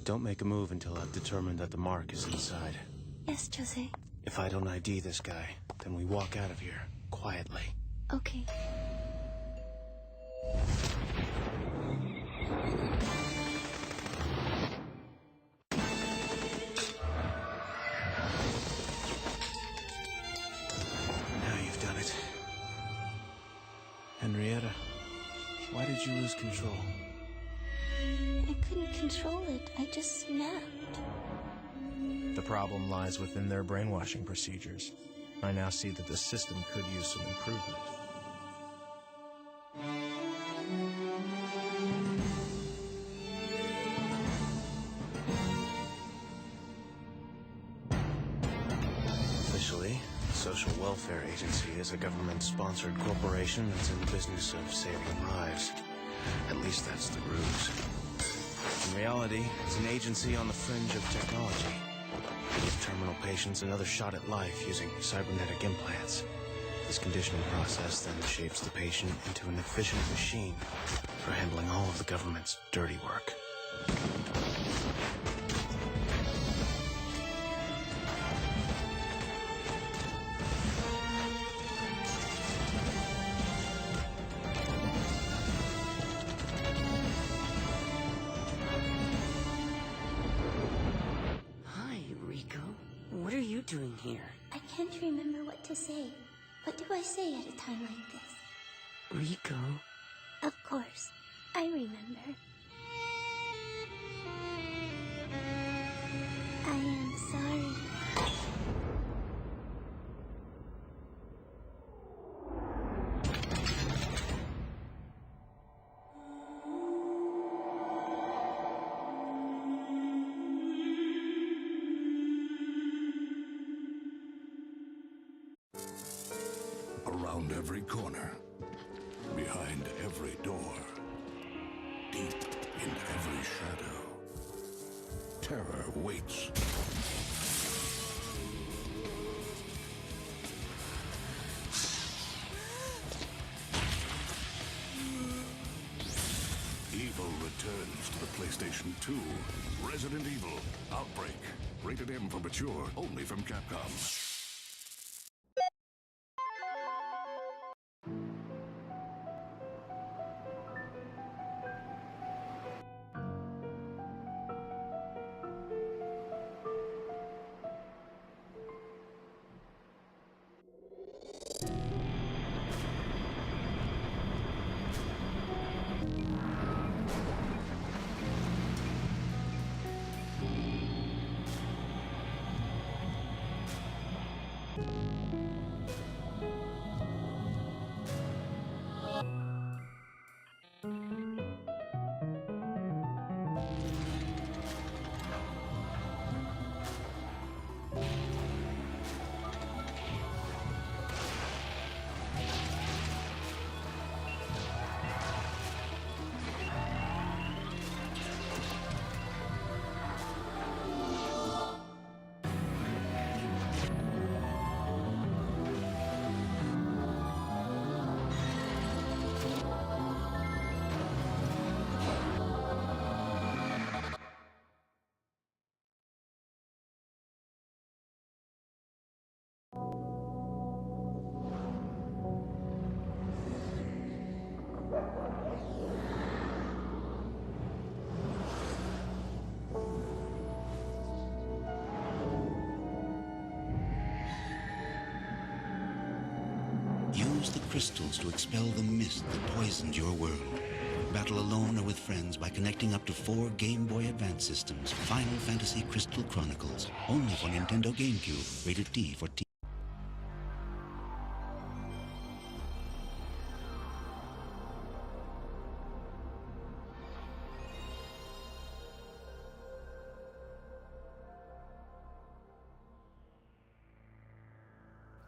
Don't make a move until I've determined that the mark is inside. Yes, Jose. If I don't ID this guy, then we walk out of here, quietly. Okay. Now you've done it. Henrietta, why did you lose control? I couldn't control it. I just snapped. The problem lies within their brainwashing procedures. I now see that the system could use some improvement. Officially, the Social Welfare Agency is a government-sponsored corporation that's in the business of saving lives. At least that's the ruse. In reality, it's an agency on the fringe of technology. They give terminal patients another shot at life using cybernetic implants. This conditioning process then shapes the patient into an efficient machine for handling all of the government's dirty work. What are you doing here? I can't remember what to say. What do I say at a time like this? Rico? Of course. I remember. I am sorry. Around every corner, behind every door, deep in every shadow, terror waits. Evil returns to the PlayStation 2. Resident Evil Outbreak. Rated M for mature, only from Capcom. crystals to expel the mist that poisoned your world. Battle alone or with friends by connecting up to 4 Game Boy Advance systems. Final Fantasy Crystal Chronicles. Only for Nintendo GameCube. Rated T for T.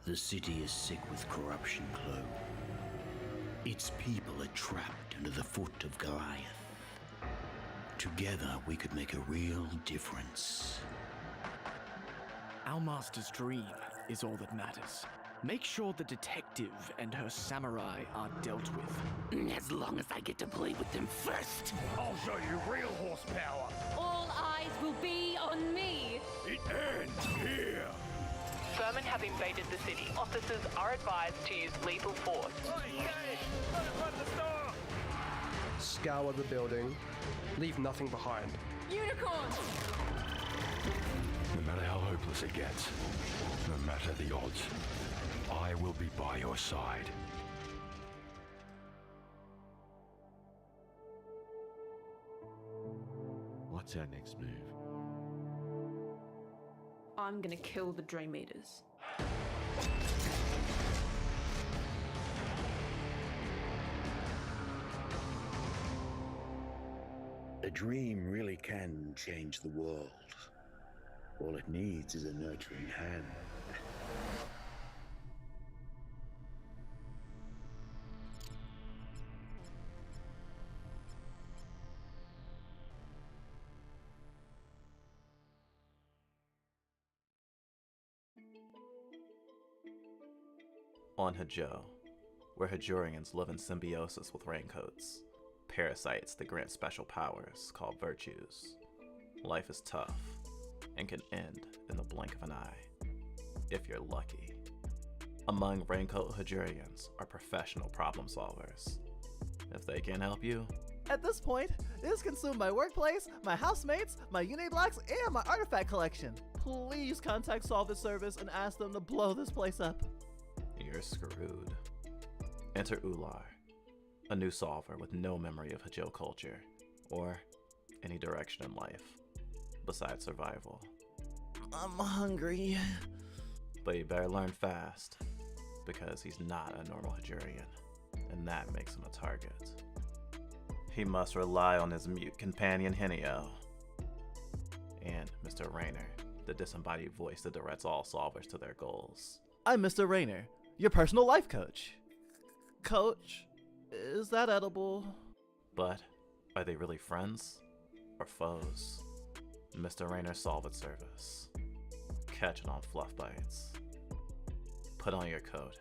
The city is sick with corruption, Chloe. Its people are trapped under the foot of Goliath. Together, we could make a real difference. Our master's dream is all that matters. Make sure the detective and her samurai are dealt with. As long as I get to play with them first. I'll show you real horsepower. All eyes will be on me. It ends here. Vermin have invaded the city. Officers are advised to use lethal force. Scour the building. Leave nothing behind. Unicorns! No matter how hopeless it gets, no matter the odds, I will be by your side. What's our next move? I'm gonna kill the Dream Eaters. A dream really can change the world. All it needs is a nurturing hand. On Hjo, where Hjorians live in symbiosis with raincoats, parasites that grant special powers called virtues. Life is tough and can end in the blink of an eye, if you're lucky. Among raincoat Hjorians are professional problem solvers. If they can't help you, at this point, it has consumed my workplace, my housemates, my Uniblocks, and my artifact collection. Please contact Solve Service and ask them to blow this place up. You're screwed. Enter Ular, a new solver with no memory of Hjo culture, or any direction in life, besides survival. I'm hungry. But he better learn fast, because he's not a normal Hjorian, and that makes him a target. He must rely on his mute companion Henio, and Mr. Raynor, the disembodied voice that directs all solvers to their goals. I'm Mr. Raynor, your personal life coach. Coach, is that edible? But are they really friends or foes? Mr. Raynor's Solve It service. Catch it on Fluff Bites. Put on your coat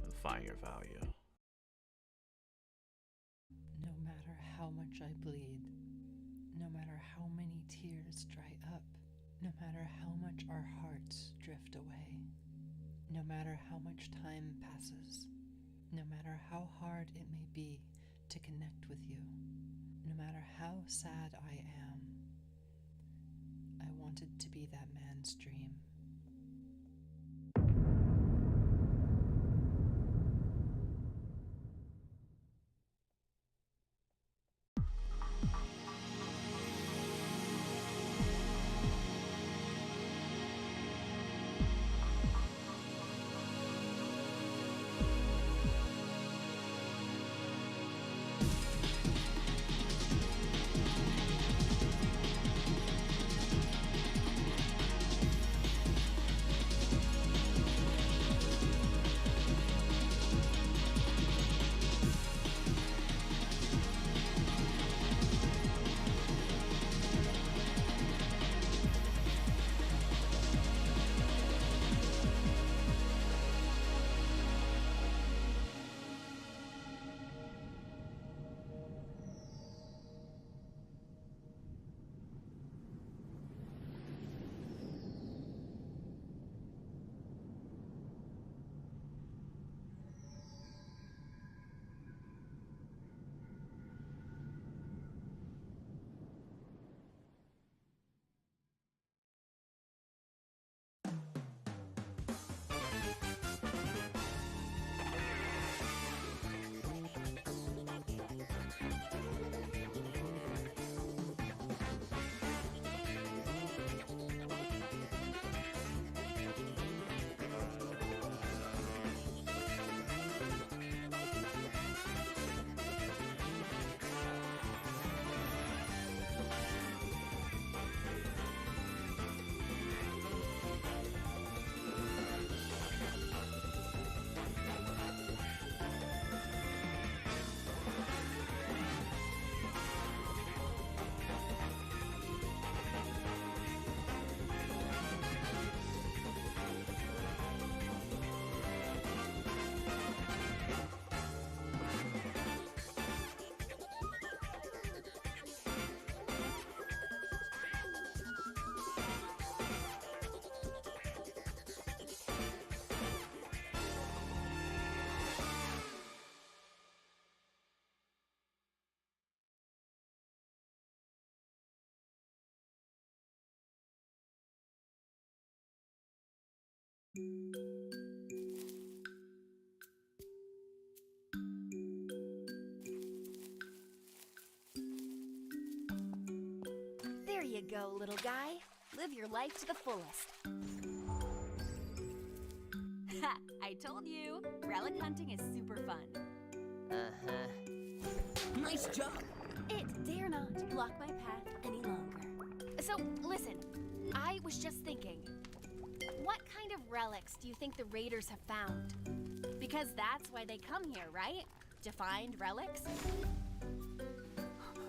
and find your value. No matter how much I bleed, no matter how many tears dry up, no matter how much our hearts drift away, no matter how much time passes, no matter how hard it may be to connect with you, no matter how sad I am, I wanted to be that man's dream. There you go, little guy. Live your life to the fullest. Ha! I told you! Relic hunting is super fun. Nice job! It dare not block my path any longer. So, listen. I was just thinking. What kind of relics do you think the raiders have found? Because that's why they come here, right? To find relics?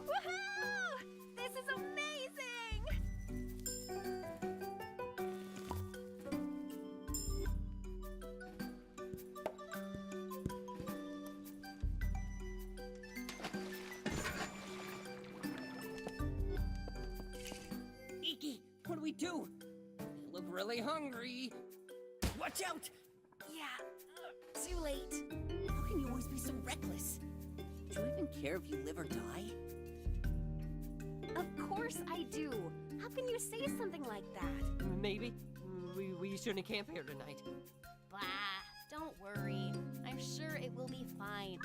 Woohoo! This is amazing! Iki, what do we do? You look really hungry. Watch out! Yeah, too late. How can you always be so reckless? Do you even care if you live or die? Of course I do. How can you say something like that? Maybe. We shouldn't camp here tonight. Blah, don't worry. I'm sure it will be fine.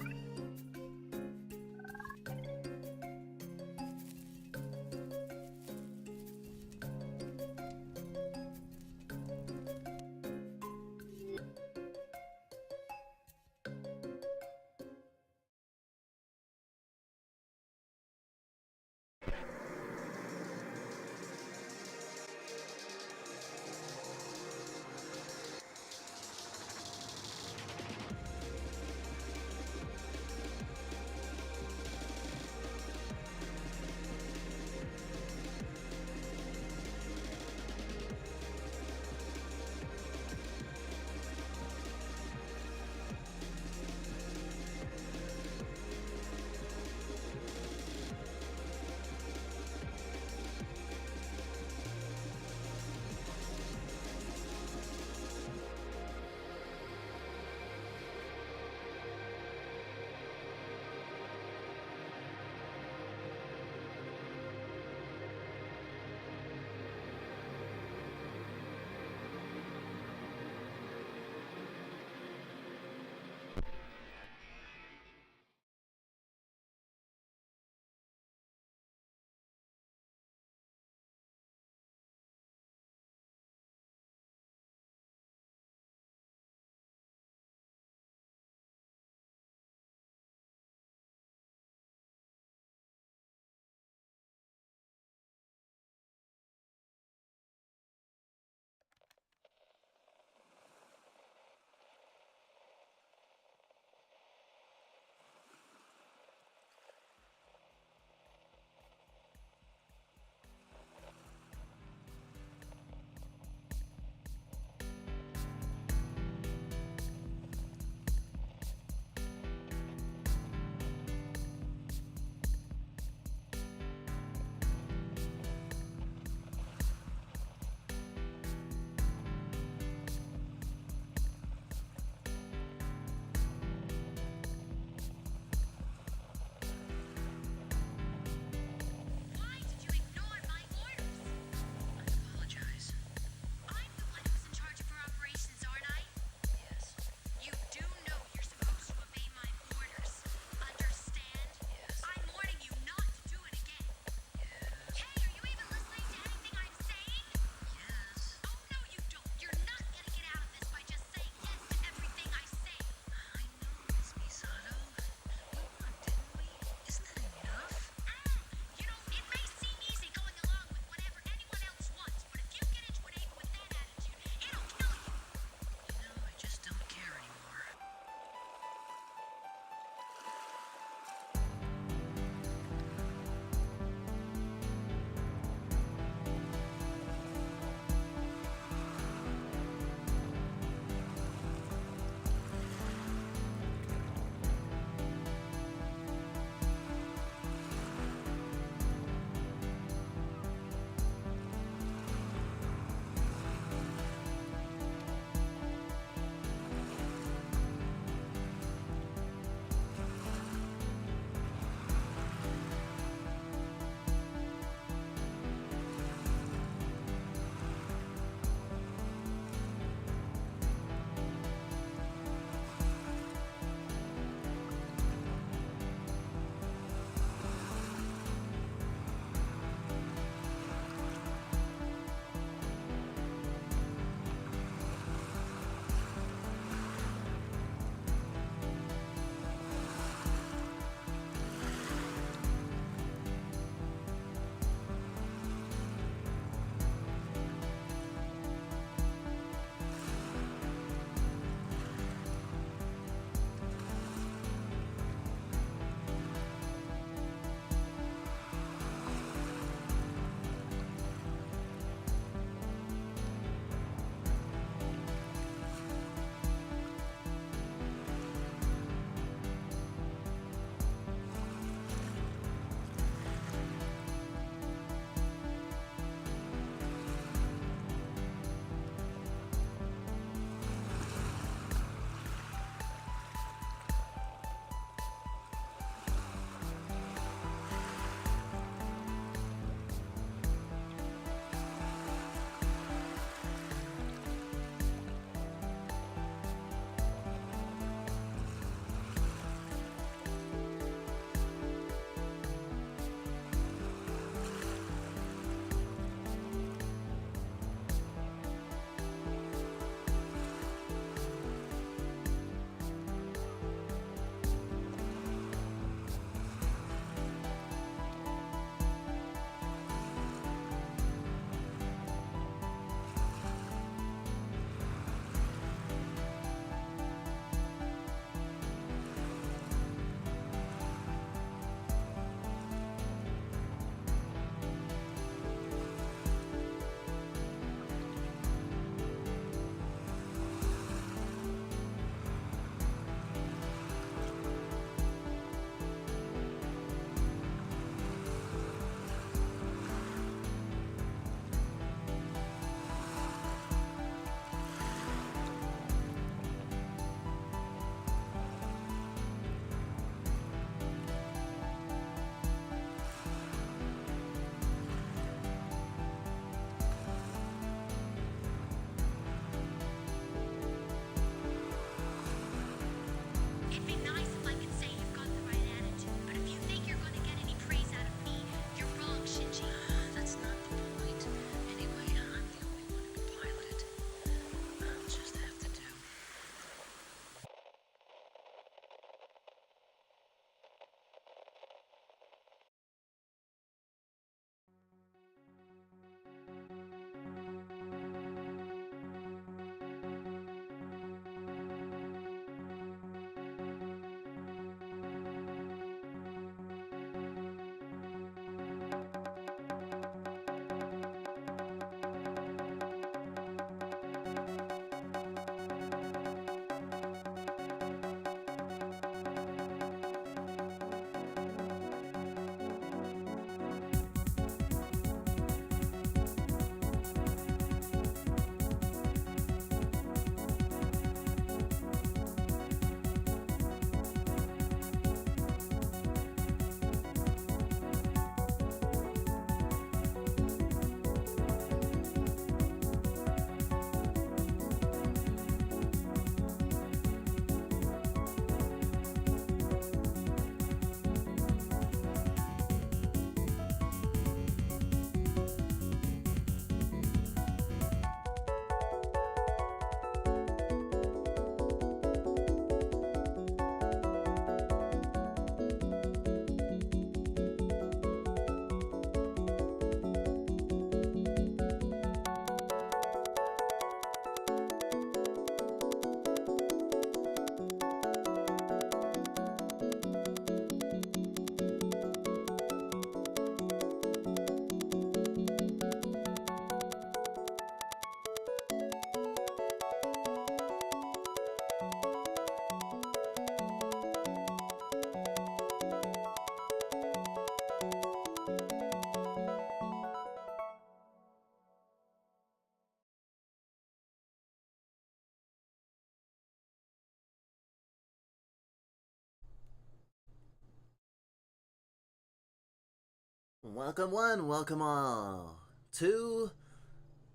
Welcome one, welcome all to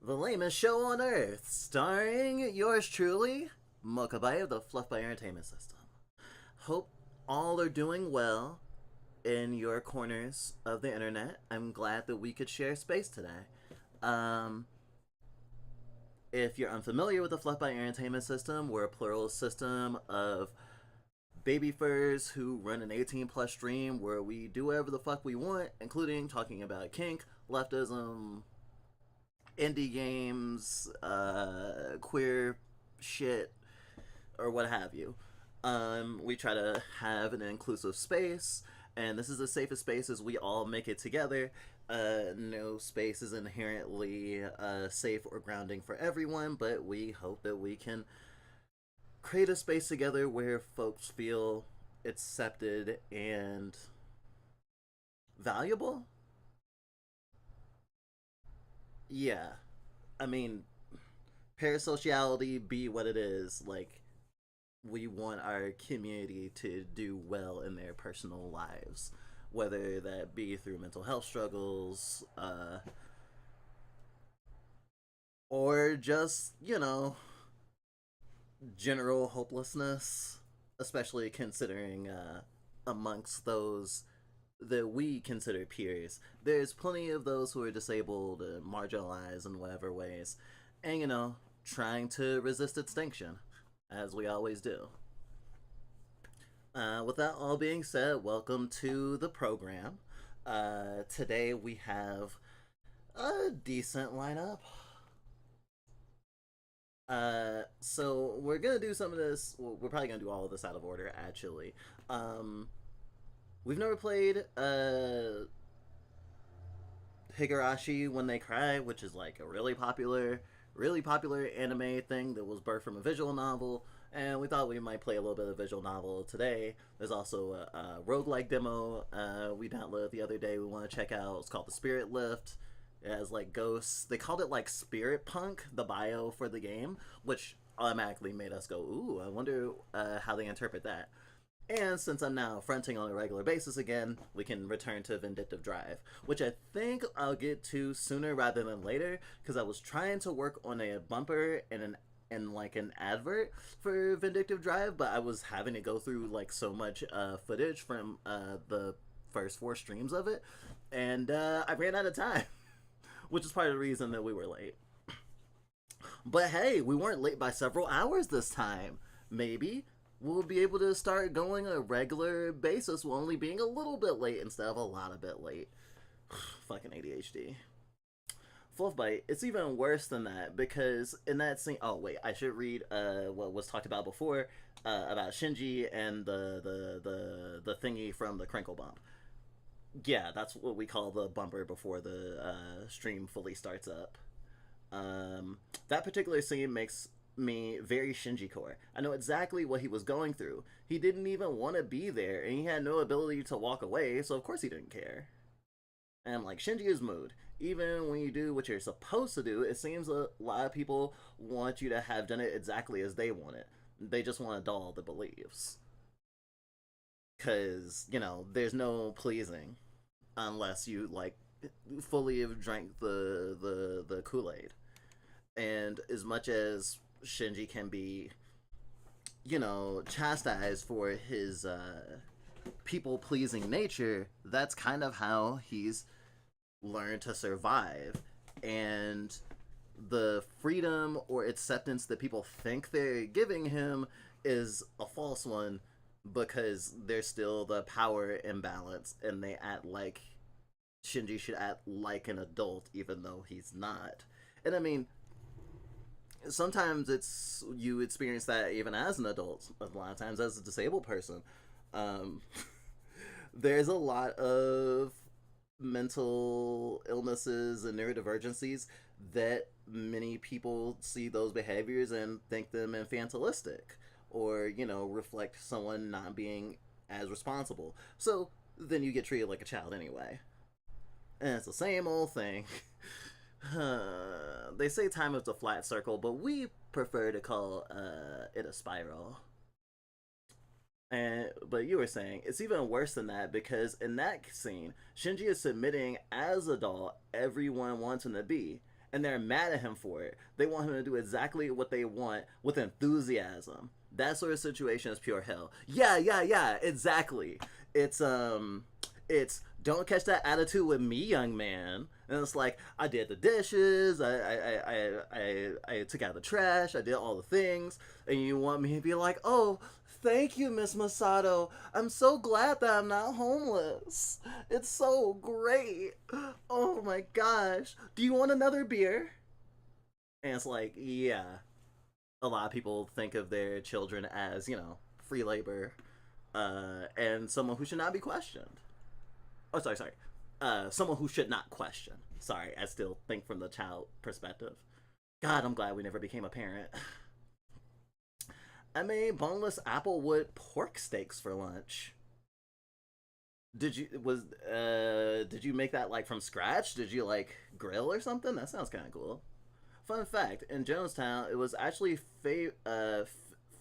the lamest show on earth, starring yours truly, Mokabai of the Fluff by Entertainment System. Hope all are doing well in your corners of the internet. I'm glad that we could share space today. If you're unfamiliar with the Fluff by Entertainment System, we're a plural system of baby furs who run an 18+ stream where we do whatever the fuck we want, including talking about kink, leftism, indie games, queer shit, or what have you. We try to have an inclusive space, and this is the safest space as we all make it together. No space is inherently safe or grounding for everyone, but we hope that we can create a space together where folks feel accepted and valuable. Yeah, I mean, parasociality be what it is. Like, we want our community to do well in their personal lives, whether that be through mental health struggles, or just, you know, general hopelessness, especially considering amongst those that we consider peers. There's plenty of those who are disabled and marginalized in whatever ways, and, you know, trying to resist extinction, as we always do. With that all being said, welcome to the program. Today we have a decent lineup. So we're gonna do some of this. Well, we're probably gonna do all of this out of order, actually. We've never played Higurashi When They Cry, which is like a really popular anime thing that was birthed from a visual novel, and we thought we might play a little bit of visual novel today. There's also a roguelike demo we downloaded the other day we want to check out. It's called The Spirit Lift. It has like ghosts. They called it like Spirit Punk, the bio for the game, which automatically made us go, ooh, I wonder how they interpret that. And since I'm now fronting on a regular basis again, we can return to Vindictive Drive, which I think I'll get to sooner rather than later, because I was trying to work on a bumper and an advert for Vindictive Drive, but I was having to go through like so much footage from the first 4 streams of it, and I ran out of time, which is part of the reason that we were late. But hey, we weren't late by several hours this time. Maybe we'll be able to start going on a regular basis while only being a little bit late instead of a lot of bit late. Fucking ADHD. Fluffbite, it's even worse than that, because in that scene, oh wait, I should read what was talked about before about Shinji and the thingy from the Crinkle Bump. Yeah, that's what we call the bumper before the stream fully starts up. That particular scene makes me very Shinji core. I know exactly what he was going through. He didn't even want to be there, and he had no ability to walk away, so of course he didn't care. And I'm like, Shinji is mood. Even when you do what you're supposed to do, it seems a lot of people want you to have done it exactly as they want it. They just want to dull the beliefs. Because, you know, there's no pleasing unless you, like, fully have drank the Kool-Aid. And as much as Shinji can be, you know, chastised for his people-pleasing nature, that's kind of how he's learned to survive. And the freedom or acceptance that people think they're giving him is a false one, because there's still the power imbalance, and they act like Shinji should act like an adult even though he's not. And I mean, sometimes it's you experience that even as an adult, a lot of times as a disabled person. There's a lot of mental illnesses and neurodivergencies that many people see those behaviors and think them infantilistic, or, you know, reflect someone not being as responsible. So then you get treated like a child anyway. And it's the same old thing. They say time is a flat circle, but we prefer to call it a spiral. But you were saying it's even worse than that, because in that scene, Shinji is submitting as a doll everyone wants him to be, and they're mad at him for it. They want him to do exactly what they want with enthusiasm. That sort of situation is pure hell. Yeah, exactly. It's don't catch that attitude with me, young man. And it's like, I did the dishes, I took out the trash, I did all the things, and you want me to be like, oh, thank you, Miss Masato. I'm so glad that I'm not homeless. It's so great. Oh my gosh. Do you want another beer? And it's like, yeah. A lot of people think of their children as, free labor, and someone who should not be questioned. Oh, sorry. Someone who should not question. Sorry, I still think from the child perspective. God, I'm glad we never became a parent. I made boneless applewood pork steaks for lunch. Did you make that like from scratch? Did you like grill or something? That sounds kind of cool. Fun fact, in Jonestown, it was actually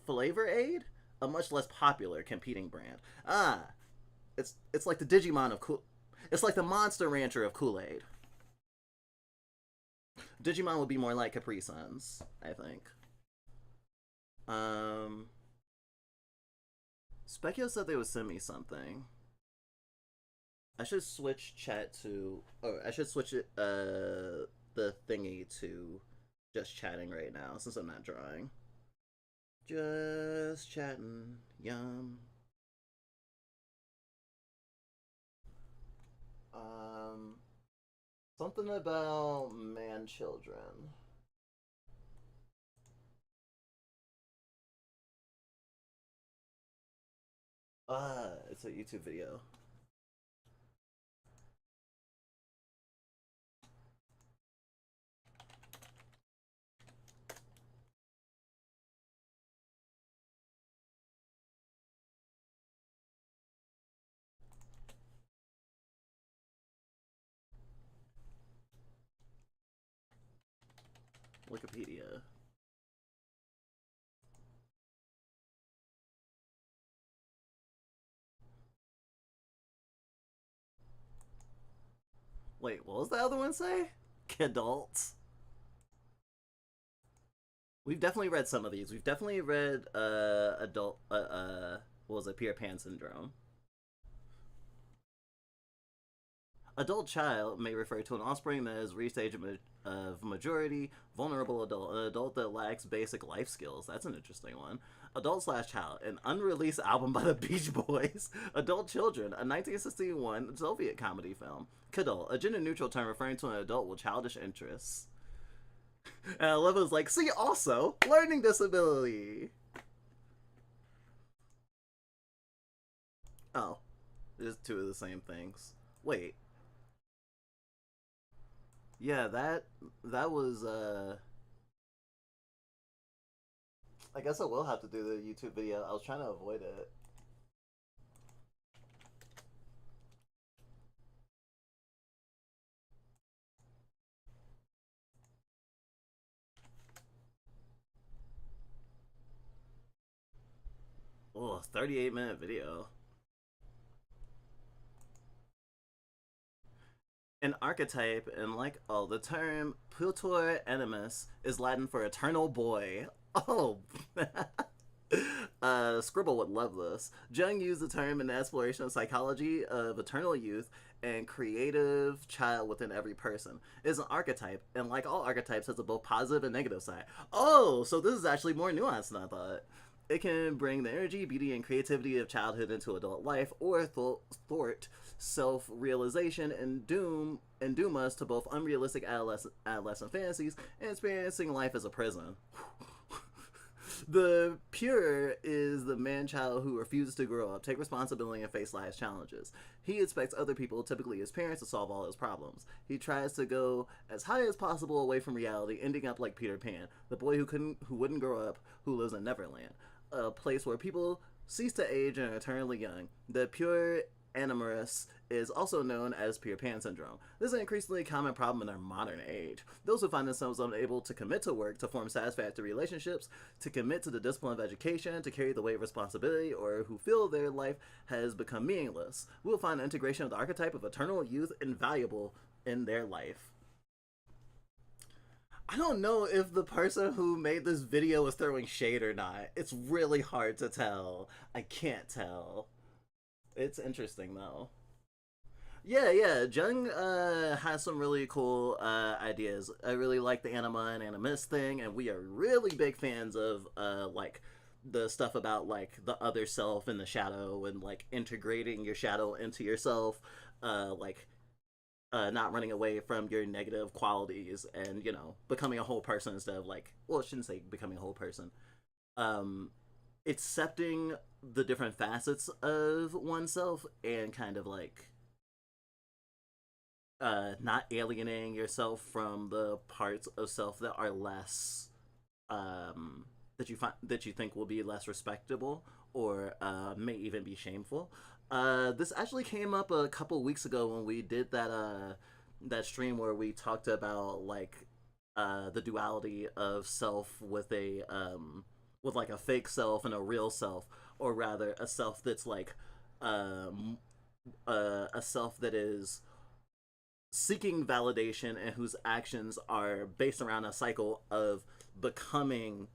Flavor Aid, a much less popular competing brand. It's like the Digimon of it's like the Monster Rancher of Kool-Aid. Digimon would be more like Capri Suns, I think. Speculo said they would send me something. I should switch chat to, or I should switch it, the thingy to just chatting right now, since I'm not drawing. Just chatting, yum. Something about man-children. It's a YouTube video. Wikipedia. Wait, what was the other one say? Kidults. We've definitely read some of these. We've definitely read adult what was it, Peter Pan syndrome. Adult child may refer to an offspring that has reached the age of majority, vulnerable adult, an adult that lacks basic life skills. That's an interesting one. Adult/child, an unreleased album by the Beach Boys. Adult Children, a 1961 Soviet comedy film. Kidult, a gender-neutral term referring to an adult with childish interests. And I love it, was like, see, also, learning disability. Oh, there's two of the same things. Wait. Yeah, that was, I guess I will have to do the YouTube video. I was trying to avoid it. Oh, 38-minute video. An archetype, and the term Putor Animus is Latin for eternal boy. Oh, Scribble would love this. Jung used the term in the exploration of psychology of eternal youth and creative child within every person. It is an archetype, and like all archetypes, has a both positive and negative side. Oh, so this is actually more nuanced than I thought. It can bring the energy, beauty, and creativity of childhood into adult life, or thwart self-realization and doom us to both unrealistic adolescent fantasies and experiencing life as a prison. The pure is the man-child who refuses to grow up, take responsibility, and face life's challenges. He expects other people, typically his parents, to solve all his problems. He tries to go as high as possible away from reality, ending up like Peter Pan, the boy who wouldn't grow up, who lives in Neverland, a place where people cease to age and are eternally young. The pure animorous is also known as Peter Pan syndrome. This is an increasingly common problem in our modern age. Those who find themselves unable to commit to work, to form satisfactory relationships, to commit to the discipline of education, to carry the weight of responsibility, or who feel their life has become meaningless, will find the integration of the archetype of eternal youth invaluable in their life. I don't know if the person who made this video was throwing shade or not. It's really hard to tell. I can't tell. It's interesting though. Yeah, Jung has some really cool ideas. I really like the anima and animist thing, and we are really big fans of like the stuff about like the other self and the shadow, and like integrating your shadow into yourself, not running away from your negative qualities, and, you know, becoming a whole person instead of like, well, I shouldn't say becoming a whole person. Accepting the different facets of oneself and kind of like not alienating yourself from the parts of self that are less that you think will be less respectable or may even be shameful. This actually came up a couple weeks ago when we did that stream where we talked about like the duality of self with a with a fake self and a real self, or rather a self that's like a self that is seeking validation and whose actions are based around a cycle of becoming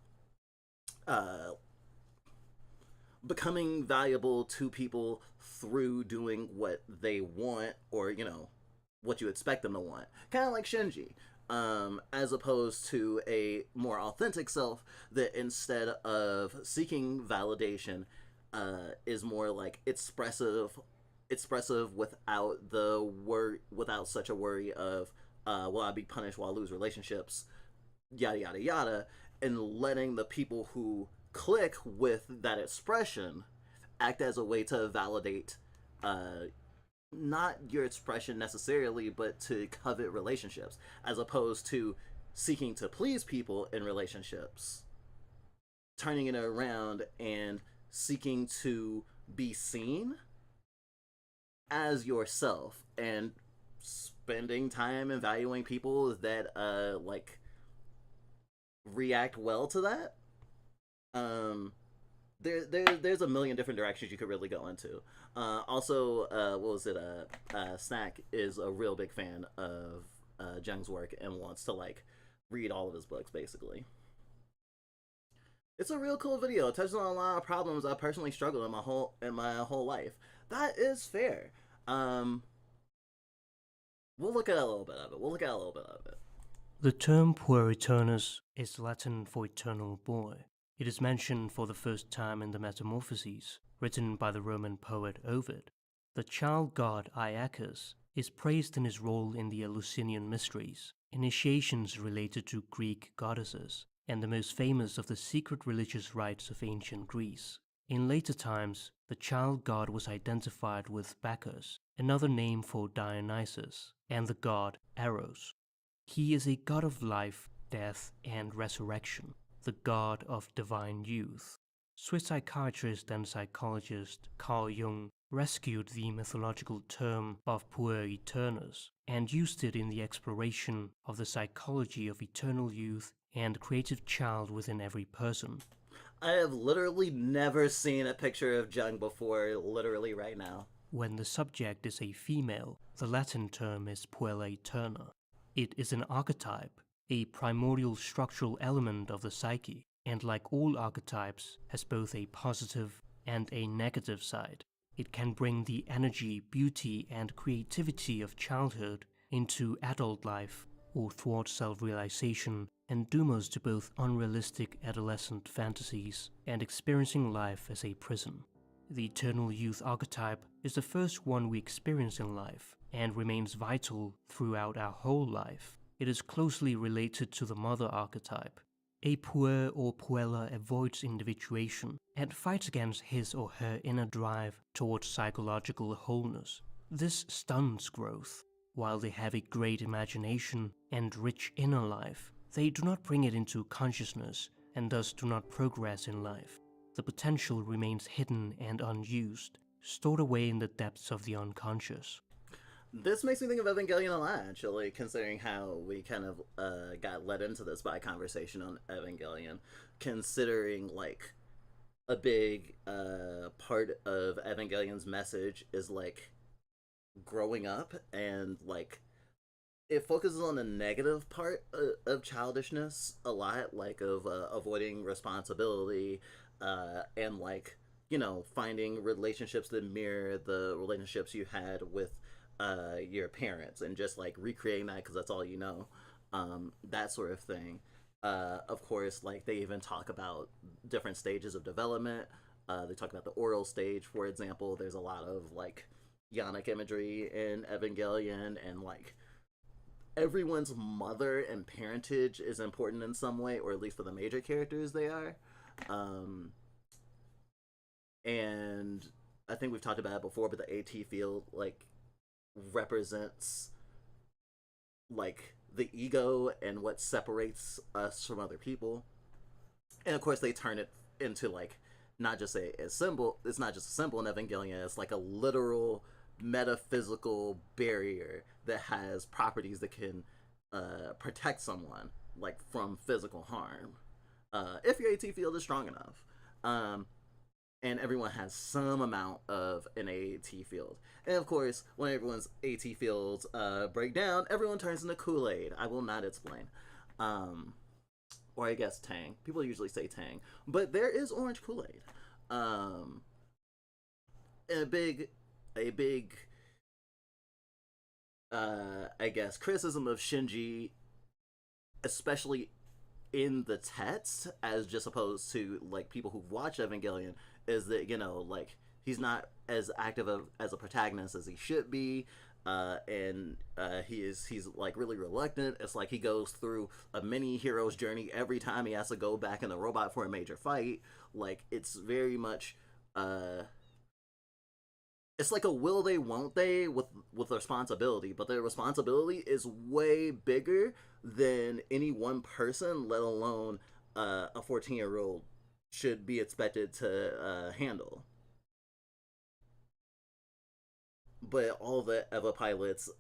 valuable to people through doing what they want, or, you know, what you expect them to want. Kind of like Shinji, as opposed to a more authentic self that instead of seeking validation is more like expressive without such a worry of will I be punished, will I lose relationships, yada yada yada, and letting the people who click with that expression act as a way to validate not your expression necessarily, but to covet relationships, as opposed to seeking to please people in relationships, turning it around and seeking to be seen as yourself and spending time and valuing people that like react well to that. There's a million different directions you could really go into. Also, what was it? Snack is a real big fan of Jung's work and wants to like read all of his books basically. It's a real cool video. It touches on a lot of problems I personally struggled in my whole life. That is fair. We'll look at a little bit of it. The term puer aeternus is Latin for eternal boy. It is mentioned for the first time in the Metamorphoses, written by the Roman poet Ovid. The child god Iacchus is praised in his role in the Eleusinian Mysteries, initiations related to Greek goddesses, and the most famous of the secret religious rites of ancient Greece. In later times, the child god was identified with Bacchus, another name for Dionysus, and the god Eros. He is a god of life, death, and resurrection, the god of divine youth. Swiss psychiatrist and psychologist Carl Jung rescued the mythological term of puer aeternus and used it in the exploration of the psychology of eternal youth and creative child within every person. I have literally never seen a picture of Jung before, literally right now. When the subject is a female, the Latin term is puella aeterna. It is an archetype, a primordial structural element of the psyche, and like all archetypes, has both a positive and a negative side. It can bring the energy, beauty, and creativity of childhood into adult life, or thwart self-realization and doom us to both unrealistic adolescent fantasies and experiencing life as a prison. The eternal youth archetype is the first one we experience in life and remains vital throughout our whole life. It is closely related to the mother archetype. A puer or puella avoids individuation and fights against his or her inner drive towards psychological wholeness. This stunts growth. While they have a great imagination and rich inner life, they do not bring it into consciousness and thus do not progress in life. The potential remains hidden and unused. stored away in the depths of the unconscious. This makes me think of Evangelion a lot, actually, considering how we kind of got led into this by a conversation on Evangelion. Considering, like, a big part of Evangelion's message is, like, growing up, and, like, it focuses on the negative part of childishness a lot, like, of avoiding responsibility, and, like, you know, finding relationships that mirror the relationships you had with your parents, and just like recreating that because that's all you know, that sort of thing. Of course, like they even talk about different stages of development. They talk about the oral stage, for example. There's a lot of like yonic imagery in Evangelion, and like everyone's mother and parentage is important in some way, or at least for the major characters they are. And I think we've talked about it before, but the AT field like represents like the ego and what separates us from other people. And of course they turn it into like not just a symbol. It's not just a symbol in Evangelion. It's like a literal metaphysical barrier that has properties that can protect someone like from physical harm if your AT field is strong enough. And everyone has some amount of an AT field. And of course, when everyone's AT fields break down, everyone turns into Kool-Aid. I will not explain. Or I guess Tang. People usually say Tang. But there is orange Kool-Aid. And a big I guess, criticism of Shinji, especially in the text, as just opposed to, like, people who've watched Evangelion, is that, you know, like, he's not as active as a protagonist as he should be, and he's like really reluctant. It's like he goes through a mini hero's journey every time he has to go back in the robot for a major fight. Like, it's very much it's like a will they won't they with responsibility, but their responsibility is way bigger than any one person, let alone a 14-year-old should be expected to handle. But all the EVA pilots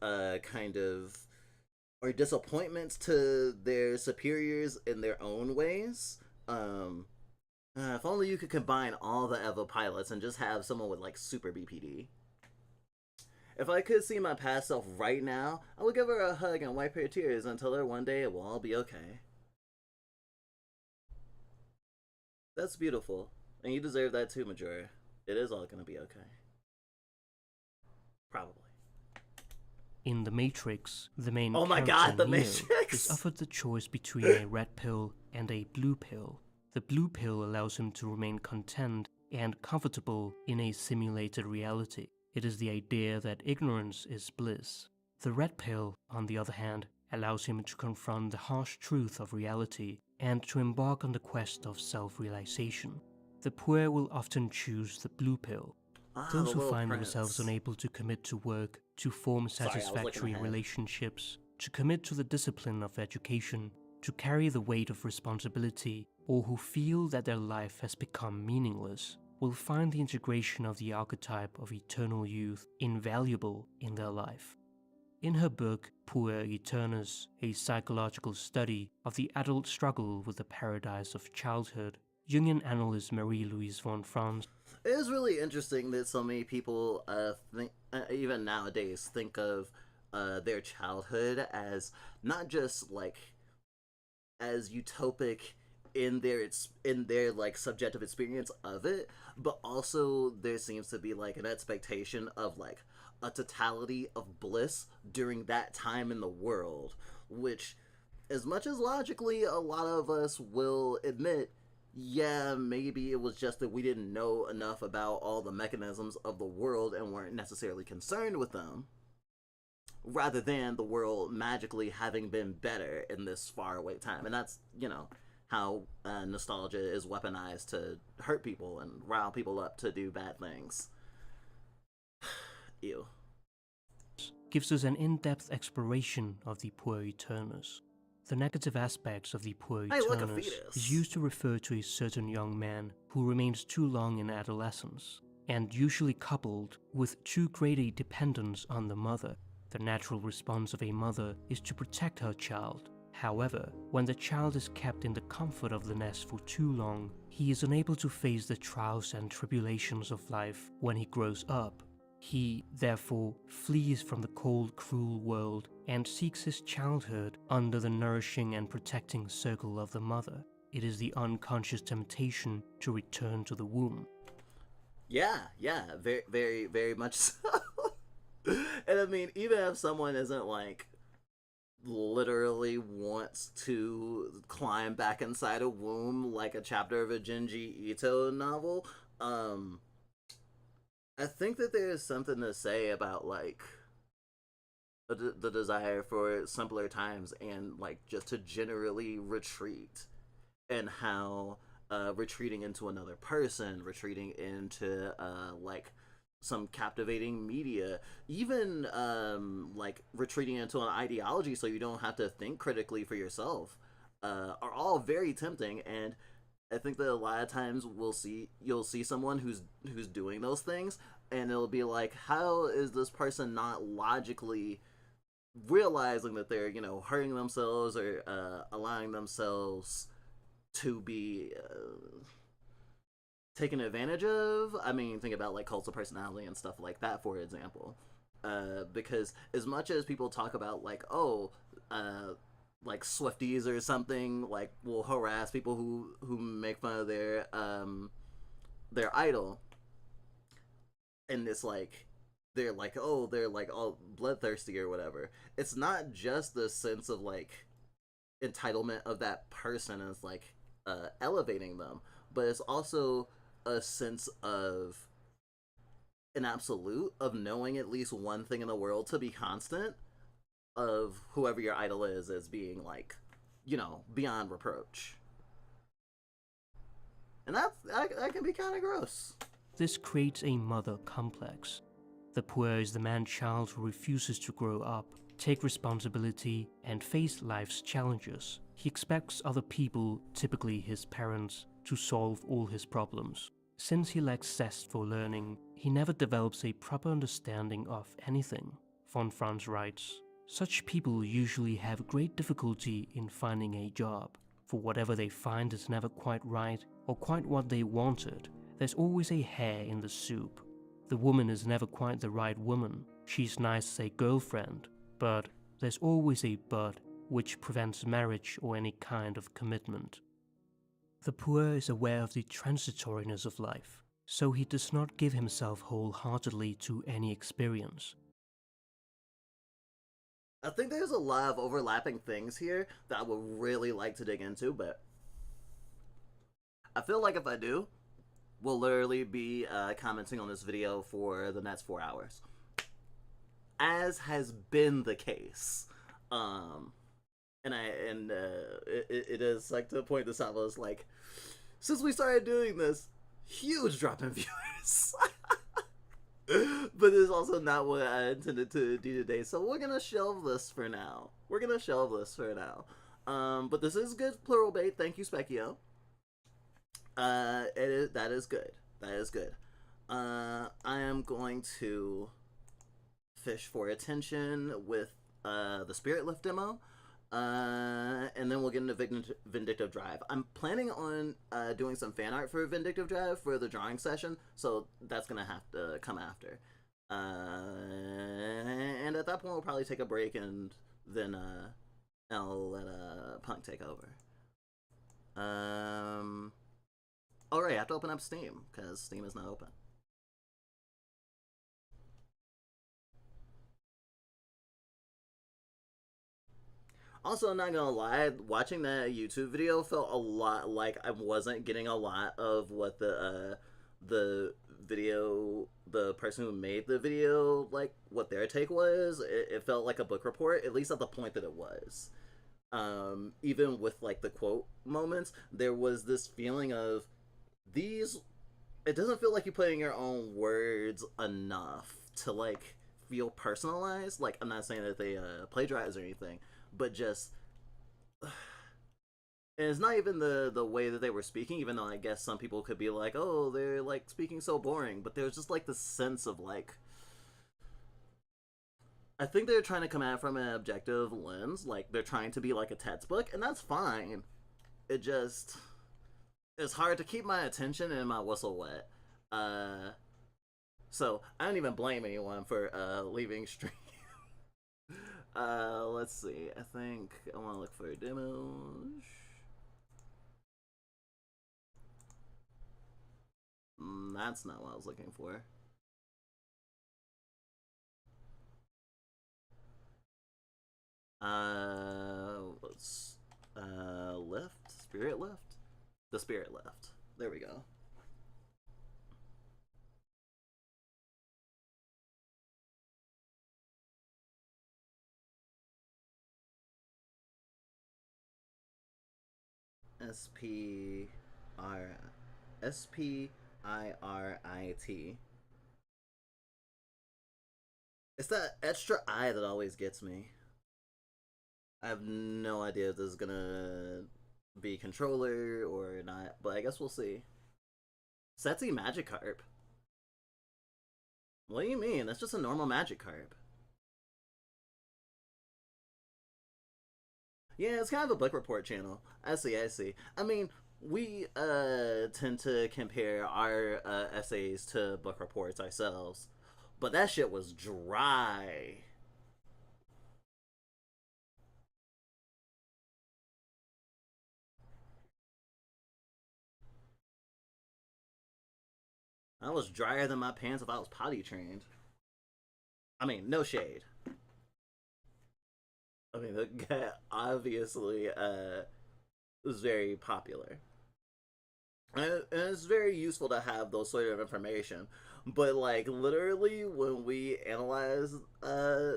kind of are disappointments to their superiors in their own ways. If only you could combine all the EVA pilots and just have someone with like super BPD. If I could see my past self right now, I would give her a hug and wipe her tears and tell her one day it will all be okay. That's beautiful. And you deserve that too, Majora. It is all gonna be okay. Probably. In The Matrix, the main oh my character, God, The Neo, Matrix! is offered the choice between a red pill and a blue pill. The blue pill allows him to remain content and comfortable in a simulated reality. It is the idea that ignorance is bliss. The red pill, on the other hand, allows him to confront the harsh truth of reality and to embark on the quest of self-realization. The poor will often choose the blue pill. Those who find themselves unable to commit to work, to form satisfactory relationships, to commit to the discipline of education, to carry the weight of responsibility, or who feel that their life has become meaningless, will find the integration of the archetype of eternal youth invaluable in their life. In her book, Puer Aeternus, a psychological study of the adult struggle with the paradise of childhood, Jungian analyst Marie-Louise von Franz. It is really interesting that so many people think, even nowadays, think of their childhood as not just like as utopic in their like subjective experience of it, but also there seems to be like an expectation of like a totality of bliss during that time in the world, which, as much as logically a lot of us will admit, yeah, maybe it was just that we didn't know enough about all the mechanisms of the world and weren't necessarily concerned with them, rather than the world magically having been better in this faraway time. And that's, you know, how nostalgia is weaponized to hurt people and rile people up to do bad things. Ew. Gives us an in-depth exploration of the Puer Aeternus. The negative aspects of the Puer Aeternus is used to refer to a certain young man who remains too long in adolescence, and usually coupled with too great a dependence on the mother. The natural response of a mother is to protect her child. However, when the child is kept in the comfort of the nest for too long, he is unable to face the trials and tribulations of life when he grows up. He, therefore, flees from the cold, cruel world and seeks his childhood under the nourishing and protecting circle of the mother. It is the unconscious temptation to return to the womb. Yeah, very, very, very much so. And I mean, even if someone isn't like literally wants to climb back inside a womb like a chapter of a Junji Ito novel, I think that there's something to say about like the desire for simpler times and like just to generally retreat, and how retreating into another person, retreating into like some captivating media, even like retreating into an ideology so you don't have to think critically for yourself, are all very tempting. And I think that a lot of times you'll see someone who's doing those things, and it'll be like, how is this person not logically realizing that they're, you know, hurting themselves or allowing themselves to be taken advantage of? I mean, think about like cults of personality and stuff like that, for example. Because as much as people talk about like, oh, like Swifties or something, like, will harass people who make fun of their idol, and it's like they're like all bloodthirsty or whatever. It's not just the sense of like entitlement of that person as like elevating them, but it's also a sense of an absolute of knowing at least one thing in the world to be constant, of whoever your idol is as being like, you know, beyond reproach. And that can be kind of gross. This creates a mother complex. The puer is the man-child who refuses to grow up, take responsibility, and face life's challenges. He expects other people, typically his parents, to solve all his problems. Since he lacks zest for learning, he never develops a proper understanding of anything. Von Franz writes, "Such people usually have great difficulty in finding a job, for whatever they find is never quite right or quite what they wanted. There's always a hair in the soup. The woman is never quite the right woman. She's nice as a girlfriend, but there's always a but which prevents marriage or any kind of commitment." The puer is aware of the transitoriness of life, so he does not give himself wholeheartedly to any experience. I think there's a lot of overlapping things here that I would really like to dig into, but I feel like if I do, we'll literally be commenting on this video for the next 4 hours, as has been the case. It is like, to point this out, was like, since we started doing this, huge drop in viewers. But it's also not what I intended to do today, so we're gonna shelve this for now. But this is good plural bait. Thank you, Specchio. That is good. I am going to fish for attention with the Spirit Lift demo, and then we'll get into Vindictive Drive. I'm planning on doing some fan art for Vindictive Drive for the drawing session, so that's gonna have to come after. And at that point, we'll probably take a break, and then I'll let Punk take over. Alright, I have to open up Steam, because Steam is not open. Also, I'm not gonna lie, watching that YouTube video felt a lot like I wasn't getting a lot of what the person who made the video, like, what their take was. It felt like a book report, at least at the point that it was. Even with, like, the quote moments, there was this feeling of, it doesn't feel like you put in your own words enough to, like, feel personalized. Like, I'm not saying that they plagiarized or anything, but just And it's not even the way that they were speaking, even though I guess some people could be like, oh, they're like speaking so boring, but there's just like the sense of like, I think they're trying to come at it from an objective lens, like they're trying to be like a textbook, and that's fine. It's hard to keep my attention and my whistle wet. So I don't even blame anyone for leaving stream. Let's see. I think I want to look for demos. That's not what I was looking for. Lift? Spirit lift? The spirit lift. There we go. S-P-I-R-I-T. It's that extra I that always gets me. I have no idea if this is gonna be controller or not, but I guess we'll see. Setsy Magikarp. What do you mean? That's just a normal Magikarp. Yeah, it's kind of a book report channel. I see. I mean, we tend to compare our essays to book reports ourselves, but that shit was dry. That was drier than my pants if I was potty trained. I mean, no shade. I mean, the guy obviously was very popular. And it's very useful to have those sort of information. But, like, literally, when we analyze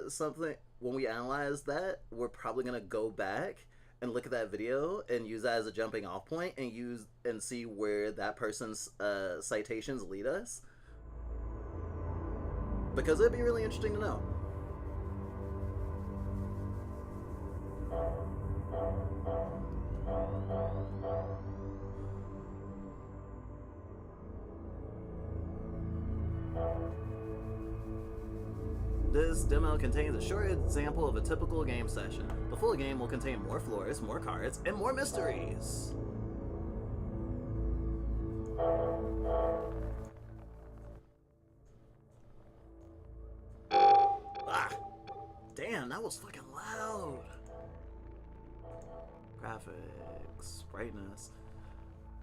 something, when we analyze that, we're probably going to go back and look at that video and use that as a jumping off point and see where that person's citations lead us. Because it'd be really interesting to know. This demo contains a short example of a typical game session. The full game will contain more floors, more cards, and more mysteries. Ah! Damn, that was fucking loud. Graphics, brightness.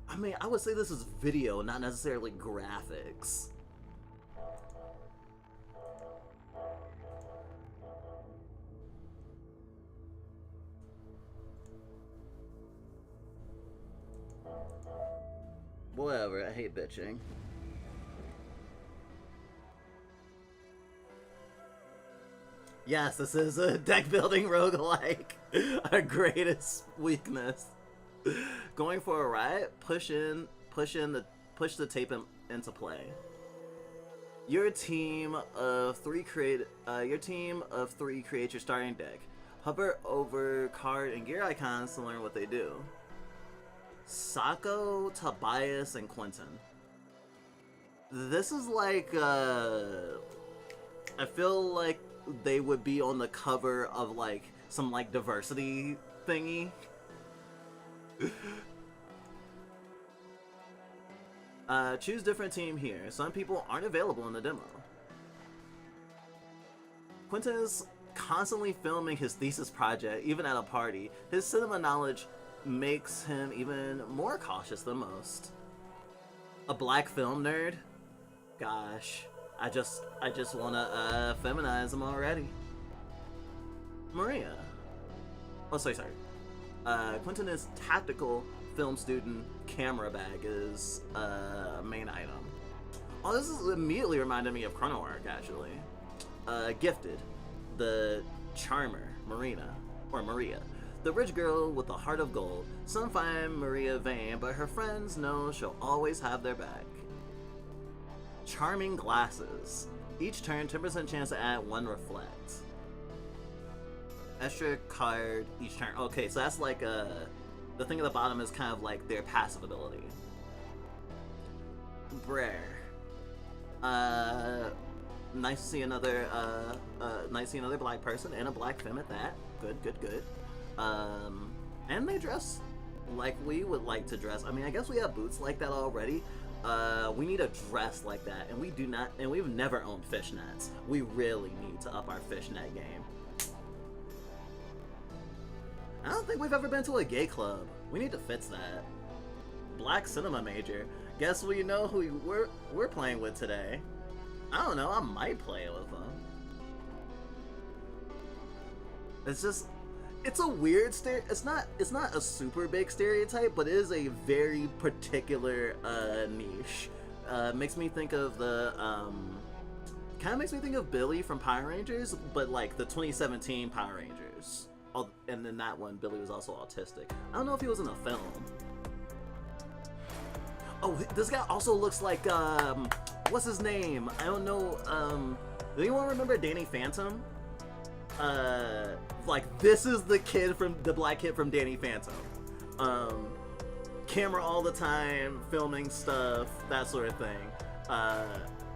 I mean, I would say this is video, not necessarily graphics. Whatever, I hate bitching. Yes, this is a deck building roguelike. Our greatest weakness. Going for a ride, push the tape into play. Your team of three create your starting deck. Hover over card and gear icons to learn what they do. Sako, Tobias, and Quentin. This is like, I feel like they would be on the cover of like some like diversity thingy. Choose different team here. Some people aren't available in the demo. Quentin is constantly filming his thesis project, even at a party. His cinema knowledge makes him even more cautious than most. A black film nerd? Gosh, I just wanna feminize him already. Maria. Oh, sorry. Quentin is tactical film student. Camera bag is main item. Oh, this is immediately reminded me of Chrono Arc, actually. Gifted. The charmer, Marina, or Maria. The rich girl with the heart of gold. Some find Maria vain, but her friends know she'll always have their back. Charming glasses. Each turn, 10% chance to add 1 reflect. Extra card each turn. Okay, so that's like a The thing at the bottom is kind of like their passive ability. Brer. Nice to see another black person and a black femme at that. Good. And they dress like we would like to dress. I mean, I guess we have boots like that already. We need a dress like that, and we do not, and we've never owned fishnets. We really need to up our fishnet game. I don't think we've ever been to a gay club. We need to fix that. Black cinema major. Guess we know who we're playing with today. I don't know, I might play with them. It's a weird it's not a super big stereotype, but it is a very particular niche. Makes me think of the kind of makes me think of Billy from Power Rangers, but like the 2017 Power Rangers. Oh, and then that one, Billy was also autistic. I don't know if he was in a film. Oh, this guy also looks like what's his name? I don't know. Do anyone remember Danny Phantom? Like, this is the black kid from Danny Phantom. Camera all the time, filming stuff, that sort of thing.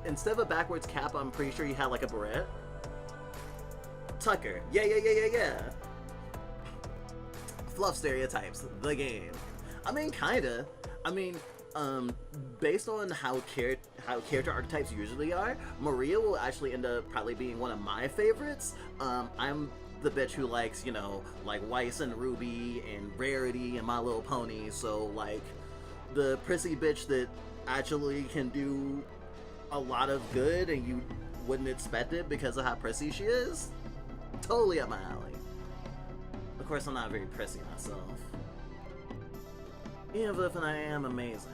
Instead of a backwards cap, I'm pretty sure he had like a beret. Tucker. Yeah. Fluff stereotypes, the game. I mean, kinda. I mean, based on how character archetypes usually are, Maria will actually end up probably being one of my favorites. I'm the bitch who likes, you know, like Weiss and Ruby and Rarity and My Little Pony, so like the prissy bitch that actually can do a lot of good and you wouldn't expect it because of how prissy she is. Totally up my alley. Of course, I'm not very prissy myself. Even if I am amazing.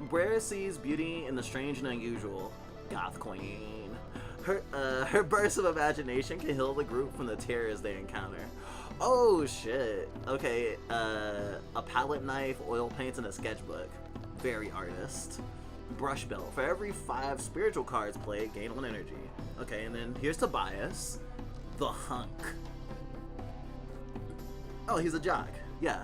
Brer sees beauty in the strange and unusual. Goth queen. Her burst of imagination can heal the group from the terrors they encounter. Oh shit. Okay, a palette knife, oil paints, and a sketchbook. Very artist. Brush belt. For every 5 spiritual cards played, gain 1 energy. Okay, and then here's Tobias. The hunk. Oh, he's a jock. Yeah.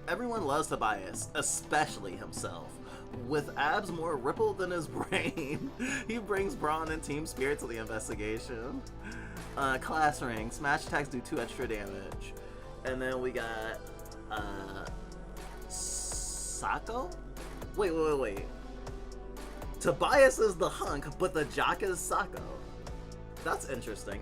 Everyone loves Tobias, especially himself. With abs more rippled than his brain, he brings brawn and team spirit to the investigation. Class ring. Smash attacks do 2 extra damage. And then we got Sako? Wait. Tobias is the hunk, but the jock is Sako. That's interesting.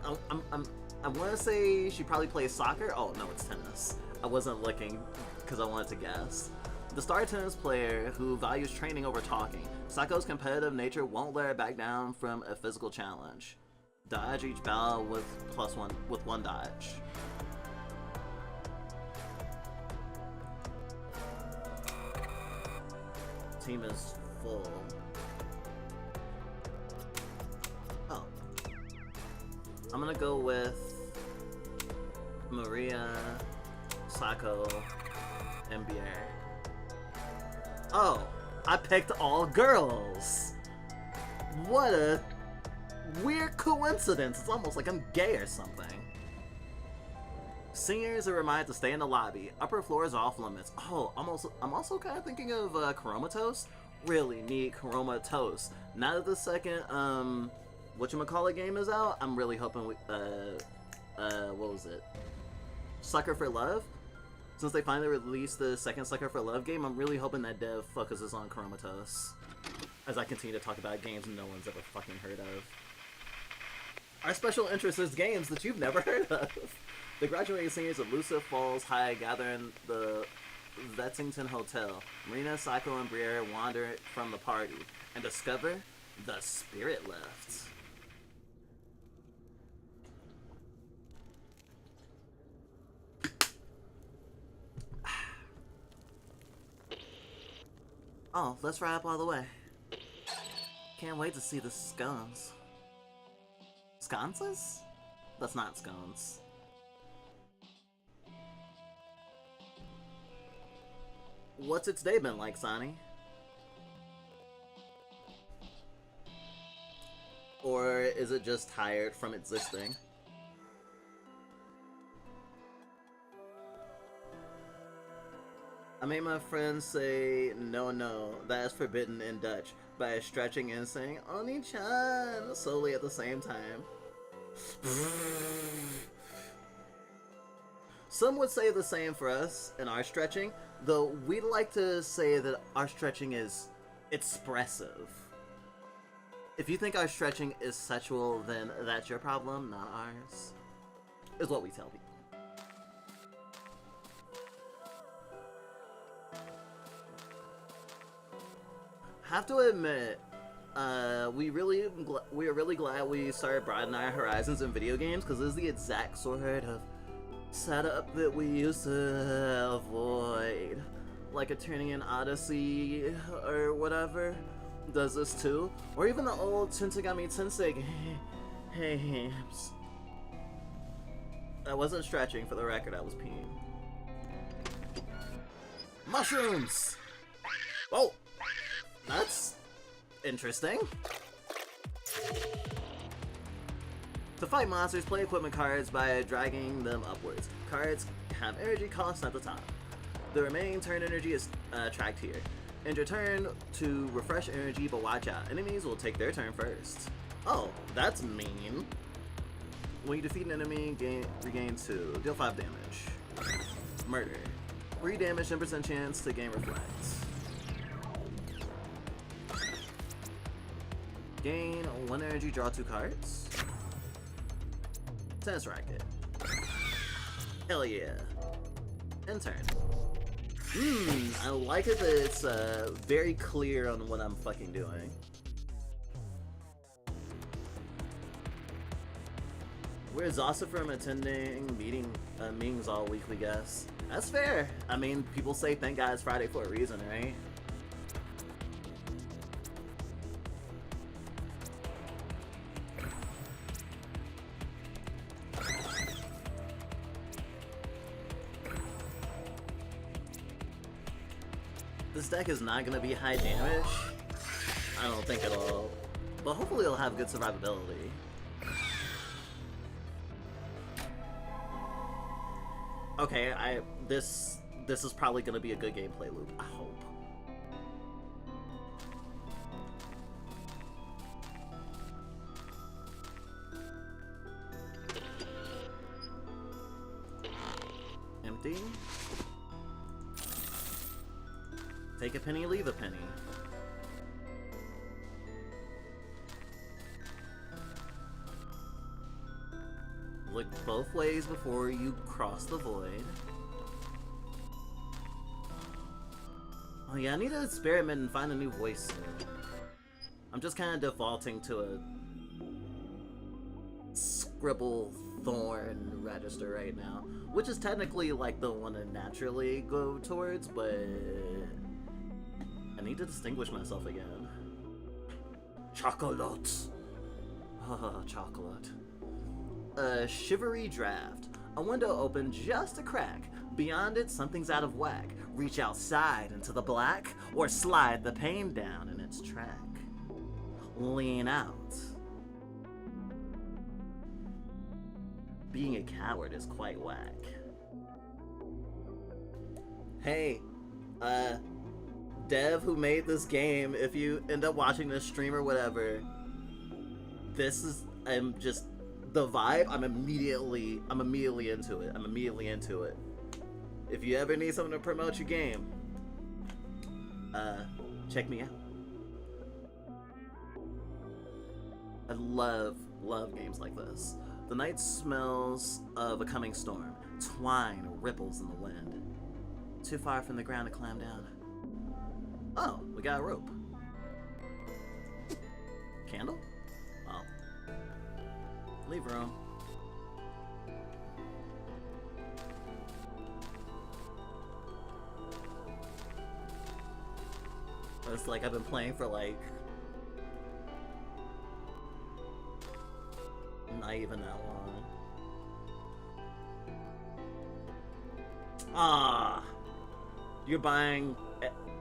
I want to say she probably plays soccer. Oh no, it's tennis. I wasn't looking because I wanted to guess. The star tennis player who values training over talking. Sako's competitive nature won't let her back down from a physical challenge. Dodge each battle with +1 dodge. Team is full. Oh. I'm gonna go with Maria, Sako, and Bier. Oh, I picked all girls. What a weird coincidence. It's almost like I'm gay or something. Seniors are reminded to stay in the lobby. Upper floors are off limits. Oh, I'm also kind of thinking of Chromatos. Really neat Chromatos. Now that the second whatchamacallit game is out, I'm really hoping we what was it? Sucker for Love? Since they finally released the second Sucker for Love game, I'm really hoping that dev focuses on Chromatos. As I continue to talk about games no one's ever fucking heard of. Our special interest is games that you've never heard of. The graduating seniors of Lucid Falls High gather in the Vettington Hotel. Marina, Sako, and Briere wander from the party and discover the spirit left. Oh, let's wrap up all the way. Can't wait to see the scones. Sconces? That's not scones. What's its day been like, Sonny? Or is it just tired from existing? I made my friends say no, that is forbidden in Dutch by stretching and saying Oni-chan slowly at the same time. Some would say the same for us in our stretching, though we'd like to say that our stretching is expressive. If you think our stretching is sexual, then that's your problem, not ours, is what we tell people. Have to admit, we are really glad we started broadening our horizons in video games, because this is the exact sort of setup that we used to avoid. Like Eternian Odyssey or whatever does this too, or even the old Shintogami Tensei games. I wasn't stretching, for the record, I was peeing. Mushrooms! Oh! That's interesting. To fight monsters, play equipment cards by dragging them upwards. Cards have energy costs at the top. The remaining turn energy is tracked here. End your turn to refresh energy, but watch out. Enemies will take their turn first. Oh, that's mean. When you defeat an enemy, regain 2. Deal 5 damage. Murder. 3 damage, 10% chance to gain reflect. Gain 1 energy, draw 2 cards. Tennis racket. Hell yeah. End turn. I like it that it's very clear on what I'm fucking doing. We're exhausted from attending meetings all week, we guess. That's fair. I mean, people say thank God it's Friday for a reason, right? This deck is not going to be high damage. I don't think it'll... But hopefully it'll have good survivability. Okay, this is probably going to be a good gameplay loop, I hope. Empty. Take a penny, leave a penny. Look both ways before you cross the void. Oh yeah, I need to experiment and find a new voice soon. I'm just kind of defaulting to a Scribble Thorn register right now, which is technically like the one to naturally go towards, but I need to distinguish myself again. Chocolate. Haha, chocolate. A shivery draft. A window open just a crack. Beyond it, something's out of whack. Reach outside into the black, or slide the pane down in its track. Lean out. Being a coward is quite whack. Hey, dev who made this game, if you end up watching this stream or whatever, I'm just, the vibe, I'm immediately into it. I'm immediately into it. If you ever need someone to promote your game, check me out. I love games like this. The night smells of a coming storm. Twine ripples in the wind. Too far from the ground to climb down. Oh, we got a rope. Candle? Oh. Leave room. It's like I've been playing for like not even that long. Ah, you're buying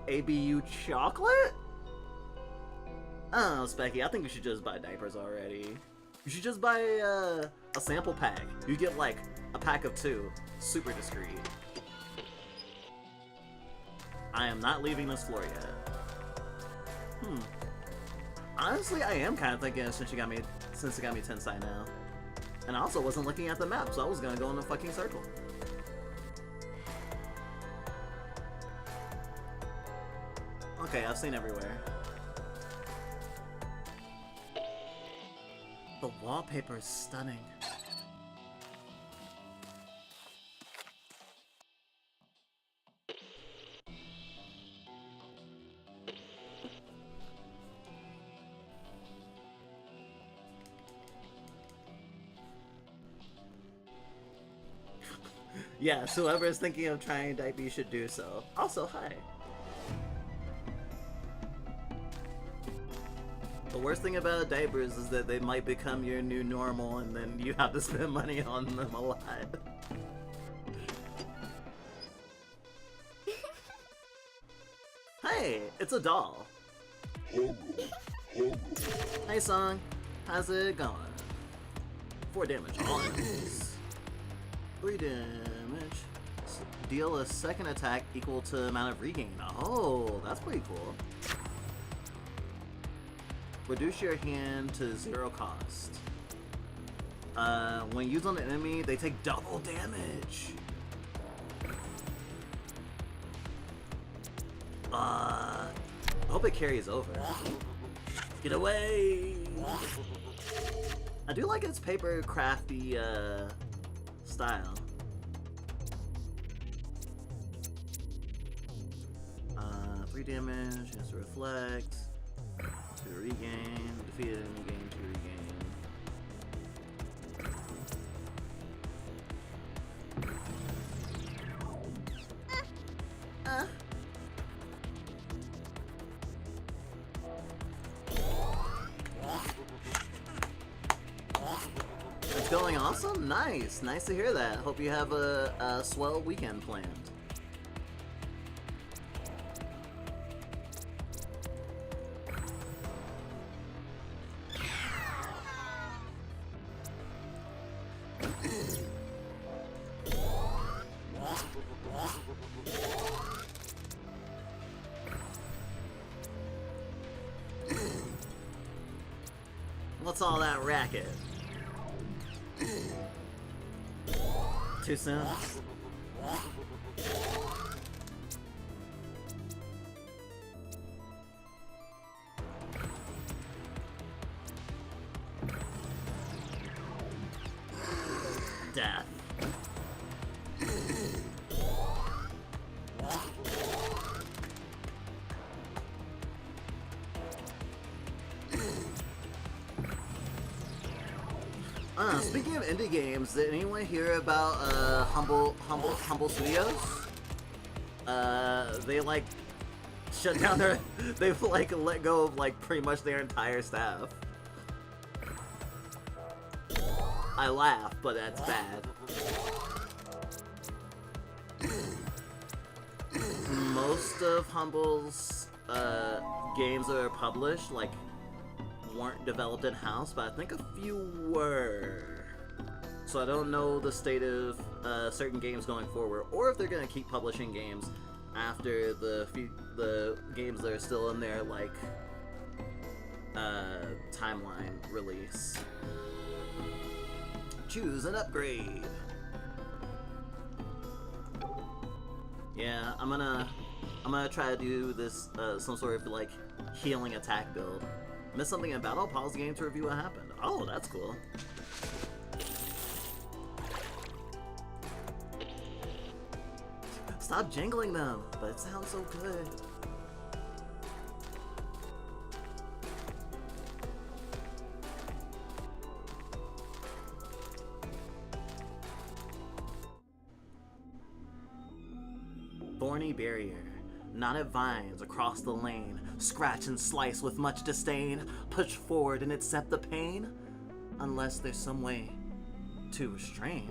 ABU chocolate? I don't know, Specky. I think you should just buy diapers already. You should just buy a sample pack. You get like a pack of 2. Super discreet. I am not leaving this floor yet. Honestly, I am kind of thinking since it got me Tensai now. And I also wasn't looking at the map, so I was gonna go in a fucking circle. Okay, I've seen everywhere. The wallpaper is stunning. Yes, whoever is thinking of trying diaper should do so. Also, hi. The worst thing about diapers is that they might become your new normal and then you have to spend money on them a lot. Hey, it's a doll. Hey Song, how's it going? 4 damage on enemies. 3 damage. Deal a second attack equal to the amount of regain. Oh, that's pretty cool. Reduce your hand to 0 cost. When used on an enemy, they take double damage. I hope it carries over. Get away! I do like its paper crafty style. 3 damage, chance to reflect, 2 regain, defeated enemy gain 2 regain. It's going awesome? Nice! Nice to hear that. Hope you have a swell weekend planned. What's all that racket? Too soon? Death. Speaking of indie games, did anyone hear about Humble Studios? They like shut down their. They've like let go of like pretty much their entire staff. I laugh, but that's bad. Most of Humble's games that are published like weren't developed in-house, but I think a few were. So I don't know the state of certain games going forward, or if they're gonna keep publishing games after the games that are still in their like timeline release. Choose an upgrade. Yeah, I'm gonna try to do this some sort of like healing attack build. Missed something in battle? Pause the game to review what happened. Oh, that's cool. Stop jingling them, but it sounds so good. Thorny barrier. Knotted vines across the lane, scratch and slice with much disdain, push forward and accept the pain, unless there's some way to restrain.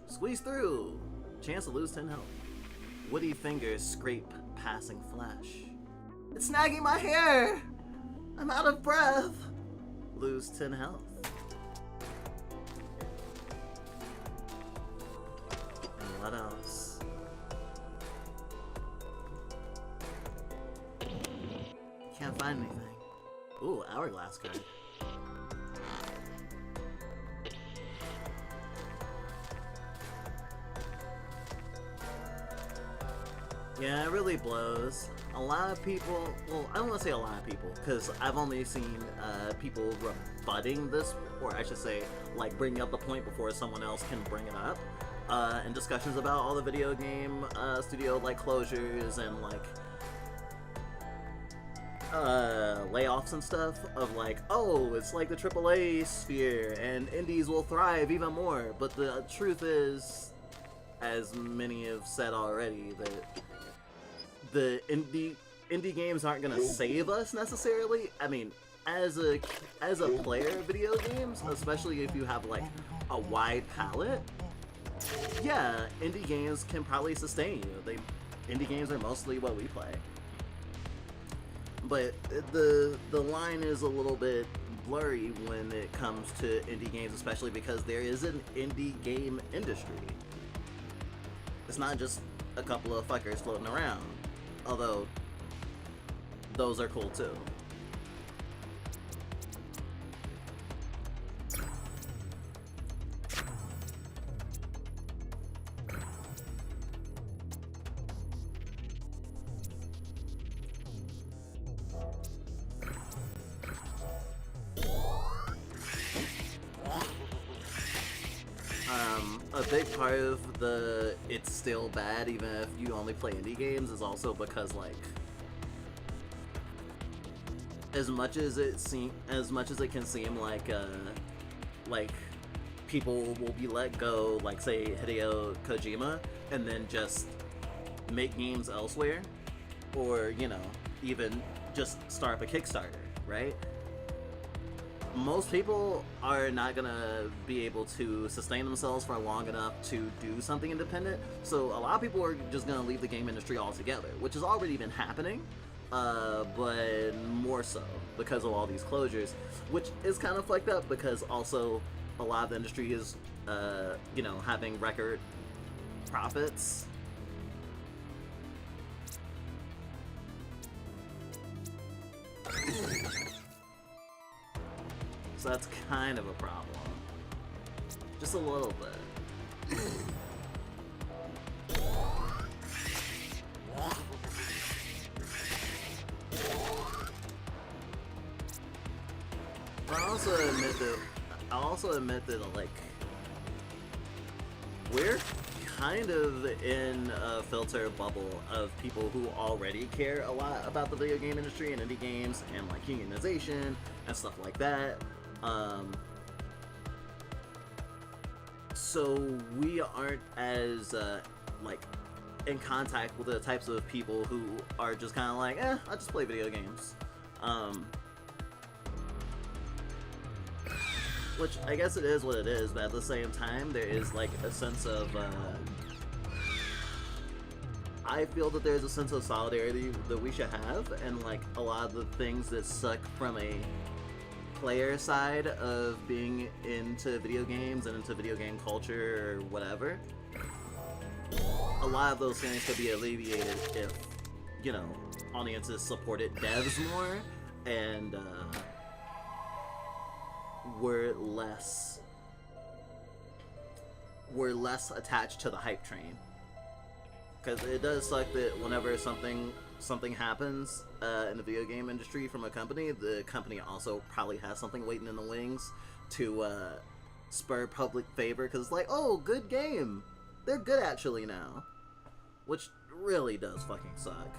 Squeeze through, chance to lose 10 health. Woody fingers scrape passing flesh. It's snagging my hair! I'm out of breath! Lose 10 health. And what else? find anything. Ooh, hourglass card. Yeah, it really blows. A lot of people, well, I don't want to say a lot of people, because I've only seen people rebutting this, or I should say, like, bringing up the point before someone else can bring it up, in discussions about all the video game studio, like, closures and, like, layoffs and stuff, of like, oh, it's like the AAA sphere, and indies will thrive even more, but the truth is, as many have said already, that the indie games aren't gonna save us necessarily. I mean, as a player of video games, especially if you have like a wide palette, yeah, indie games can probably sustain you. Indie games are mostly what we play, but the line is a little bit blurry when it comes to indie games, especially because there is an indie game industry. It's not just a couple of fuckers floating around, although those are cool too. A big part of the it's still bad even if you only play indie games is also because, like, as much as it can seem like people will be let go, like say Hideo Kojima, and then just make games elsewhere, or, you know, even just start up a Kickstarter, right? Most people are not gonna be able to sustain themselves for long enough to do something independent, so a lot of people are just gonna leave the game industry altogether, which has already been happening, but more so because of all these closures, which is kind of fucked up because also a lot of the industry is, you know, having record profits. So that's kind of a problem. Just a little bit. I'll also admit that like we're kind of in a filter bubble of people who already care a lot about the video game industry and indie games and like unionization and stuff like that. So we aren't as like in contact with the types of people who are just kind of like, I just play video games. Which I guess it is what it is, but at the same time there is like a sense of I feel that there's a sense of solidarity that we should have, and like a lot of the things that suck from a player side of being into video games and into video game culture or whatever, a lot of those things could be alleviated if, you know, audiences supported devs more and were less attached to the hype train. Because it does suck that whenever something happens in the video game industry from a company, the company also probably has something waiting in the wings to spur public favor, because it's like, oh, good game, they're good actually now, which really does fucking suck.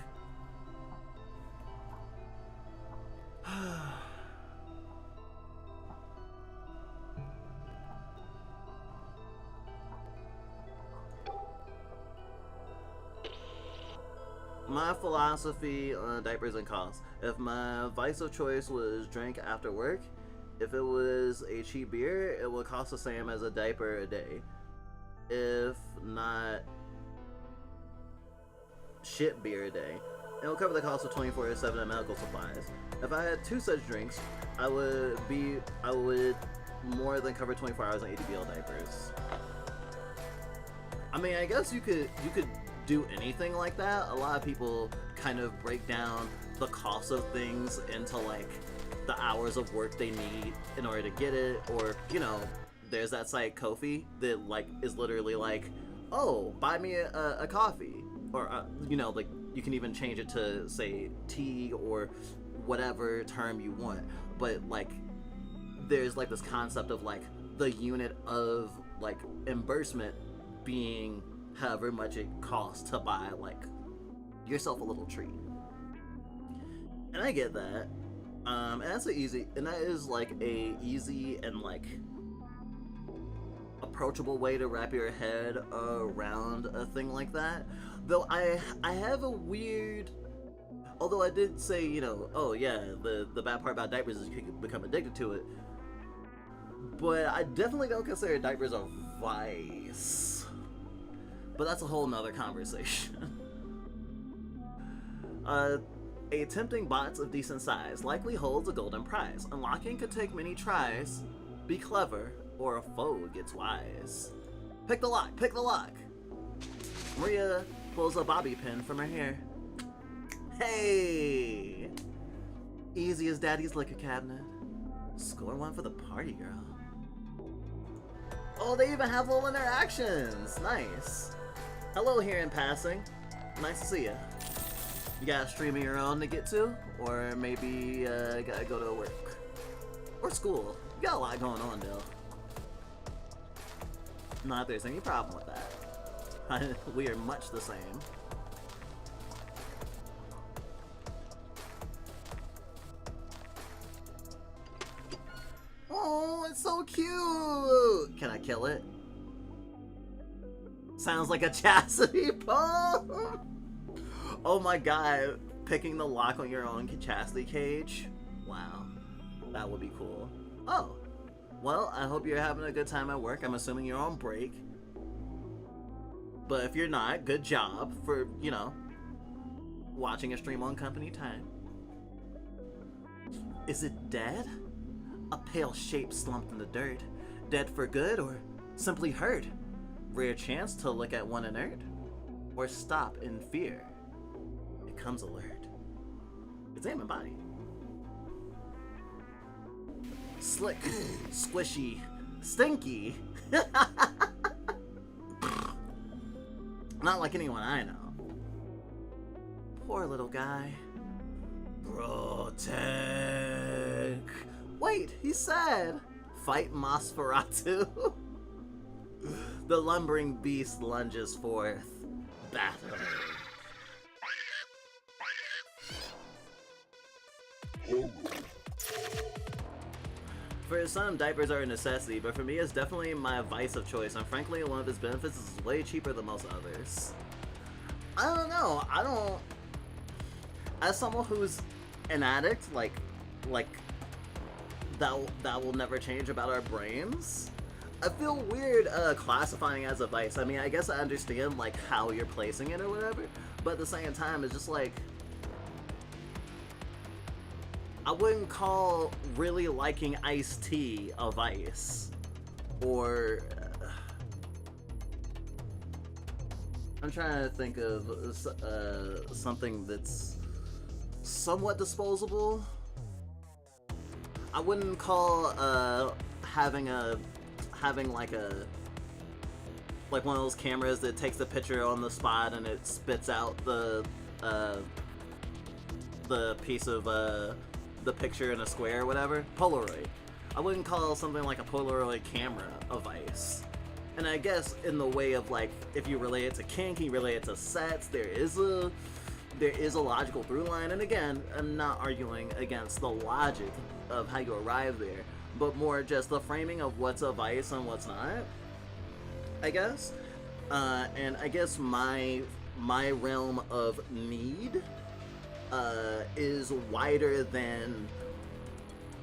My philosophy on diapers and costs. If my vice of choice was drink after work, if it was a cheap beer, it would cost the same as a diaper a day. If not shit beer a day, it will cover the cost of 24/7 and medical supplies. If I had two such drinks, I would more than cover 24 hours on 80 BL diapers. I mean, I guess you could do anything like that. A lot of people kind of break down the cost of things into like the hours of work they need in order to get it, or you know, there's that site Ko-fi that like is literally like, oh, buy me a coffee, or you know, like you can even change it to say tea or whatever term you want, but like there's like this concept of like the unit of like reimbursement being however much it costs to buy like yourself a little treat. And I get that. And that is like a easy and like approachable way to wrap your head around a thing like that. Though I have a weird, although I did say, you know, oh yeah, the bad part about diapers is you can become addicted to it. But I definitely don't consider diapers a vice. But that's a whole nother conversation. A tempting box of decent size likely holds a golden prize. Unlocking could take many tries. Be clever, or a foe gets wise. Pick the lock, pick the lock! Maria pulls a bobby pin from her hair. Hey! Easy as Daddy's liquor cabinet. Score one for the party, girl. Oh, they even have little interactions! Nice. Hello here in passing. Nice to see ya. You got a stream of your own to get to? Or maybe gotta go to work? Or school? You got a lot going on, Bill. Not if there's any problem with that. We are much the same. Oh, it's so cute! Can I kill it? Sounds like a chastity poem! Oh my god, picking the lock on your own chastity cage? Wow, that would be cool. Oh, well, I hope you're having a good time at work. I'm assuming you're on break. But if you're not, good job for, you know, watching a stream on company time. Is it dead? A pale shape slumped in the dirt. Dead for good or simply hurt? Rare chance to look at one inert. Or stop in fear. It comes alert. Examine body. Slick, squishy, stinky. Not like anyone I know. Poor little guy. Grotesque. Wait, he said, fight Nosferatu. The lumbering beast lunges forth. Battle. For some, diapers are a necessity, but for me it's definitely my vice of choice, and frankly one of its benefits is way cheaper than most others. I don't know, as someone who's an addict, like that will never change about our brains, I feel weird classifying it as a vice. I mean, I guess I understand like how you're placing it or whatever, but at the same time it's just like, I wouldn't call really liking iced tea a vice. Or... I'm trying to think of something that's somewhat disposable. I wouldn't call having like one of those cameras that takes the picture on the spot and it spits out the piece of the picture in a square or whatever. Polaroid. I wouldn't call something like a Polaroid camera a vice. And I guess in the way of like, if you relate it to kink, you relate it to sets, there is a logical through line. And again, I'm not arguing against the logic of how you arrive there, but more just the framing of what's a vice and what's not, I guess. And I guess my realm of need is wider than,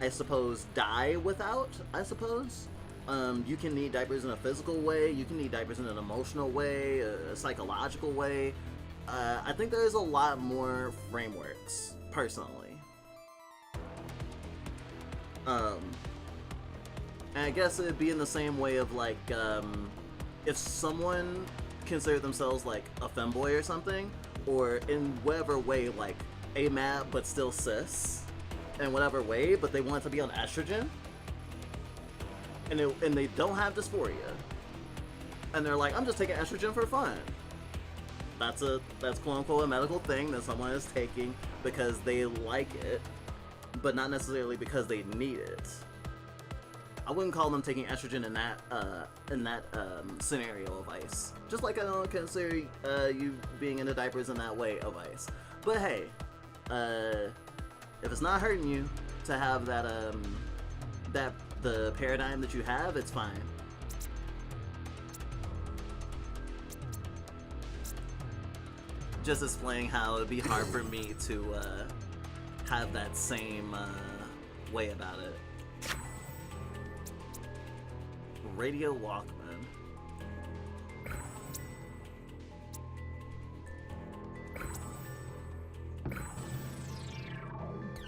I suppose, die without, I suppose. You can need diapers in a physical way, you can need diapers in an emotional way, a psychological way. I think there's a lot more frameworks, personally. And I guess it'd be in the same way of like, if someone considered themselves like a femboy or something, or in whatever way like AMAT but still cis in whatever way, but they want to be on estrogen, and they don't have dysphoria, and they're like, I'm just taking estrogen for fun. That's quote unquote a medical thing that someone is taking because they like it, but not necessarily because they need it. I wouldn't call them taking estrogen in that scenario of ice. Just like I don't consider you being into diapers in that way of ice. But hey, if it's not hurting you to have that the paradigm that you have, it's fine. Just explaining how it'd be hard for me to have that same way about it. Radio Walkman.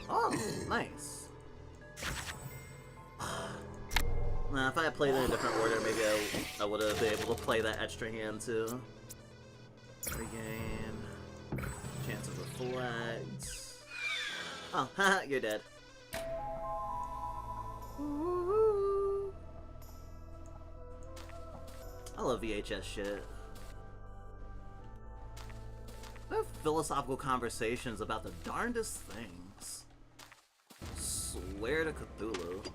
Oh, nice. Now, if I had played in a different order, maybe I would have been able to play that extra hand too. Regain. Chance of reflect. Oh, haha, you're dead. I love VHS shit. They have philosophical conversations about the darndest things. Swear to Cthulhu.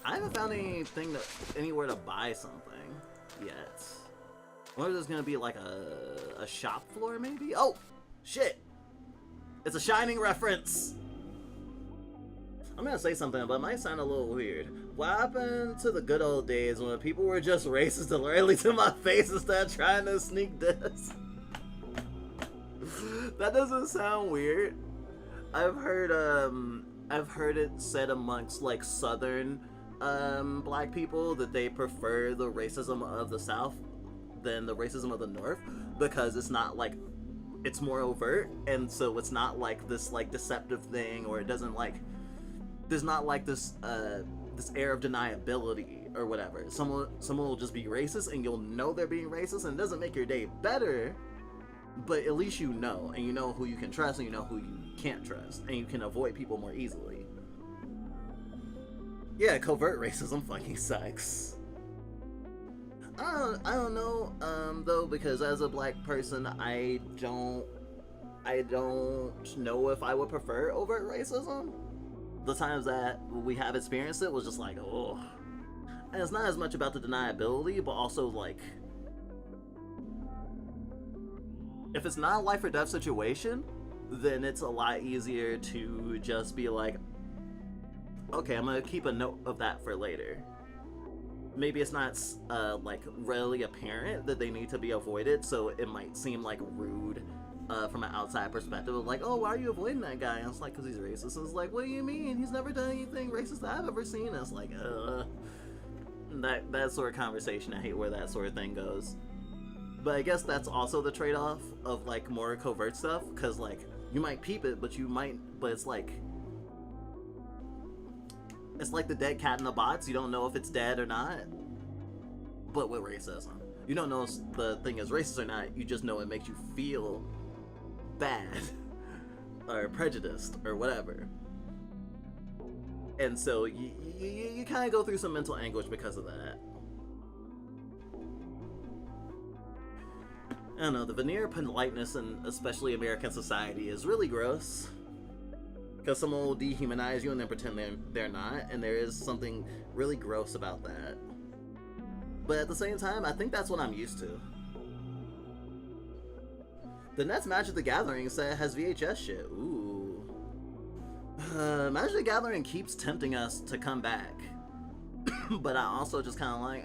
I haven't found anything anywhere to buy something yet. I wonder if there's gonna be like a shop floor maybe? Oh! Shit! It's a Shining reference! I'm gonna say something, but it might sound a little weird. What happened to the good old days when people were just racist directly to my face instead of trying to sneak diss? That doesn't sound weird. I've heard it said amongst like southern black people that they prefer the racism of the South than the racism of the North because it's not like, it's more overt, and so it's not like this like deceptive thing, or it doesn't like, there's not like this this air of deniability or whatever. Someone will just be racist and you'll know they're being racist, and it doesn't make your day better, but at least you know, and you know who you can trust and you know who you can't trust, and you can avoid people more easily. Yeah, covert racism fucking sucks. I don't know though, because as a black person, I don't know if I would prefer overt racism. The times that we have experienced it was just like, oh. And it's not as much about the deniability, but also like, if it's not a life or death situation, then it's a lot easier to just be like, okay, I'm gonna keep a note of that for later. Maybe it's not like really apparent that they need to be avoided, so it might seem like rude from an outside perspective of like, oh, why are you avoiding that guy? And it's like, because he's racist. And it's like, what do you mean? He's never done anything racist that I've ever seen. And it's like, that sort of conversation, I hate where that sort of thing goes. But I guess that's also the trade-off of like more covert stuff, because like, you might peep it, but it's like the dead cat in the box. You don't know if it's dead or not. But with racism, you don't know if the thing is racist or not. You just know it makes you feel bad or prejudiced or whatever. And so you kind of go through some mental anguish because of that. I don't know, the veneer of politeness in especially American society is really gross. Because someone will dehumanize you and then pretend they're not, and there is something really gross about that. But at the same time, I think that's what I'm used to. The next Magic the Gathering set has VHS shit. Ooh. Magic the Gathering keeps tempting us to come back. But I also just kind of like,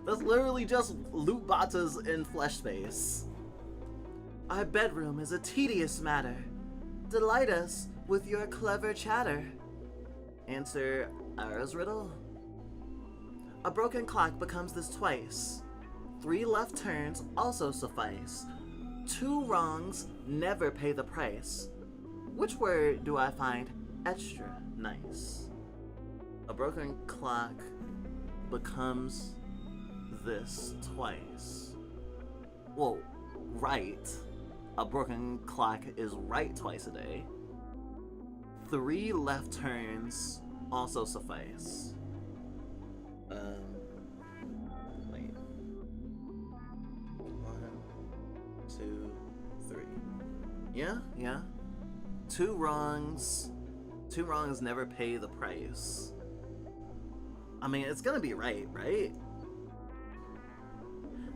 that's literally just loot boxes in flesh space. Our bedroom is a tedious matter. Delight us with your clever chatter. Answer ours riddle. A broken clock becomes this twice. 3 left turns also suffice. 2 wrongs never pay the price. Which word do I find extra nice? A broken clock becomes this twice. Whoa, right. A broken clock is right twice a day. 3 left turns also suffice. Wait. 1, 2, 3. Yeah. 2 wrongs never pay the price. I mean, it's gonna be right?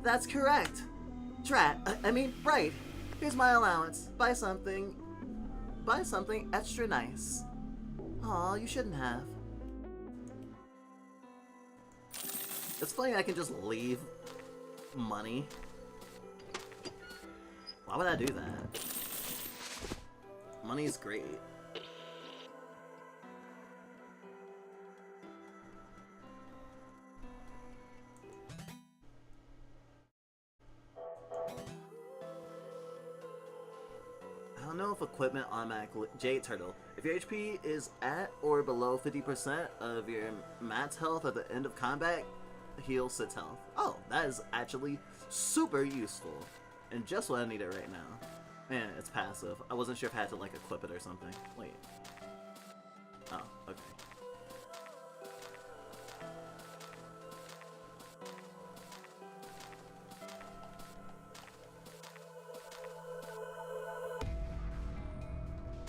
That's correct. Right. Here's my allowance. Buy something extra nice. Aw, you shouldn't have. It's funny I can just leave money. Why would I do that? Money's great. I don't know if equipment automatically... Jade Turtle. If your HP is at or below 50% of your max health at the end of combat, heal 6 health. Oh, that is actually super useful. And just what I needed right now. Man, it's passive. I wasn't sure if I had to like equip it or something. Wait. Oh, okay.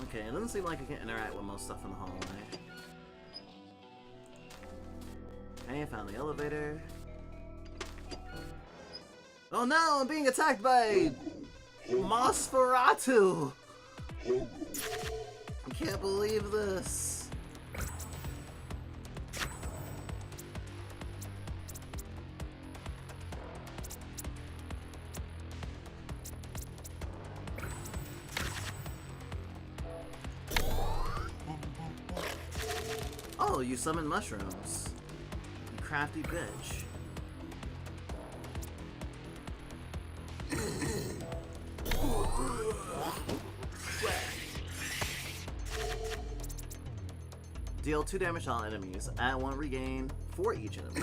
Okay, it doesn't seem like I can interact with most stuff in the hallway. Okay, I found the elevator. Oh no, I'm being attacked by Nosferatu! I can't believe this. Oh, you summon mushrooms. You crafty bitch. Deal 2 damage to all enemies. Add 1 regain for each enemy.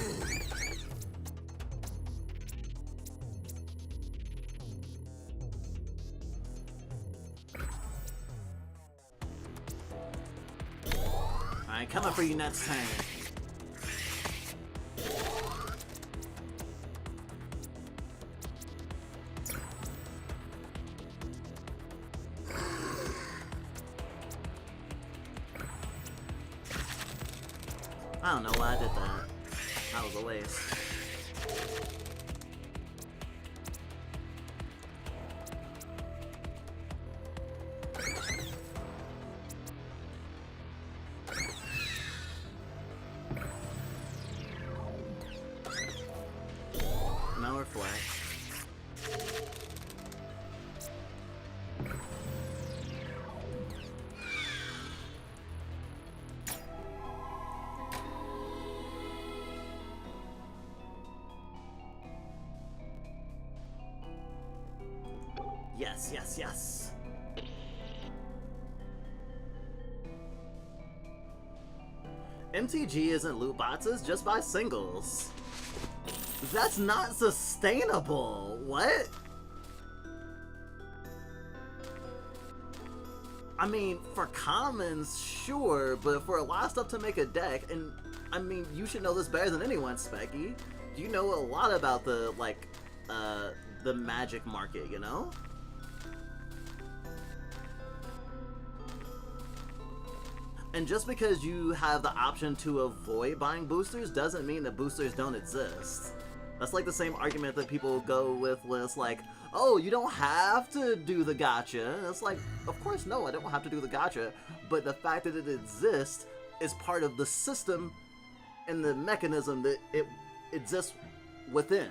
Alright, coming for you next time. I don't know why I did that. That was a waste. No reflect. Yes, yes, yes. MTG isn't loot boxes, just buy singles. That's not sustainable. What? I mean, for commons, sure, but for a lot of stuff to make a deck, and I mean, you should know this better than anyone, Specky. You know a lot about the, like, the Magic market, you know? And just because you have the option to avoid buying boosters doesn't mean that boosters don't exist. That's like the same argument that people go with like, oh, you don't have to do the gacha. It's like, of course no, I don't have to do the gacha, but the fact that it exists is part of the system and the mechanism that it exists within.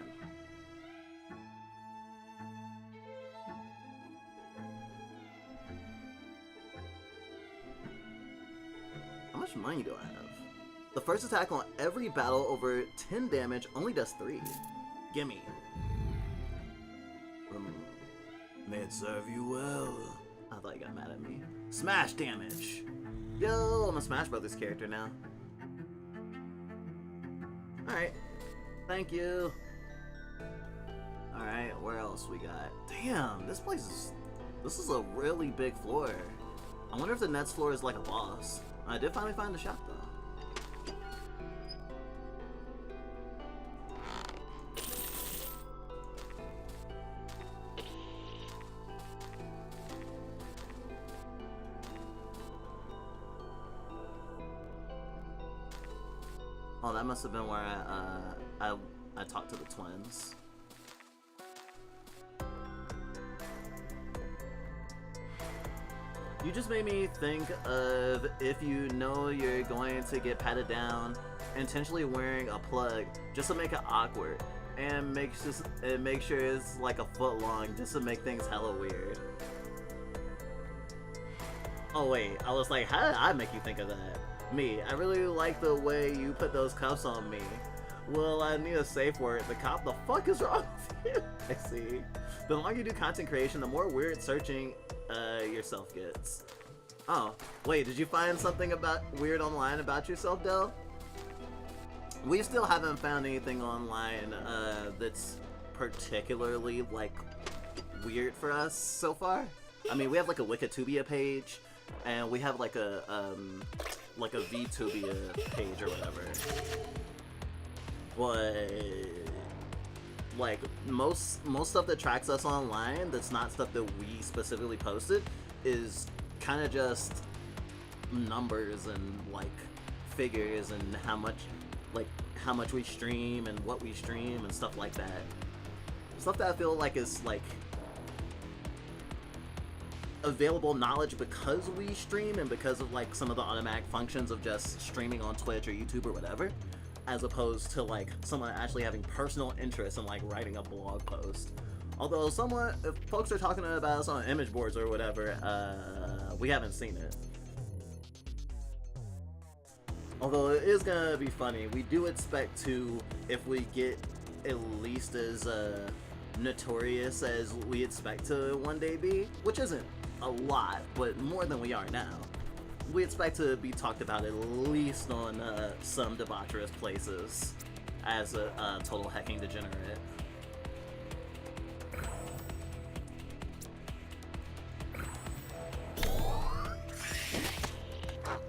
How much money do I have? The first attack on every battle over 10 damage only does 3. Gimme. May it serve you well. I thought you got mad at me. Smash damage. Yo, I'm a Smash Brothers character now. Alright. Thank you. Alright, where else we got? Damn, this is a really big floor. I wonder if the next floor is like a boss. I did finally find the shop though. Oh, that must have been where I talked to the twins. You just made me think of if you know you're going to get patted down, intentionally wearing a plug just to make it awkward, and make sure it's like a foot long just to make things hella weird. Oh wait, I was like, how did I make you think of that? Me, I really like the way you put those cuffs on me. Well, I need a safe word. The cop, the fuck is wrong with you? I see. The longer you do content creation, the more weird searching yourself gets. Oh, wait, did you find something weird online about yourself, Del? We still haven't found anything online that's particularly, like, weird for us so far. I mean, we have, like, a Wikitubia page, and we have, like a VTubia page or whatever. But like most stuff that tracks us online that's not stuff that we specifically posted is kind of just numbers and like figures and how much we stream and what we stream and stuff like that. Stuff that I feel like is like available knowledge because we stream and because of like some of the automatic functions of just streaming on Twitch or YouTube or whatever, as opposed to like someone actually having personal interest in like writing a blog post. Although if folks are talking about us on image boards or whatever, we haven't seen it. Although it is gonna be funny, we do expect to, if we get at least as notorious as we expect to one day be, which isn't a lot, but more than we are now. We expect to be talked about at least on some debaucherous places as a total hecking degenerate.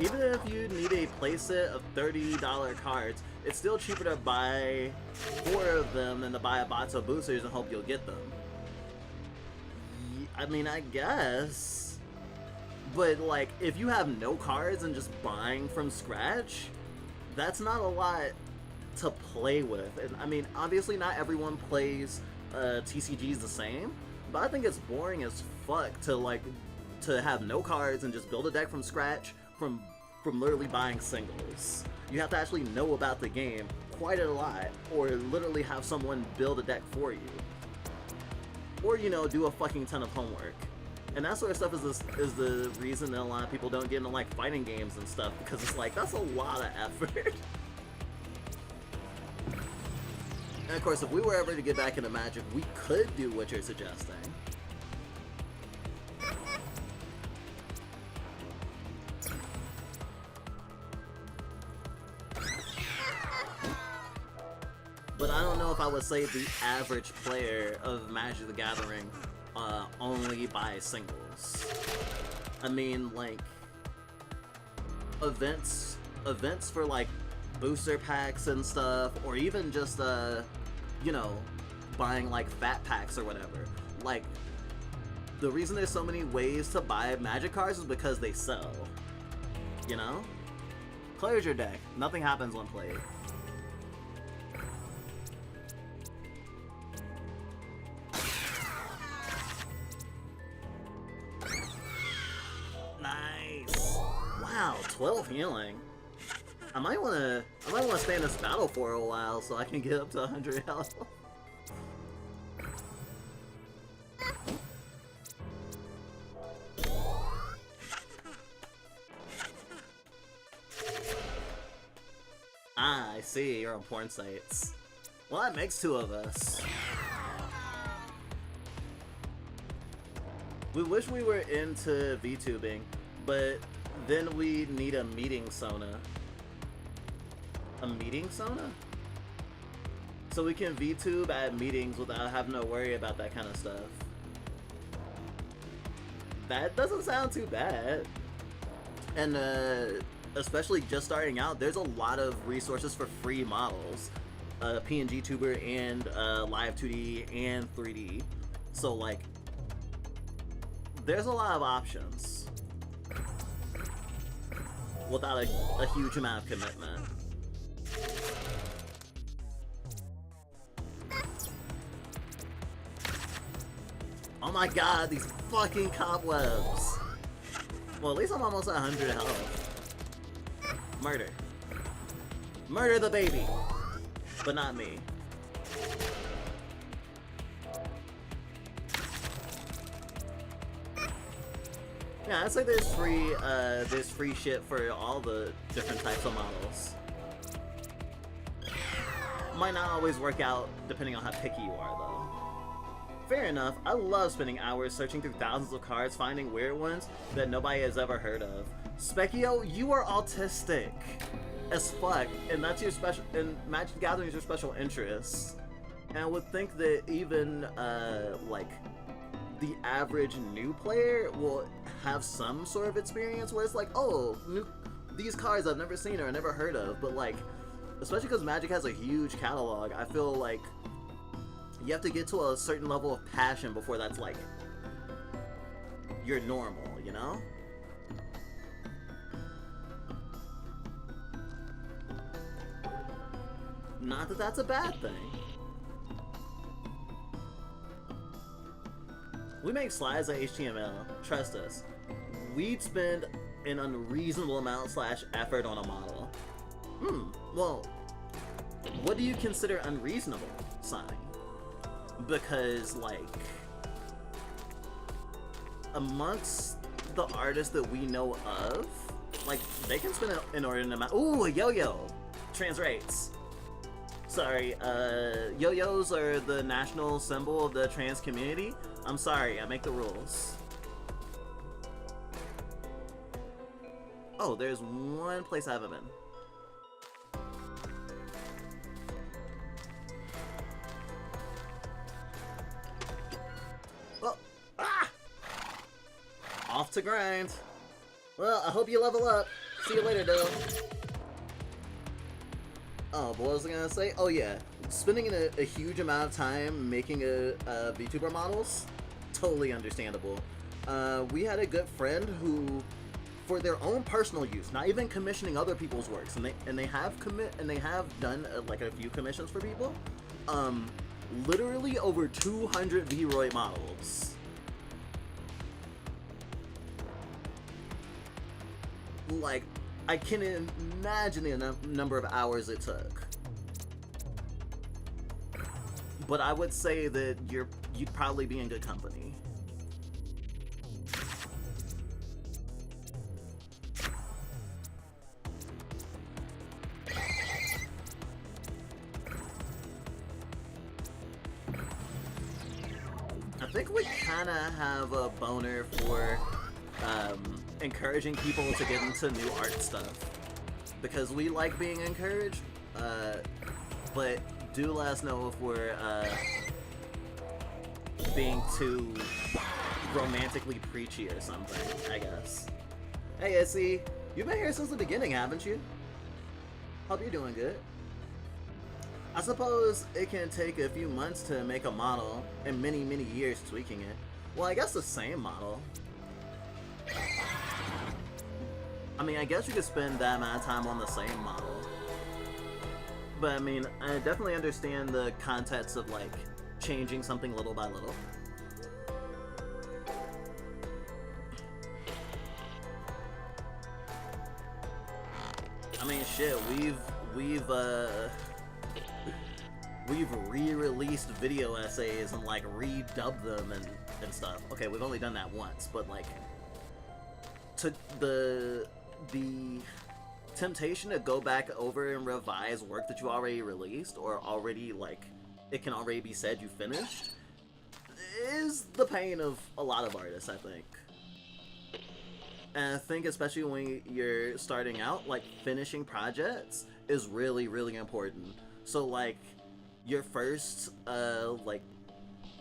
Even if you need a playset of $30 cards, it's still cheaper to buy 4 of them than to buy a box of boosters and hope you'll get them. I mean, I guess. But, like, if you have no cards and just buying from scratch, that's not a lot to play with. And, I mean, obviously not everyone plays TCGs the same, but I think it's boring as fuck to, like, to have no cards and just build a deck from scratch from literally buying singles. You have to actually know about the game quite a lot, or literally have someone build a deck for you. Or, you know, do a fucking ton of homework. And that sort of stuff is the reason that a lot of people don't get into, like, fighting games and stuff, because it's like, that's a lot of effort. And of course, if we were ever to get back into Magic, we could do what you're suggesting. But I don't know if I would say the average player of Magic the Gathering only buys singles. I mean, like, events for, like, booster packs and stuff, or even just, you know, buying, like, fat packs or whatever. Like, the reason there's so many ways to buy Magic cards is because they sell. You know? Clears your deck. Nothing happens when played. Wow, 12 healing. I might wanna stay in this battle for a while so I can get up to 100 health. Ah, I see, you're on porn sites. Well, that makes 2 of us. We wish we were into VTubing, but then we need a meeting Sona. A meeting Sona? So we can VTube at meetings without having to worry about that kind of stuff. That doesn't sound too bad. And especially just starting out, there's a lot of resources for free models. PNG Tuber and Live 2D and 3D. So like, there's a lot of options without a huge amount of commitment. Oh my god, these fucking cobwebs! Well, at least I'm almost at 100 health. Murder. Murder the baby! But not me. Yeah, it's like there's free shit for all the different types of models. Might not always work out depending on how picky you are, though. Fair enough, I love spending hours searching through thousands of cards, finding weird ones that nobody has ever heard of. Specchio, you are autistic as fuck, and that's your special, and Magic the Gathering is your special interest. And I would think that even, like, the average new player will have some sort of experience where it's like, oh, these cards I've never seen or never heard of, but like, especially because Magic has a huge catalog, I feel like you have to get to a certain level of passion before that's like, you're normal, you know? Not that that's a bad thing. We make slides at HTML, trust us. We'd spend an unreasonable amount / effort on a model. Well, what do you consider unreasonable, Sonic? Because, like, amongst the artists that we know of, like, they can spend an inordinate amount. Ooh, a yo-yo! Trans rates. Sorry, yo-yos are the national symbol of the trans community. I'm sorry, I make the rules. Oh, there's one place I haven't been. Oh, ah! Off to grind. Well, I hope you level up. See you later, though. Oh, what was I gonna say? Oh yeah, spending a huge amount of time making VTuber models, totally understandable. We had a good friend who, for their own personal use, not even commissioning other people's works, and they have done like a few commissions for people. Literally over 200 VRoid models. Like, I can imagine the number of hours it took. But I would say that you'd probably be in good company. I think we kind of have a boner for encouraging people to get into new art stuff, because we like being encouraged, but do let us know if we're being too romantically preachy or something, I guess. Hey Issy, you've been here since the beginning, haven't you? Hope you're doing good. I suppose it can take a few months to make a model and many years tweaking it. Well, I guess the same model. I mean, I guess you could spend that amount of time on the same model. But I mean, I definitely understand the context of like changing something little by little. I mean, shit, we've re-released video essays and like redubbed them and stuff. Okay, we've only done that once, but like, to the temptation to go back over and revise work that you already released, or already, like, it can already be said you finished, is the pain of a lot of artists, I think. And I think especially when you're starting out, like, finishing projects is really important. So, like, your first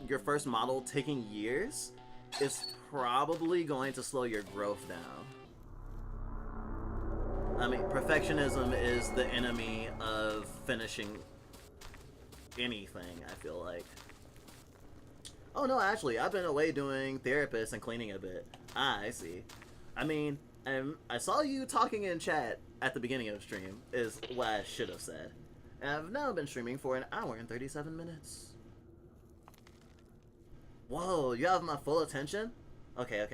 your first model taking years is probably going to slow your growth down. I mean, perfectionism is the enemy of finishing anything, I feel like. Oh no, actually, I've been away doing therapist and cleaning a bit. Ah, I see. I mean, I saw you talking in chat at the beginning of the stream, is what I should have said. And I've now been streaming for 1 hour and 37 minutes. Whoa, you have my full attention? Okay.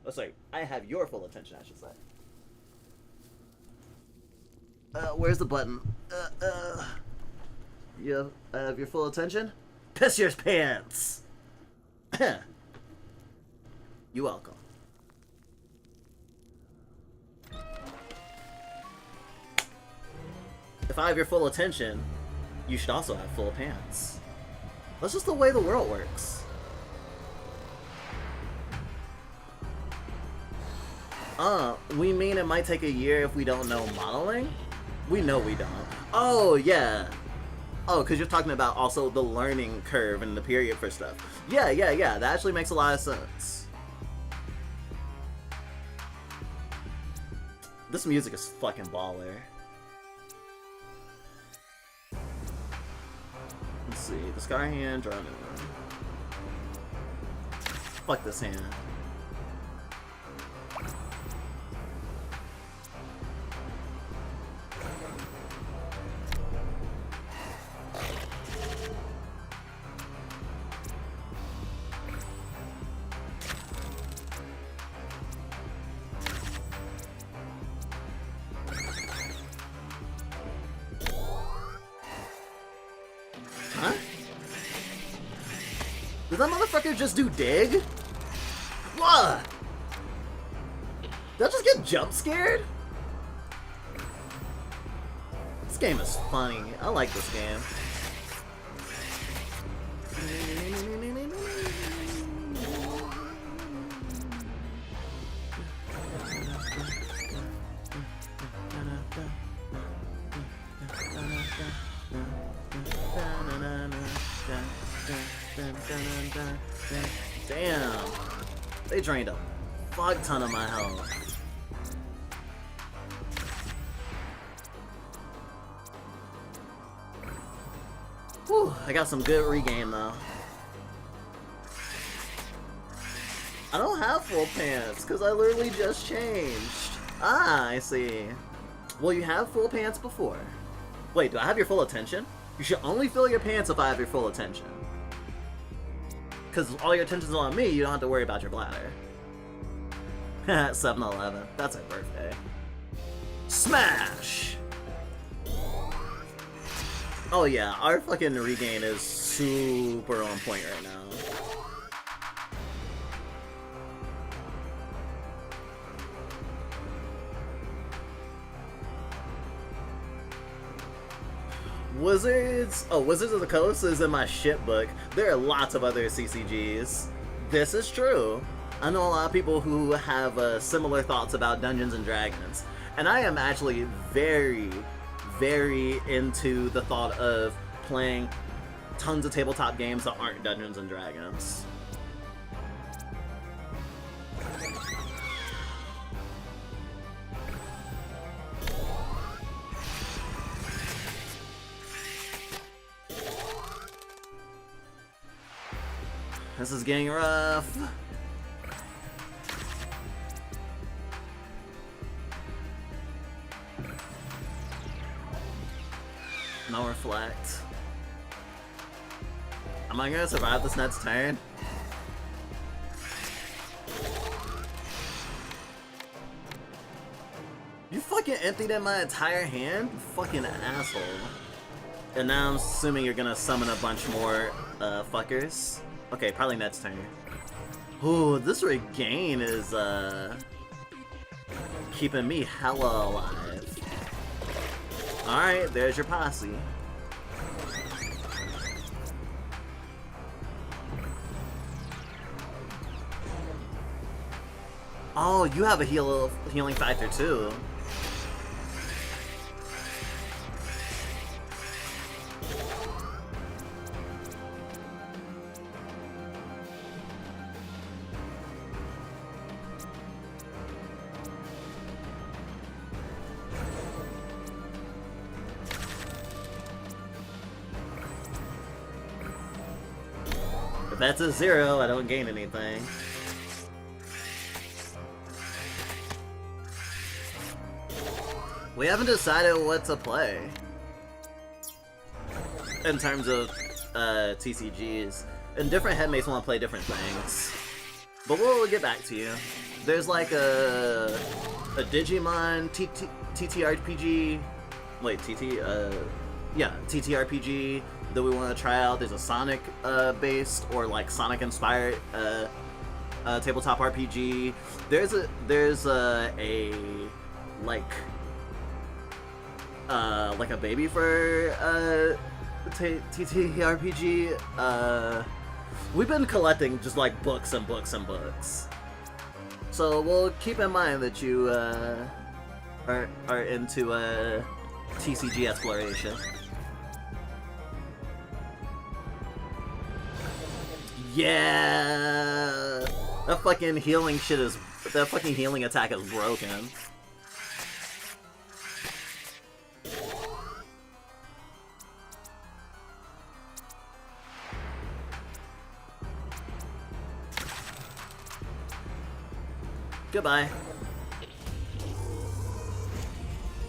Oh, sorry. I have your full attention, I should say. Where's the button? You have your full attention? Piss your pants! You're welcome. If I have your full attention, you should also have full pants. That's just the way the world works. We mean it might take a year if we don't know modeling? We know we don't. Oh, yeah. Oh, because you're talking about also the learning curve and the period for stuff. Yeah. That actually makes a lot of sense. This music is fucking baller. Let's see. Discard hand, draw a new one. Fuck this hand. Huh? Did that motherfucker just do dig? What? Did I just get jump scared? This game is funny. I like this game. Damn. They drained a fuck ton of my health. Whew, I got some good regain though. I don't have full pants because I literally just changed. Ah, I see. Well, you have full pants before. Wait, do I have your full attention? You should only fill your pants if I have your full attention. Because all your attention's on me, you don't have to worry about your bladder. 7-Eleven. That's her birthday. Smash! Oh yeah, our fucking regain is super on point right now. Wizards of the Coast is in my shit book. There are lots of other CCGs. This is true. I know a lot of people who have similar thoughts about Dungeons and Dragons. And I am actually very, very into the thought of playing tons of tabletop games that aren't Dungeons and Dragons. This is getting rough. No reflect. Am I gonna survive this next turn? You fucking emptied in my entire hand? You fucking asshole. And now I'm assuming you're gonna summon a bunch more fuckers. Okay, probably next turn. Ooh, this regain is keeping me hella alive. Alright, there's your posse. Oh, you have a healing factor too. that's a 0, I don't gain anything. We haven't decided what to play in terms of TCGs. And different headmates want to play different things. But we'll get back to you. There's like a Digimon TTRPG. Wait, TTRPG that we want to try out. There's a Sonic based or like Sonic inspired tabletop RPG. There's a like a baby for TTRPG. We've been collecting just like books and books and books. So we'll keep in mind that you are into TCG exploration. Yeah, that fucking healing shit is. That fucking healing attack is broken. Goodbye.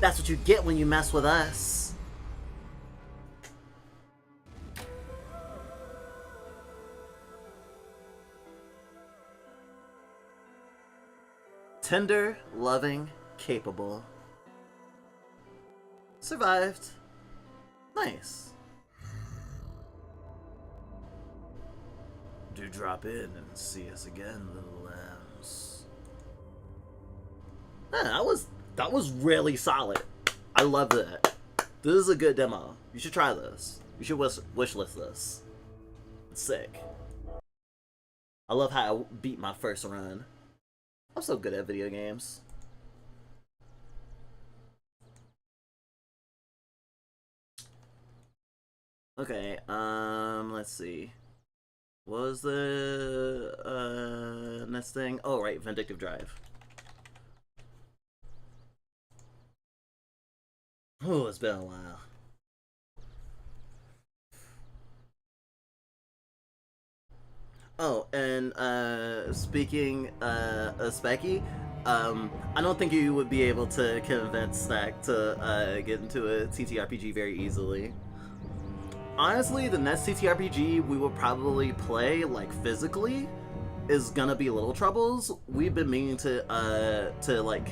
That's what you get when you mess with us. Tender, loving, capable. Survived. Nice. Do drop in and see us again, little lambs. Yeah, that was really solid. I love that. This is a good demo. You should try this. You should wishlist this. It's sick. I love how I beat my first run. I'm so good at video games. Okay, let's see. What was the next thing? Oh, right, Vindictive Drive. Oh, it's been a while. Oh, and speaking of Specky, I don't think you would be able to convince Stack to get into a TTRPG very easily. Honestly, the next TTRPG we will probably play, like, physically, is gonna be Little Troubles. We've been meaning to like,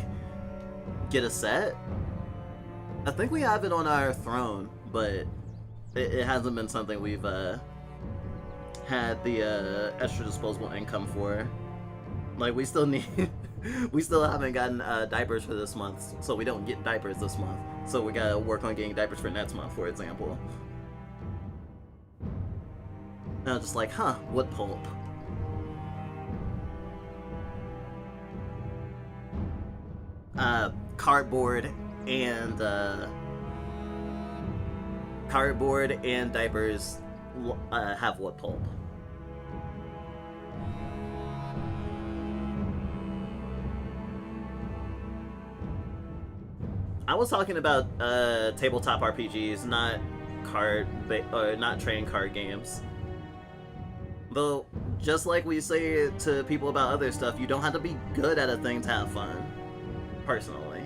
get a set. I think we have it on our throne, but it hasn't been something we've had the extra disposable income for. Like, we still need, we still haven't gotten diapers for this month, so we don't get diapers this month. So we gotta work on getting diapers for next month, for example. And I was just like, huh, wood pulp. Cardboard and diapers have wood pulp. I was talking about tabletop RPGs, not not trading card games. Though, just like we say to people about other stuff, you don't have to be good at a thing to have fun. Personally.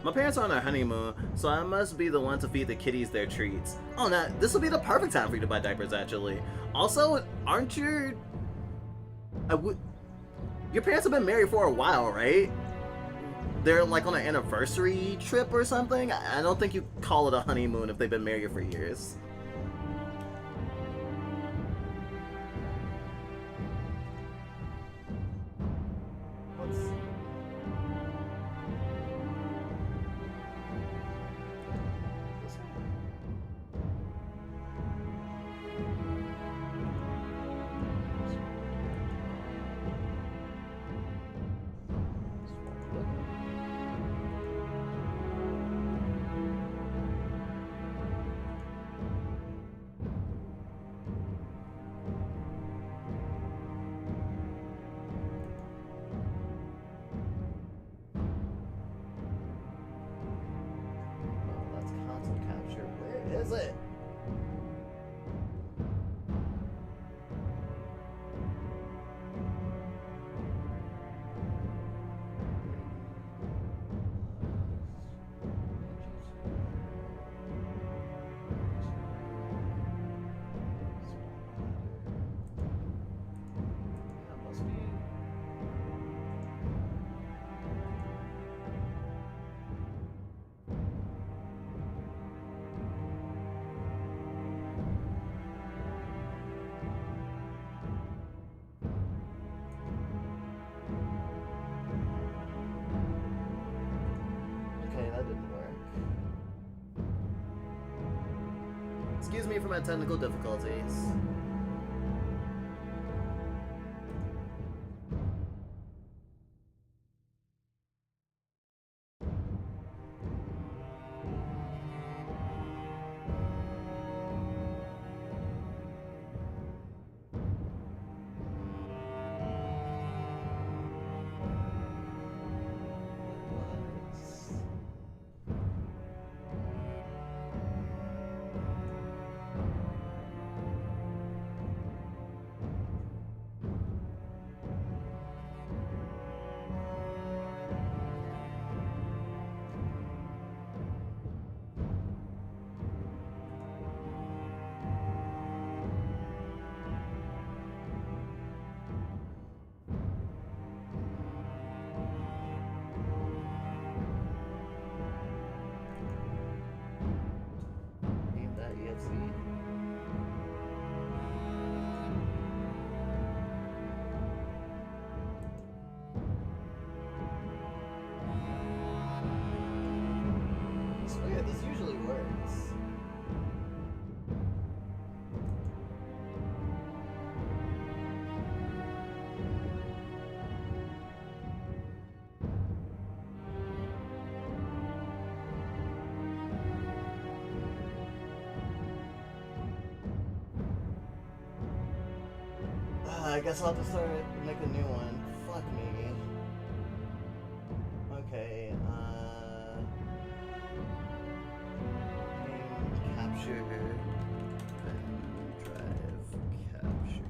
My parents are on their honeymoon, so I must be the one to feed the kitties their treats. Oh, now, this will be the perfect time for you to buy diapers, actually. Also, aren't your... your parents have been married for a while, right? They're, like, on an anniversary trip or something? I don't think you call it a honeymoon if they've been married for years. that didn't work. Excuse me for my technical difficulties. It's weird, this usually works. I guess I'll have to start make a new one. Fuck me. Okay, name capture and drive capture.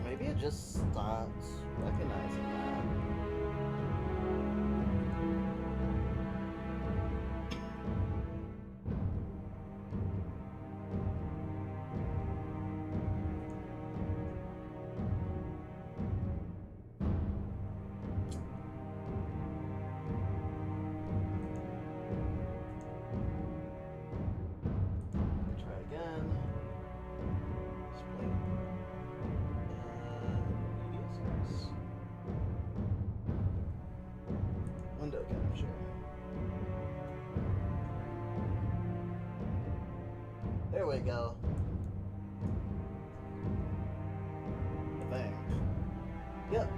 Maybe it just stopped recognizing that. Try again. Display. Window capture. There we go. Bang. Yep.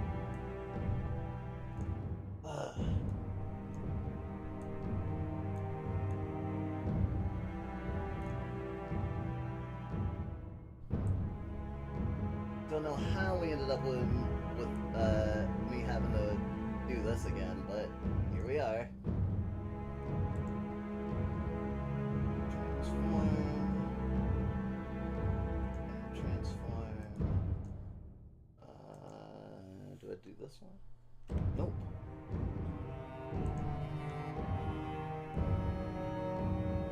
Don't know how we ended up with me having to do this again, but here we are. Transform. Do I do this one? Nope.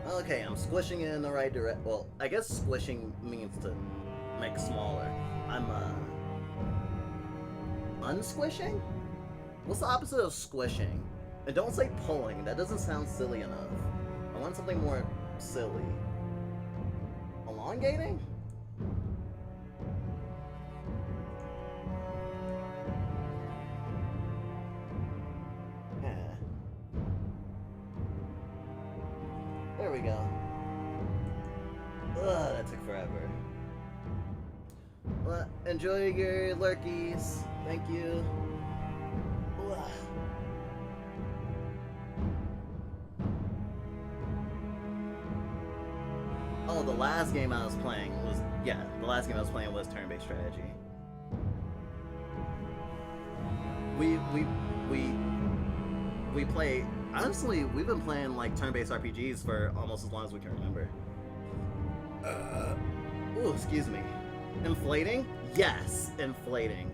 Okay, I'm squishing it in the right direction. Well, I guess squishing means to make smaller. I'm unsquishing? What's the opposite of squishing? And don't say pulling, that doesn't sound silly enough. I want something more silly. Elongating? Yeah. There we go. Ugh, that took forever. Well, enjoy your lurkies. Thank you. Ugh. Oh, the last game I was playing was, yeah, the last game I was playing was turn-based strategy. We play, honestly, we've been playing like turn-based RPGs for almost as long as we can remember. Ooh, excuse me. Inflating? Yes, inflating.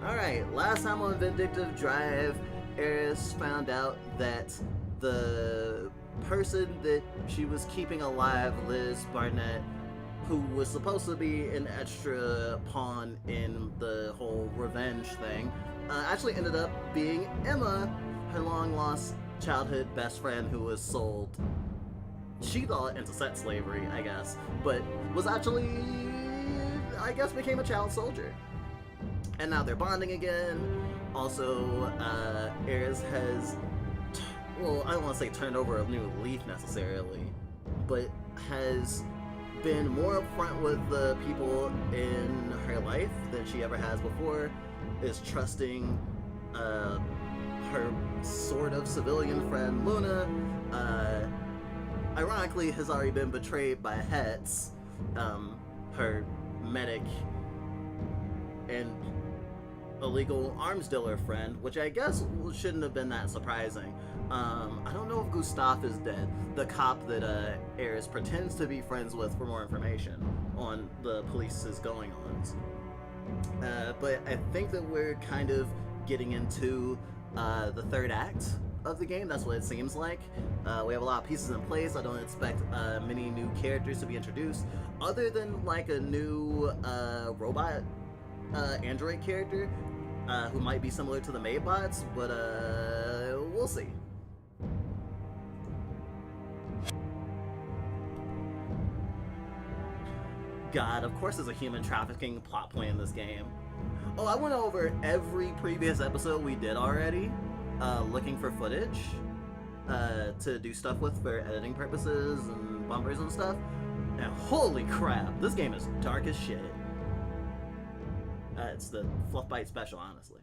Alright, last time on Vindictive Drive, Eris found out that the person that she was keeping alive, Liz Barnett, who was supposed to be an extra pawn in the whole revenge thing, actually ended up being Emma, her long-lost childhood best friend who was sold, she thought, into sex slavery, I guess, but was actually, I guess, became a child soldier. And now they're bonding again. Also, Aeris has, well, I don't want to say turned over a new leaf necessarily, but has been more upfront with the people in her life than she ever has before, is trusting her sort of civilian friend Luna, ironically has already been betrayed by Hetz, her medic and illegal arms dealer friend, which I guess shouldn't have been that surprising. I don't know if Gustav is dead, the cop that Aeris pretends to be friends with for more information on the police's going-ons. But I think that we're kind of getting into the third act of the game. That's what it seems like. We have a lot of pieces in place. I don't expect many new characters to be introduced, other than like a new robot android character who might be similar to the Maidbots, but we'll see. God, of course there's a human trafficking plot point in this game. Oh, I went over every previous episode we did already, looking for footage to do stuff with for editing purposes and bumpers and stuff, and holy crap, this game is dark as shit. It's the Fluff Bite special, honestly.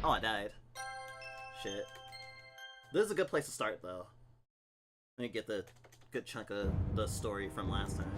Oh, I died. Shit. This is a good place to start, though. Let me get the good chunk of the story from last time.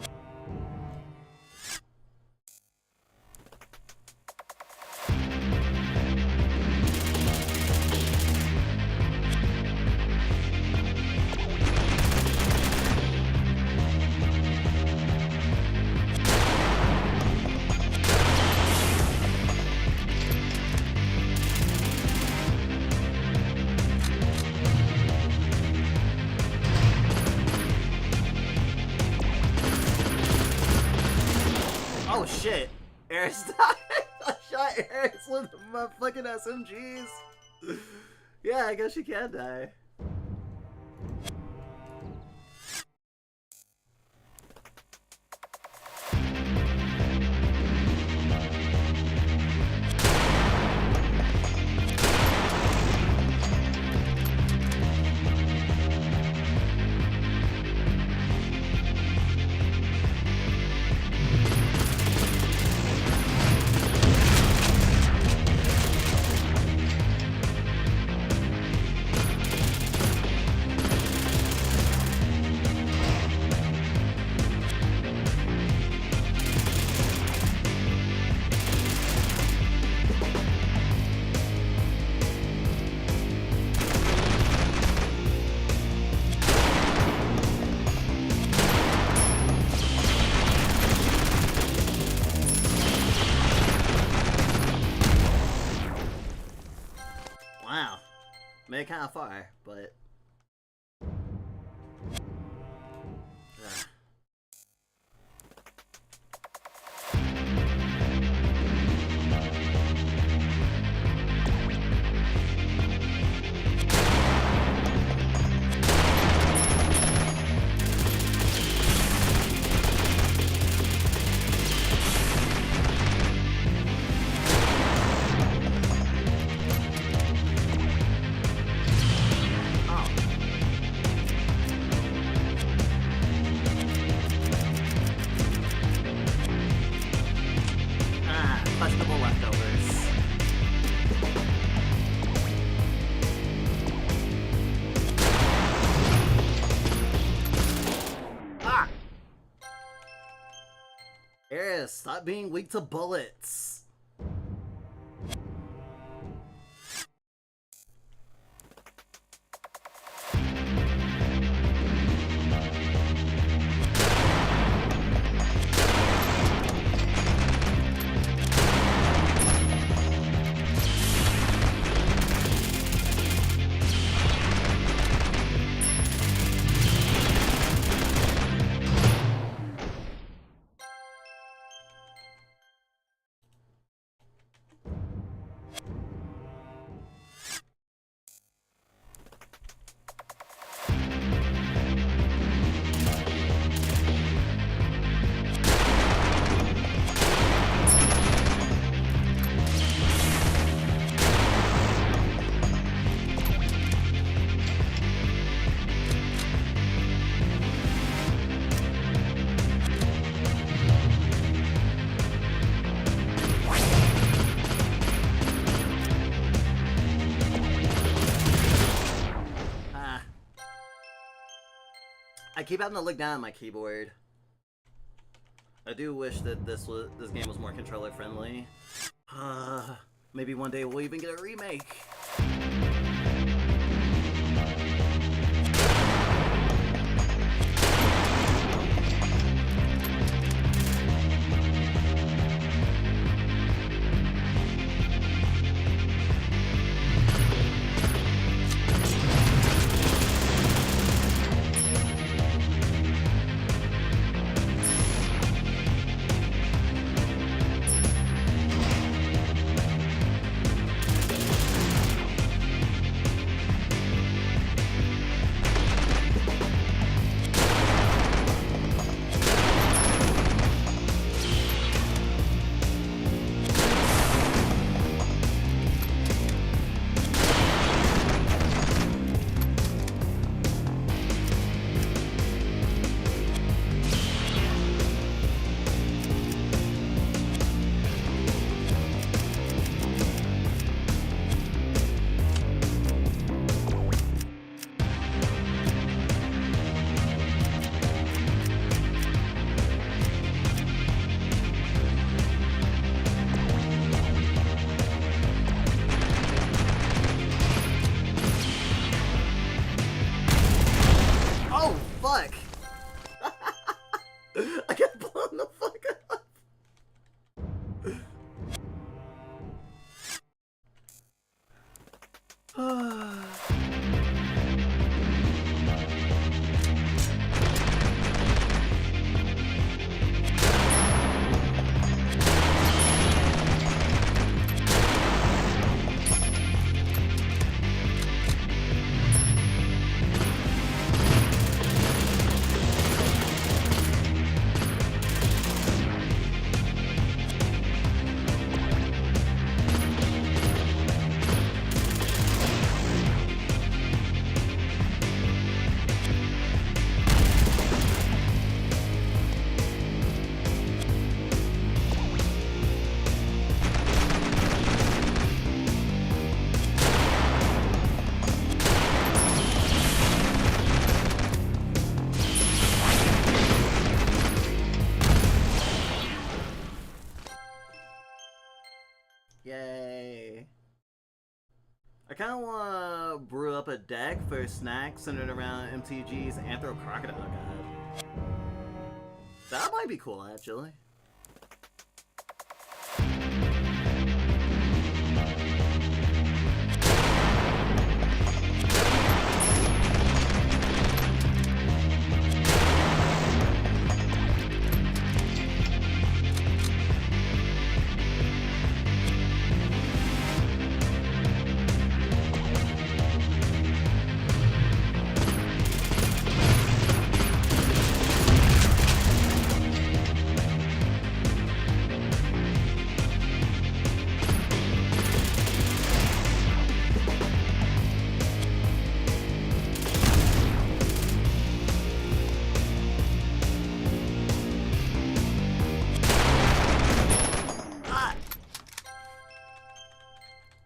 Oh shit! Aeris died! I shot Aeris with my fucking SMGs! Yeah, I guess she can die. Wow. Made it kind of far, but... questionable leftovers. Ah! Aeris, stop being weak to bullets. I keep having to look down at my keyboard. I do wish that this game was more controller friendly. Maybe one day we'll even get a remake. Yay. I kind of want to brew up a deck for a snack centered around MTG's Anthro Crocodile God. That might be cool, actually.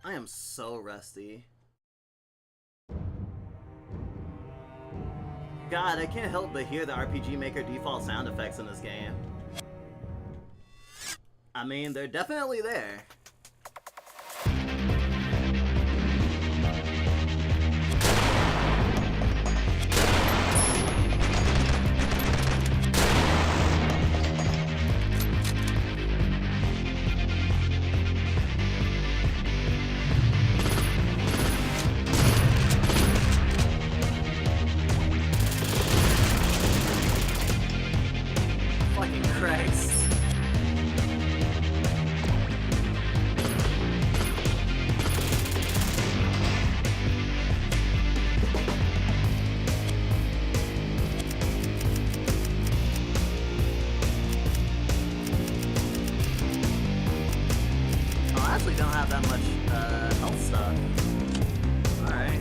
I am so rusty. God, I can't help but hear the RPG Maker default sound effects in this game. I mean, they're definitely there. Fucking Christ. Oh, I actually don't have that much health stuff. Alright.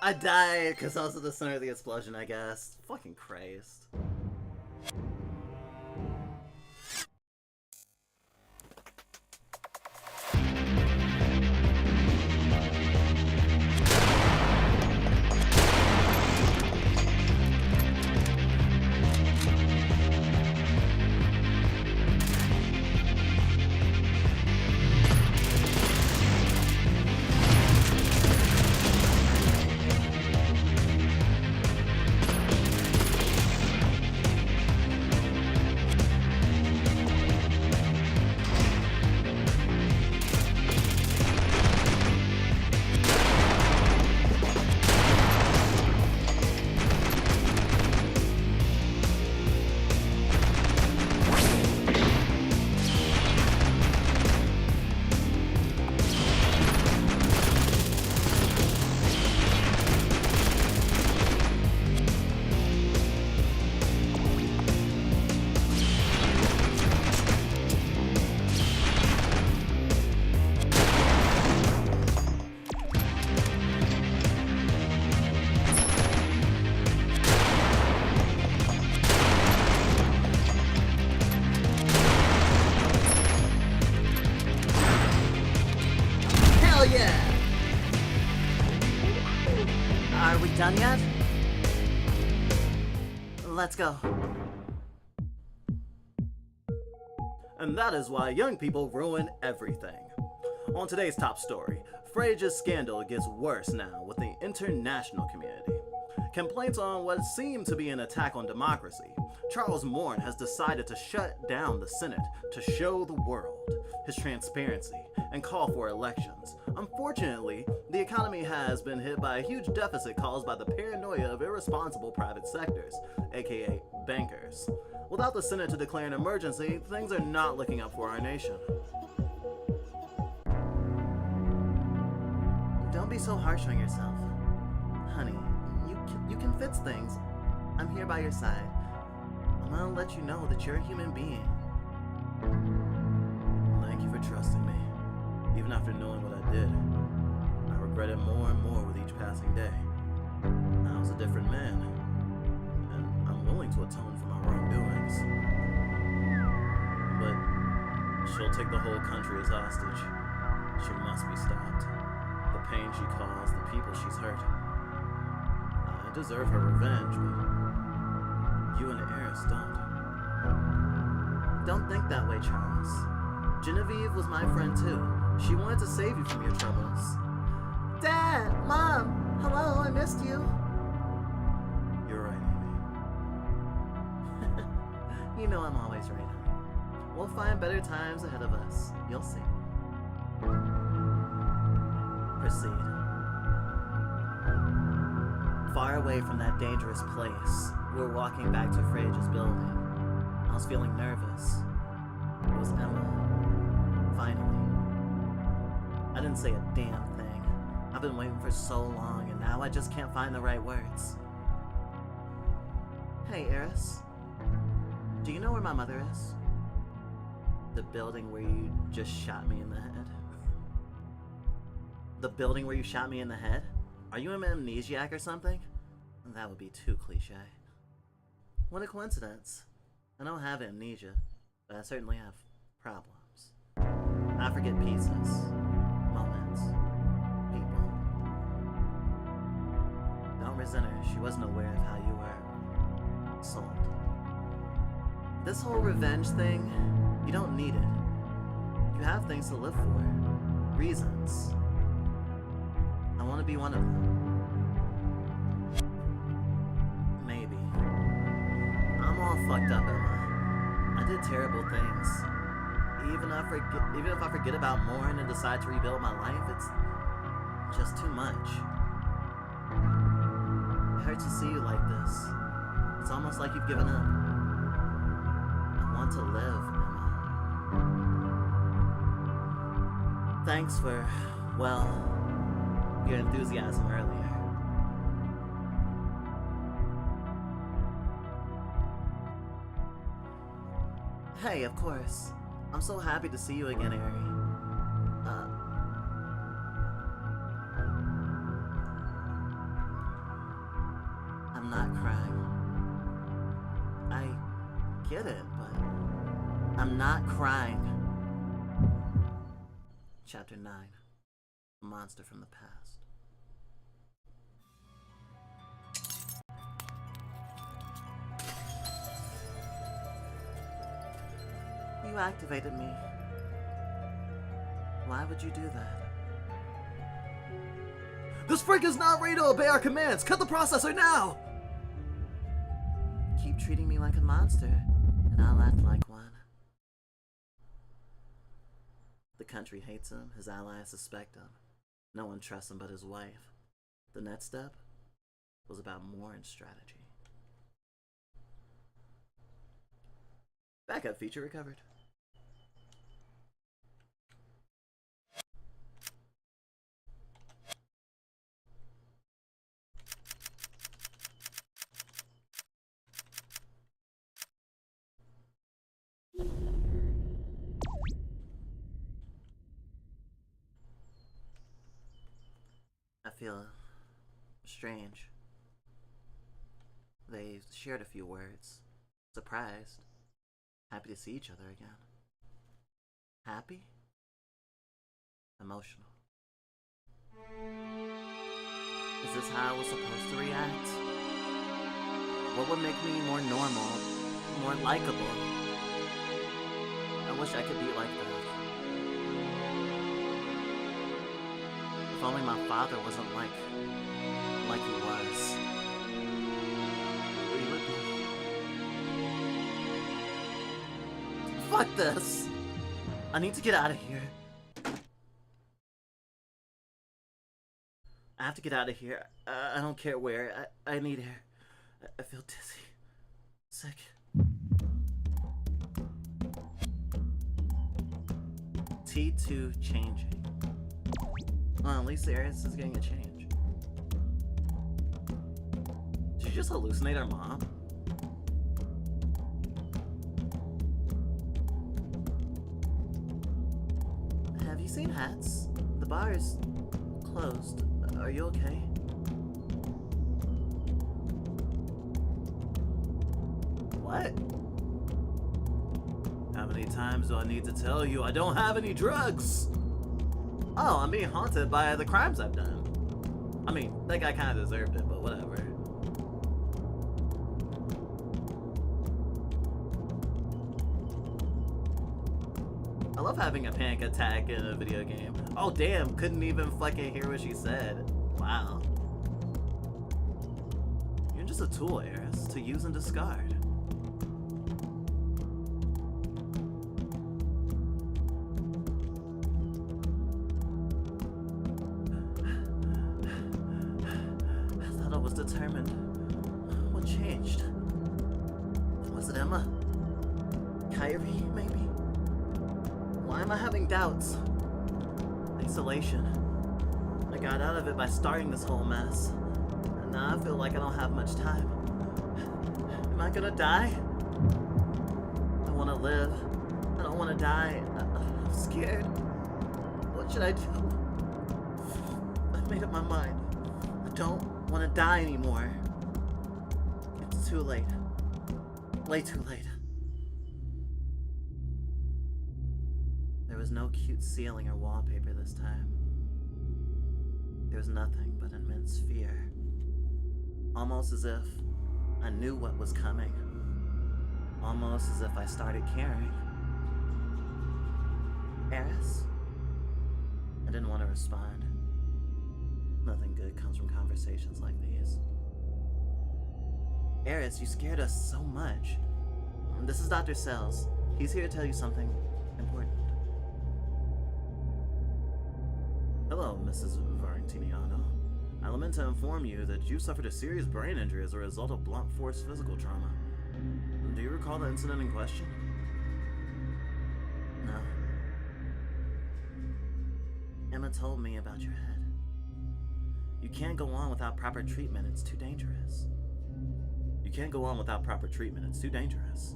I died because I was at the center of the explosion, I guess. Fucking Christ. Are we done yet? Let's go. And that is why young people ruin everything. On today's top story, Phrase's scandal gets worse now with the international community. Complaints on what seemed to be an attack on democracy. Charles Morn has decided to shut down the Senate to show the world his transparency and call for elections. Unfortunately, the economy has been hit by a huge deficit caused by the paranoia of irresponsible private sectors, aka bankers. Without the Senate to declare an emergency, things are not looking up for our nation. Don't be so harsh on yourself. Honey, you can fix things. I'm here by your side. I'm gonna let you know that you're a human being. Thank you for trusting me. Even after knowing what I did, I regret it more and more with each passing day. I was a different man, and I'm willing to atone for my wrongdoings. But she'll take the whole country as hostage. She must be stopped. The pain she caused, the people she's hurt. I deserve her revenge, but you and Eris don't. Don't think that way, Charles. Genevieve was my friend too. She wanted to save you from your troubles. Dad! Mom! Hello, I missed you. You're right, Amy. You know I'm always right, honey. We'll find better times ahead of us. You'll see. Proceed. Far away from that dangerous place, we were walking back to Phrase's building. I was feeling nervous. It was Emma. Finally. I didn't say a damn thing. I've been waiting for so long, and now I just can't find the right words. Hey, Eris. Do you know where my mother is? The building where you just shot me in the head. The building where you shot me in the head? Are you an amnesiac or something? That would be too cliche. What a coincidence. I don't have amnesia, but I certainly have problems. I forget pieces, moments, people. Don't resent her, she wasn't aware of how you were sold. This whole revenge thing, you don't need it. You have things to live for, reasons. I want to be one of them. Maybe. I'm all fucked up, Emma. I did terrible things. Even if I forget about Morn and decide to rebuild my life, it's just too much. It hurts to see you like this. It's almost like you've given up. I want to live, Emma. Thanks for, well, your enthusiasm earlier. Hey, of course. I'm so happy to see you again, Ari. get it, but I'm not crying. Chapter 9. A monster from the past. You activated me. Why would you do that? This freak is not ready to obey our commands! Cut the processor now! Keep treating me like a monster, and I'll act like one. The country hates him, his allies suspect him. No one trusts him but his wife. The next step was about more in strategy. Backup feature recovered. I feel strange. They shared a few words. Surprised. Happy to see each other again. Happy? Emotional. Is this how I was supposed to react? What would make me more normal, more likable? I wish I could be like that. If only my father wasn't like he was. He would be. Fuck this! I need to get out of here. I have to get out of here. I don't care where. I need air. I feel dizzy. Sick. T2 changing. Well, at least Aeris is getting a change. Did you just hallucinate our mom? Have you seen Hats? The bar is closed. Are you okay? What? How many times do I need to tell you I don't have any drugs? Oh, I'm being haunted by the crimes I've done. I mean, that guy kind of deserved it, but whatever. I love having a panic attack in a video game. Oh damn, couldn't even fucking hear what she said. Wow. You're just a tool, Aeris, to use and discard. Determined. What changed? Was it Emma? Kyrie, maybe? Why am I having doubts? Isolation. I got out of it by starting this whole mess. And now I feel like I don't have much time. Am I gonna die? I want to live. I don't want to die. I'm scared. What should I do? I've made up my mind. I don't want to die anymore. It's too late. Way too late. There was no cute ceiling or wallpaper this time. There was nothing but immense fear. Almost as if I knew what was coming. Almost as if I started caring. Aeris? I didn't want to respond. Nothing good comes from conversations like these. Aeris, you scared us so much. This is Dr. Sells. He's here to tell you something important. Hello, Mrs. Valentiniano. I lament to inform you that you suffered a serious brain injury as a result of blunt force physical trauma. Do you recall the incident in question? No. Emma told me about your head. You can't go on without proper treatment, it's too dangerous. You can't go on without proper treatment, it's too dangerous.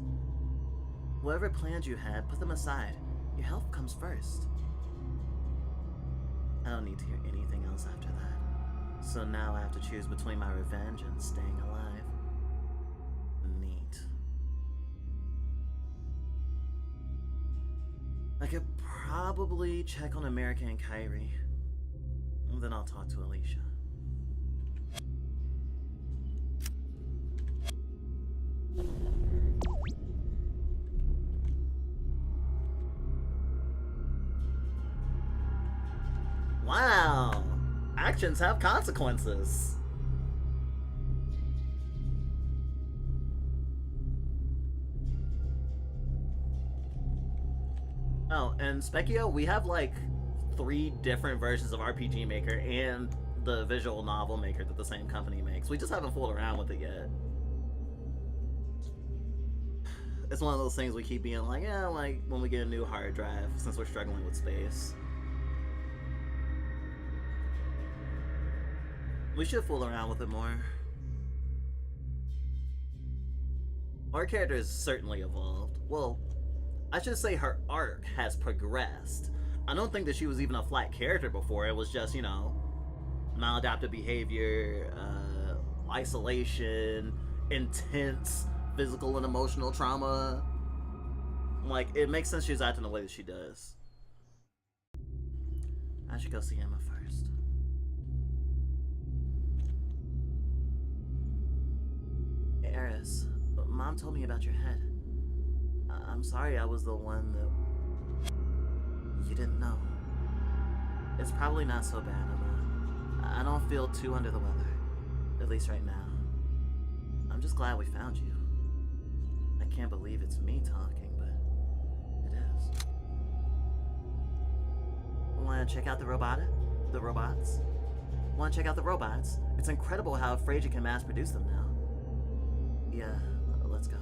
Whatever plans you had, put them aside. Your health comes first. I don't need to hear anything else after that. So now I have to choose between my revenge and staying alive. Neat. I could probably check on America and Kyrie. And then I'll talk to Alicia. Wow! Actions have consequences! Oh, and Specchio, we have like 3 different versions of RPG Maker and the visual novel maker that the same company makes. We just haven't fooled around with it yet. It's one of those things we keep being like, yeah, like when we get a new hard drive, since we're struggling with space. We should fool around with it more. Our character has certainly evolved. Well, I should say her arc has progressed. I don't think that she was even a flat character before. It was just, you know, maladaptive behavior, isolation, intense physical and emotional trauma. Like, it makes sense she's acting the way that she does. I should go see Emma first. Eris, Mom told me about your head. I'm sorry I was the one that you didn't know. It's probably not so bad, Emma. I don't feel too under the weather, at least right now. I'm just glad we found you. I can't believe it's me talking, but it is. Want to check out the robots? Want to check out the robots? It's incredible how Frasier can mass produce them now. Yeah, let's go.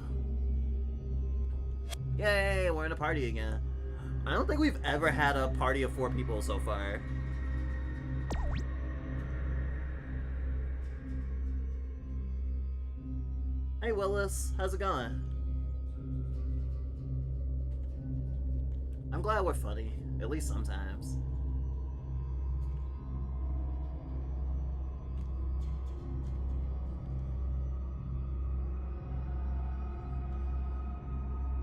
Yay, we're in a party again. I don't think we've ever had a party of 4 people so far. Hey Willis, how's it going? I'm glad we're funny, at least sometimes.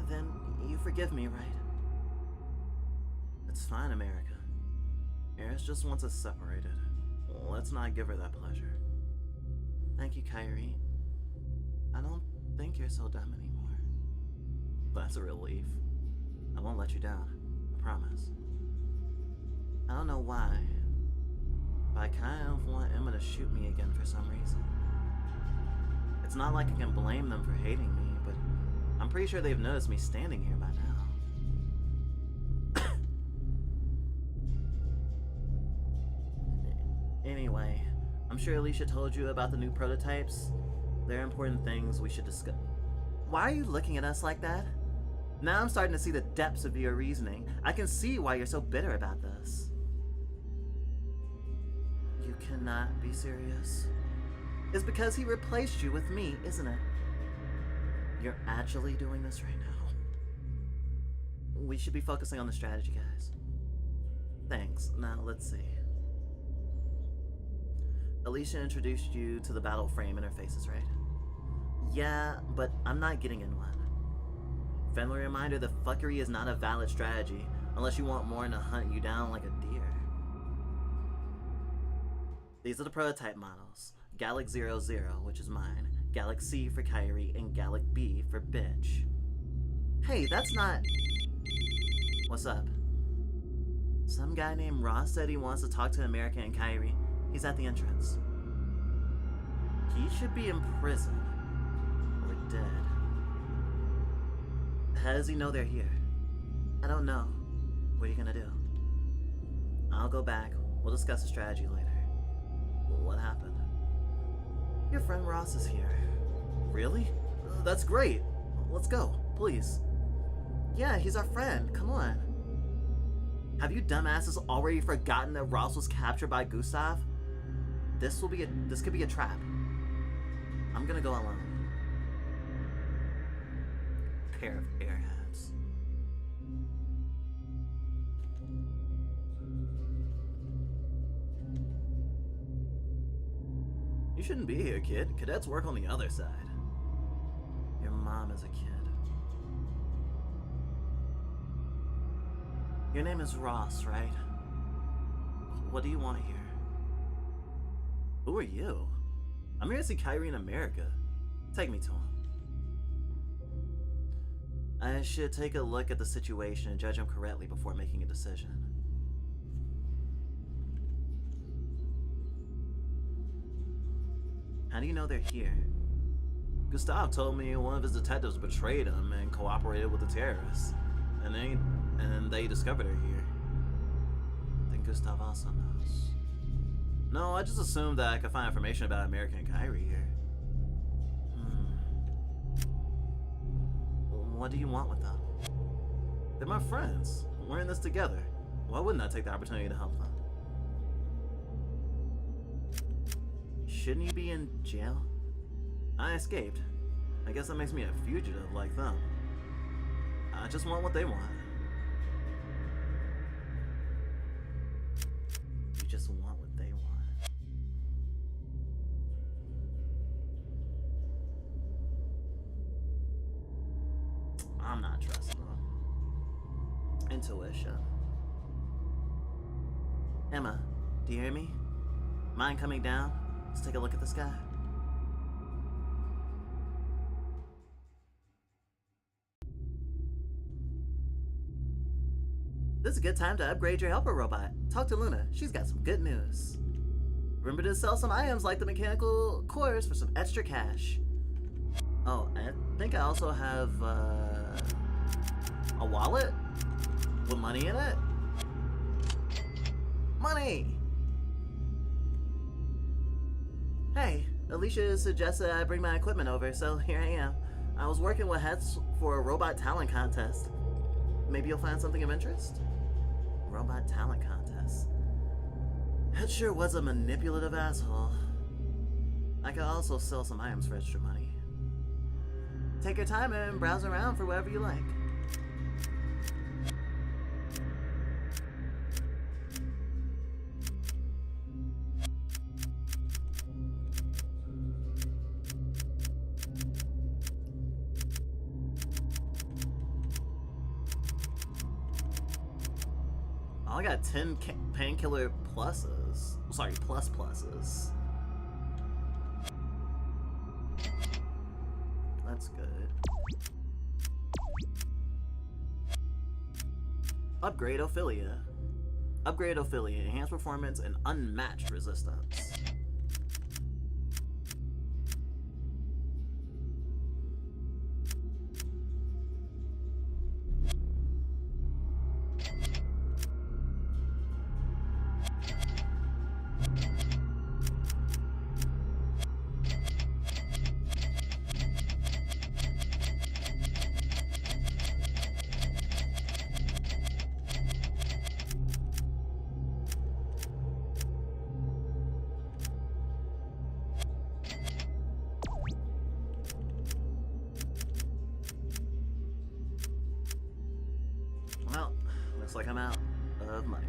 Then you forgive me, right? It's fine, America. Eris just wants us separated. Let's not give her that pleasure. Thank you, Kyrie. I don't think you're so dumb anymore. That's a relief. I won't let you down. I promise. I don't know why, but I kind of want Emma to shoot me again for some reason. It's not like I can blame them for hating me, but I'm pretty sure they've noticed me standing here by now. Anyway, I'm sure Alicia told you about the new prototypes. They're important things we should discuss. Why are you looking at us like that? Now I'm starting to see the depths of your reasoning. I can see why you're so bitter about this. You cannot be serious. It's because he replaced you with me, isn't it? You're actually doing this right now. We should be focusing on the strategy, guys. Thanks. Now, let's see. Alicia introduced you to the battle frame interfaces, right? Yeah, but I'm not getting in one. Friendly reminder, the fuckery is not a valid strategy unless you want Morn to hunt you down like a deer. These are the prototype models. Gallic 00, which is mine. Gallic C for Kyrie, and Gallic B for bitch. Hey, that's not... What's up? Some guy named Ross said he wants to talk to America and Kyrie. He's at the entrance. He should be in prison. Or dead. How does he know they're here? I don't know. What are you gonna do? I'll go back. We'll discuss the strategy later. What happened? Your friend Ross is here. Really? That's great. Let's go, please. Yeah, he's our friend. Come on. Have you dumbasses already forgotten that Ross was captured by Gustav? This could be a trap. I'm gonna go alone. Pair of airheads. You shouldn't be here, kid. Cadets work on the other side. Your mom is a kid. Your name is Ross, right? What do you want here? Who are you? I'm here to see Kyrie in America. Take me to him. I should take a look at the situation and judge him correctly before making a decision. How do you know they're here? Gustav told me one of his detectives betrayed him and cooperated with the terrorists. And they discovered her here. Then Gustav also knows. No, I just assumed that I could find information about America and Kyrie here. What do you want with them? They're my friends. We're in this together. Why wouldn't I take the opportunity to help them? Shouldn't you be in jail? I escaped. I guess that makes me a fugitive like them. I just want what they want. You just want what they want. I'm not trusting them. Intuition. Emma, do you hear me? Mind coming down? Let's take a look at the sky. This is a good time to upgrade your helper robot. Talk to Luna. She's got some good news. Remember to sell some items like the mechanical cores for some extra cash. Oh, I think I also have a wallet with money in it. Money! Hey, Alicia suggested I bring my equipment over, so here I am. I was working with Hetz for a robot talent contest. Maybe you'll find something of interest? Robot talent contest. Hetz sure was a manipulative asshole. I could also sell some items for extra money. Take your time and browse around for whatever you like. I got 10 painkiller pluses. Sorry, pluses. That's good. Upgrade Ophelia. Upgrade Ophelia. Enhanced performance and unmatched resistance. Well, looks like I'm out of money.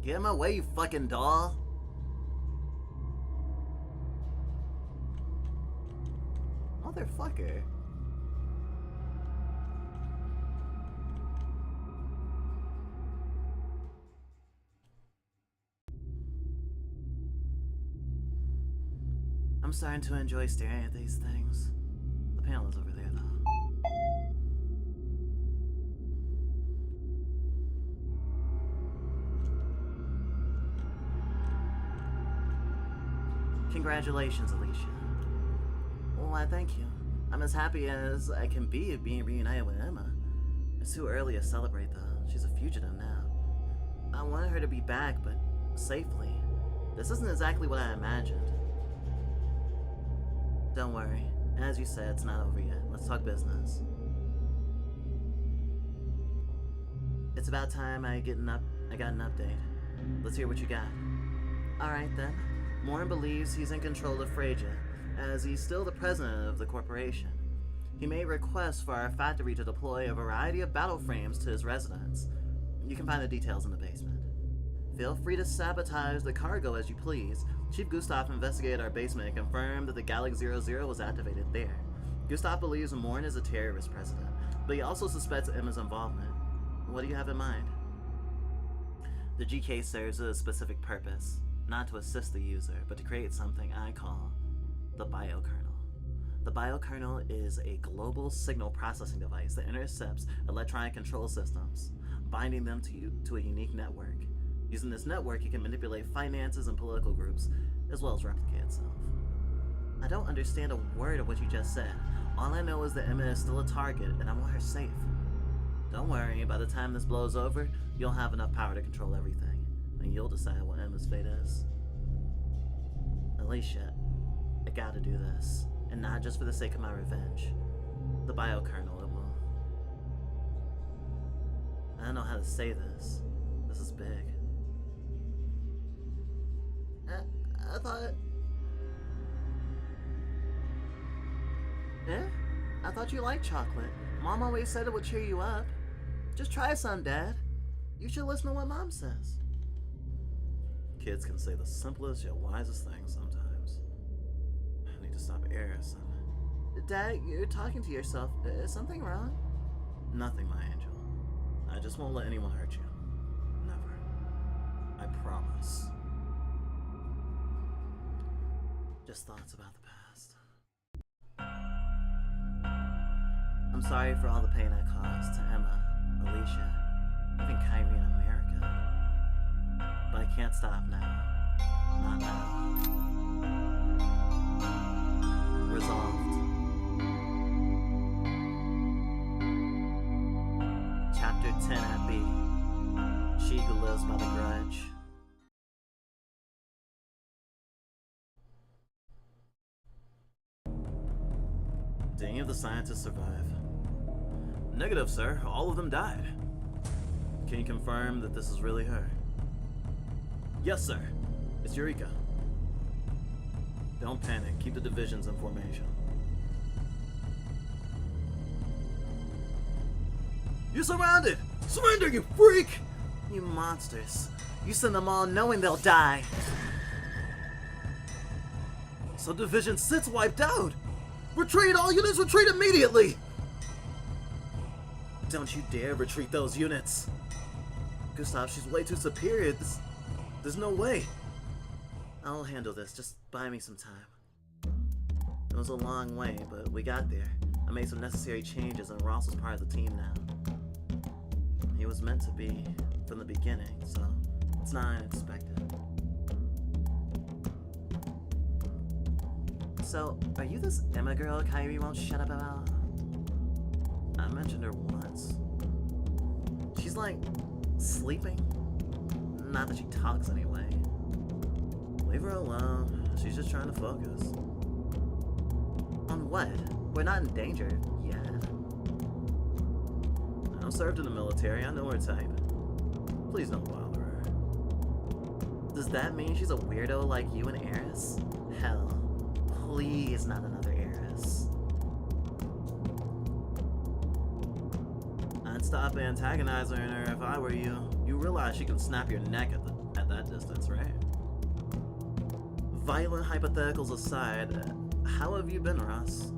Get in my way, you fucking doll. Motherfucker. I'm starting to enjoy staring at these things. The panel is over there, though. Congratulations, Alicia. Why, thank you. I'm as happy as I can be of being reunited with Emma. It's too early to celebrate, though. She's a fugitive now. I wanted her to be back, but safely. This isn't exactly what I imagined. Don't worry. As you said, it's not over yet. Let's talk business. It's about time I got an update. Let's hear what you got. Alright then. Morin believes he's in control of Freja, as he's still the president of the corporation. He made requests for our factory to deploy a variety of battle frames to his residence. You can find the details in the basement. Feel free to sabotage the cargo as you please. Chief Gustav investigated our basement and confirmed that the Gallic 00 was activated there. Gustav believes Morn is a terrorist president, but he also suspects Emma's involvement. What do you have in mind? The GK serves a specific purpose, not to assist the user, but to create something I call the biokernel. The biokernel is a global signal processing device that intercepts electronic control systems, binding them to a unique network. Using this network, you can manipulate finances and political groups, as well as replicate itself. I don't understand a word of what you just said. All I know is that Emma is still a target, and I want her safe. Don't worry, by the time this blows over, you'll have enough power to control everything, and you'll decide what Emma's fate is. Alicia, I gotta do this, and not just for the sake of my revenge. The biokernel, it will. I don't know how to say this. This is big. I thought... Eh? I thought you liked chocolate. Mom always said it would cheer you up. Just try some, Dad. You should listen to what Mom says. Kids can say the simplest yet wisest things sometimes. I need to stop embarrassing. Dad, you're talking to yourself. Is something wrong? Nothing, my angel. I just won't let anyone hurt you. Never. I promise. Just thoughts about the past. I'm sorry for all the pain I caused to Emma, Alicia, even Kyrie in America. But I can't stop now. Not now. Resolved. Chapter 10 at B. She who lives by the grudge. Did any of the scientists survive? Negative, sir. All of them died. Can you confirm that this is really her? Yes, sir. It's Eureka. Don't panic. Keep the divisions in formation. You're surrounded! Surrender, you freak! You monsters. You send them all knowing they'll die. So Division 6 wiped out! Retreat! All units retreat immediately! Don't you dare retreat those units! Gustav, she's way too superior. There's no way. I'll handle this. Just buy me some time. It was a long way, but we got there. I made some necessary changes and Ross is part of the team now. He was meant to be from the beginning, so it's not unexpected. So, are you this Emma girl Kyrie won't shut up about? I mentioned her once. She's like, sleeping? Not that she talks anyway. Leave her alone. She's just trying to focus. On what? We're not in danger yet. I served in the military. I know her type. Please don't bother her. Does that mean she's a weirdo like you and Eris? Hell. Please, not another Eris. I'd stop antagonizing her if I were you. You realize she can snap your neck at that distance, right? Violent hypotheticals aside, how have you been, Ross?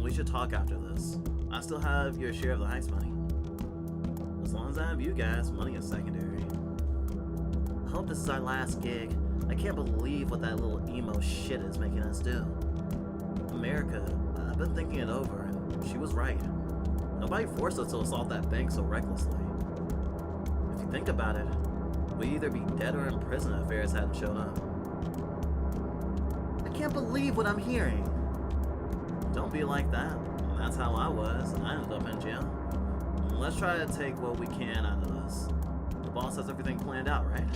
We should talk after this. I still have your share of the heist money. As long as I have you guys, money is secondary. I hope this is our last gig. I can't believe what that little emo shit is making us do. America, I've been thinking it over, and she was right. Nobody forced us to assault that bank so recklessly. If you think about it, we'd either be dead or in prison if Eris hadn't shown up. I can't believe what I'm hearing. Don't be like that. That's how I was. I ended up in jail. Let's try to take what we can out of this. The boss has everything planned out, right?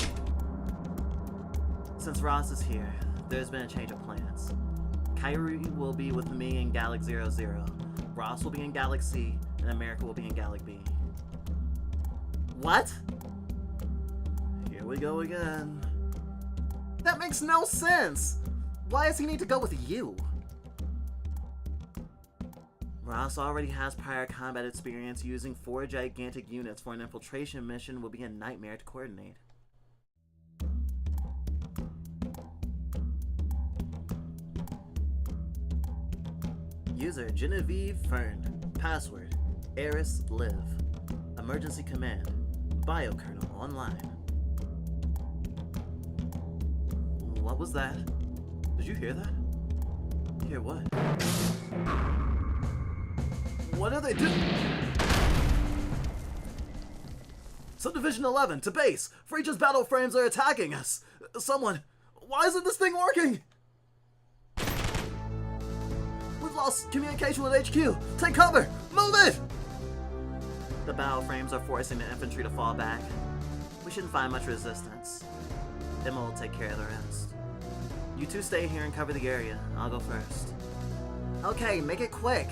Since Ross is here, there's been a change of plans. Kyrie will be with me in Gallic 00. Ross will be in Gallic C, and America will be in Gallic B. What? Here we go again. That makes no sense! Why does he need to go with you? Ross already has prior combat experience. Using 4 gigantic units for an infiltration mission will be a nightmare to coordinate. User Genevieve Fern. Password Eris Liv. Emergency command Biokernel online. What was that? Did you hear that? Hear what? What are they doing? Subdivision 11 to base. Freach's battle frames are attacking us. Someone, why isn't this thing working? We've lost communication with HQ. Take cover. Move it. The battle frames are forcing the infantry to fall back. We shouldn't find much resistance. Emma will take care of the rest. You two stay here and cover the area. I'll go first. Okay, make it quick.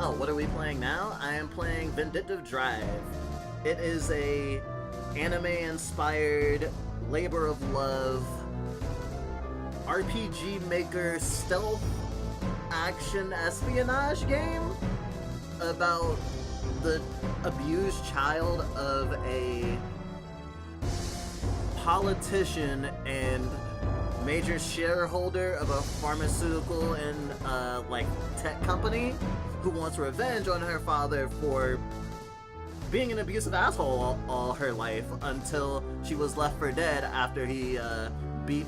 Oh, what are we playing now? I am playing Vindictive Drive. It is a anime-inspired, labor of love, RPG Maker stealth action espionage game about the abused child of a politician and major shareholder of a pharmaceutical and like tech company who wants revenge on her father for being an abusive asshole all her life until she was left for dead after he beat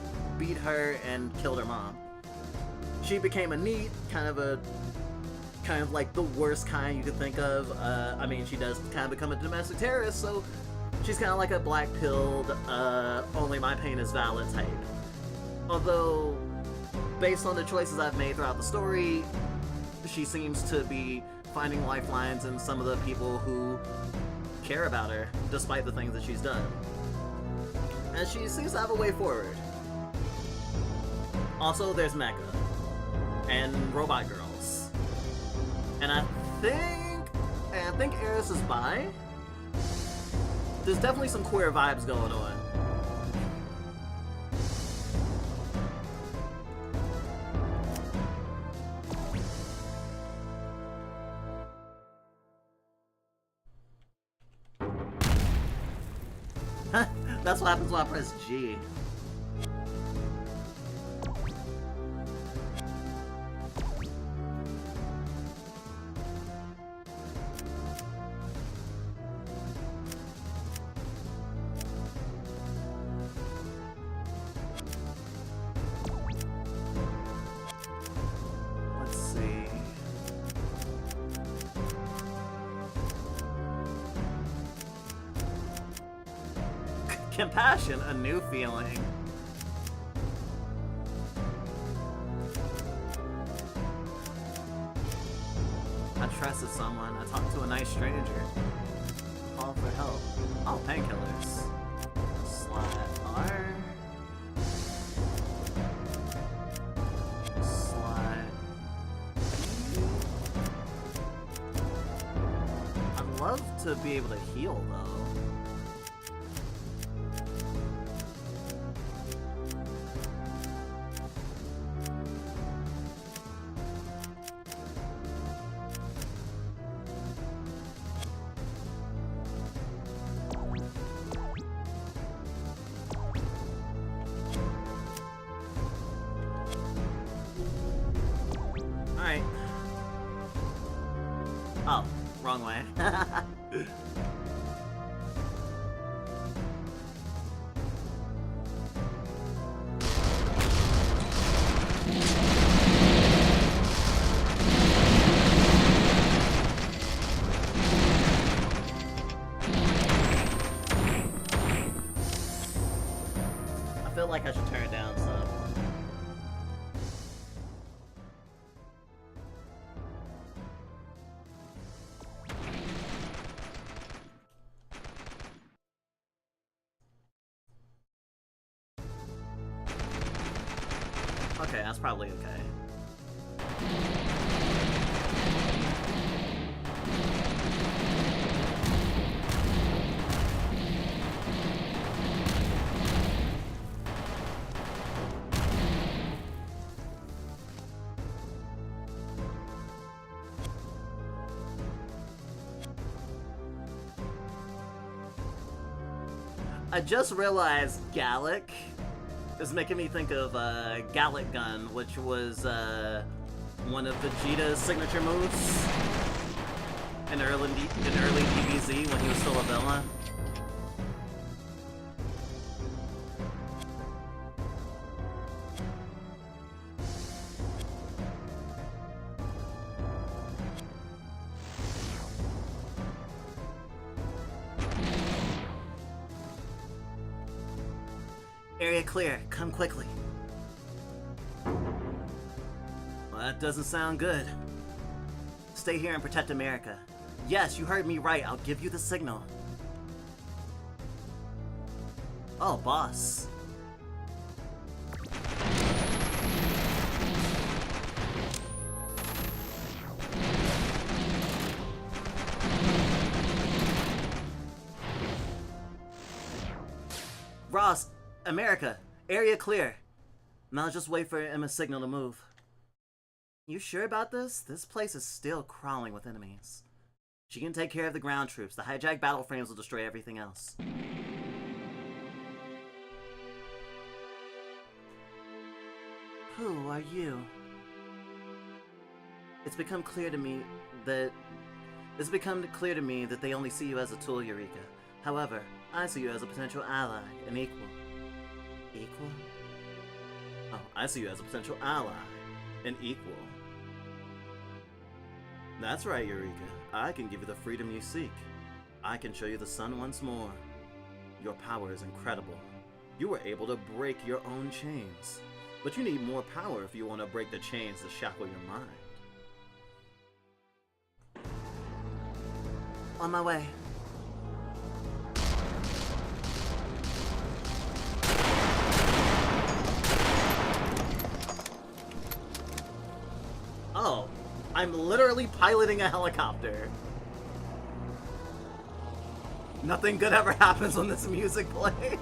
her and killed her mom. She became a NEET, kind of like the worst kind you could think of. I mean, she does kind of become a domestic terrorist, so she's kind of like a black-pilled, only my pain is valid type. Although, based on the choices I've made throughout the story, she seems to be finding lifelines in some of the people who care about her, despite the things that she's done. And she seems to have a way forward. Also, there's Mecha. And robot girls. And I think Eris is bi. There's definitely some queer vibes going on. That's what happens when I press G. Let's see. Compassion, a new feeling. I trusted someone. I talked to a nice stranger. Call for help. Oh, painkillers. Slide R. Slide. I'd love to be able to heal though. Alright. Oh, wrong way. I feel like I should turn it down some. Okay, that's probably okay. I just realized Gallic is making me think of Gallic Gun, which was one of Vegeta's signature moves in early DBZ when he was still a villain. Area clear. Come quickly. Well, that doesn't sound good. Stay here and protect America. Yes, you heard me right. I'll give you the signal. Oh, boss. Ross, America, area clear. Now just wait for Emma's signal to move. You sure about this? This place is still crawling with enemies. She can take care of the ground troops. The hijacked battle frames will destroy everything else. Who are you? It's become clear to me that they only see you as a tool, Eureka. However, I see you as a potential ally, an equal. Equal? Oh, I see you as a potential ally, an equal. That's right, Eureka. I can give you the freedom you seek. I can show you the sun once more. Your power is incredible. You were able to break your own chains. But you need more power if you want to break the chains that shackle your mind. On my way. Oh, I'm literally piloting a helicopter. Nothing good ever happens when this music plays.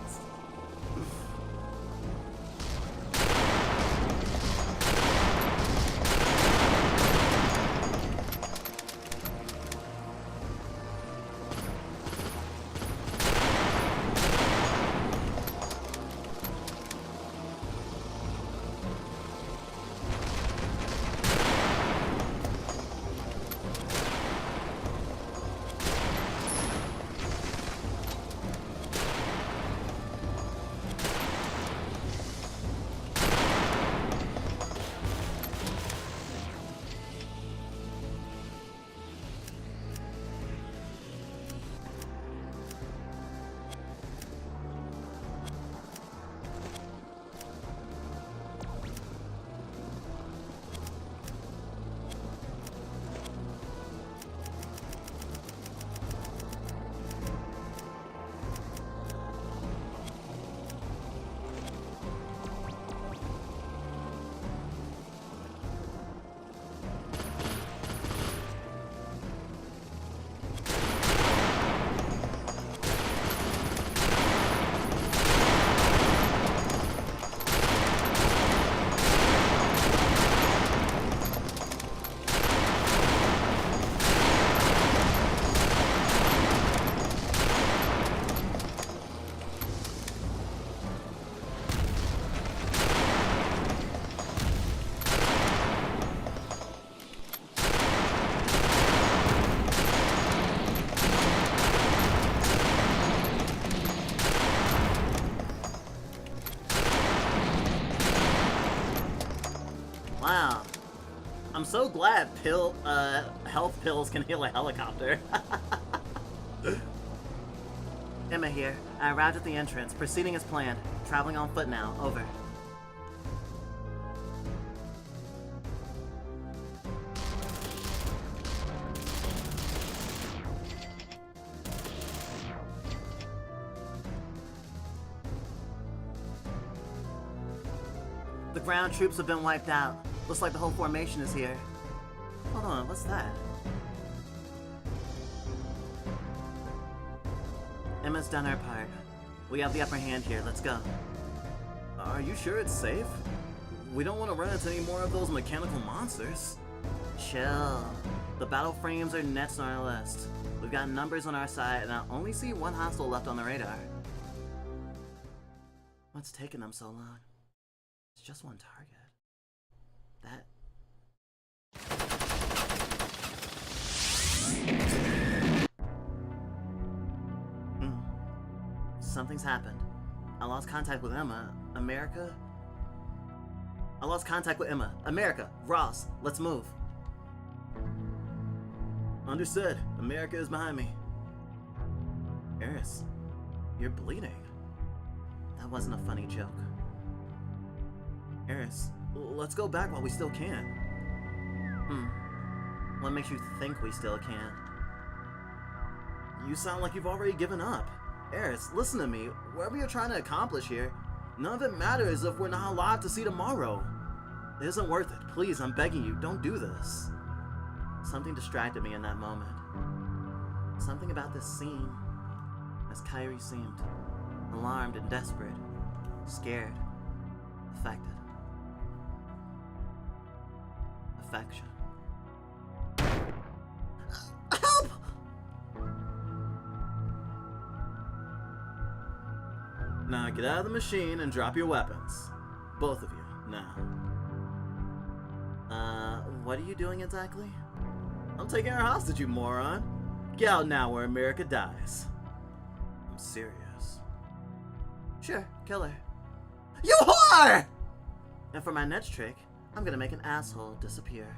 Wow. I'm so glad health pills can heal a helicopter. Emma here. I arrived at the entrance, proceeding as planned. Traveling on foot now. Over. The ground troops have been wiped out. Looks like the whole formation is here. Hold on, what's that? Emma's done her part. We have the upper hand here, let's go. Are you sure it's safe? We don't want to run into any more of those mechanical monsters. Chill. The battle frames are next on our list. We've got numbers on our side, and I only see one hostile left on the radar. What's taking them so long? It's just one target. That... Something's happened. I lost contact with Emma. America? I lost contact with Emma. America. Ross, let's move. Understood. America is behind me. Eris, you're bleeding. That wasn't a funny joke. Eris, let's go back while we still can. What makes you think we still can? You sound like you've already given up. Eris, listen to me. Whatever you're trying to accomplish here, none of it matters if we're not alive to see tomorrow. It isn't worth it. Please, I'm begging you, don't do this. Something distracted me in that moment. Something about this scene. As Kyrie seemed alarmed and desperate, scared, affected. Affection. Help! Now get out of the machine and drop your weapons. Both of you, now. What are you doing exactly? I'm taking her hostage, you moron. Get out now or America dies. I'm serious. Sure, kill her. You whore! And for my next trick, I'm gonna make an asshole disappear.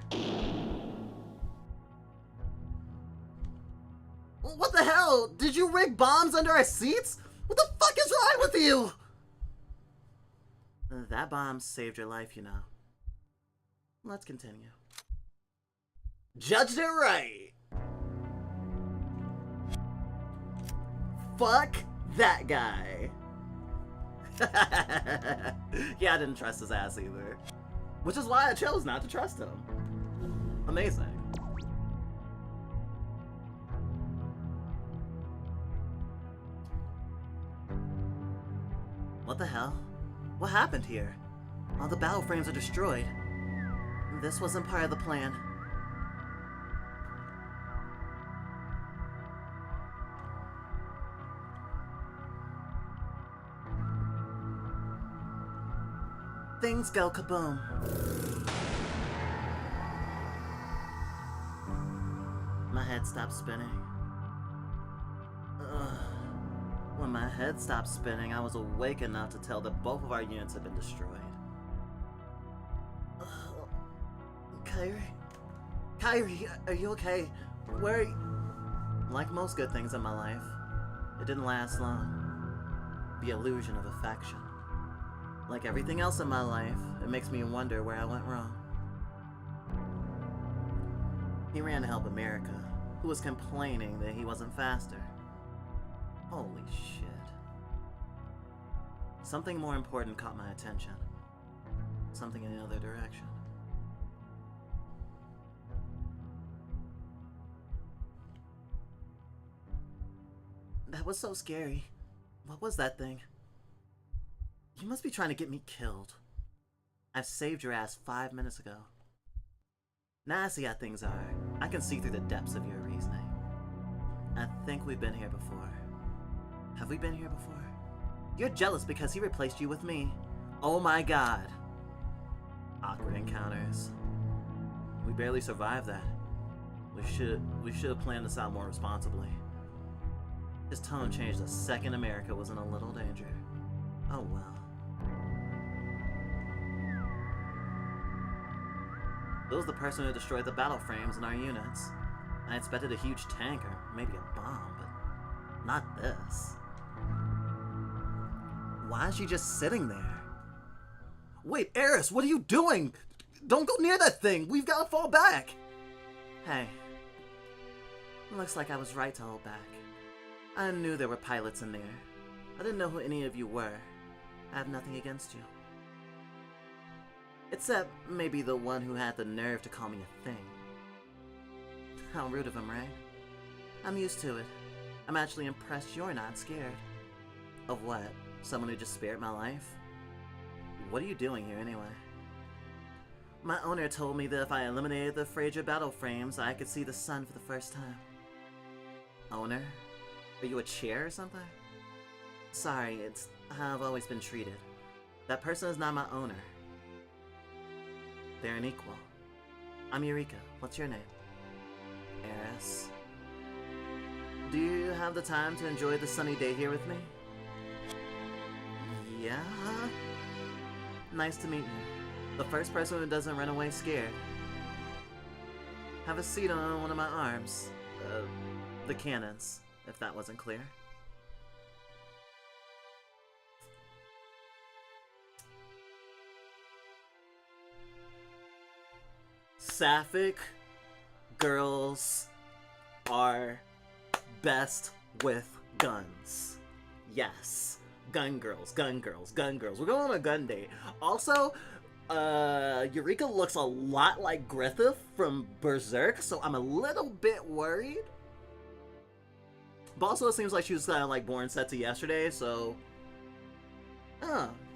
What the hell? Did you rig bombs under our seats? What the fuck is wrong with you? That bomb saved your life, you know. Let's continue. Judged it right! Fuck that guy. Yeah, I didn't trust his ass either. Which is why I chose not to trust him. Amazing. What the hell? What happened here? All the battle frames are destroyed. This wasn't part of the plan. Things go kaboom. My head stopped spinning. When my head stopped spinning, I was awake enough to tell that both of our units had been destroyed. Kyrie? Kyrie, are you okay? Where are you? Like most good things in my life, it didn't last long. The illusion of affection. Like everything else in my life, it makes me wonder where I went wrong. He ran to help America, who was complaining that he wasn't faster. Holy shit. Something more important caught my attention. Something in the other direction. That was so scary. What was that thing? You must be trying to get me killed. I saved your ass 5 minutes ago. Now I see how things are. I can see through the depths of your reasoning. I think we've been here before. Have we been here before? You're jealous because he replaced you with me. Oh my god. Awkward encounters. We barely survived that. We should have planned this out more responsibly. His tone changed the second America was in a little danger. Oh well. It was the person who destroyed the battle frames in our units. I expected a huge tank or maybe a bomb, but not this. Why is she just sitting there? Wait, Eris, what are you doing? Don't go near that thing! We've got to fall back! Hey. Looks like I was right to hold back. I knew there were pilots in there. I didn't know who any of you were. I have nothing against you. Except maybe the one who had the nerve to call me a thing. How rude of him, right? I'm used to it. I'm actually impressed you're not scared. Of what? Someone who just spared my life? What are you doing here anyway? My owner told me that if I eliminated the Frazier battle frames, I could see the sun for the first time. Owner? Are you a chair or something? Sorry, it's how I've always been treated. That person is not my owner. They're an equal. I'm Eureka. What's your name? Eris. Do you have the time to enjoy the sunny day here with me? Yeah? Nice to meet you. The first person who doesn't run away scared. Have a seat on one of my arms. The cannons, if that wasn't clear. Sapphic girls are best with guns. Yes. Gun girls, gun girls, gun girls. We're going on a gun date. Also, Eureka looks a lot like Griffith from Berserk, so I'm a little bit worried. But also it seems like she was kind of like born set to yesterday, so...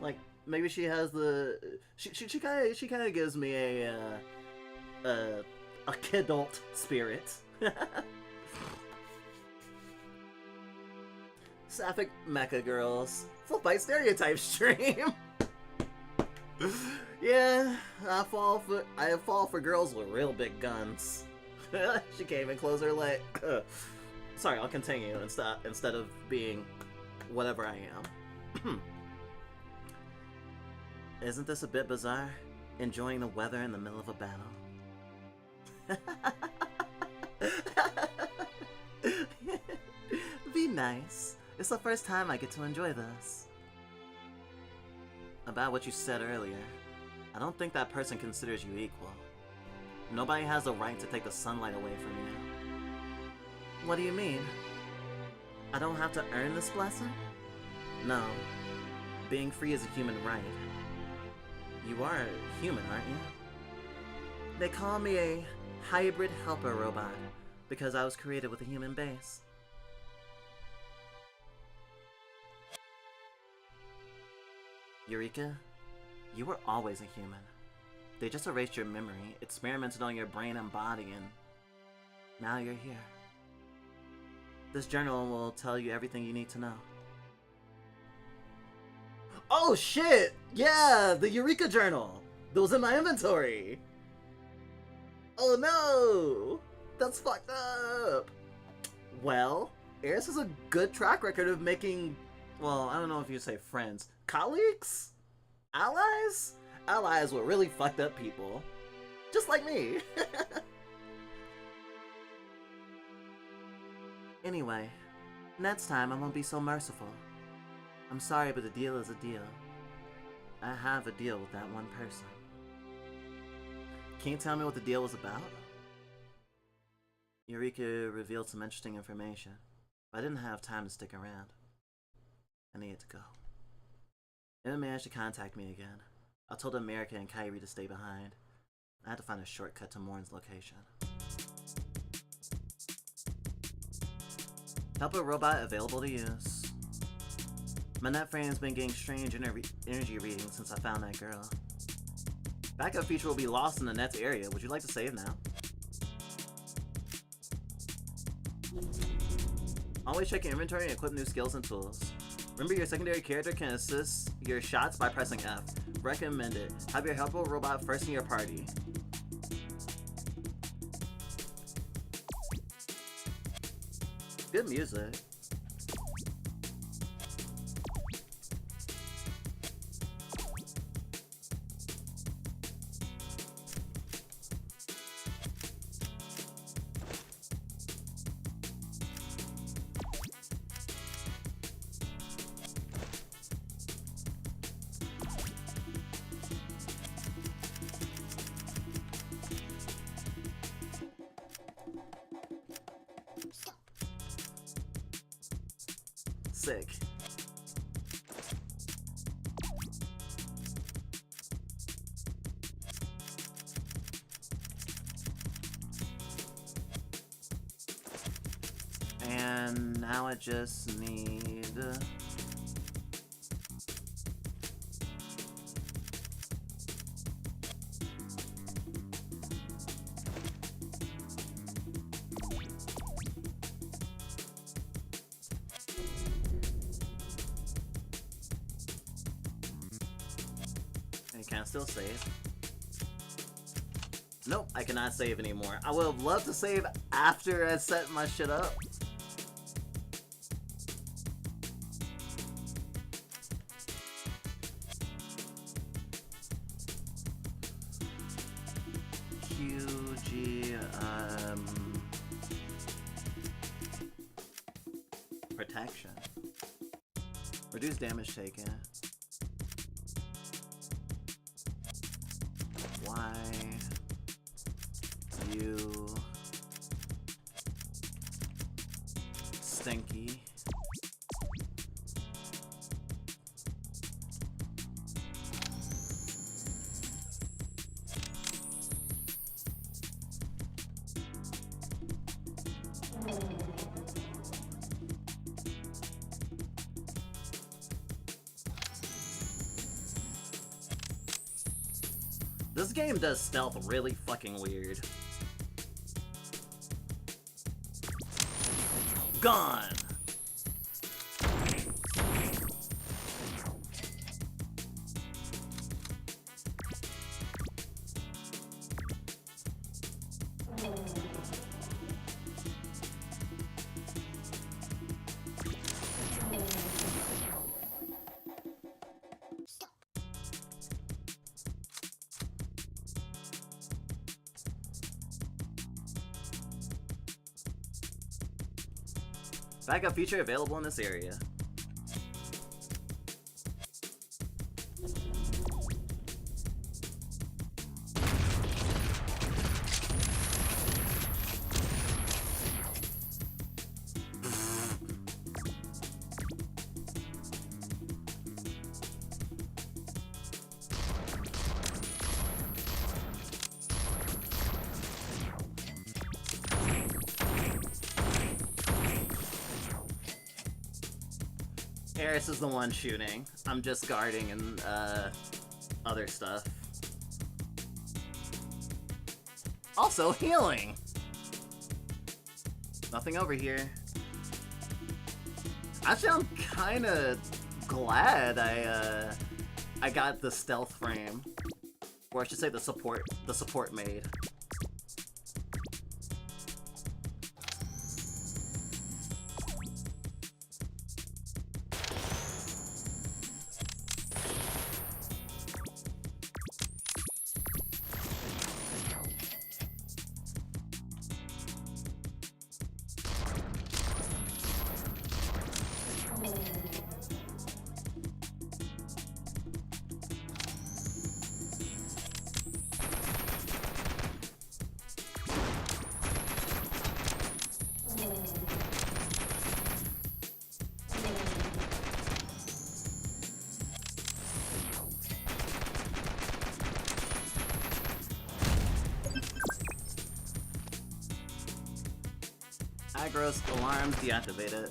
like, maybe she has the... She kind of gives me a kidult spirit. Sapphic mecha girls. Full fight stereotype stream. Yeah, I fall for girls with real big guns. She can't even close her leg. Sorry, I'll continue instead of being whatever I am. Isn't this a bit bizarre? Enjoying the weather in the middle of a battle. Be nice. It's the first time I get to enjoy this. About what you said earlier, I don't think that person considers you equal. Nobody has the right to take the sunlight away from you. What do you mean? I don't have to earn this blessing? No. Being free is a human right. You are human, aren't you? They call me a hybrid helper robot because I was created with a human base. Eureka, you were always a human. They just erased your memory, experimented on your brain and body, and now you're here. This journal will tell you everything you need to know. Oh shit! Yeah, the Eureka journal! That was in my inventory! Oh no! That's fucked up! Well, Eris has a good track record of making, well, I don't know if you'd say friends. Colleagues? Allies? Allies with really fucked up people. Just like me. Anyway, next time I won't be so merciful. I'm sorry, but a deal is a deal. I have a deal with that one person. Can you tell me what the deal was about? Eureka revealed some interesting information, but I didn't have time to stick around. I needed to go. Emma managed to contact me again. I told America and Kyrie to stay behind. I had to find a shortcut to Morn's location. Helper robot available to use. My net frame's been getting strange energy readings since I found that girl. Backup feature will be lost in the net's area. Would you like to save now? Always check your inventory and equip new skills and tools. Remember, your secondary character can assist your shots by pressing F. Recommended. Have your helper robot first in your party. Good music. Sick. And now I just need... Can I still save? Nope, I cannot save anymore. I would have loved to save after I set my shit up. QG, protection. Reduce damage taken. Y, U, Stinky. This game does stealth really fucking weird. Gone! Backup feature available in this area. Eris is the one shooting. I'm just guarding and other stuff. Also healing! Nothing over here. Actually, I'm kinda glad I got the stealth frame. Or I should say the support made. Aggro's alarms deactivated.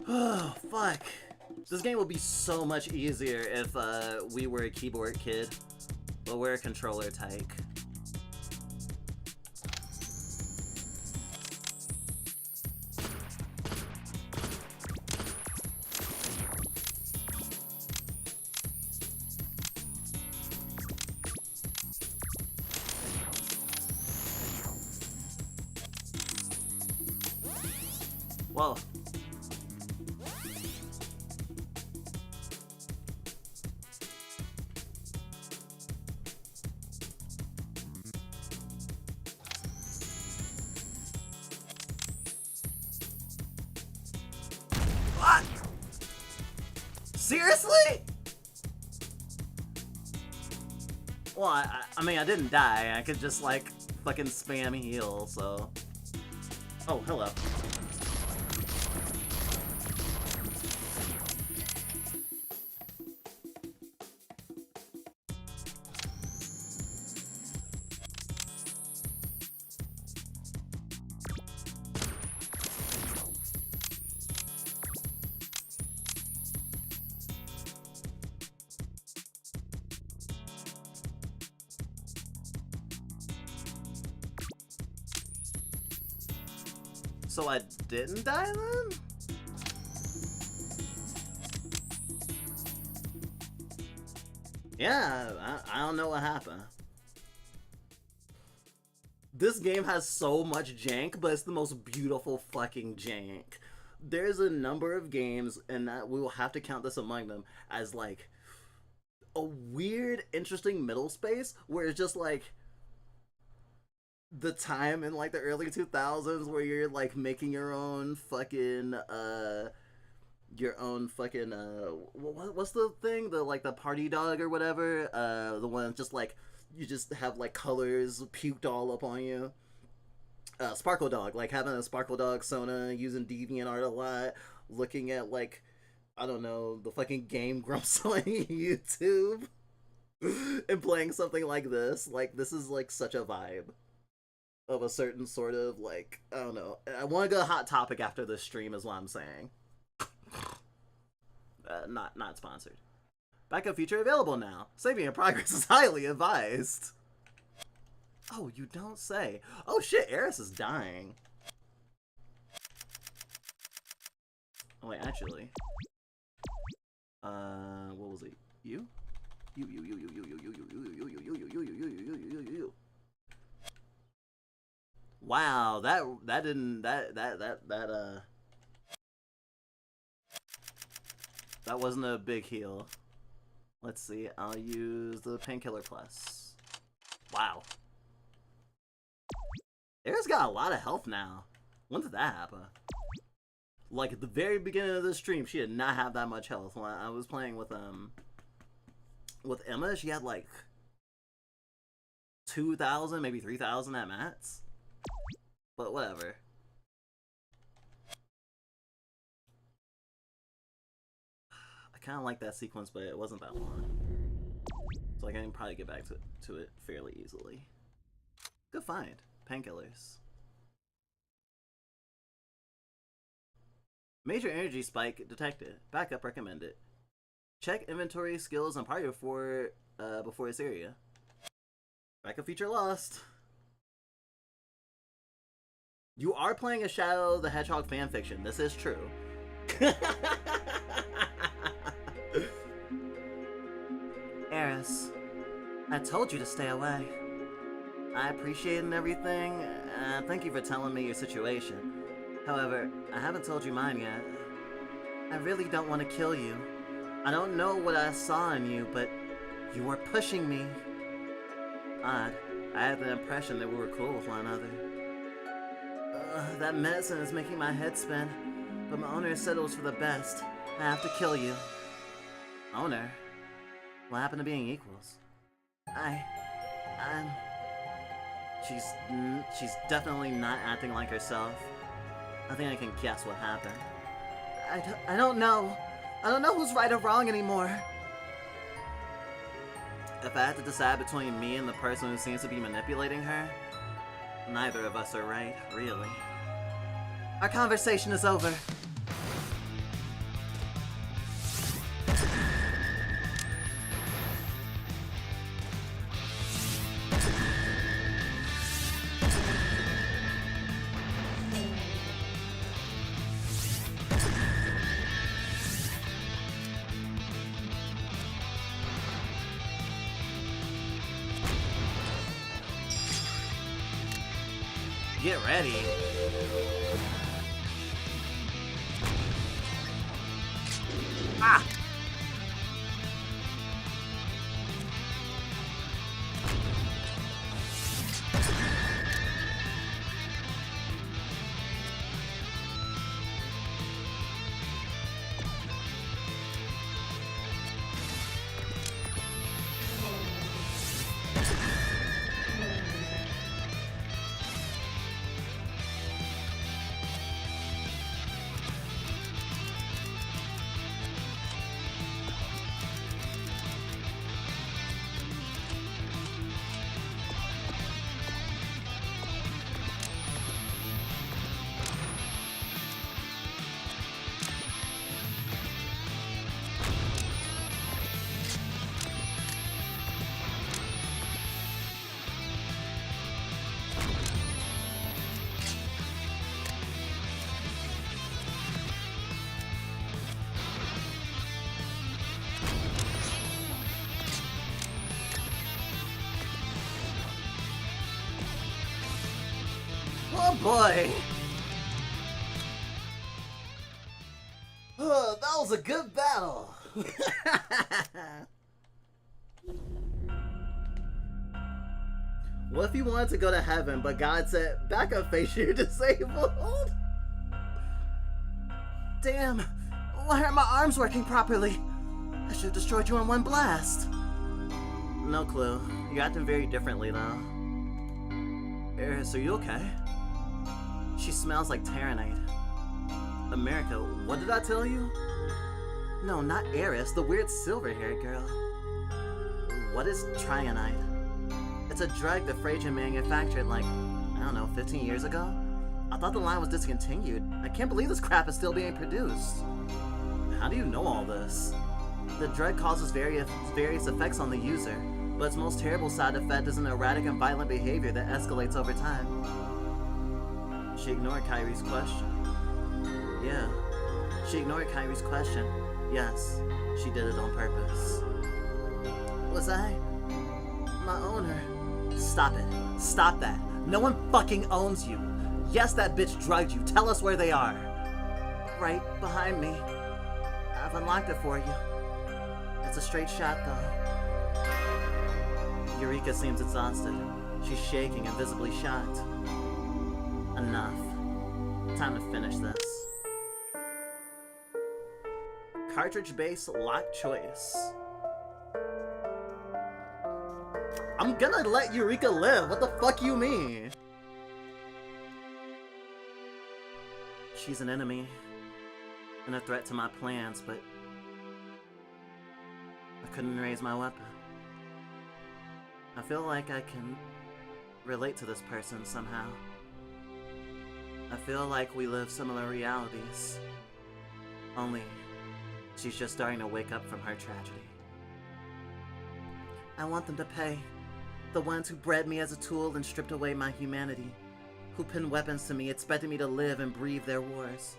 Oh, fuck. This game would be so much easier if we were a keyboard kid, but we're a controller tyke. Whoa. What? Seriously? Well, I mean, I didn't die. I could just, like, fucking spam heal, so... Oh, hello. So I didn't die then? Yeah, I don't know what happened. This game has so much jank, but it's the most beautiful fucking jank. There's a number of games, and that we will have to count this among them, as like a weird, interesting middle space where it's just like the time in like the early 2000s where you're like making your own fucking what's the thing, the like the party dog or whatever, the one just like you just have like colors puked all up on you. Sparkle Dog, like having a Sparkle Dog Sona, using DeviantArt a lot, looking at like, I don't know, the fucking Game Grumps on YouTube, and playing something like this. Like, this is like such a vibe of a certain sort of like, I don't know. I want to go Hot Topic after this stream is what I'm saying. Not sponsored. Backup feature available now. Saving in progress is highly advised. Oh, you don't say. Oh shit, Eris is dying. Oh wait, actually. What was it? You? You. Wow, that wasn't a big heal. Let's see, I'll use the Painkiller Plus. Wow. Eris got a lot of health now. When did that happen? Like at the very beginning of the stream, she did not have that much health. When I was playing with Emma, she had like 2,000, maybe 3,000 at max. But whatever. I kind of like that sequence, but it wasn't that long. So I can probably get back to it fairly easily. Good find. Painkillers. Major energy spike detected. Backup recommended. Check inventory, skills, and party before this area. Backup feature lost. You are playing a Shadow the Hedgehog fanfiction. This is true. Eris, I told you to stay away. I appreciate it and everything, and thank you for telling me your situation. However, I haven't told you mine yet. I really don't want to kill you. I don't know what I saw in you, but you were pushing me. Odd. I had the impression that we were cool with one another. That medicine is making my head spin, but my owner said it was for the best. I have to kill you. Owner? What happened to being equals? She's definitely not acting like herself. I think I can guess what happened. I don't know. I don't know who's right or wrong anymore. If I had to decide between me and the person who seems to be manipulating her, neither of us are right, really. Our conversation is over. Get ready. Ah! Oh boy! Oh, that was a good battle! What if you wanted to go to heaven, but God said, backup face, you're disabled? Damn, why aren't my arms working properly? I should have destroyed you in one blast. No clue. You're acting very differently, though. Eris, are you okay? She smells like Terranite. America, what did I tell you? No, not Eris, the weird silver-haired girl. What is Trionite? It's a drug the Phrygian manufactured like, I don't know, 15 years ago? I thought the line was discontinued. I can't believe this crap is still being produced. How do you know all this? The drug causes various effects on the user, but its most terrible side effect is an erratic and violent behavior that escalates over time. She ignored Kyrie's question. Yeah, she ignored Kyrie's question. Yes, she did it on purpose. Was I my owner? Stop it. Stop that. No one fucking owns you. Yes, that bitch drugged you. Tell us where they are. Right behind me. I've unlocked it for you. It's a straight shot, though. Eureka seems exhausted. She's shaking and visibly shocked. Enough. Time to finish this. Cartridge-based lock choice. I'm gonna let Eureka live. What the fuck you mean? She's an enemy and a threat to my plans, but I couldn't raise my weapon. I feel like I can relate to this person somehow. I feel like we live similar realities. Only she's just starting to wake up from her tragedy. I want them to pay. The ones who bred me as a tool and stripped away my humanity. Who pinned weapons to me, expecting me to live and breathe their wars.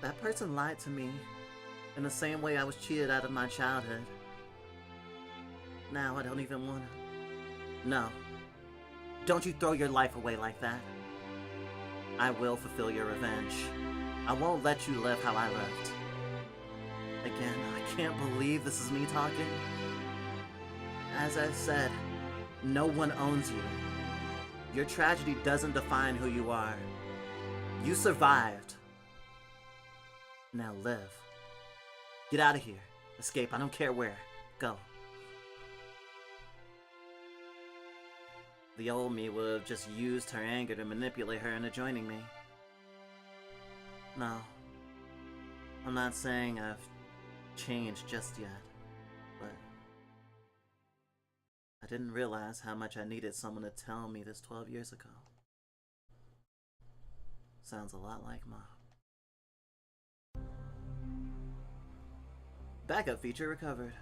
That person lied to me in the same way I was cheated out of my childhood. Now I don't even wanna. No. Don't you throw your life away like that. I will fulfill your revenge. I won't let you live how I lived. Again, I can't believe this is me talking. As I said, no one owns you. Your tragedy doesn't define who you are. You survived. Now live. Get out of here. Escape. I don't care where. Go. The old me would have just used her anger to manipulate her into joining me. No. I'm not saying I've changed just yet, but I didn't realize how much I needed someone to tell me this 12 years ago. Sounds a lot like Mom. Backup feature recovered.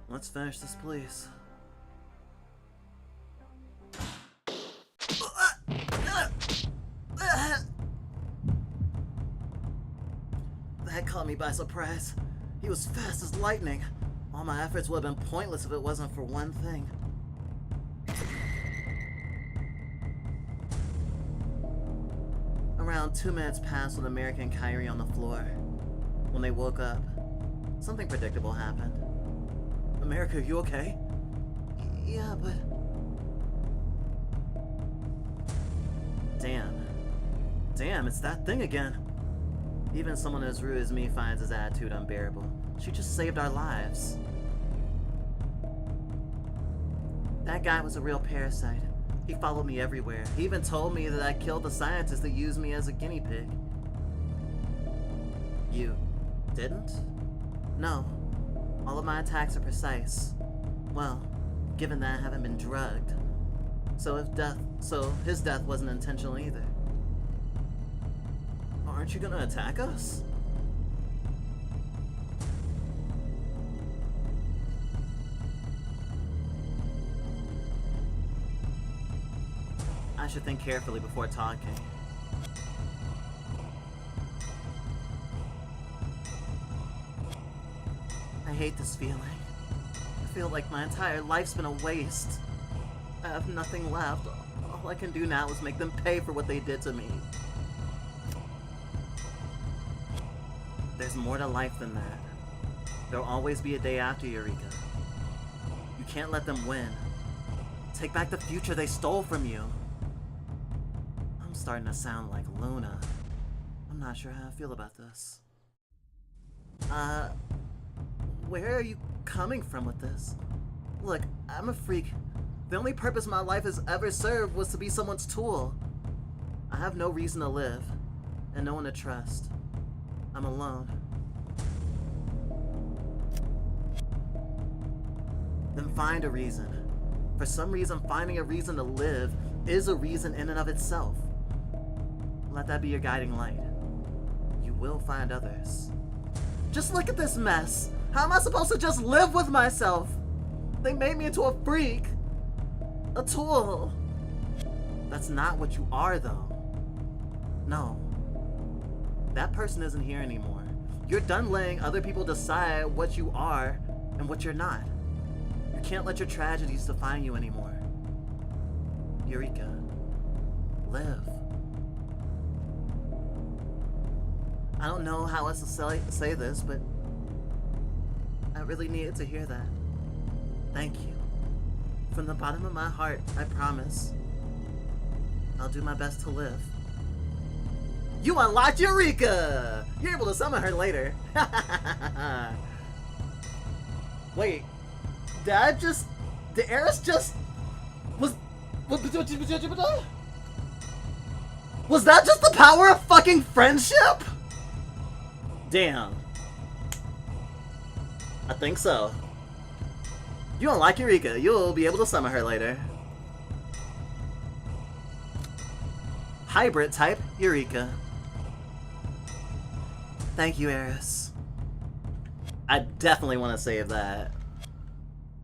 Let's finish this, please. That caught me by surprise. He was fast as lightning. All my efforts would have been pointless if it wasn't for one thing. Around 2 minutes passed with America and Kyrie on the floor. When they woke up, something predictable happened. America, are you okay? Yeah, but... Damn, it's that thing again. Even someone as rude as me finds his attitude unbearable. She just saved our lives. That guy was a real parasite. He followed me everywhere. He even told me that I killed the scientist that used me as a guinea pig. You didn't? No. All of my attacks are precise. Well, given that I haven't been drugged. So his death wasn't intentional either. Aren't you gonna attack us? I should think carefully before talking. I hate this feeling. I feel like my entire life's been a waste. I have nothing left. All I can do now is make them pay for what they did to me. There's more to life than that. There'll always be a day after Eureka. You can't let them win. Take back the future they stole from you. I'm starting to sound like Luna. I'm not sure how I feel about this. Where are you coming from with this? Look, I'm a freak. The only purpose my life has ever served was to be someone's tool. I have no reason to live, and no one to trust. I'm alone. Then find a reason. For some reason, finding a reason to live is a reason in and of itself. Let that be your guiding light. You will find others. Just look at this mess. How am I supposed to just live with myself? They made me into a freak. A tool. That's not what you are, though. No. That person isn't here anymore. You're done letting other people decide what you are and what you're not. You can't let your tragedies define you anymore. Eureka. Live. I don't know how else to say this, but I really needed to hear that. Thank you. From the bottom of my heart, I promise. I'll do my best to live. You unlocked Eureka! You're able to summon her later. Wait. Did Aeris just... Was that just the power of fucking friendship? Damn. I think so. You don't like Eureka. You'll be able to summon her later. Hybrid type Eureka. Thank you, Aeris. I definitely want to save that.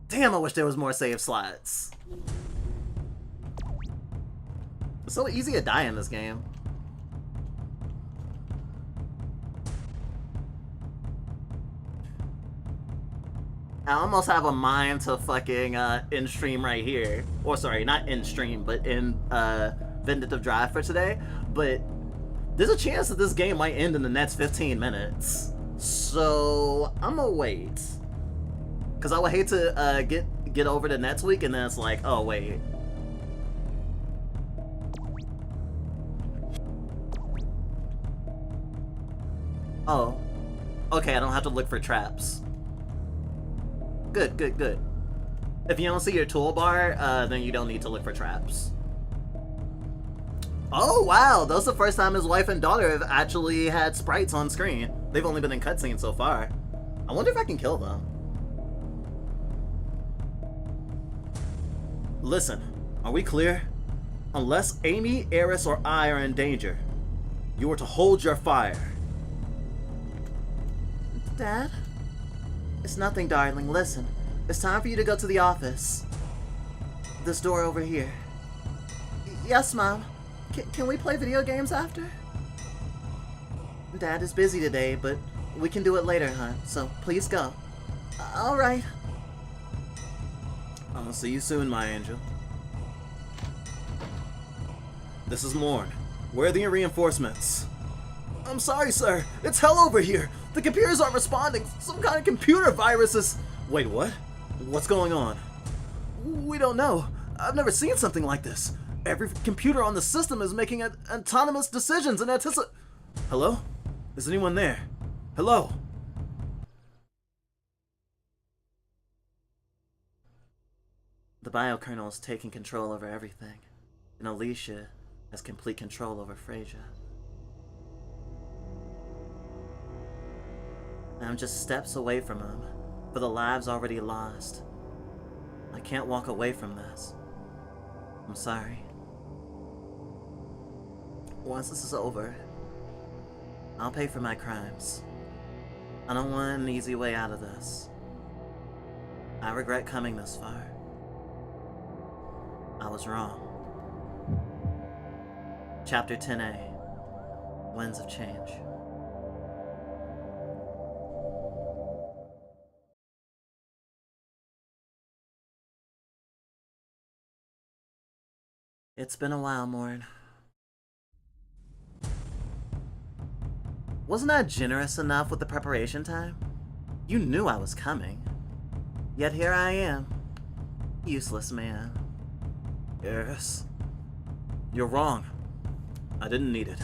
Damn, I wish there was more save slots. It's so easy to die in this game. I almost have a mind to fucking end stream right here. Or sorry, not end stream, but in Vindictive Drive for today. But there's a chance that this game might end in the next 15 minutes. So I'm gonna wait. Cause I would hate to get over to next week and then it's like, oh wait. Oh. Okay, I don't have to look for traps. Good, good, good. If you don't see your toolbar, then you don't need to look for traps. Oh, wow! That was the first time his wife and daughter have actually had sprites on screen. They've only been in cutscenes so far. I wonder if I can kill them. Listen, are we clear? Unless Amy, Aeris, or I are in danger, you are to hold your fire. Dad? It's nothing, darling. Listen, it's time for you to go to the office. This door over here. Yes, Mom. Can we play video games after? Dad is busy today, but we can do it later, hon. So please go. All right. I'm gonna see you soon, my angel. This is Morn. Where are the reinforcements? I'm sorry, sir. It's hell over here. The computers aren't responding. Some kind of computer virus is... Wait, what? What's going on? We don't know. I've never seen something like this. Every computer on the system is making autonomous decisions and Hello? Is anyone there? Hello? The biokernel is taking control over everything, and Alicia has complete control over Freyja. I'm just steps away from him, but the lives already lost. I can't walk away from this. I'm sorry. Once this is over, I'll pay for my crimes. I don't want an easy way out of this. I regret coming this far. I was wrong. Chapter 10A, Winds of Change. It's been a while, Morn. Wasn't I generous enough with the preparation time? You knew I was coming. Yet here I am. Useless man. Eris. You're wrong. I didn't need it.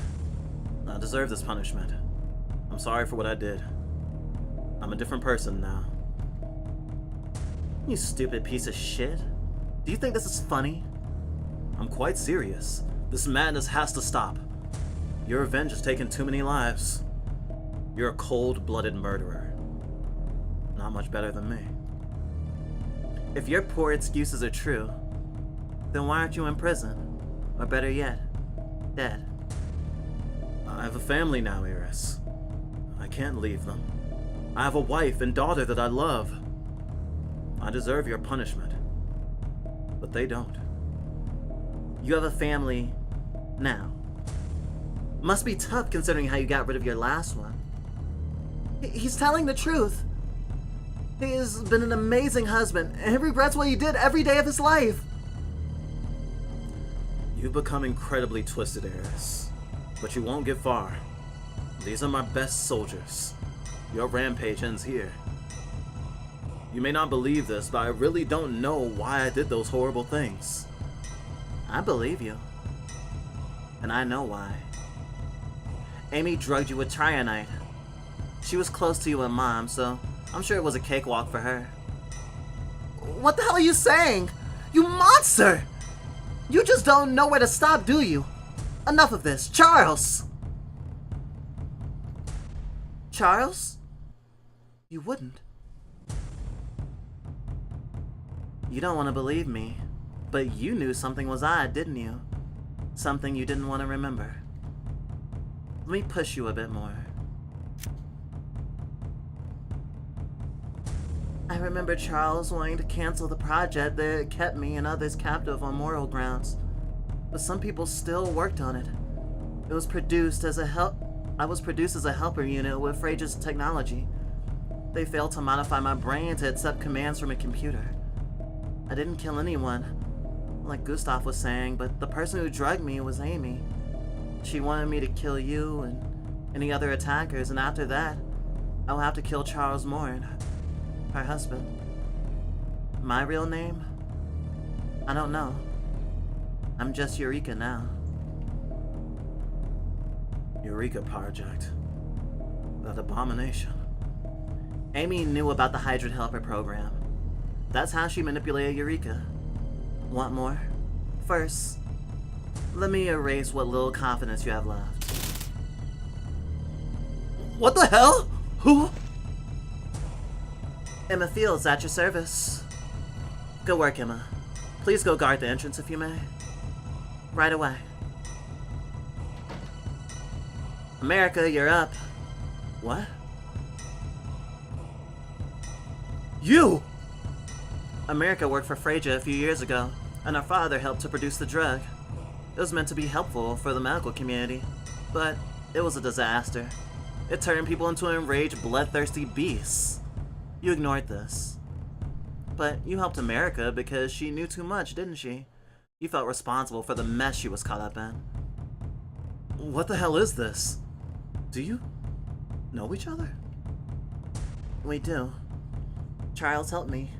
I deserve this punishment. I'm sorry for what I did. I'm a different person now. You stupid piece of shit. Do you think this is funny? I'm quite serious. This madness has to stop. Your revenge has taken too many lives. You're a cold-blooded murderer. Not much better than me. If your poor excuses are true, then why aren't you in prison? Or better yet, dead? I have a family now, Eris. I can't leave them. I have a wife and daughter that I love. I deserve your punishment. But they don't. You have a family now. Must be tough considering how you got rid of your last one. He's telling the truth. He has been an amazing husband, and he regrets what he did every day of his life. You've become incredibly twisted, Eris. But you won't get far. These are my best soldiers. Your rampage ends here. You may not believe this, but I really don't know why I did those horrible things. I believe you. And I know why. Amy drugged you with Trionite. She was close to you and Mom, so I'm sure it was a cakewalk for her. What the hell are you saying? You monster! You just don't know where to stop, do you? Enough of this. Charles! Charles? You wouldn't. You don't want to believe me, but you knew something was odd, didn't you? Something you didn't want to remember. Let me push you a bit more. I remember Charles wanting to cancel the project that kept me and others captive on moral grounds. But some people still worked on it. It was produced as I was produced as a helper unit with Phrage's technology. They failed to modify my brain to accept commands from a computer. I didn't kill anyone, like Gustav was saying, but the person who drugged me was Amy. She wanted me to kill you and any other attackers, and after that, I'll have to kill Charles Morn, her husband. My real name? I don't know. I'm just Eureka now. Eureka Project. That abomination. Amy knew about the Hydrant Helper program. That's how she manipulated Eureka. Want more? First, let me erase what little confidence you have left. What the hell? Who? Emma Fields, at your service. Good work, Emma. Please go guard the entrance if you may. Right away. America, you're up. What? You! America worked for Frege a few years ago, and our father helped to produce the drug. It was meant to be helpful for the medical community, but it was a disaster. It turned people into enraged, bloodthirsty beasts. You ignored this. But you helped America because she knew too much, didn't she? You felt responsible for the mess she was caught up in. What the hell is this? Do you know each other? We do. Charles helped me,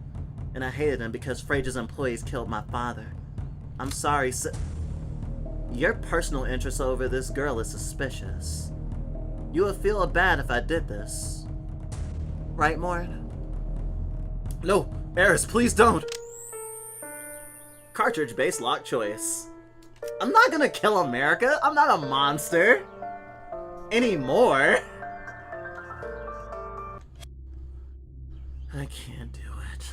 and I hated him because Phrage's employees killed my father. I'm sorry, your personal interest over this girl is suspicious. You would feel bad if I did this. Right, Morn? No, Eris, please don't! Cartridge-based lock choice. I'm not gonna kill America. I'm not a monster. Anymore. I can't do it.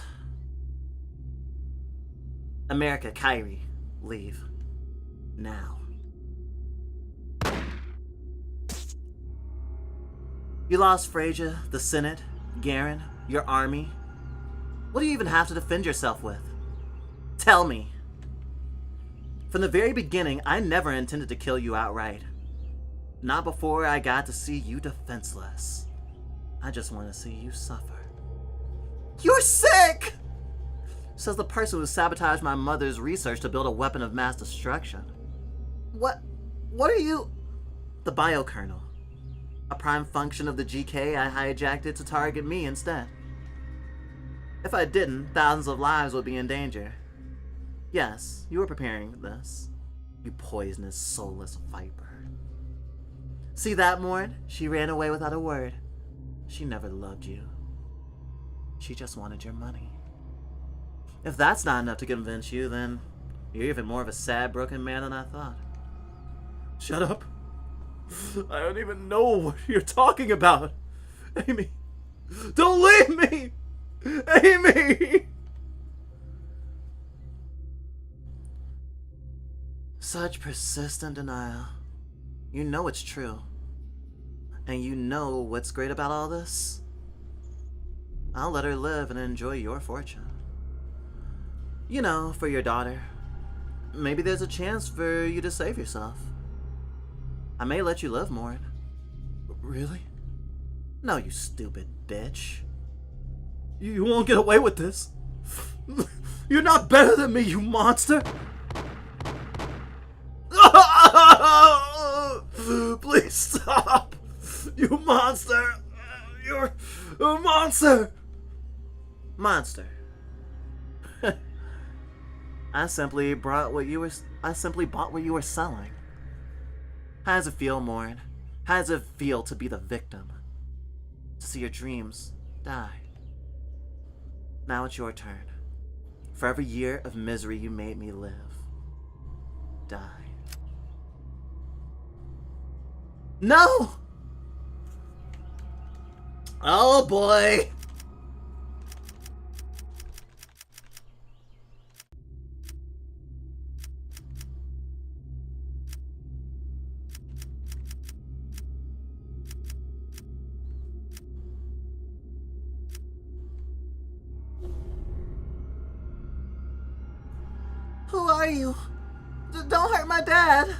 America, Kyrie, leave. Now. You lost Frege, the Senate, Garen, your army. What do you even have to defend yourself with? Tell me. From the very beginning, I never intended to kill you outright. Not before I got to see you defenseless. I just want to see you suffer. You're sick! Says the person who sabotaged my mother's research to build a weapon of mass destruction. What are you? The biokernel. A prime function of the GK, I hijacked it to target me instead. If I didn't, thousands of lives would be in danger. Yes, you were preparing for this. You poisonous, soulless viper. See that, Morn? She ran away without a word. She never loved you. She just wanted your money. If that's not enough to convince you, then you're even more of a sad, broken man than I thought. Shut up. I don't even know what you're talking about. Amy, don't leave me! Amy! Such persistent denial. You know it's true. And you know what's great about all this? I'll let her live and enjoy your fortune. You know, for your daughter. Maybe there's a chance for you to save yourself. I may let you live, Morn. Really? No, you stupid bitch. You won't get away with this. You're not better than me, you monster! Please stop! You monster! You're a monster! Monster. I simply bought what you were selling. How does it feel, Morn? How does it feel to be the victim? To see your dreams die? Now it's your turn. For every year of misery you made me live, die. No! Oh boy! Who are you? Don't hurt my dad!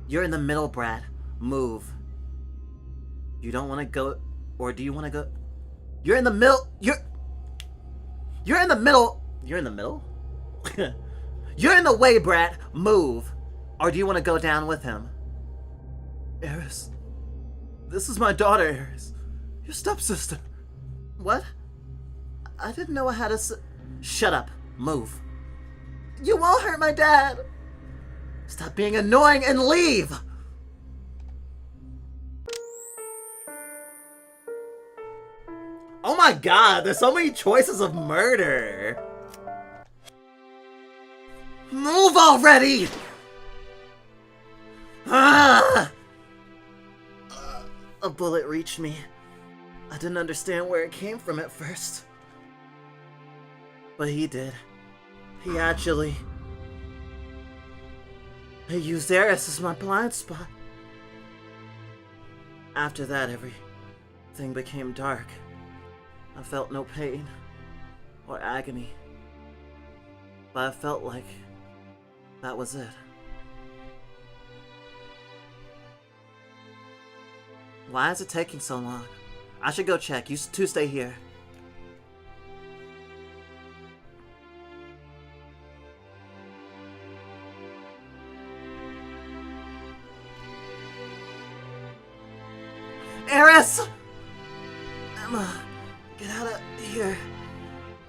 You're in the middle, Brad. Move. You don't want to go, or do you want to go? You're in the middle. You're in the middle. You're in the middle? You're in the way, Brad. Move. Or do you want to go down with him? Eris. This is my daughter, Eris. Your stepsister. What? I didn't know I had a Shut up. Move. You won't hurt my dad. Stop being annoying and leave! Oh my god, there's so many choices of murder! Move already! Ah! A bullet reached me. I didn't understand where it came from at first. But he did. He actually... I used Eris as my blind spot. After that, everything became dark. I felt no pain or agony, but I felt like that was it. Why is it taking so long? I should go check. You two stay here. Eris! Emma, get out of here.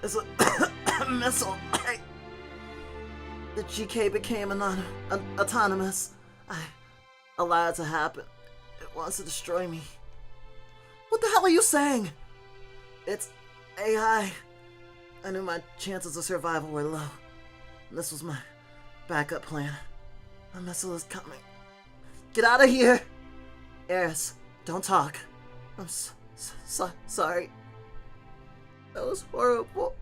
There's a missile. The GK became autonomous. I allowed it to happen. It wants to destroy me. What the hell are you saying? It's AI. I knew my chances of survival were low. This was my backup plan. A missile is coming. Get out of here! Eris. Don't talk. I'm sorry. That was horrible.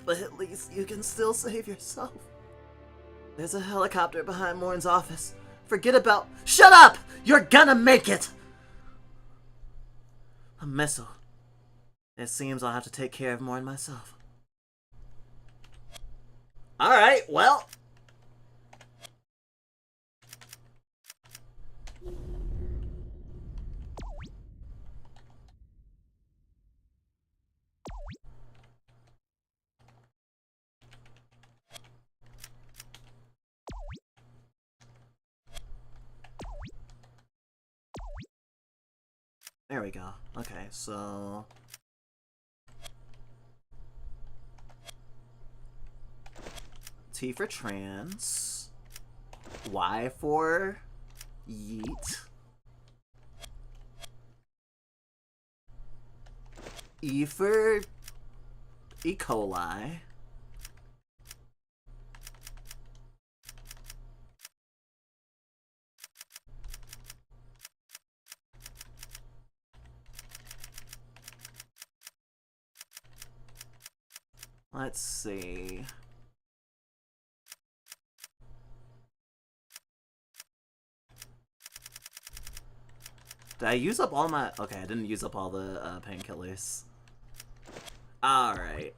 But at least you can still save yourself. There's a helicopter behind Morn's office. Forget about— Shut up! You're gonna make it! A missile. It seems I'll have to take care of Morn myself. Alright, well. There we go. Okay, so... T for trans. Y for yeet. E for E. coli. Let's see. Did I use up all my... Okay, I didn't use up all the painkillers. Alright.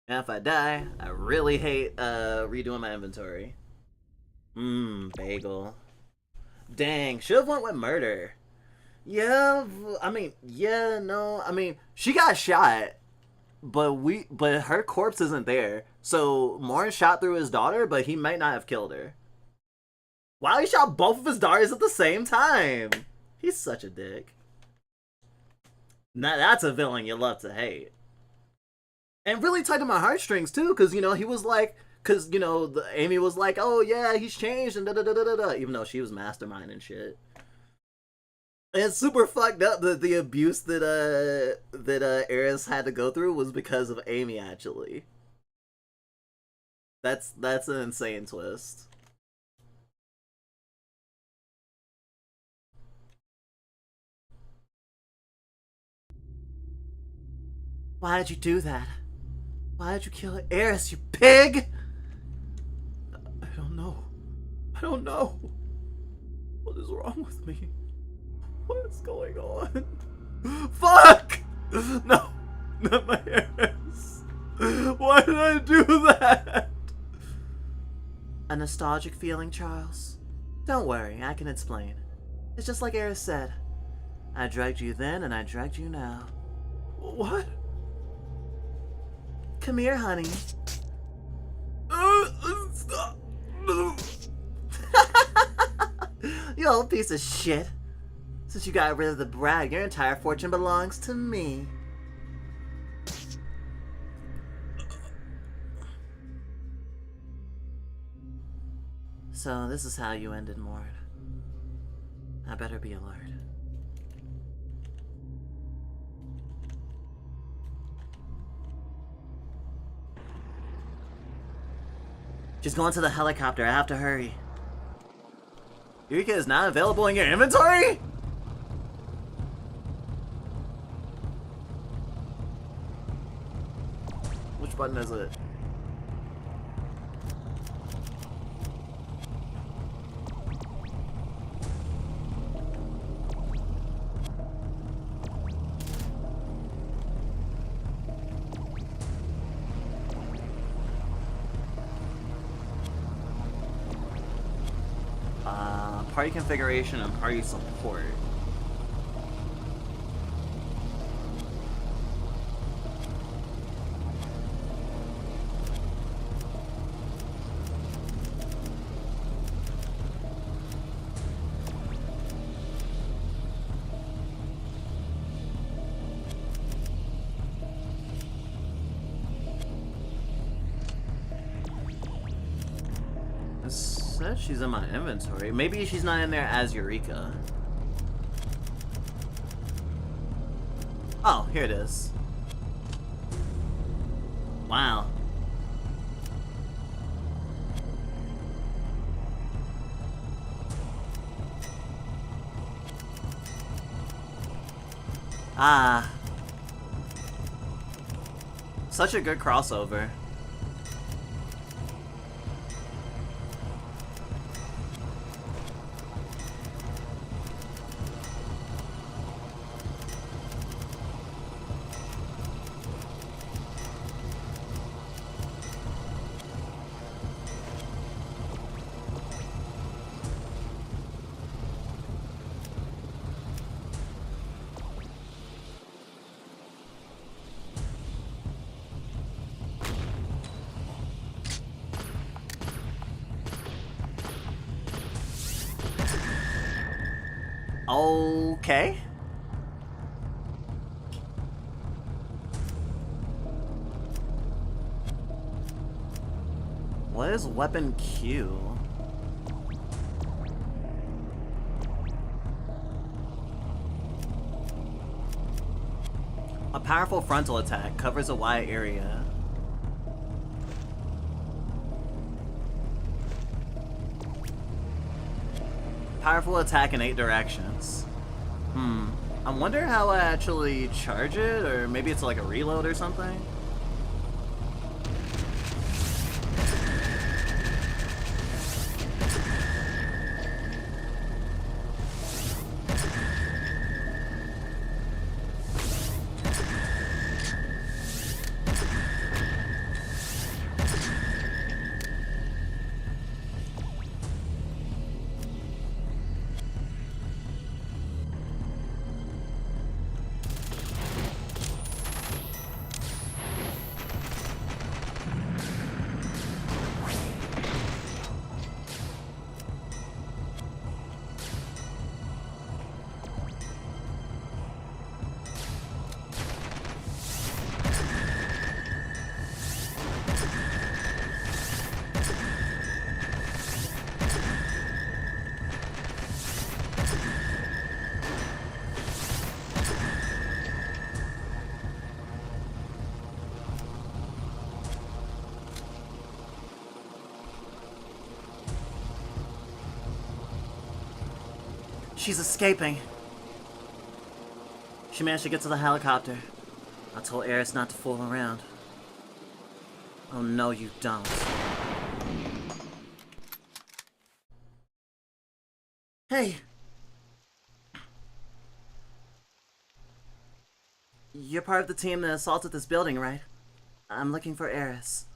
And if I die, I really hate redoing my inventory. Bagel. Dang, should've went with murder. Yeah, I mean, yeah, no, I mean, she got shot, but her corpse isn't there. So Morn shot through his daughter, but he might not have killed her. Wow, he shot both of his daughters at the same time. He's such a dick. Now that's a villain you love to hate. And really tied to my heartstrings too, because you know he was like, because you know Amy was like, oh yeah, he's changed and da da da da da, even though she was mastermind and shit. And it's super fucked up that the abuse that Aerith had to go through was because of Amy. Actually, that's an insane twist. Why did you do that? Why did you kill Aerith, you pig? I don't know. I don't know. What is wrong with me? What is going on? Fuck! No! Not my Aerith. Why did I do that? A nostalgic feeling, Charles? Don't worry, I can explain. It's just like Aerith said. I dragged you then, and I dragged you now. What? Come here, honey. Stop. You old piece of shit. Since you got rid of the brat, your entire fortune belongs to me. So this is how you ended, Mord. I better be alert. She's going to the helicopter. I have to hurry. Eureka is not available in your inventory? Which button is it? Party configuration and party support. She's in my inventory. Maybe she's not in there as Eureka. Oh, here it is. Wow. Ah. Such a good crossover. Okay. What is weapon Q? A powerful frontal attack covers a wide area. Powerful attack in 8 directions. I wonder how I actually charge it, or maybe it's like a reload or something. She's escaping. She managed to get to the helicopter. I told Eris not to fool around. Oh no, you don't. Hey! You're part of the team that assaulted this building, right? I'm looking for Eris.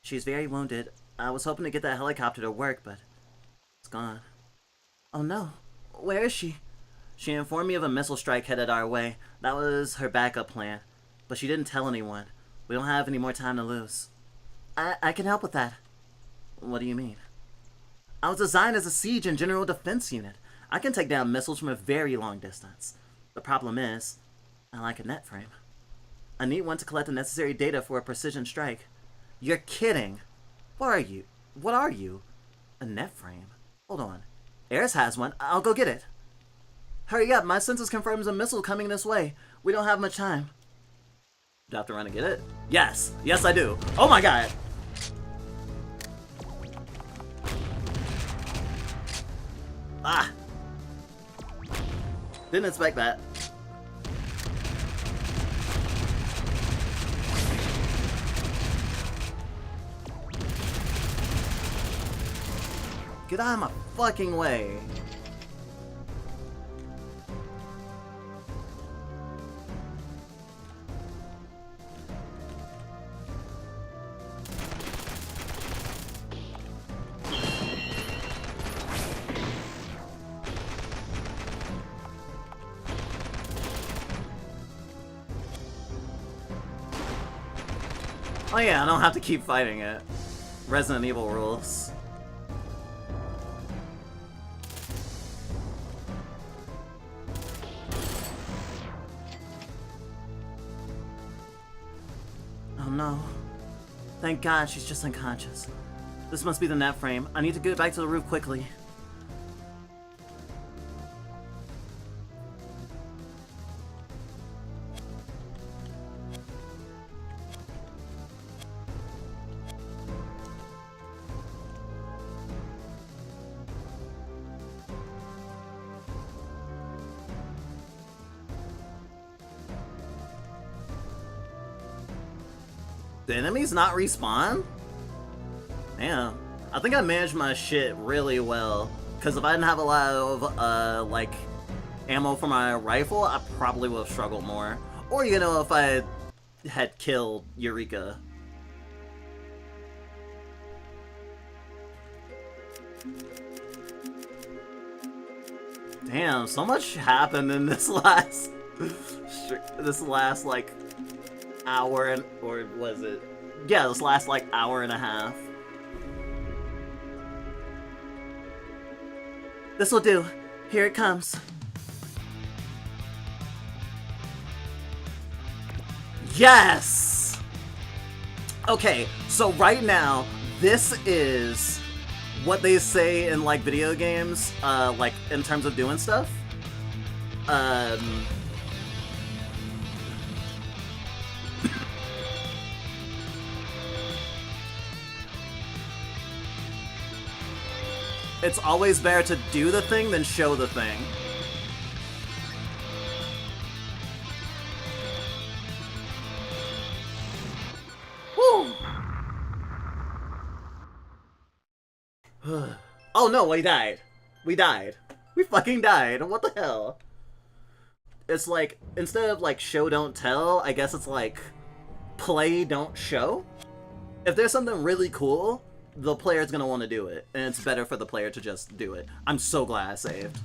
She's very wounded. I was hoping to get that helicopter to work, but it's gone. Oh no. Where is she? She informed me of a missile strike headed our way. That was her backup plan. But she didn't tell anyone. We don't have any more time to lose. I can help with that. What do you mean? I was designed as a siege and general defense unit. I can take down missiles from a very long distance. The problem is, I like a net frame. I need one to collect the necessary data for a precision strike. You're kidding. What are you? What are you? A net frame? Hold on. Eris has one. I'll go get it. Hurry up. My census confirms a missile coming this way. We don't have much time. Do I have to run and get it? Yes. Yes, I do. Oh my god. Ah. Didn't expect that. Get out of my fucking way. Oh yeah, I don't have to keep fighting it. Resident Evil rules. Oh no. Thank God she's just unconscious. This must be the net frame. I need to get back to the roof quickly. The enemies not respawn? Damn. I think I managed my shit really well. Because if I didn't have a lot of, like, ammo for my rifle, I probably would have struggled more. Or, you know, if I had killed Eureka. Damn, so much happened in this last... like, hour and... or was it? Yeah, this last, like, hour and a half. This'll do. Here it comes. Yes! Okay, so right now, this is what they say in, like, video games, like, in terms of doing stuff. It's always better to do the thing than show the thing. Woo! Oh no, we died. We died. We fucking died. What the hell? It's like, instead of like show don't tell, I guess it's like play don't show. If there's something really cool, the player's gonna want to do it, and it's better for the player to just do it. I'm so glad I saved.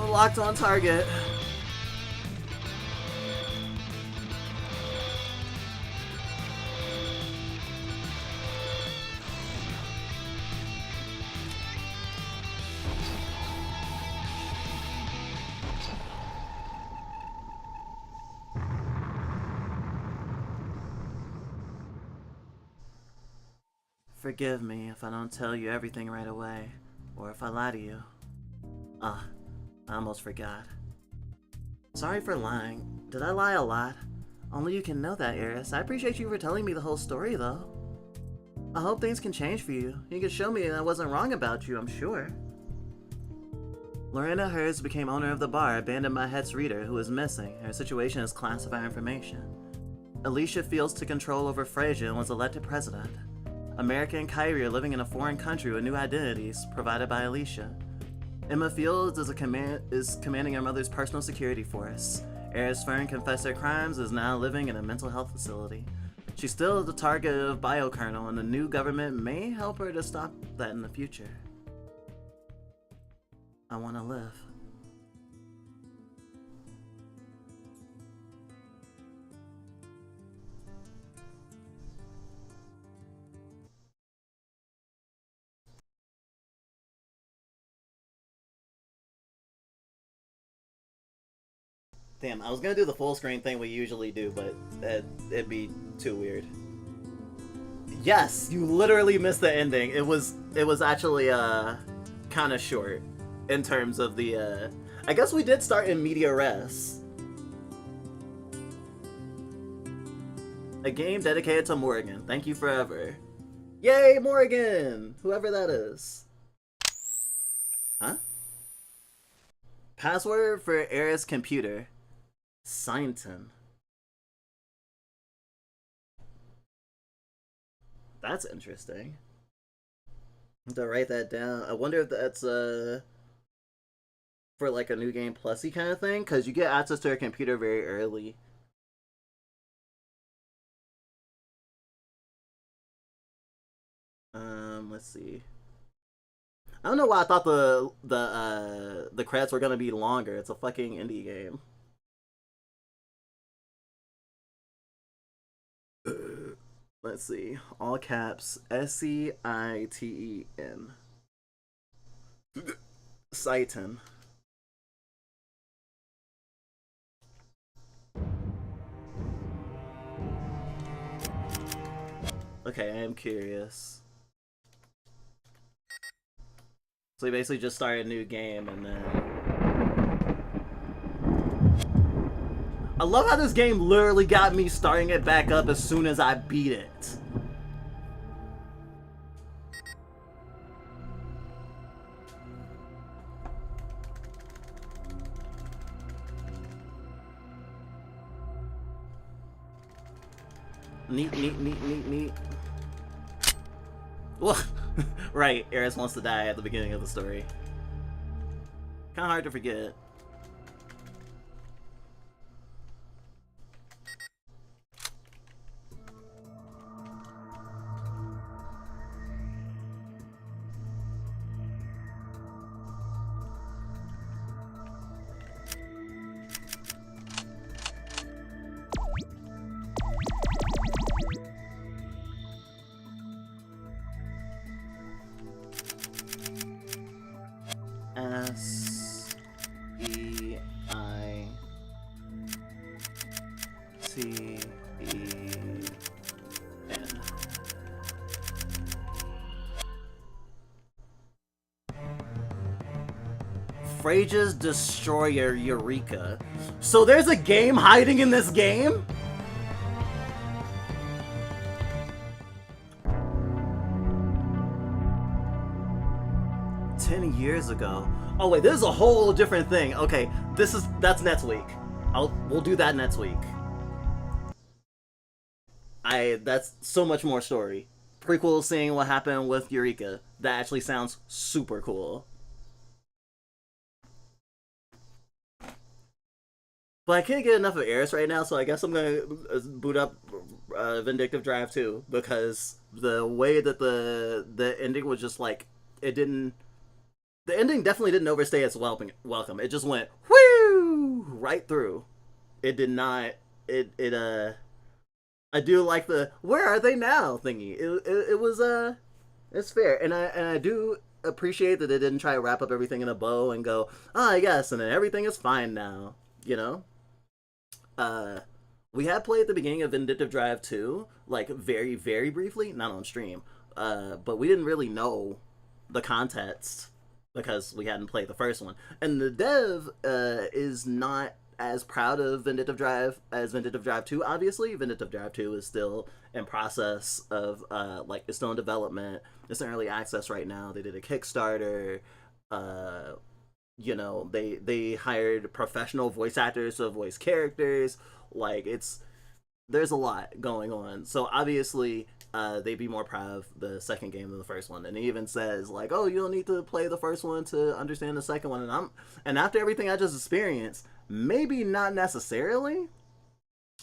Locked on target. Forgive me if I don't tell you everything right away, or if I lie to you. I almost forgot. Sorry for lying. Did I lie a lot? Only you can know that, Eris. I appreciate you for telling me the whole story, though. I hope things can change for you. You can show me I wasn't wrong about you, I'm sure. Lorena Herz became owner of the bar, abandoned by Het's reader, who is missing. Her situation is classified information. Alicia Fields took control over Frasier and was elected president. America and Kyrie are living in a foreign country with new identities provided by Alicia. Emma Fields is commanding her mother's personal security force. Eris Fern confessed her crimes and is now living in a mental health facility. She's still the target of Biokernel, and the new government may help her to stop that in the future. I want to live. Damn, I was gonna do the full screen thing we usually do, but it'd be too weird. Yes, you literally missed the ending. It was actually kind of short in terms of the I guess we did start in media res. A game dedicated to Morgan. Thank you forever. Yay, Morgan! Whoever that is. Huh? Password for Eris computer. Signton. That's interesting. I have to write that down. I wonder if that's for like a new game plusy kind of thing, because you get access to her computer very early. Let's see. I don't know why I thought the credits were gonna be longer. It's a fucking indie game. Let's see. All caps. S-C-I-T-E-N. Sighton. Okay, I am curious. So we basically just started a new game and then... I love how this game literally got me starting it back up as soon as I beat it. Neat. Well, right, Eris wants to die at the beginning of the story. Kinda hard to forget. Phrage's Destroyer Eureka. So there's a game hiding in this game? Years ago. Oh wait, this is a whole different thing. Okay, that's next week. We'll do that next week. That's so much more story. Prequel, seeing what happened with Eureka. That actually sounds super cool. But I can't get enough of Aeris right now, so I guess I'm gonna boot up Vindictive Drive 2, because the way that the ending was just like, it didn't. The ending definitely didn't overstay its welcome. It just went whoo right through. It did not. I do like the "where are they now" thingy. It was it's fair, and I do appreciate that it didn't try to wrap up everything in a bow and go, I guess, and then everything is fine now. You know. We had played the beginning of Vindictive Drive 2, like very very briefly, not on stream, but we didn't really know the context, because we hadn't played the first one. And the dev is not as proud of Vindictive Drive as Vindictive Drive 2, obviously. Vindictive Drive 2 is still in process of, it's still in development. It's in early access right now. They did a Kickstarter. You know, they hired professional voice actors to voice characters. Like, there's a lot going on. So, obviously, they'd be more proud of the second game than the first one. And he even says, like, oh, you don't need to play the first one to understand the second one. And after everything I just experienced, maybe not necessarily,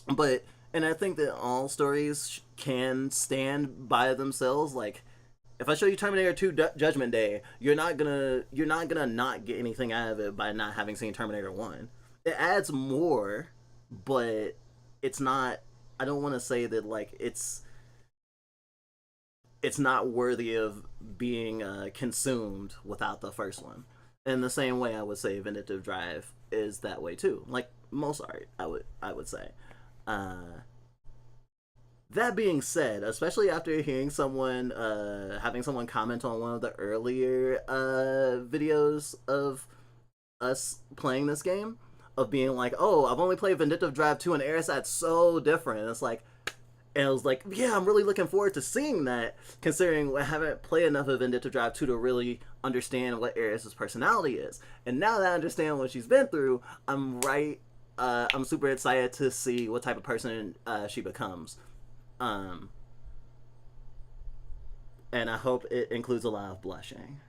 but, and I think that all stories can stand by themselves. Like, if I show you Terminator 2 Judgment Day, you're not gonna not get anything out of it by not having seen Terminator 1. It adds more, but it's not, I don't want to say that, like, it's not worthy of being consumed without the first one. In the same way, I would say Vindictive Drive is that way too. Like most art, I would say. That being said, especially after hearing someone, having someone comment on one of the earlier videos of us playing this game, of being like, oh, I've only played Vindictive Drive 2 and Aeris, that's so different. And it's like, and I was like, yeah, I'm really looking forward to seeing that, considering I haven't played enough of Vindictive Drive 2 to really understand what Aeris' personality is. And now that I understand what she's been through, I'm super excited to see what type of person she becomes. And I hope it includes a lot of blushing.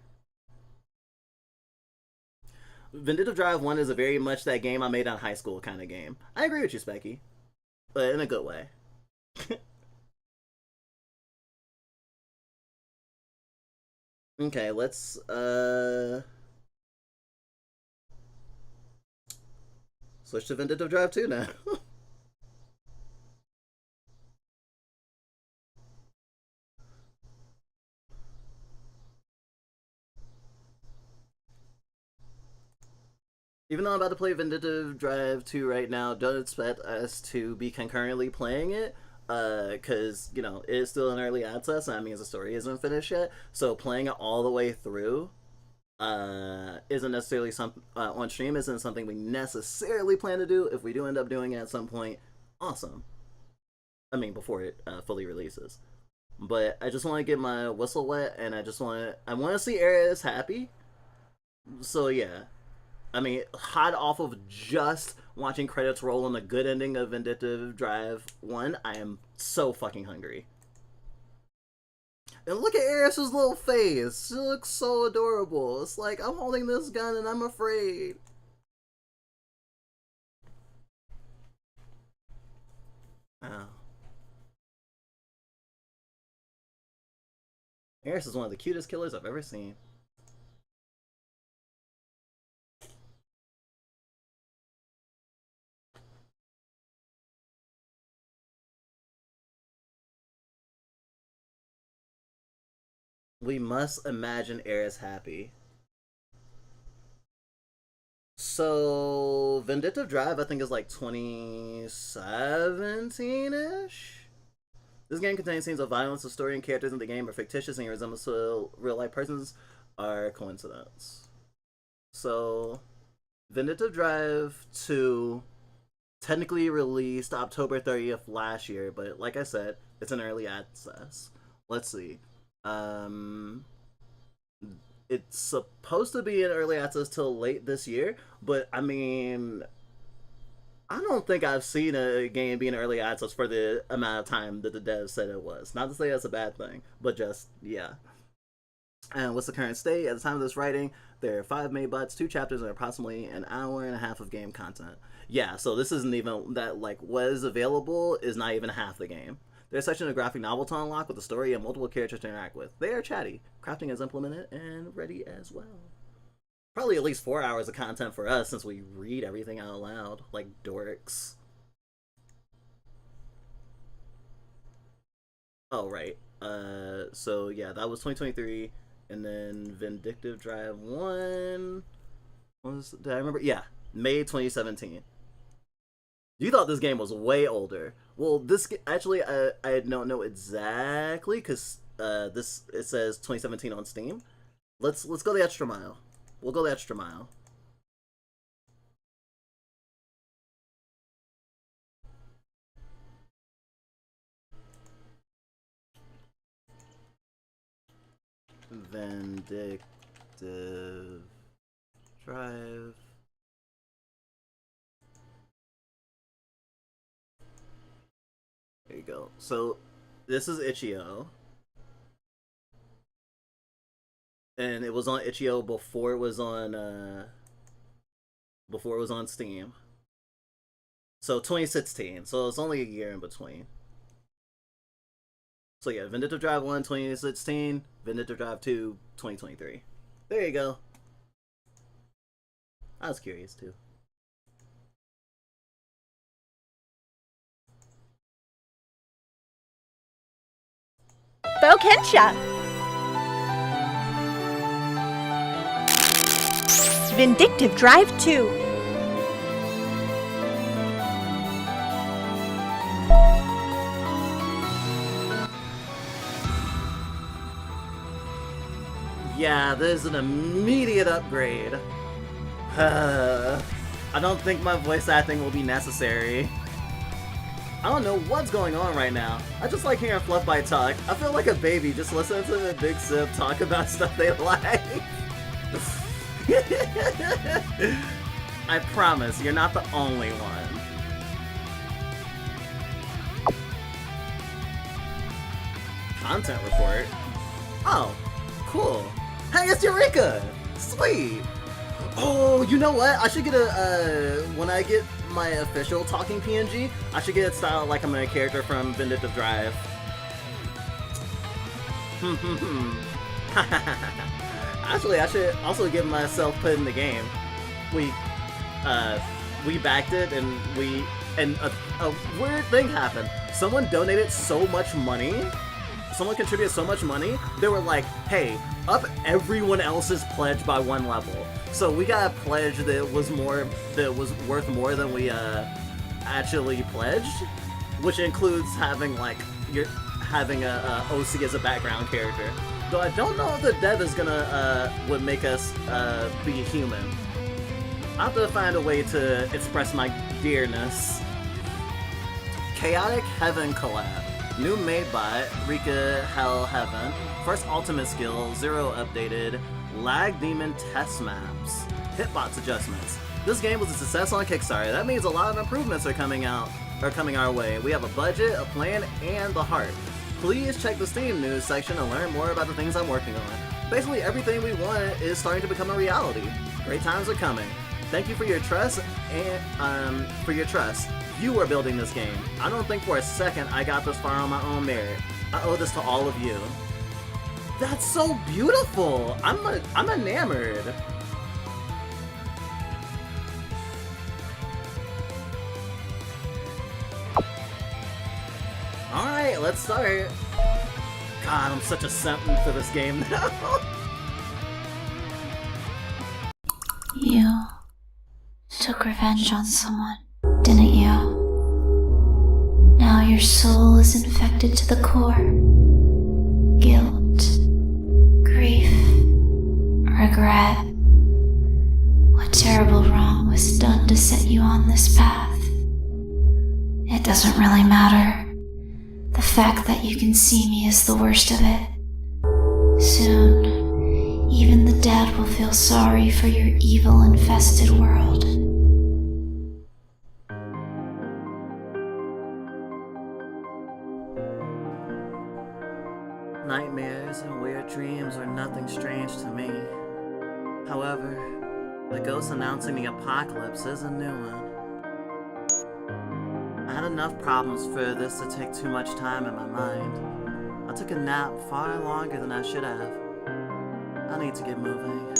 Vindictive Drive 1 is a very much that game I made on high school kind of game. I agree with you, Specky, but in a good way. Okay, let's switch to Vindictive Drive 2 now. Even though I'm about to play Vindictive Drive 2 right now, don't expect us to be concurrently playing it, because, you know, it is still in early access, and that means the story isn't finished yet, so playing it all the way through isn't necessarily on stream isn't something we necessarily plan to do. If we do end up doing it at some point, awesome. I mean, before it fully releases. But I just want to get my whistle wet, and I want to see Aeris happy. So yeah. I mean, hot off of just watching credits roll on the good ending of Vindictive Drive 1, I am so fucking hungry. And look at Aeris' little face. She looks so adorable. It's like, I'm holding this gun and I'm afraid. Oh. Aeris is one of the cutest killers I've ever seen. We must imagine Aeris happy. So Vindictive Drive, I think, is like 2017-ish. This game contains scenes of violence. The story and characters in the game are fictitious, and your resemblance to real-life persons are coincidence. So, Vindictive Drive 2 technically released October 30th last year, but like I said, it's an early access. Let's see. It's supposed to be in early access till late this year, but I mean, I don't think I've seen a game be in early access for the amount of time that the devs said it was. Not to say that's a bad thing, but just, yeah. And what's the current state? At the time of this writing, there are 5 made bots, 2 chapters, and approximately an hour and a half of game content. Yeah, so this isn't even that, like, what is available is not even half the game. There's a section of graphic novel to unlock with a story and multiple characters to interact with. They are chatty. Crafting is implemented and ready as well. Probably at least 4 hours of content for us since we read everything out loud, like dorks. Oh, right. So yeah, that was 2023, and then Vindictive Drive 1 was, did I remember? Yeah, May 2017. You thought this game was way older. Well, this actually I don't know exactly because this, it says 2017 on Steam. Let's go the extra mile. We'll go the extra mile. Vindictive Drive. There you go. So this is Itch.io. And it was on Itch.io before it was on Steam. So 2016. So it's only a year in between. So yeah, Vindictive Drive 1 2016, Vindictive Drive 2 2023. There you go. I was curious too. Bokensha. Vindictive Drive 2. Yeah, there's an immediate upgrade. I don't think my voice acting will be necessary. I don't know what's going on right now. I just like hearing Fluffbite talk. I feel like a baby just listening to the Big Sip talk about stuff they like. I promise, you're not the only one. Content report? Oh, cool. Hey, it's Eureka! Sweet! Oh, you know what? I should get a, when I get my official talking PNG, I should get it styled like I'm a character from Vindictive Drive. Actually, I should also get myself put in the game. We backed it, and a weird thing happened. Someone donated so much money. Someone contributed so much money, they were like, hey, up everyone else's pledge by 1 level. So we got a pledge that was worth more than we actually pledged, which includes having like having a OC as a background character. Though I don't know if the dev is gonna would make us be human. I'll have to find a way to express my dearness. Chaotic Heaven collab. New made by Rika Hell Heaven. First ultimate skill, 0 updated. Lag Demon test maps. Hitbox adjustments. This game was a success on Kickstarter. That means a lot of improvements are coming our way. We have a budget, a plan, and the heart. Please check the Steam news section and learn more about the things I'm working on. Basically, everything we want is starting to become a reality. Great times are coming. Thank you for your trust and You are building this game. I don't think for a second I got this far on my own merit. I owe this to all of you. That's so beautiful! I'm enamored. Alright, let's start. God, I'm such a simp for this game now. You revenge on someone, didn't you? Now your soul is infected to the core. Guilt, grief, regret. What terrible wrong was done to set you on this path? It doesn't really matter. The fact that you can see me is the worst of it. Soon, even the dead will feel sorry for your evil-infested world. Nightmares and weird dreams are nothing strange to me. However, the ghost announcing the apocalypse is a new one. I had enough problems for this to take too much time in my mind. I took a nap far longer than I should have. I need to get moving.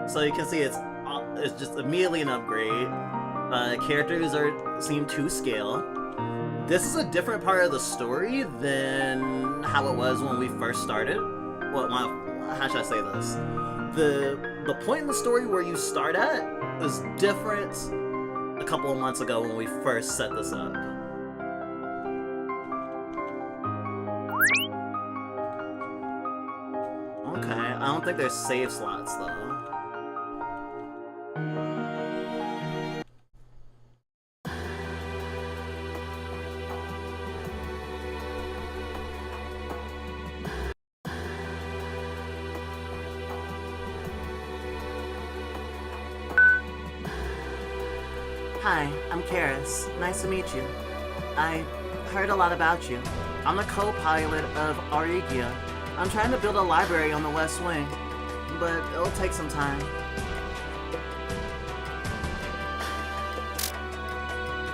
So you can see it's just immediately an upgrade. Characters seem to scale. This is a different part of the story than how it was when we first started. Well, how should I say this? The point in the story where you start at is different a couple of months ago when we first set this up. Okay, I don't think there's save slots though. Hi, I'm Karis. Nice to meet you. I heard a lot about you. I'm the co-pilot of Aurigia. I'm trying to build a library on the West Wing, but it'll take some time.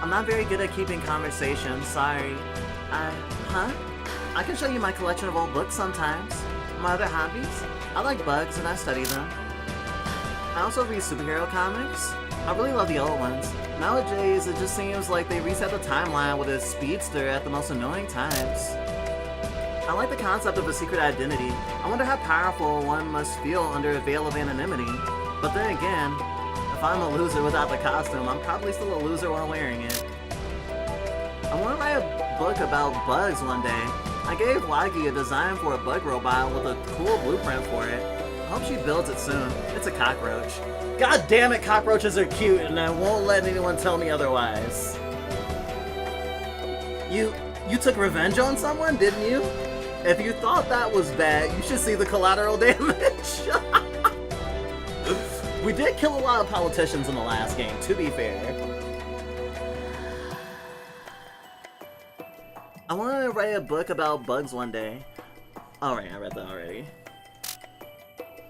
I'm not very good at keeping conversation, sorry. I can show you my collection of old books sometimes. My other hobbies? I like bugs and I study them. I also read superhero comics. I really love the old ones. Nowadays, it just seems like they reset the timeline with a speedster at the most annoying times. I like the concept of a secret identity. I wonder how powerful one must feel under a veil of anonymity. But then again, if I'm a loser without the costume, I'm probably still a loser while wearing it. I want to write a book about bugs one day. I gave Wagi a design for a bug robot with a cool blueprint for it. I hope she builds it soon. It's a cockroach. God damn it, cockroaches are cute, and I won't let anyone tell me otherwise. You took revenge on someone, didn't you? If you thought that was bad, you should see the collateral damage. We did kill a lot of politicians in the last game, to be fair. I want to write a book about bugs one day. Alright, I read that already.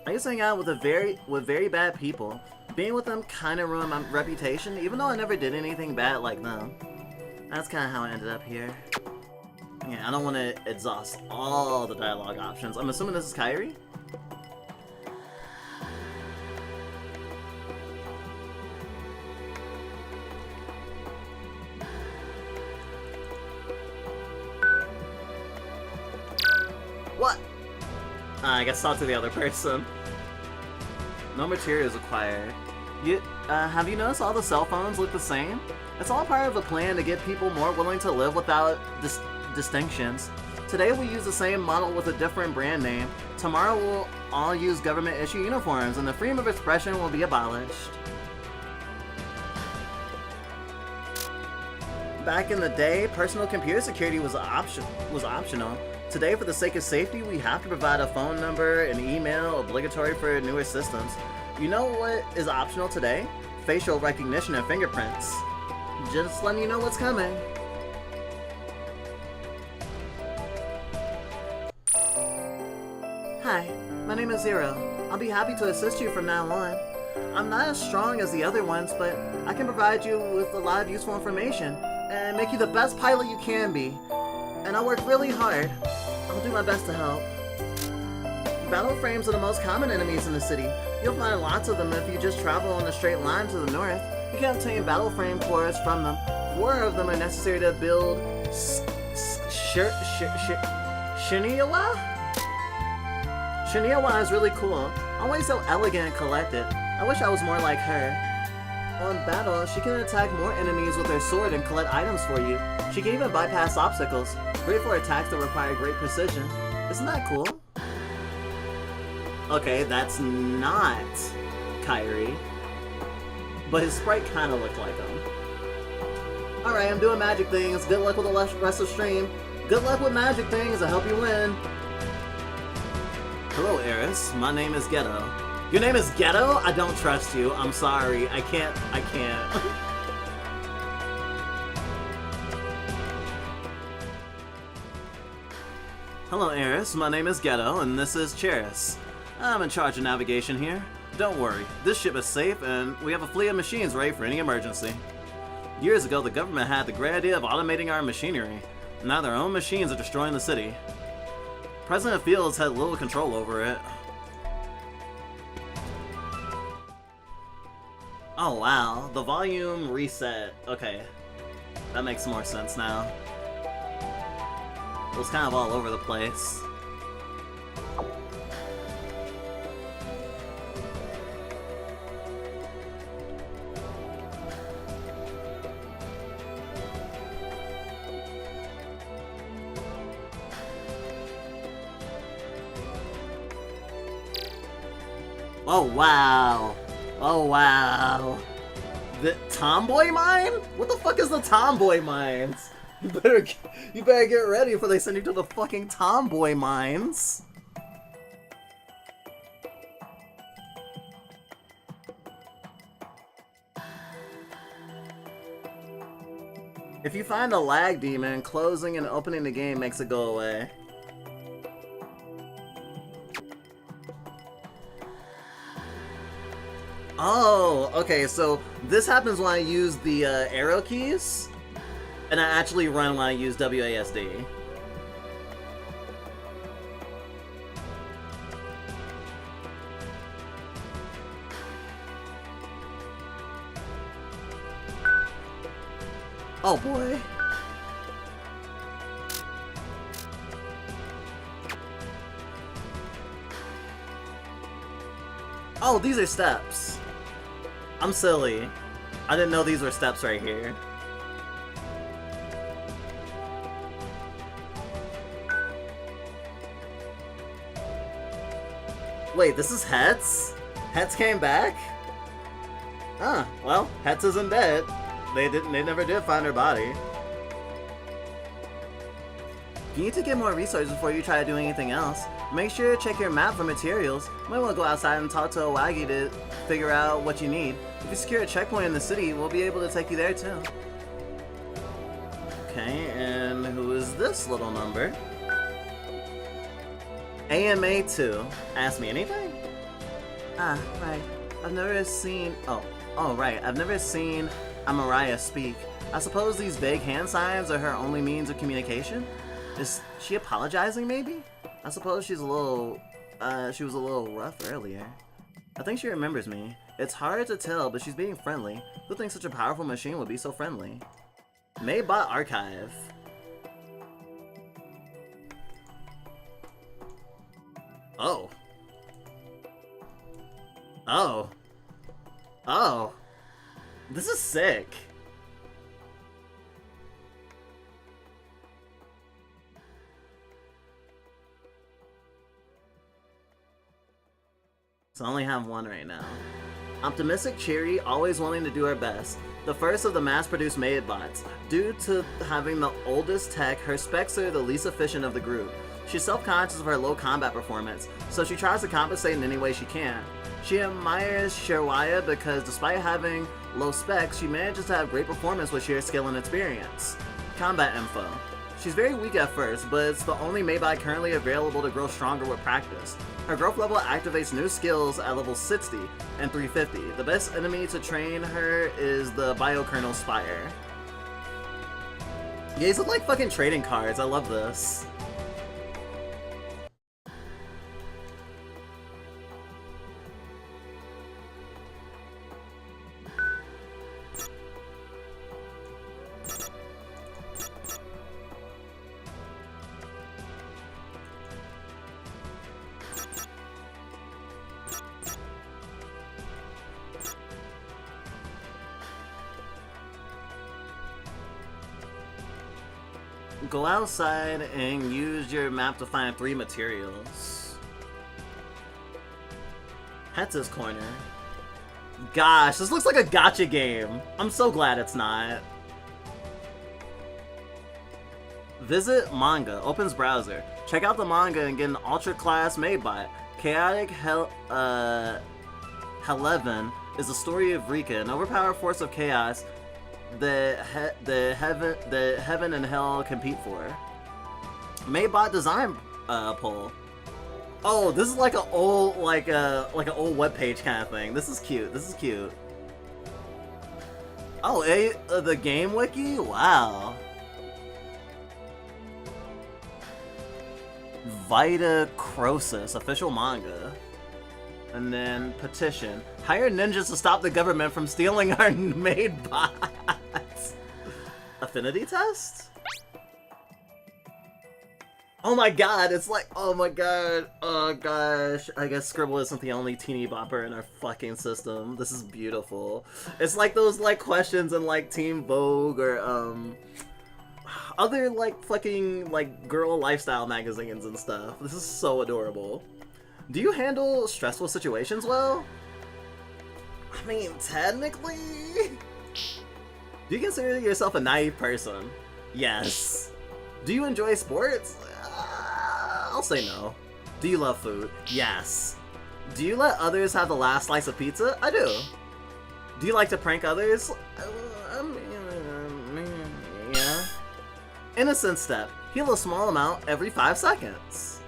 I used to hang out with very bad people. Being with them kind of ruined my reputation, even though I never did anything bad like them. That's kind of how I ended up here. Yeah, I don't want to exhaust all the dialogue options. I'm assuming this is Kairi? What? I guess talk to the other person. No materials acquired. Have you noticed all the cell phones look the same? It's all part of a plan to get people more willing to live without distinctions. Today we use the same model with a different brand name. Tomorrow we'll all use government-issued uniforms and the freedom of expression will be abolished. Back in the day, personal computer security was optional. Today, for the sake of safety, we have to provide a phone number and email obligatory for newer systems. You know what is optional today? Facial recognition and fingerprints. Just letting you know what's coming. Hi, my name is Zero. I'll be happy to assist you from now on. I'm not as strong as the other ones, but I can provide you with a lot of useful information and make you the best pilot you can be. And I work really hard. I'll do my best to help. Battle frames are the most common enemies in the city. You'll find lots of them if you just travel on a straight line to the north. You can obtain battle frame cores from them. 4 of them are necessary to build Shiniawa? Shiniawa is really cool. Always so elegant and collected. I wish I was more like her. On battle, she can attack more enemies with her sword and collect items for you. She can even bypass obstacles. Great for attacks that require great precision. Isn't that cool? Okay, that's not Kairi. But his sprite kind of looked like him. Alright, I'm doing magic things. Good luck with the rest of the stream. Good luck with magic things. I hope you win. Hello, Eris. My name is Ghetto. Your name is Ghetto? I don't trust you. I'm sorry. I can't. Hello, Eris. My name is Ghetto, and this is Cheris. I'm in charge of navigation here. Don't worry. This ship is safe, and we have a fleet of machines ready for any emergency. Years ago, the government had the great idea of automating our machinery. Now their own machines are destroying the city. President Fields had little control over it. Oh wow, the volume reset. Okay, that makes more sense now. It was kind of all over the place. Oh wow! Oh wow! The Tomboy Mine? What the fuck is the Tomboy Mines? You better get ready before they send you to the fucking Tomboy Mines. If you find a lag demon, closing and opening the game makes it go away. Oh, okay, so this happens when I use the arrow keys, and I actually run when I use WASD. Oh boy. Oh, these are steps. I'm silly. I didn't know these were steps right here. Wait, this is Hetz? Hetz came back? Huh, well, Hetz isn't dead. They never did find her body. You need to get more resources before you try to do anything else. Make sure to check your map for materials. You might want to go outside and talk to Owagi to figure out what you need. If you secure a checkpoint in the city, we'll be able to take you there too. Okay, and who is this little number? AMA2. Ask me anything? Ah, right. I've never seen... Oh, right. I've never seen Amaraya speak. I suppose these vague hand signs are her only means of communication? Is she apologizing, maybe? I suppose she's a little... she was a little rough earlier. I think she remembers me. It's hard to tell, but she's being friendly. Who thinks such a powerful machine would be so friendly? Maybot Archive. Oh. Oh. Oh. This is sick. So I only have one right now. Optimistic Cherry, always wanting to do her best. The first of the mass-produced Maidbots. Due to having the oldest tech, her specs are the least efficient of the group. She's self-conscious of her low combat performance, so she tries to compensate in any way she can. She admires Sherwaya because despite having low specs, she manages to have great performance with sheer skill and experience. Combat info. She's very weak at first, but it's the only Maybot currently available to grow stronger with practice. Her growth level activates new skills at level 60 and 350. The best enemy to train her is the Biokernel Spire. Yeah, these look like fucking trading cards. I love this. Go outside and use your map to find 3 materials. Hetz's Corner. Gosh, this looks like a gacha game. I'm so glad it's not. Visit manga. Opens browser. Check out the manga and get an ultra class Maidbot. Chaotic Hellevin is the story of Rika, an overpowered force of chaos that heaven and hell compete for. Maidbot design poll. Oh, this is like an old an old webpage kind of thing. This is cute. This is cute. Oh, the game wiki? Wow. Vita Crosis, official manga. And then petition. Hire ninjas to stop the government from stealing our Maidbots. Affinity test? Oh my god, it's like, oh my god, oh gosh. I guess Scribble isn't the only teeny bopper in our fucking system. This is beautiful. It's like those like questions in like Teen Vogue or other like fucking like girl lifestyle magazines and stuff. This is so adorable. Do you handle stressful situations well? I mean, technically. Do you consider yourself a naive person? Yes. Do you enjoy sports? I'll say no. Do you love food? Yes. Do you let others have the last slice of pizza? I do. Do you like to prank others? Yeah. Innocent step. Heal a small amount every 5 seconds.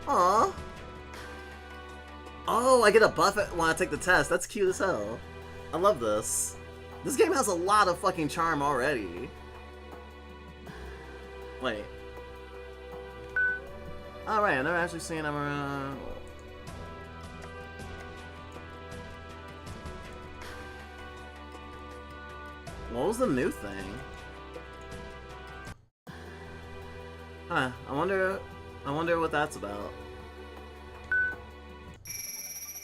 Aww. Oh, I get a buff when I take the test. That's cute as hell. I love this. This game has a lot of fucking charm already. Wait. Alright, I've never actually seen him around. What was the new thing? Huh, I wonder what that's about.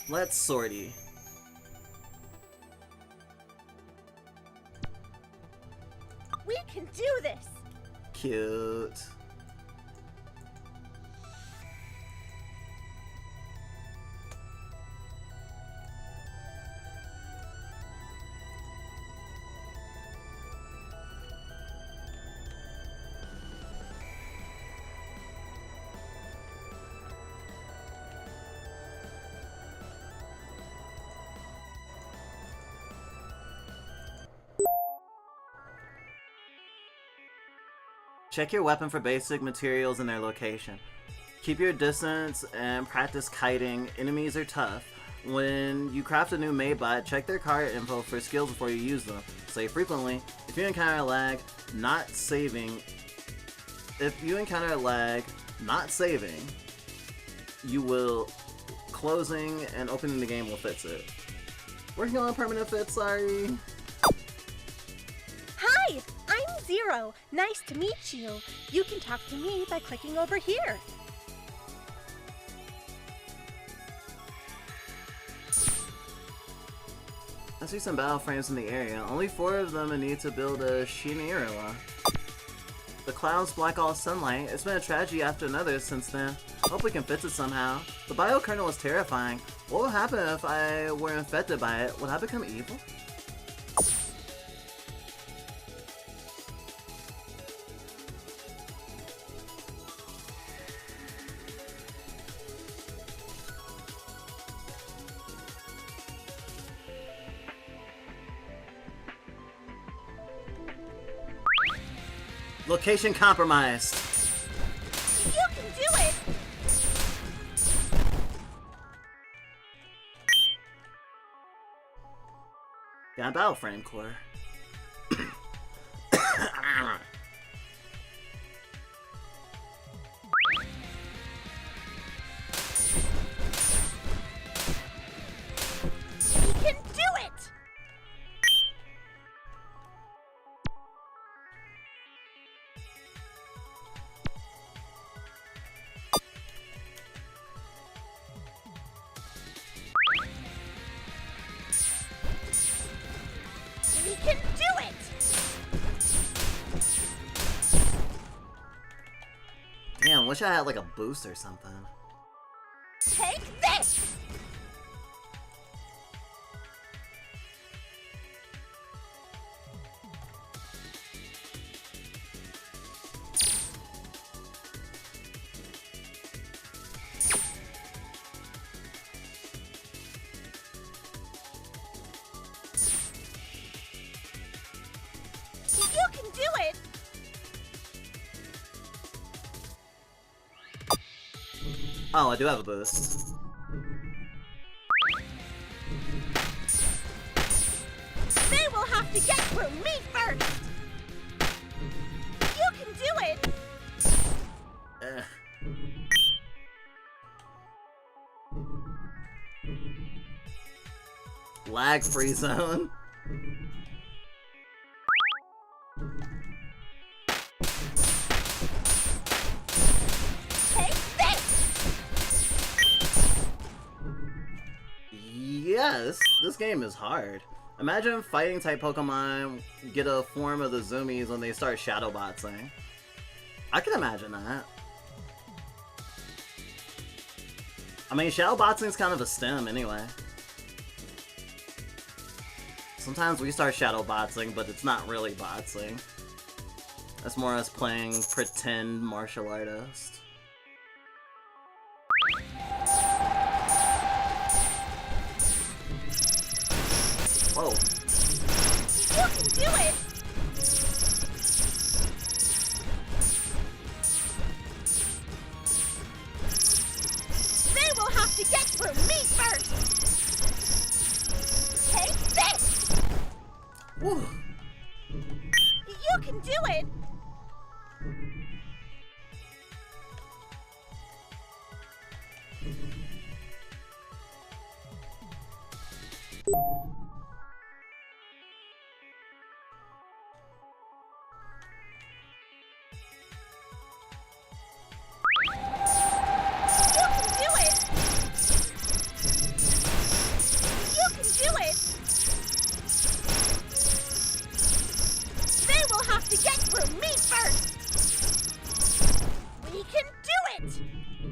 Let's sortie. We can do this! Cute. Check your weapon for basic materials and their location. Keep your distance and practice kiting. Enemies are tough. When you craft a new Maidbot, check their card info for skills before you use them. Save frequently. If you encounter lag, not saving, you will closing and opening the game will fix it. Working on a permanent fix, sorry. Hi, I'm Zero. Nice to meet you. You can talk to me by clicking over here. I see some battle frames in the area. Only 4 of them need to build a Shinirua. The clouds block all sunlight. It's been a tragedy after another since then. Hope we can fix it somehow. The biokernel was terrifying. What would happen if I were infected by it? Would I become evil? Location compromised. You can do it! Got a battle frame core. You can do it! We can do it! wish I had like a boost or something. Take this! You can do it! Oh, I do have a boost. They will have to get through me first! You can do it! Lag-free zone. Take this! Yeah, this game is hard. Imagine fighting type Pokemon get a form of the Zoomies when they start Shadow Boxing. I can imagine that. I mean, Shadow Boxing is kind of a stem anyway. Sometimes we start Shadow Boxing, but it's not really boxing. That's more us playing pretend martial artist. Whoa. You can do it! They will have to get through me first! Take this! Woo. You can do it!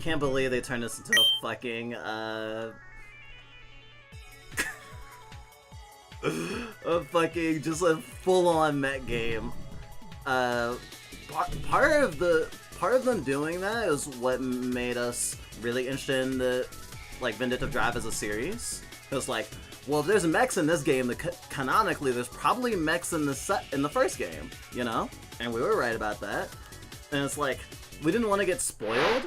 Can't believe they turned this into a fucking, just a full-on mech game. Part of them doing that is what made us really interested in the, like, Vindictive Drive as a series. It was like, well, if there's mechs in this game, canonically, there's probably mechs in the first game, you know? And we were right about that. And it's like, we didn't want to get spoiled,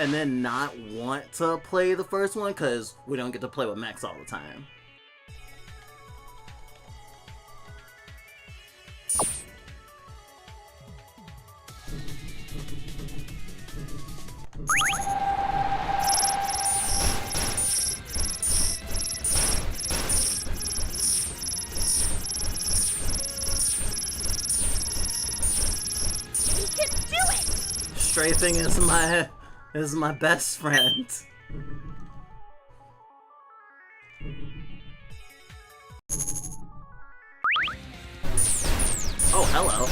and then not want to play the first one, because we don't get to play with mechs all the time. We can do it! Strafing is my best friend. Oh, hello.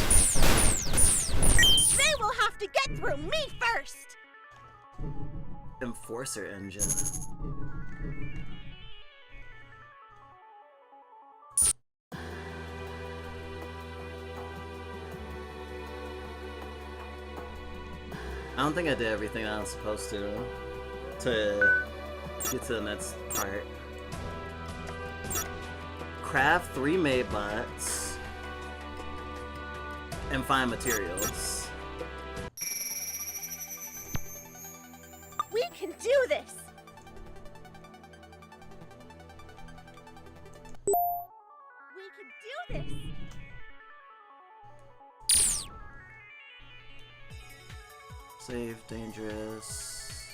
They will have to get through me first! Enforcer engine. I don't think I did everything I was supposed to get to the next part. Craft 3 Maidbots and find materials. We can do this! We can do this! Save, dangerous.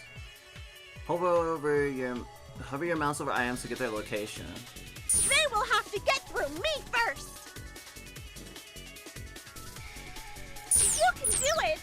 Hover your mouse over items to get their location. They will have to get through me first! You can do it!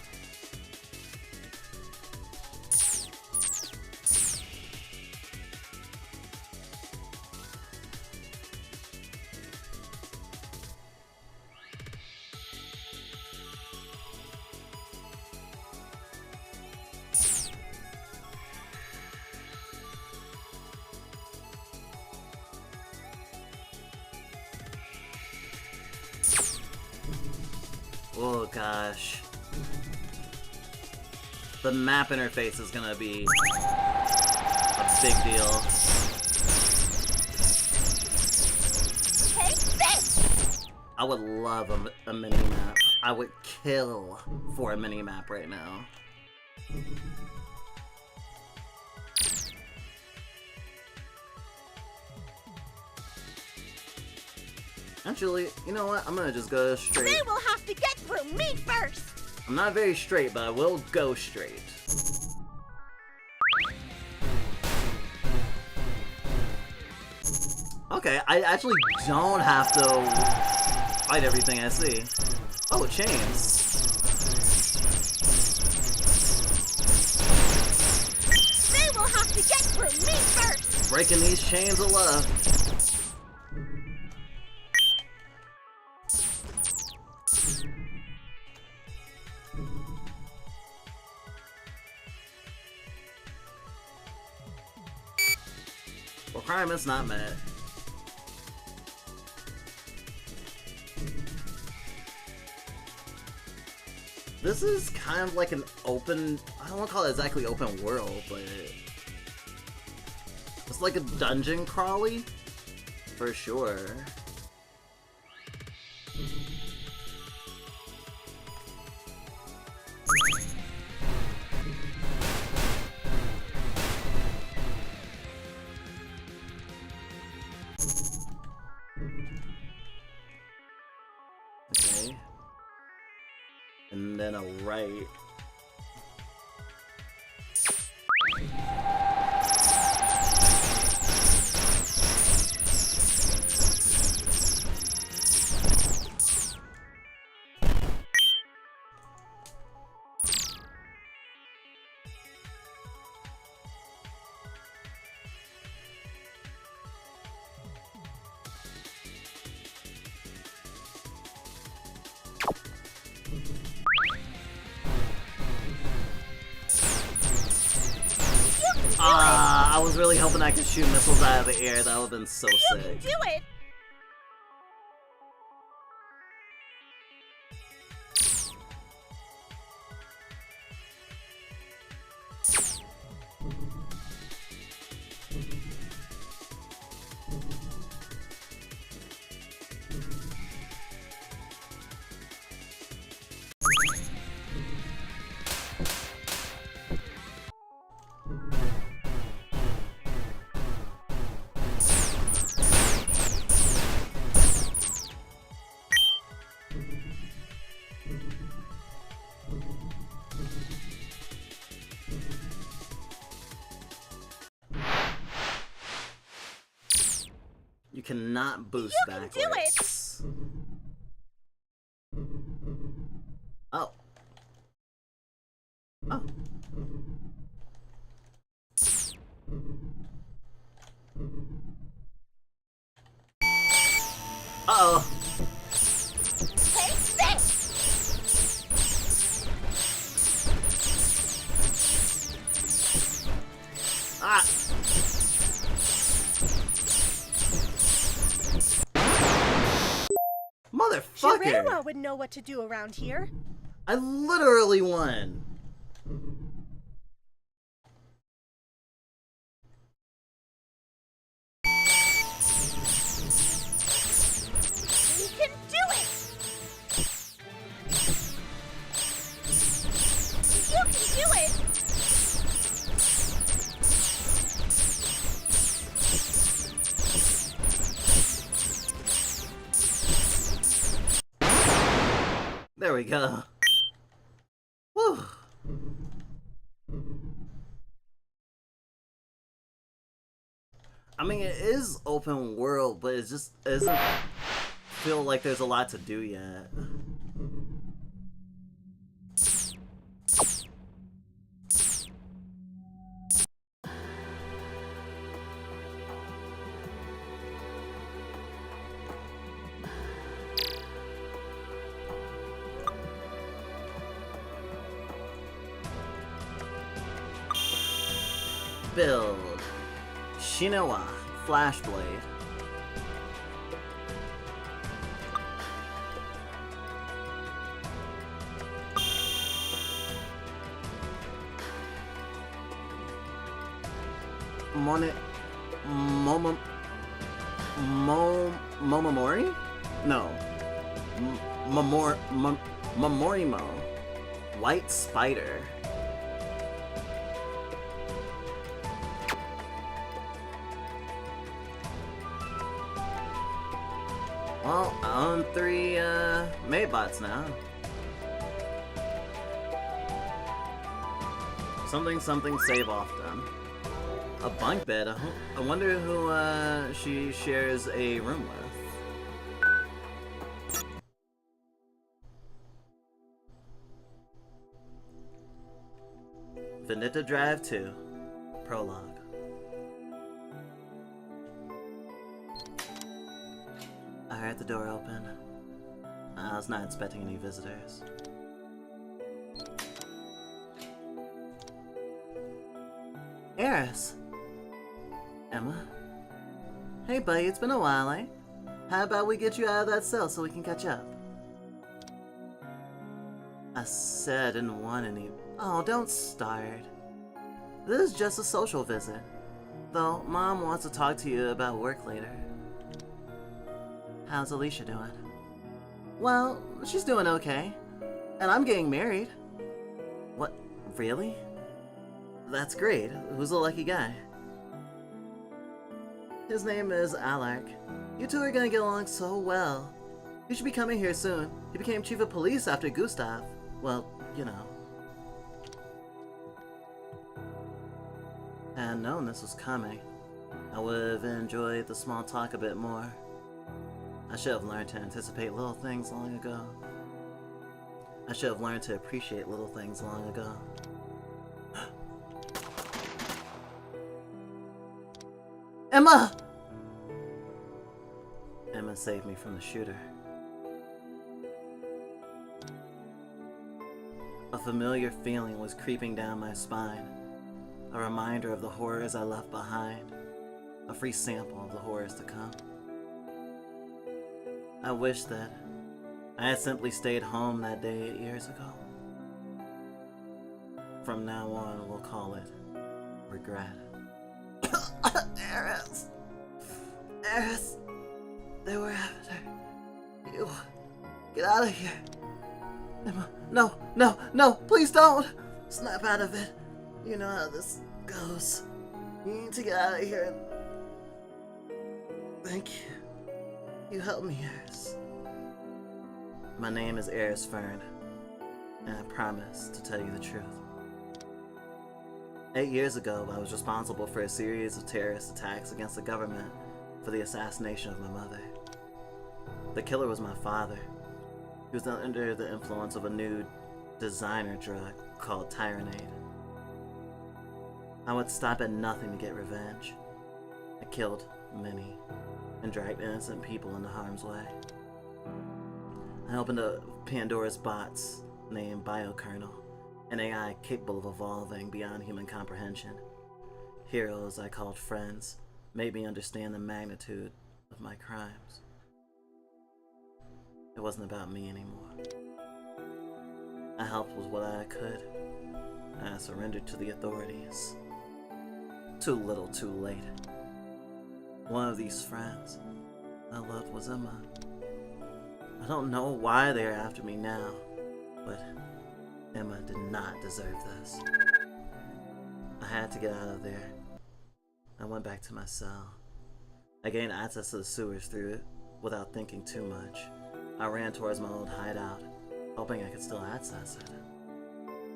Oh gosh. The map interface is gonna be a big deal. Take this! I would love a mini-map. I would kill for a mini-map right now. Actually, you know what? I'm gonna just go straight. They will have to get through me first! I'm not very straight, but I will go straight. Okay, I actually don't have to fight everything I see. Oh, chains. They will have to get through me first! Breaking these chains of love. Requirements not met. This is kind of like an open, I don't want to call it exactly open world, but it's like a dungeon crawly, for sure. Okay. And then a right. I was really hoping I could shoot missiles out of the air. That would have been so sick. You can do it! You cannot boost backwards. You can do it! Oh. Oh. Uh-oh. Take this! Ah! Motherfucker! Jiraiya would know what to do around here. I literally won! We can do it! You can do it! There we go. Whew. I mean, it is open world, but it doesn't feel like there's a lot to do yet. Build Shinawa Flashblade. Momomori? No. Momorimo. White Spider. Well, I own 3 Maidbots now. Something save often. A bunk bed. I wonder who she shares a room with. Vendetta Drive 2. Prologue. I heard the door open. I was not expecting any visitors. Eris! Emma? Hey buddy, it's been a while, eh? How about we get you out of that cell so we can catch up? I said I didn't want any... Oh, don't start. This is just a social visit. Though, Mom wants to talk to you about work later. How's Alicia doing? Well, she's doing okay. And I'm getting married. What? Really? That's great. Who's the lucky guy? His name is Alark. You two are gonna get along so well. You should be coming here soon. He became chief of police after Gustav. Well, you know. Had I known this was coming, I would have enjoyed the small talk a bit more. I should have learned to anticipate little things long ago. I should have learned to appreciate little things long ago. Emma! Emma saved me from the shooter. A familiar feeling was creeping down my spine. A reminder of the horrors I left behind. A free sample of the horrors to come. I wish that I had simply stayed home that day 8 years ago. From now on, we'll call it regret. Eris! Eris! They were after you. Get out of here. Emma, no, no, no, please don't! Snap out of it. You know how this goes. You need to get out of here. Thank you. You helped me, Eris. My name is Eris Fern, and I promise to tell you the truth. 8 years ago, I was responsible for a series of terrorist attacks against the government for the assassination of my mother. The killer was my father. He was under the influence of a new designer drug called Tyranade. I would stop at nothing to get revenge. I killed many and dragged innocent people into harm's way. I opened up Pandora's box named BioKernel, an AI capable of evolving beyond human comprehension. Heroes I called friends made me understand the magnitude of my crimes. It wasn't about me anymore. I helped with what I could, and I surrendered to the authorities. Too little, too late. One of these friends I loved was Emma. I don't know why they're after me now, but Emma did not deserve this. I had to get out of there. I went back to my cell. I gained access to the sewers through it without thinking too much. I ran towards my old hideout, hoping I could still access it.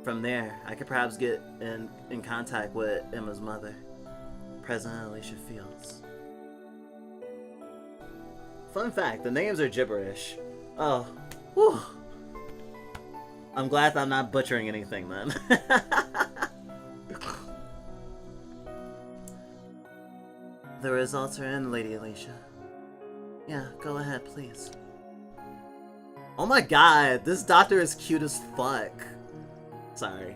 From there, I could perhaps get in contact with Emma's mother, President Alicia Fields. Fun fact, the names are gibberish. Oh, whew. I'm glad that I'm not butchering anything then. The results are in, Lady Alicia. Yeah, go ahead, please. Oh my god, this doctor is cute as fuck. Sorry.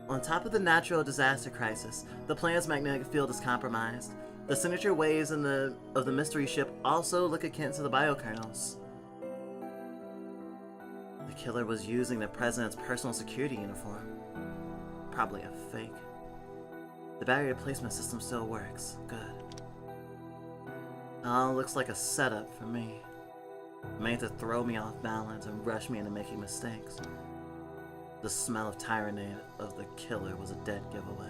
On top of the natural disaster crisis, the planet's magnetic field is compromised. The signature waves of the mystery ship also look akin to the biokernels. The killer was using the president's personal security uniform. Probably a fake. The battery replacement system still works. Good. Oh, looks like a setup for me. Made to throw me off balance and rush me into making mistakes. The smell of Tyrannate of the killer was a dead giveaway.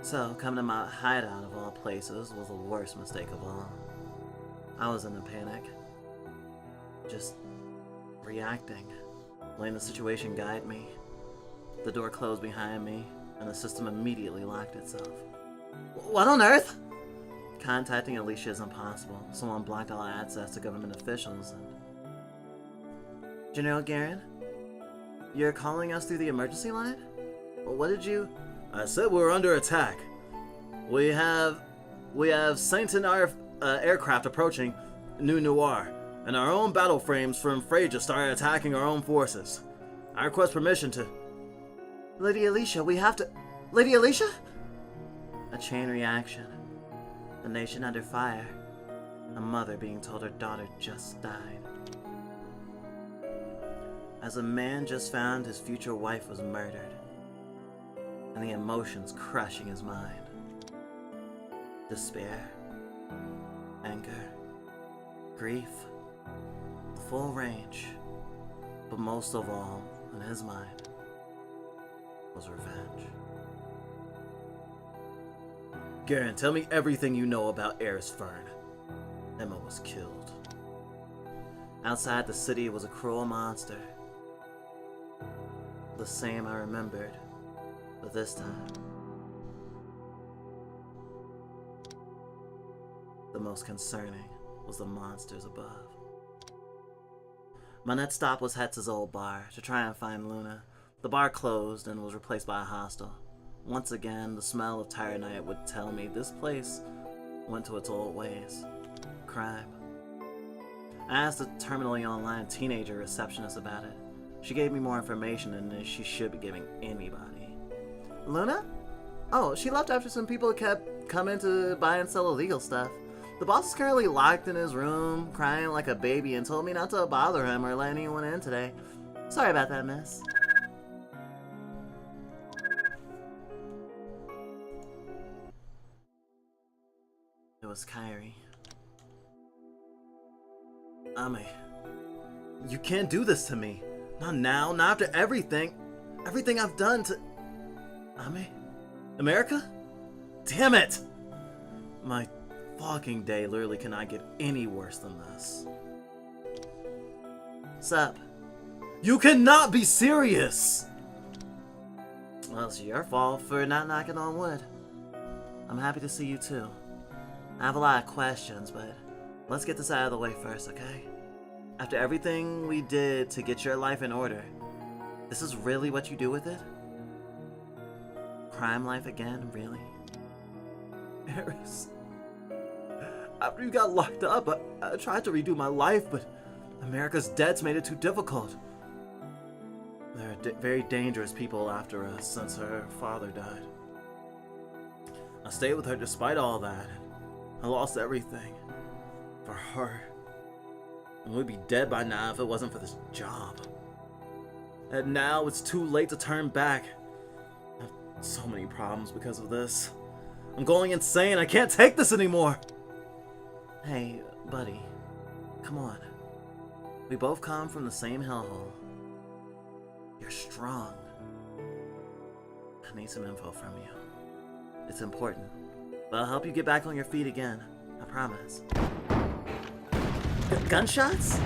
So, coming to my hideout of all places was the worst mistake of all. I was in a panic. Just reacting. Letting the situation guide me. The door closed behind me, and the system immediately locked itself. What on earth? Contacting Alicia is impossible. Someone blocked all access to government officials and... General Garen? You're calling us through the emergency line? What did you... I said we were under attack. We have Sainton aircraft approaching New Noir, and our own battle frames from Freja started attacking our own forces. I request permission to... Lady Alicia, we have to... Lady Alicia? A chain reaction. The nation under fire. A mother being told her daughter just died. As a man just found his future wife was murdered. And the emotions crushing his mind. Despair. Anger. Grief. The full range. But most of all, in his mind, was revenge. Garen, tell me everything you know about Eris Fern. Emma was killed. Outside the city was a cruel monster. The same I remembered, but this time, the most concerning was the monsters above. My next stop was Hetz's old bar to try and find Luna. The bar closed and was replaced by a hostel. Once again, the smell of Tyrannite would tell me this place went to its old ways. Crime. I asked a terminally online teenager receptionist about it. She gave me more information than she should be giving anybody. Luna? Oh, she left after some people kept coming to buy and sell illegal stuff. The boss is currently locked in his room, crying like a baby, and told me not to bother him or let anyone in today. Sorry about that, miss. It was Kairi. Ame, you can't do this to me. Not now, not after everything I've done to... Ame? America? Damn it! My fucking day literally cannot get any worse than this. Sup? You cannot be serious! Well, it's your fault for not knocking on wood. I'm happy to see you too. I have a lot of questions, but let's get this out of the way first, okay? After everything we did to get your life in order, this is really what you do with it? Crime life again, really? Eris. After you got locked up, I tried to redo my life, but America's debts made it too difficult. There are very dangerous people after us since her father died. I stayed with her despite all that. I lost everything. For her. And we'd be dead by now if it wasn't for this job. And now it's too late to turn back. I have so many problems because of this. I'm going insane. I can't take this anymore. Hey, buddy. Come on. We both come from the same hellhole. You're strong. I need some info from you. It's important. But I'll help you get back on your feet again. I promise. Gunshots?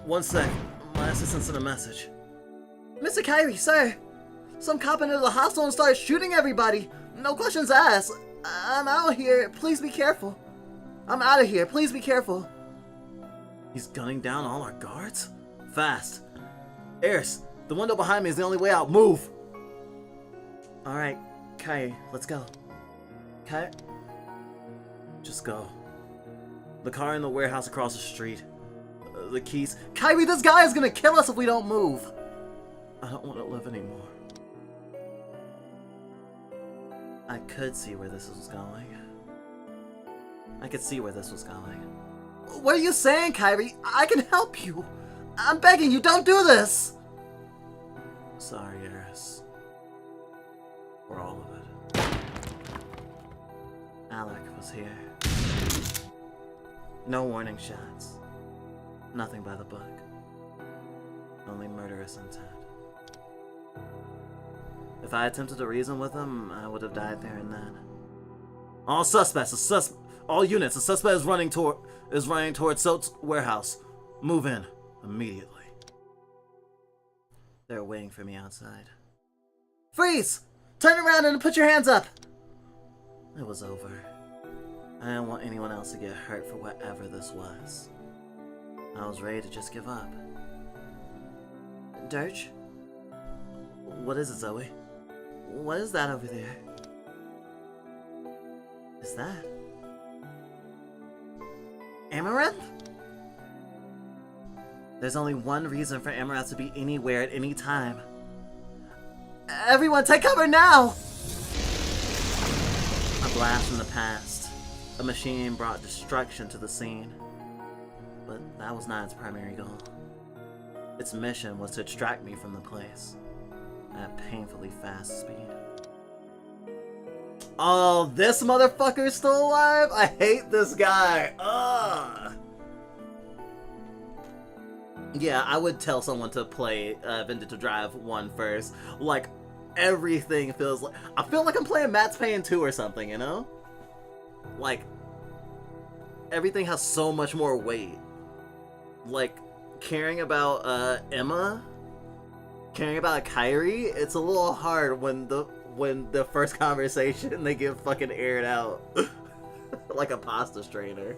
One sec. My assistant sent a message. Mr. Kairi, sir! Some cop entered the hostel and started shooting everybody! No questions asked! I'm out here. Please be careful. I'm out of here. Please be careful. He's gunning down all our guards? Fast. Eris, the window behind me is the only way out. Move! Alright, Kairi, let's go. Kairi? Just go. The car in the warehouse across the street. The keys. Kairi, this guy is gonna kill us if we don't move! I don't want to live anymore. I could see where this was going. I could see where this was going. What are you saying, Kairi? I can help you! I'm begging you, don't do this! Sorry, Eris. Or all of it. Alec was here. No warning shots. Nothing by the book. Only murderous intent. If I attempted to reason with him, I would have died there and then. All suspects, all units, the suspect is running toward Soap's warehouse. Move in immediately. They're waiting for me outside. Freeze! Turn around and put your hands up! It was over. I didn't want anyone else to get hurt for whatever this was. I was ready to just give up. Dirge? What is it, Zoe? What is that over there? Is that Amaranth? There's only one reason for Amaranth to be anywhere at any time. Everyone take cover now! A blast from the past. A machine brought destruction to the scene. But that was not its primary goal. Its mission was to extract me from the place at painfully fast speed. Oh, this motherfucker's still alive? I hate this guy. Ugh. Yeah, I would tell someone to play Vendetta Drive 1 first. Like, everything feels like... I feel like I'm playing Max Payne 2 or something, you know? Like, everything has so much more weight. Like, caring about Emma, caring about Kyrie, it's a little hard when the first conversation they get fucking aired out like a pasta strainer.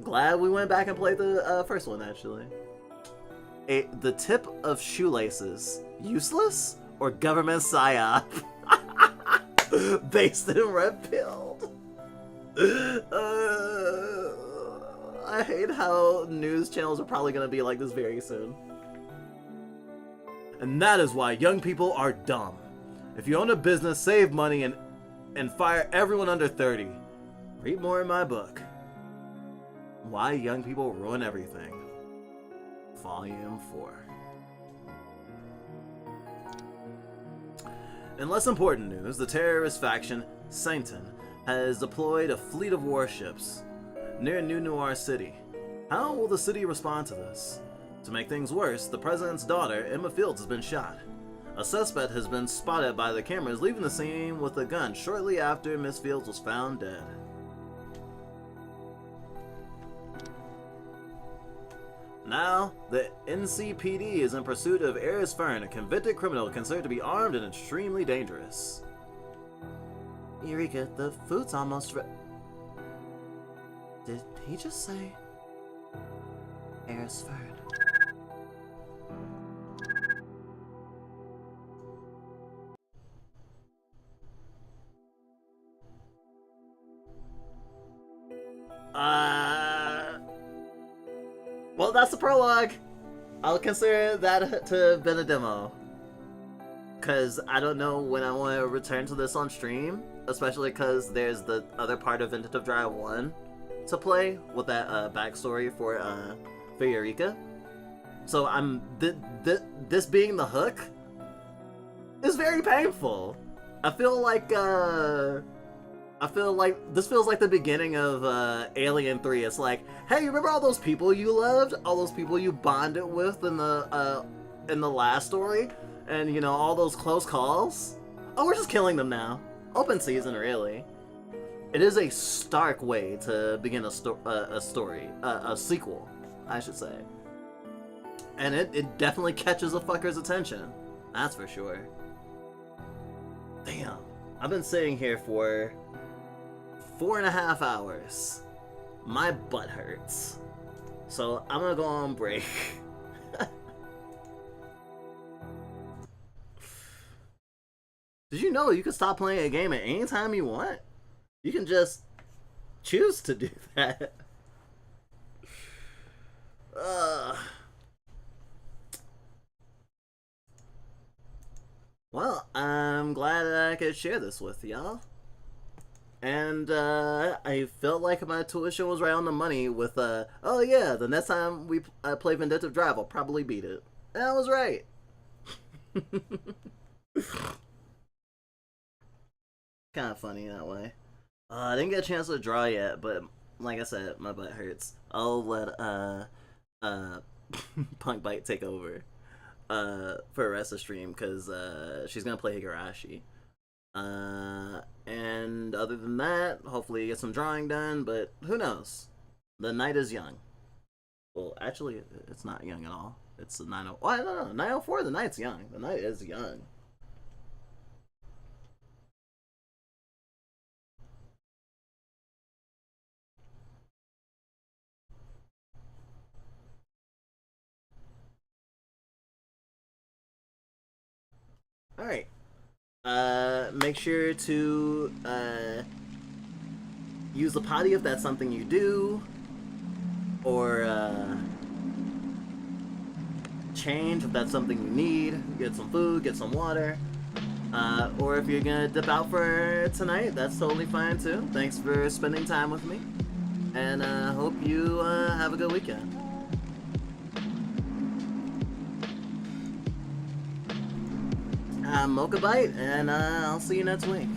Glad we went back and played the first one, actually. The tip of shoelaces, useless or government psyop? Based in Red Pilled. I hate how news channels are probably going to be like this very soon. And that is why young people are dumb. If you own a business, save money and fire everyone under 30. Read more in my book. Why Young People Ruin Everything. Volume 4. In less important news, the terrorist faction, Sainton, has deployed a fleet of warships near New Noir City. How will the city respond to this? To make things worse, the president's daughter, Emma Fields, has been shot. A suspect has been spotted by the cameras leaving the scene with a gun shortly after Miss Fields was found dead. Now, the NCPD is in pursuit of Eris Fern, a convicted criminal considered to be armed and extremely dangerous. Eureka, the food's almost Did he just say Eris Fern? Well, that's the prologue. I'll consider that to have been a demo. Because I don't know when I want to return to this on stream. Especially because there's the other part of Vendetta Drive 1 to play with that backstory for Eureka. So this being the hook is very painful. I feel like this feels like the beginning of Alien 3. It's like, hey, you remember all those people you loved? All those people you bonded with in the last story? And, you know, all those close calls? Oh, we're just killing them now. Open season, really. It is a stark way to begin a story. A sequel, I should say. And it definitely catches a fucker's attention. That's for sure. Damn. I've been sitting here for 4.5 hours. My butt hurts. So I'm gonna go on break. Did you know you can stop playing a game at any time you want? You can just choose to do that. Well, I'm glad I could share this with y'all. And I felt like my tuition was right on the money with, oh yeah, the next time we play Vendetta Drive, I'll probably beat it. And I was right. kind of funny that way. I didn't get a chance to draw yet, but like I said, my butt hurts. I'll let Punk Bite take over for the rest of the stream because she's gonna play Higurashi. And other than that, hopefully get some drawing done. But who knows? The night is young. Well, actually, it's not young at all. It's 9:00. Oh, I don't know. 9:04. The night's young. The night is young. Alright. Make sure to use the potty if that's something you do. Or change if that's something you need. Get some food, get some water. Or if you're gonna dip out for tonight, that's totally fine too. Thanks for spending time with me. And hope you have a good weekend. I'm Mocha Bite, and I'll see you next week.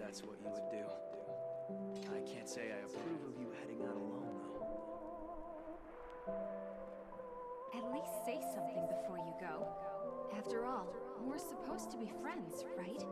that's what you would do. I can't say I approve of you heading out alone, though. At least say something before you go. After all, we're supposed to be friends, right?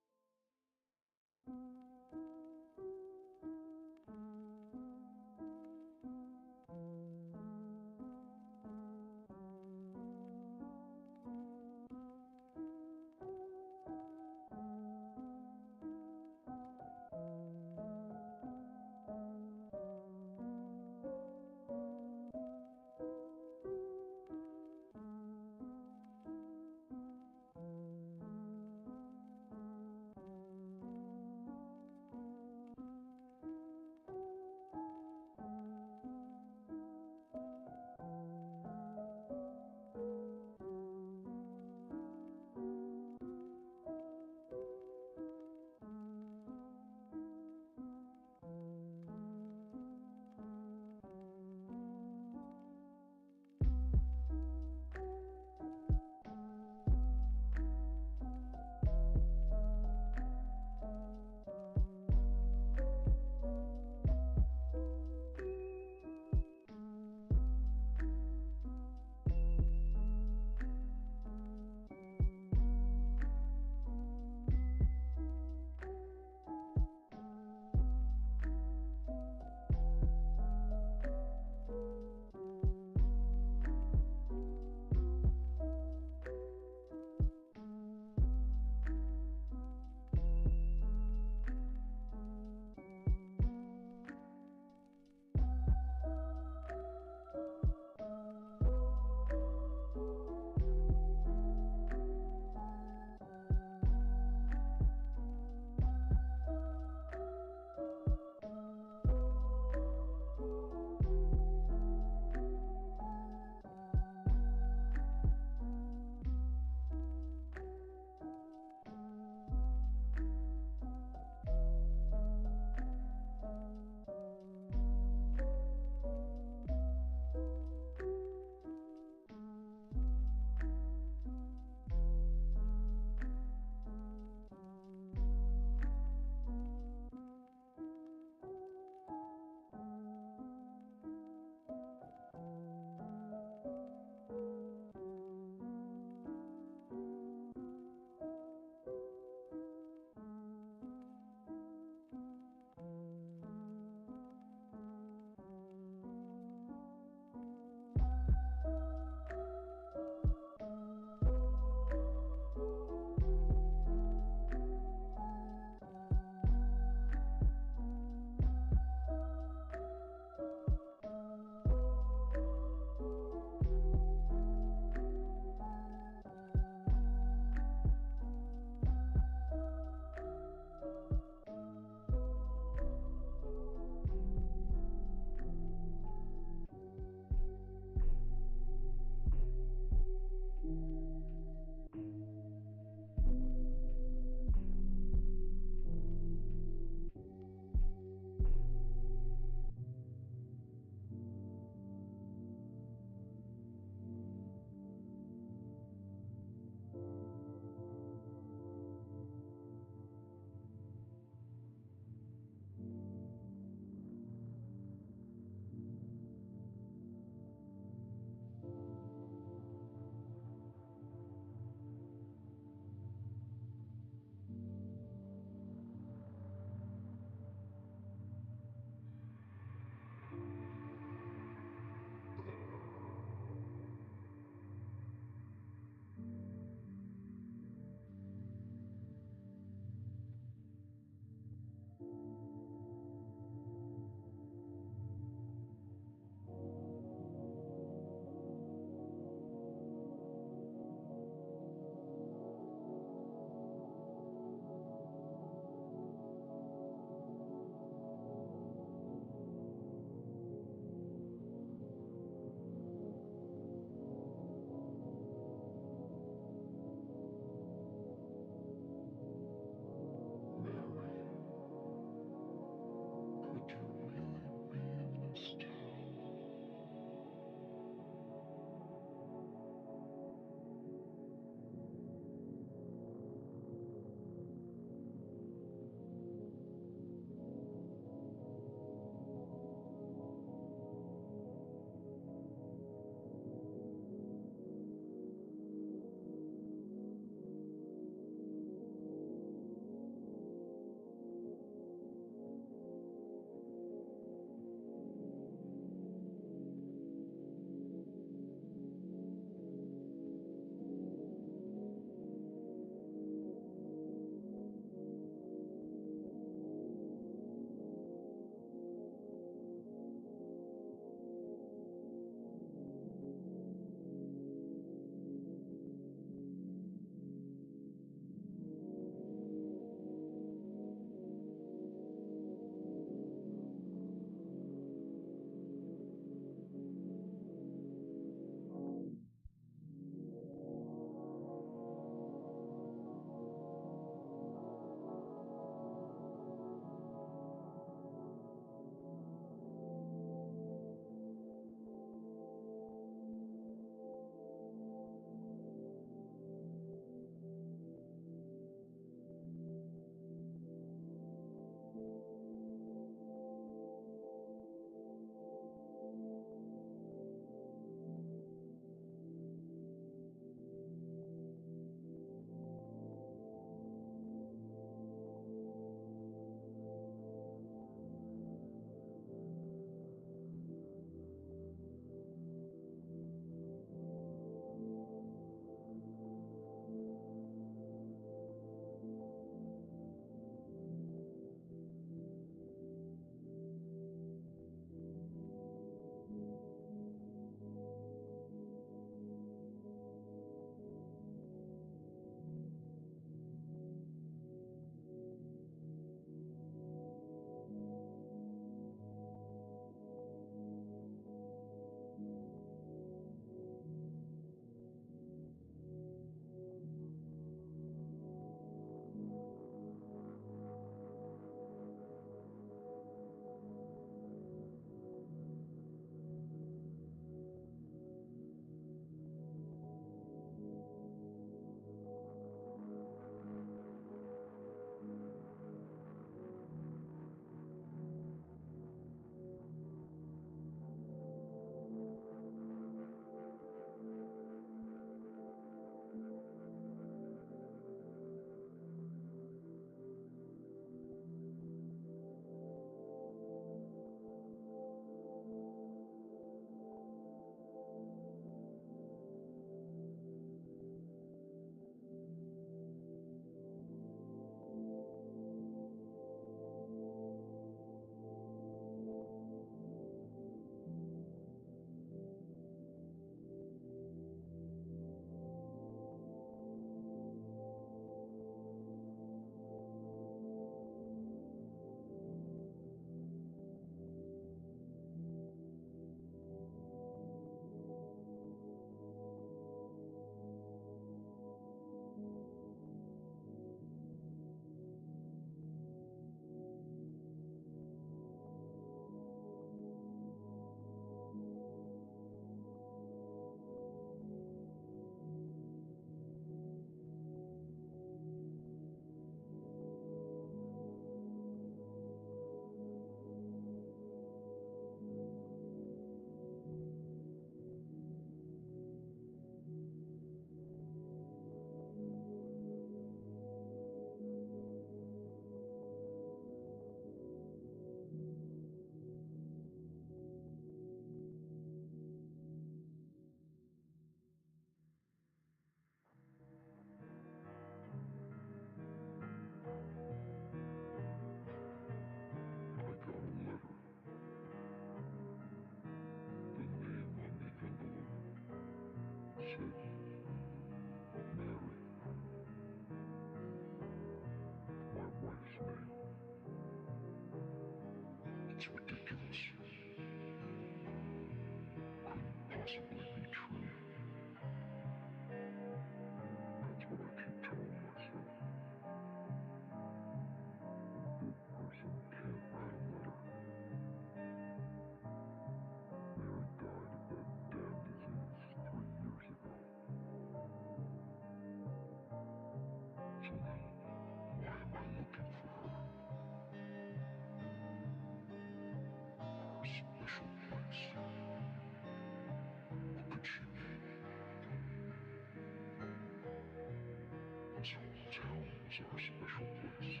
is our special place.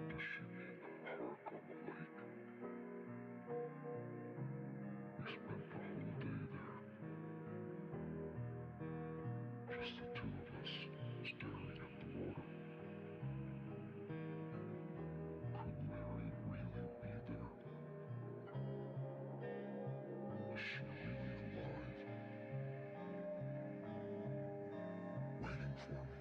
Does she mean the park on the lake? We spent the whole day there. Just the two of us, staring at the water. Could Mary really be there? Is she really alive? Waiting for me.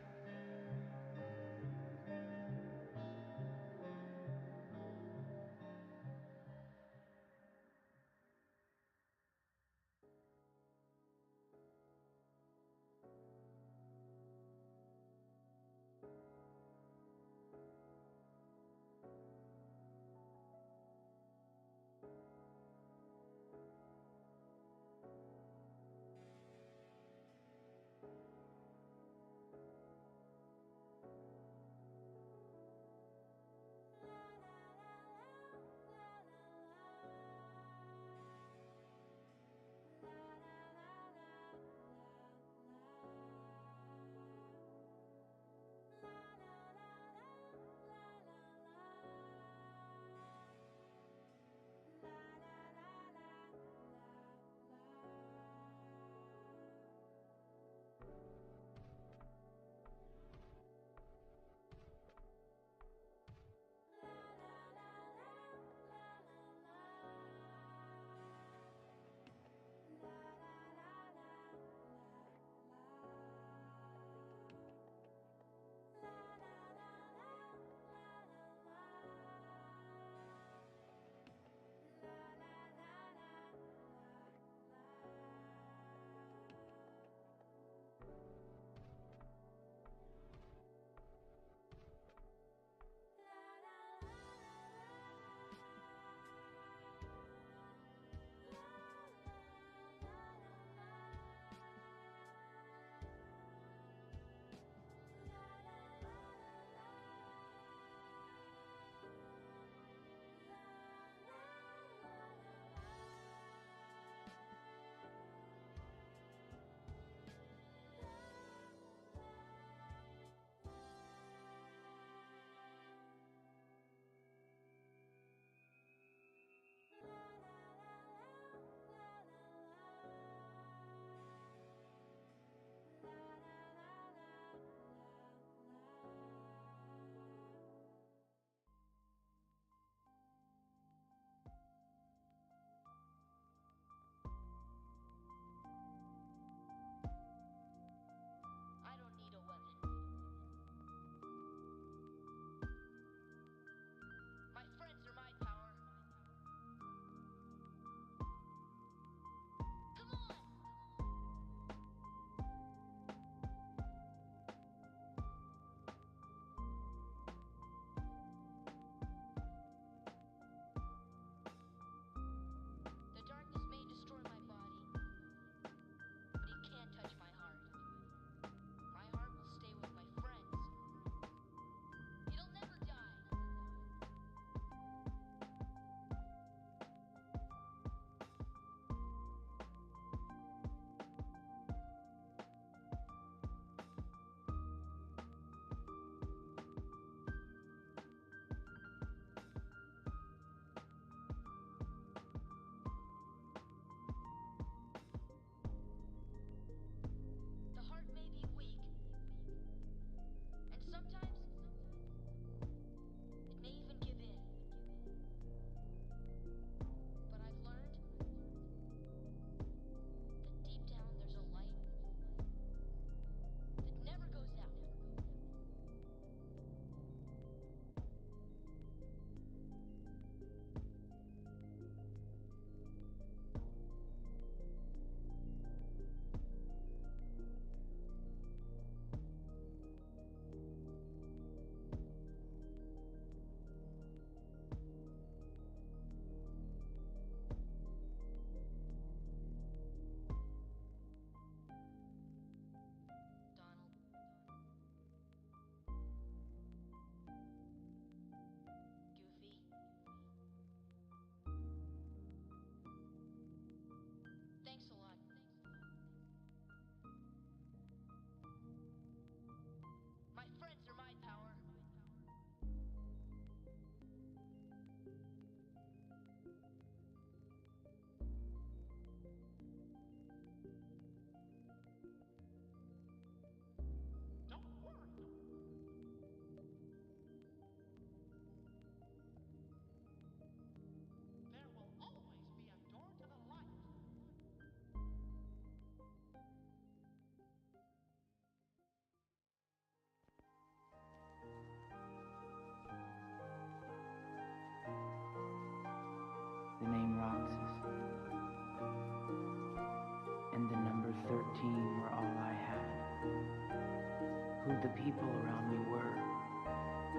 who the people around me were,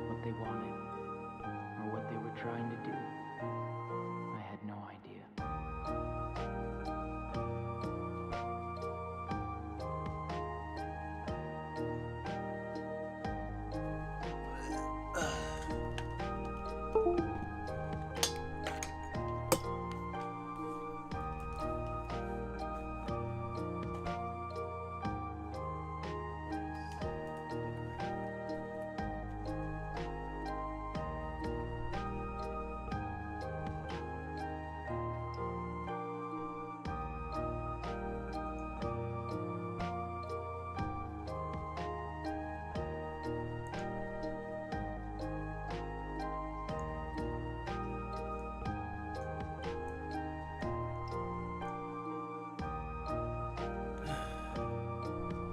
what they wanted, or what they were trying to do. I had no idea.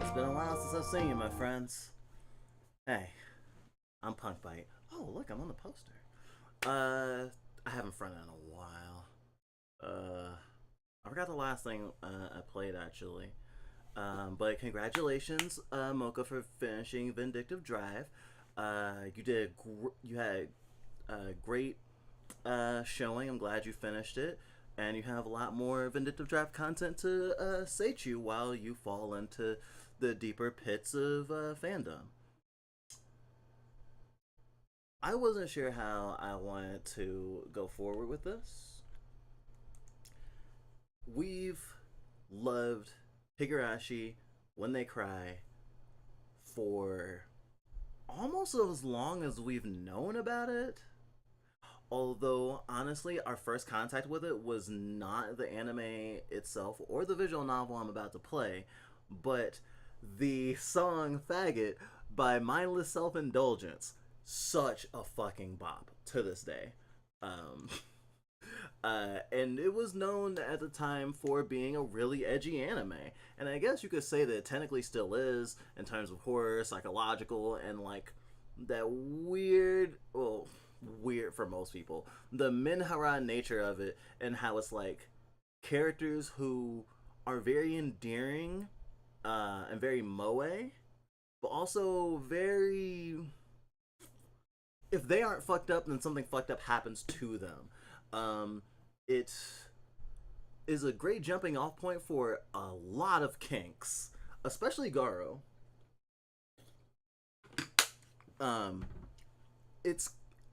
It's been a while since I've seen you, my friends. Hey, I'm Punk Bite. Oh, look, I'm on the poster. I haven't fronted in a while. I forgot the last thing I played, actually. But congratulations, Mocha, for finishing Vindictive Drive. You had a great showing. I'm glad you finished it. And you have a lot more Vindictive Drive content to sate you while you fall into the deeper pits of fandom. I wasn't sure how I wanted to go forward with this. We've loved Higurashi When They Cry for almost as long as we've known about it. Although, honestly, our first contact with it was not the anime itself or the visual novel I'm about to play, but the song Faggot by Mindless Self-Indulgence. Such a fucking bop to this day. And it was known at the time for being a really edgy anime. And I guess you could say that it technically still is in terms of horror, psychological, and like that weird, well, weird for most people, the Minhara nature of it, and how it's like characters who are very endearing and very moe, but also very, if they aren't fucked up, then something fucked up happens to them. It is a great jumping off point for a lot of kinks, especially Garo. I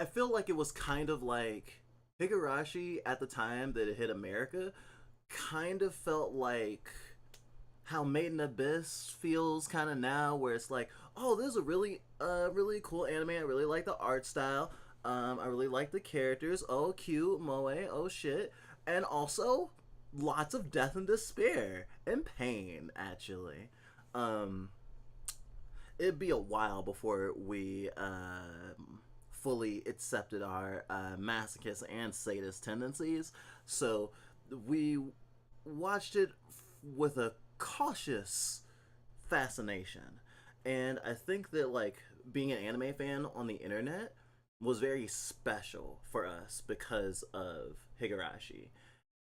feel like it was kind of like Higurashi at the time that it hit America kind of felt like how Made in Abyss feels kind of now, where it's like, oh, this is a really cool anime. I really like the art style. I really like the characters. Oh, cute, moe. Oh, shit. And also, lots of death and despair and pain, actually. It'd be a while before we fully accepted our masochist and sadist tendencies. So we watched it with a cautious fascination. And I think that, like, being an anime fan on the internet was very special for us because of Higurashi.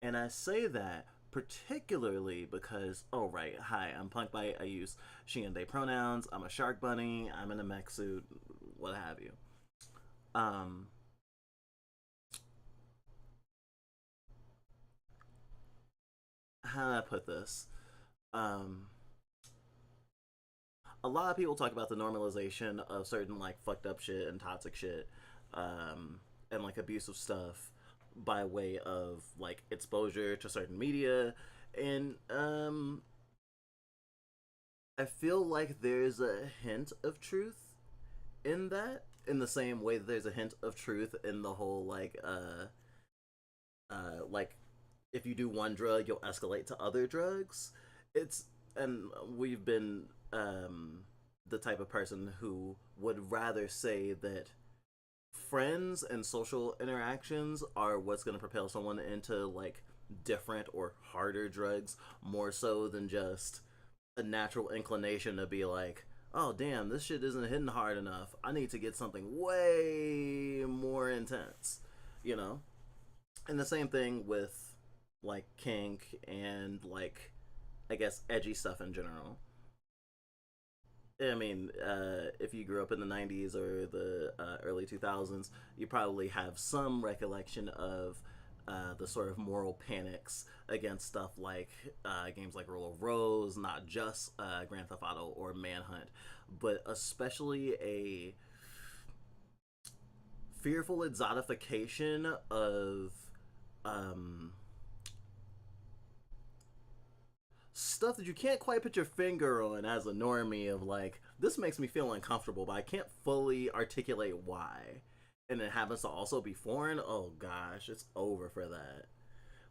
And I say that particularly because, oh right, hi, I'm Punk Bite, I use she and they pronouns, I'm a shark bunny, I'm in a mech suit, what have you. How do I put this? A lot of people talk about the normalization of certain like fucked up shit and toxic shit, and like abusive stuff by way of like exposure to certain media, and I feel like there's a hint of truth in that, in the same way that there's a hint of truth in the whole like if you do one drug you'll escalate to other drugs. And we've been the type of person who would rather say that friends and social interactions are what's going to propel someone into like different or harder drugs, more so than just a natural inclination to be like, oh damn, this shit isn't hitting hard enough, I need to get something way more intense, you know? And the same thing with like kink and like, I guess, edgy stuff in general. I mean, if you grew up in the 90s or the early 2000s, you probably have some recollection of the sort of moral panics against stuff like games like Rule of Rose, not just Grand Theft Auto or Manhunt, but especially a fearful exotification of stuff that you can't quite put your finger on as a normie, of like, this makes me feel uncomfortable, but I can't fully articulate why. And it happens to also be foreign. Oh gosh, it's over for that.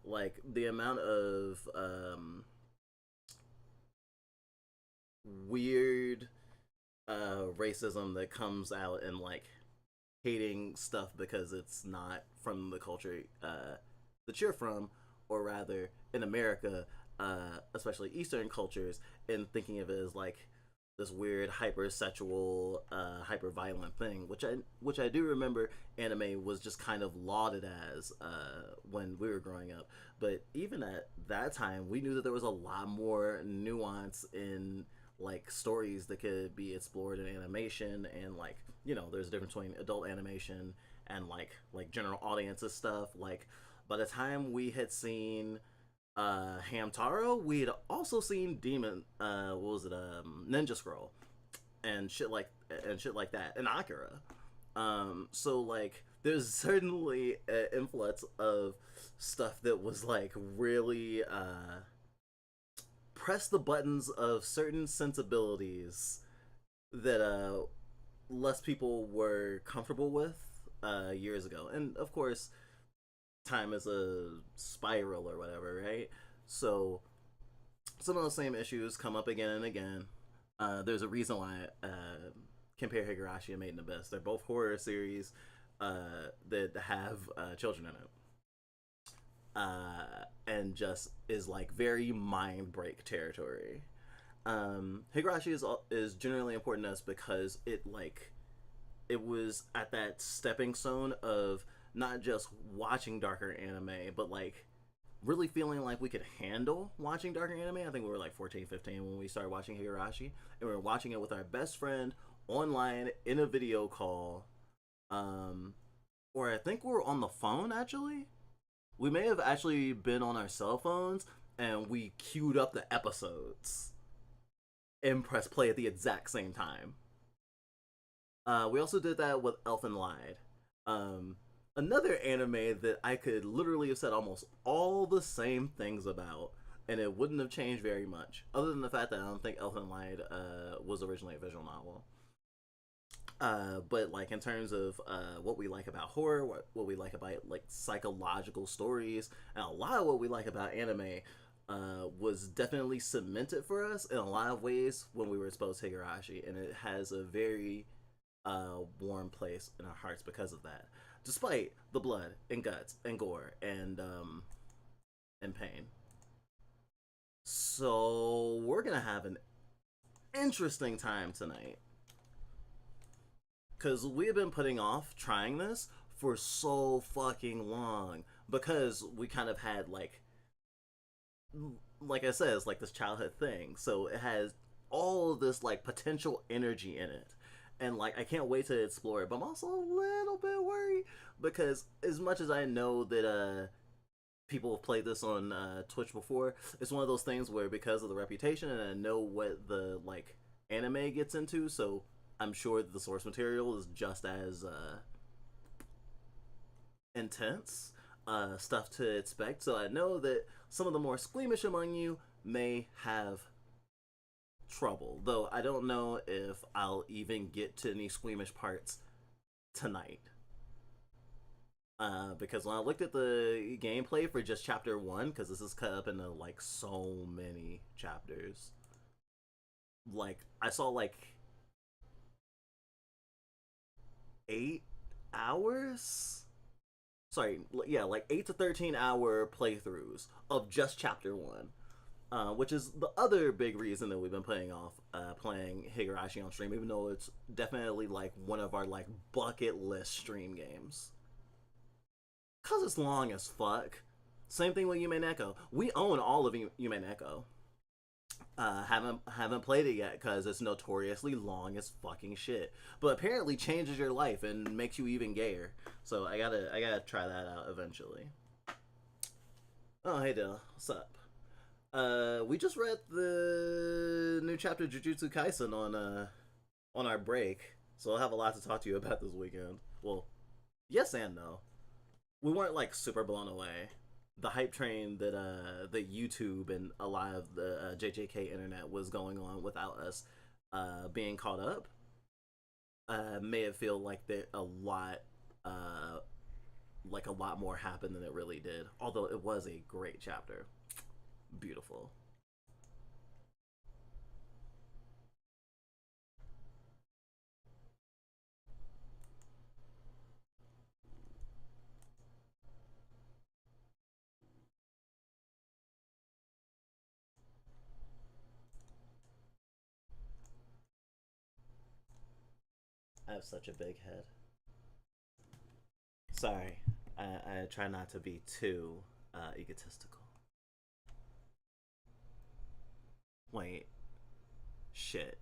Like, the amount of weird racism that comes out and like hating stuff because it's not from the culture that you're from, or rather in America, especially Eastern cultures, and thinking of it as like this weird hypersexual, hyper-violent thing, which I do remember anime was just kind of lauded as when we were growing up. But even at that time, we knew that there was a lot more nuance in like stories that could be explored in animation, and like, you know, there's a difference between adult animation and like general audiences stuff. Like, by the time we had seen Hamtaro, we had also seen Ninja Scroll and shit like that, and Akira. So like, there's certainly an influx of stuff that was like really press the buttons of certain sensibilities that less people were comfortable with years ago. And of course, time is a spiral or whatever, right? So some of those same issues come up again and again. There's a reason why Compare Higurashi and Made in Abyss, they're both horror series that have children in it. And just is like very mind break territory. Higurashi is generally important to us because it was at that stepping stone of not just watching darker anime, but like really feeling like we could handle watching darker anime. I think we were like 14, 15 when we started watching Higurashi, and we were watching it with our best friend online in a video call, or I think we were on the phone. Actually, we may have actually been on our cell phones, and we queued up the episodes and pressed play at the exact same time. We also did that with Elfen Lied, another anime that I could literally have said almost all the same things about, and it wouldn't have changed very much, other than the fact that I don't think Elfen Lied was originally a visual novel. But like, in terms of what we like about horror, what we like about like psychological stories, and a lot of what we like about anime was definitely cemented for us in a lot of ways when we were exposed to Higurashi, and it has a very warm place in our hearts because of that, despite the blood and guts and gore and pain. So we're gonna have an interesting time tonight, because we have been putting off trying this for so fucking long, because we kind of had like I said, it's like this childhood thing, so it has all of this like potential energy in it, and like I can't wait to explore it. But I'm also a little bit worried, because as much as I know that people have played this on Twitch before, it's one of those things where, because of the reputation and I know what the like anime gets into, so I'm sure that the source material is just as intense stuff to expect. So I know that some of the more squeamish among you may have trouble, though I don't know if I'll even get to any squeamish parts tonight. Because when I looked at the gameplay for just chapter 1, because this is cut up into like so many chapters, like I saw like 8 hours? Sorry, yeah, like 8 to 13 hour playthroughs of just chapter 1. Which is the other big reason that we've been putting off playing Higurashi on stream, even though it's definitely like one of our like bucket list stream games. Cause it's long as fuck. Same thing with Yume Neko. We own all of Yume Neko. Haven't played it yet because it's notoriously long as fucking shit. But apparently changes your life and makes you even gayer. So I gotta try that out eventually. Oh hey Dale, what's up? We just read the new chapter of Jujutsu Kaisen on our break, so I'll have a lot to talk to you about this weekend. Well, yes and no. We weren't like super blown away. The hype train that YouTube and a lot of the JJK internet was going on without us being caught up made it feel like that a lot more happened than it really did. Although it was a great chapter, beautiful. I have such a big head. Sorry, I try not to be too egotistical. Wait. Shit.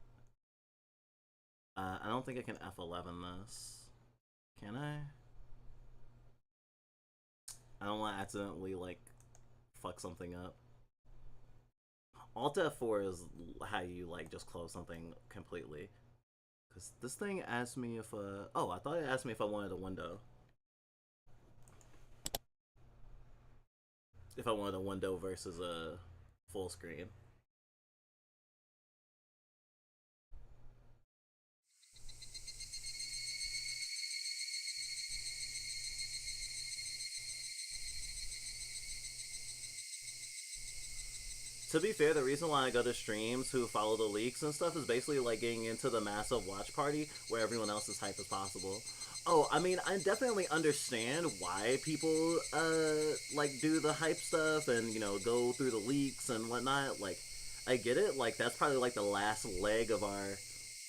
I don't think I can F11 this. Can I? I don't want to accidentally, like, fuck something up. Alt F4 is how you, like, just close something completely. Because this thing asked me if, oh, I thought it asked me if I wanted a window. If I wanted a window versus a full screen. To be fair, the reason why I go to streams who follow the leaks and stuff is basically like getting into the massive watch party where everyone else is hype as possible. Oh, I mean, I definitely understand why people, like, do the hype stuff and, you know, go through the leaks and whatnot. Like, I get it. Like, that's probably, like, the last leg of our,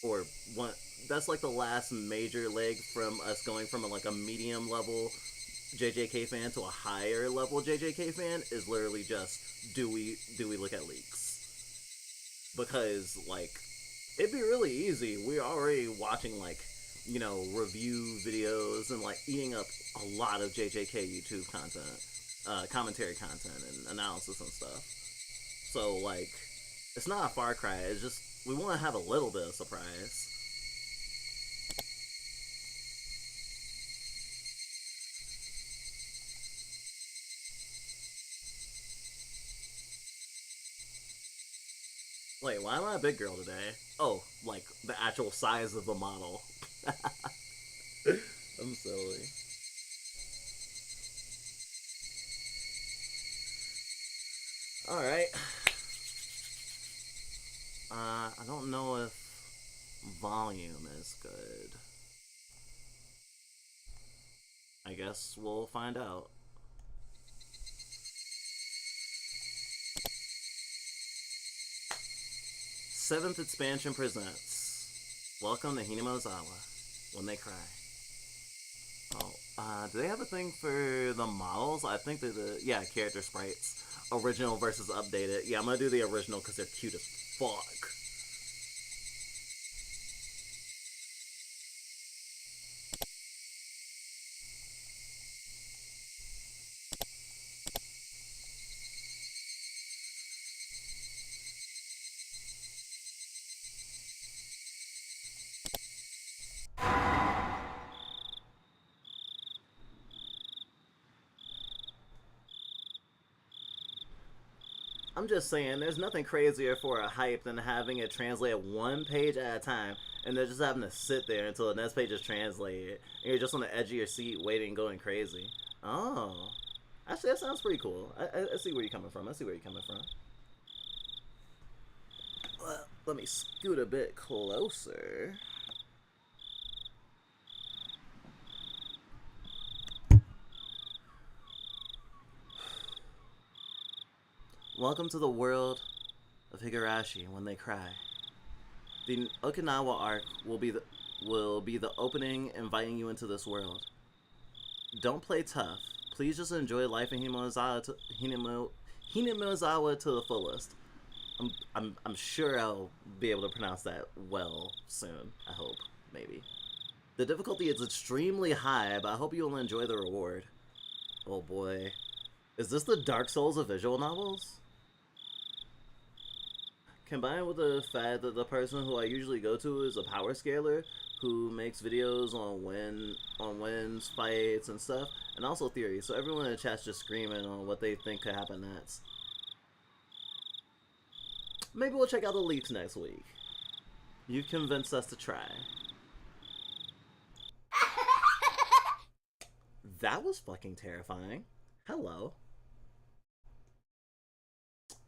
or one, that's, like, the last major leg from us going from, like, a medium level JJK fan to a higher level JJK fan is literally just, do we look at leaks? Because, like, it'd be really easy. We're already watching, like, you know, review videos and, like, eating up a lot of JJK YouTube content, commentary content and analysis and stuff. So, like, it's not a far cry. It's just, we want to have a little bit of surprise. Wait, why am I a big girl today? Oh, like, the actual size of the model. I'm silly. Alright. I don't know if volume is good. I guess we'll find out. Seventh expansion presents Welcome to Hinamizawa When They Cry. Oh, do they have a thing for the models? I think that yeah, character sprites. Original versus updated. Yeah, I'm gonna do the original because they're cute as fuck. I'm just saying, there's nothing crazier for a hype than having it translated one page at a time, and they're just having to sit there until the next page is translated, and you're just on the edge of your seat waiting, going crazy. Oh. Actually, that sounds pretty cool. I see where you're coming from. I see where you're coming from. Well, let me scoot a bit closer. Welcome to the world of Higurashi When They Cry. The Okinawa arc will be the opening, inviting you into this world. Don't play tough. Please just enjoy life in Hinamizawa to the fullest. I'm sure I'll be able to pronounce that well soon. I hope, maybe. The difficulty is extremely high, but I hope you'll enjoy the reward. Oh boy. Is this the Dark Souls of visual novels? Combined with the fact that the person who I usually go to is a power scaler who makes videos on wins, fights, and stuff, and also theories, so everyone in the chat's just screaming on what they think could happen next. Maybe we'll check out the leaks next week. You convinced us to try. That was fucking terrifying. Hello.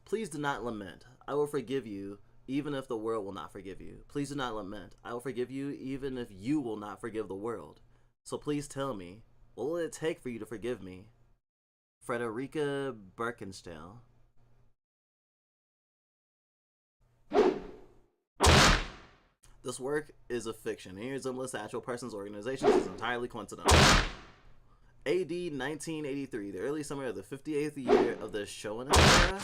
Please do not lament. I will forgive you, even if the world will not forgive you. Please do not lament. I will forgive you, even if you will not forgive the world. So please tell me, what will it take for you to forgive me? Frederica Birkenstell. This work is a fiction. Any resemblance to actual persons or organizations is entirely coincidental. AD 1983, the early summer of the 58th year of the Shonen era.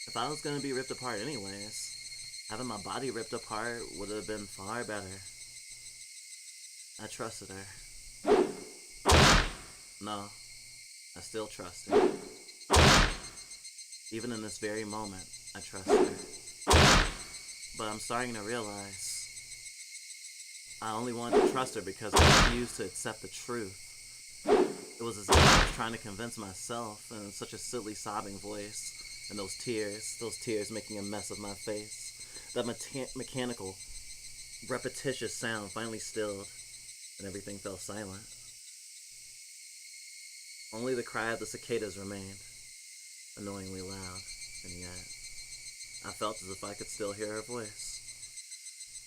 If I was gonna be ripped apart anyways, having my body ripped apart would have been far better. I trusted her. No, I still trust her. Even in this very moment, I trust her. But I'm starting to realize I only wanted to trust her because I refused to accept the truth. It was as if I was trying to convince myself in such a silly sobbing voice. And those tears making a mess of my face. That mechanical, repetitious sound finally stilled, and everything fell silent. Only the cry of the cicadas remained, annoyingly loud, and yet I felt as if I could still hear her voice.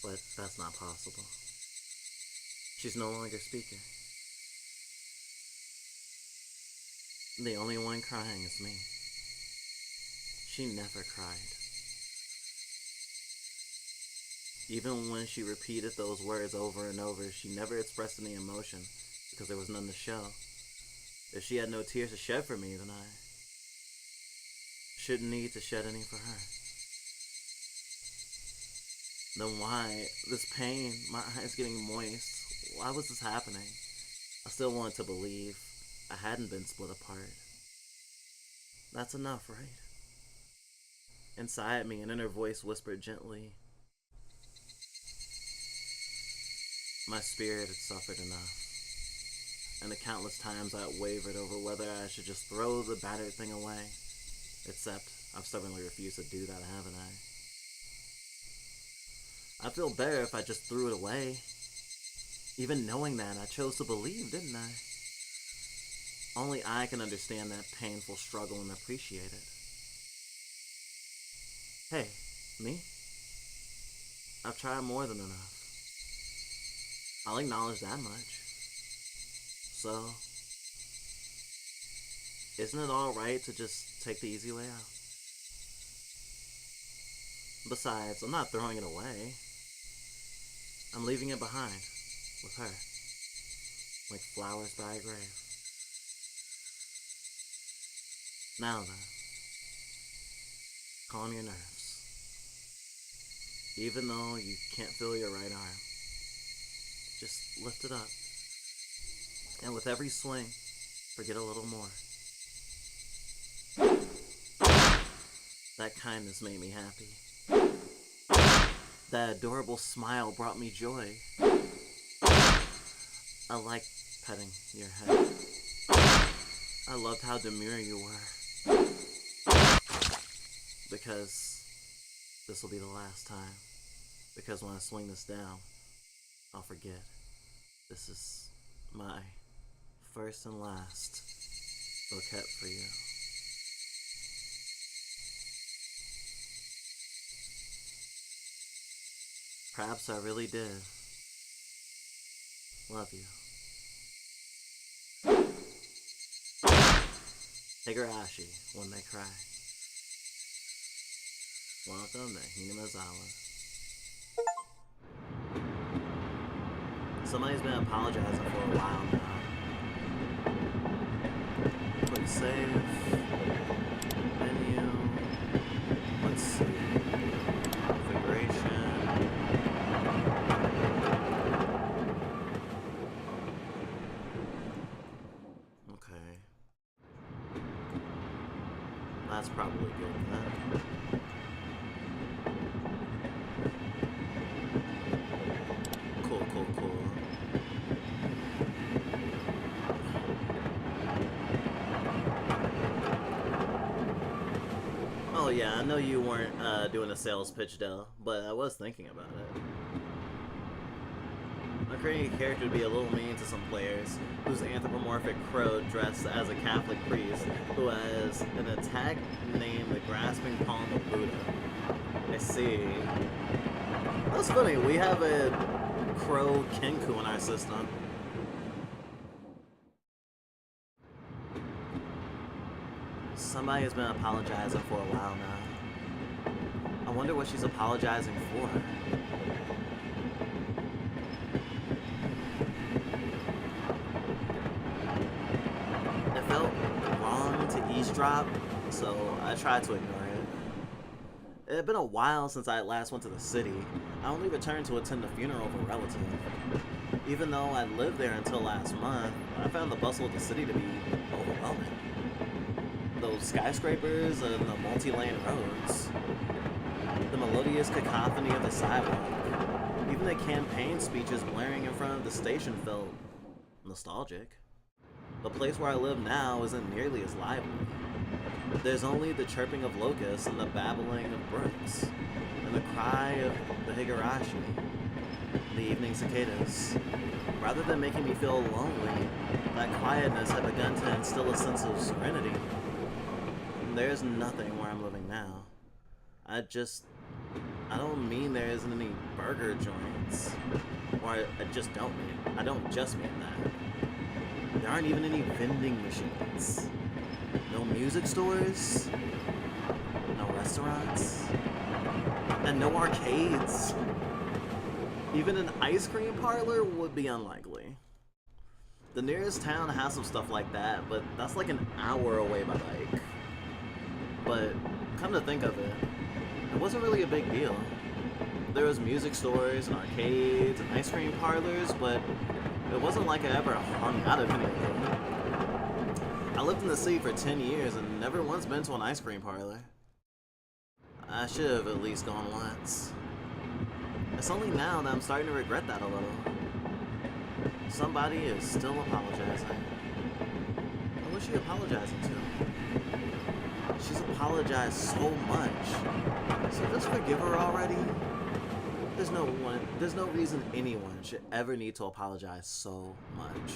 But that's not possible. She's no longer speaking. The only one crying is me. She never cried. Even when she repeated those words over and over, she never expressed any emotion because there was none to show. If she had no tears to shed for me, then I shouldn't need to shed any for her. Then why? This pain, my eyes getting moist, why was this happening? I still wanted to believe I hadn't been split apart. That's enough, right? Inside me, an inner voice whispered gently. My spirit had suffered enough, and the countless times I had wavered over whether I should just throw the battered thing away. Except, I've stubbornly refused to do that, haven't I? I'd feel better if I just threw it away. Even knowing that, I chose to believe, didn't I? Only I can understand that painful struggle and appreciate it. Hey, me? I've tried more than enough. I'll acknowledge that much. So, isn't it alright to just take the easy way out? Besides, I'm not throwing it away. I'm leaving it behind, with her, like flowers by a grave. Now then, calm your nerves. Even though you can't feel your right arm, just lift it up. And with every swing, forget a little more. That kindness made me happy. That adorable smile brought me joy. I liked petting your head. I loved how demure you were. Because this will be the last time. Because when I swing this down, I'll forget. This is my first and last bouquet for you. Perhaps I really did love you. Higurashi, when they cry. Welcome to Hinamizawa. Somebody's been apologizing for a while now. Quick save. Menu. Let's see. Configuration. Okay. That's probably good then. Cool, cool, cool. Oh yeah, I know you weren't doing a sales pitch, Dell, but I was thinking about it. I'm creating a character to be a little mean to some players, who's an anthropomorphic crow dressed as a Catholic priest, who has an attack named the Grasping Palm of Buddha. I see. That's funny, we have a crow Kenku in our system. Somebody has been apologizing for a while now. I wonder what she's apologizing for. It felt wrong to eavesdrop, so I tried to ignore it. It had been a while since I last went to the city. I only returned to attend the funeral of a relative. Even though I lived there until last month, I found the bustle of the city to be overwhelming. Those skyscrapers and the multi-lane roads. The melodious cacophony of the sidewalk. Even the campaign speeches blaring in front of the station felt nostalgic. The place where I live now isn't nearly as lively. There's only the chirping of locusts and the babbling of brooks, and the cry of the higurashi, the evening cicadas. Rather than making me feel lonely, that quietness had begun to instill a sense of serenity. There's nothing where I'm living now. I don't mean there isn't any burger joints. Or I don't just mean that. There aren't even any vending machines. No music stores. No restaurants. And no arcades. Even an ice cream parlor would be unlikely. The nearest town has some stuff like that, but that's like an hour away by bike. But come to think of it, it wasn't really a big deal. There was music stores and arcades and ice cream parlors, but it wasn't like I ever hung out at any of them. I lived in the city for 10 years and never once been to an ice cream parlor. I should have at least gone once. It's only now that I'm starting to regret that a little. Somebody is still apologizing. Who was she apologizing to? She's apologized so much. So just forgive her already. There's no reason anyone should ever need to apologize so much.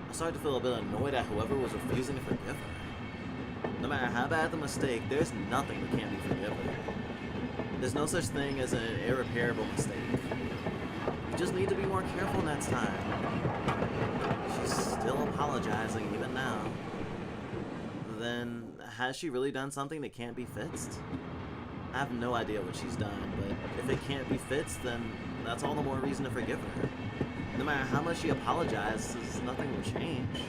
I started to feel a bit annoyed at whoever was refusing to forgive her. No matter how bad the mistake, there's nothing that can't be forgiven. There's no such thing as an irreparable mistake. You just need to be more careful next time. She's still apologizing even now. Then, has she really done something that can't be fixed? I have no idea what she's done, but if it can't be fixed, then that's all the more reason to forgive her. No matter how much she apologizes, nothing will change.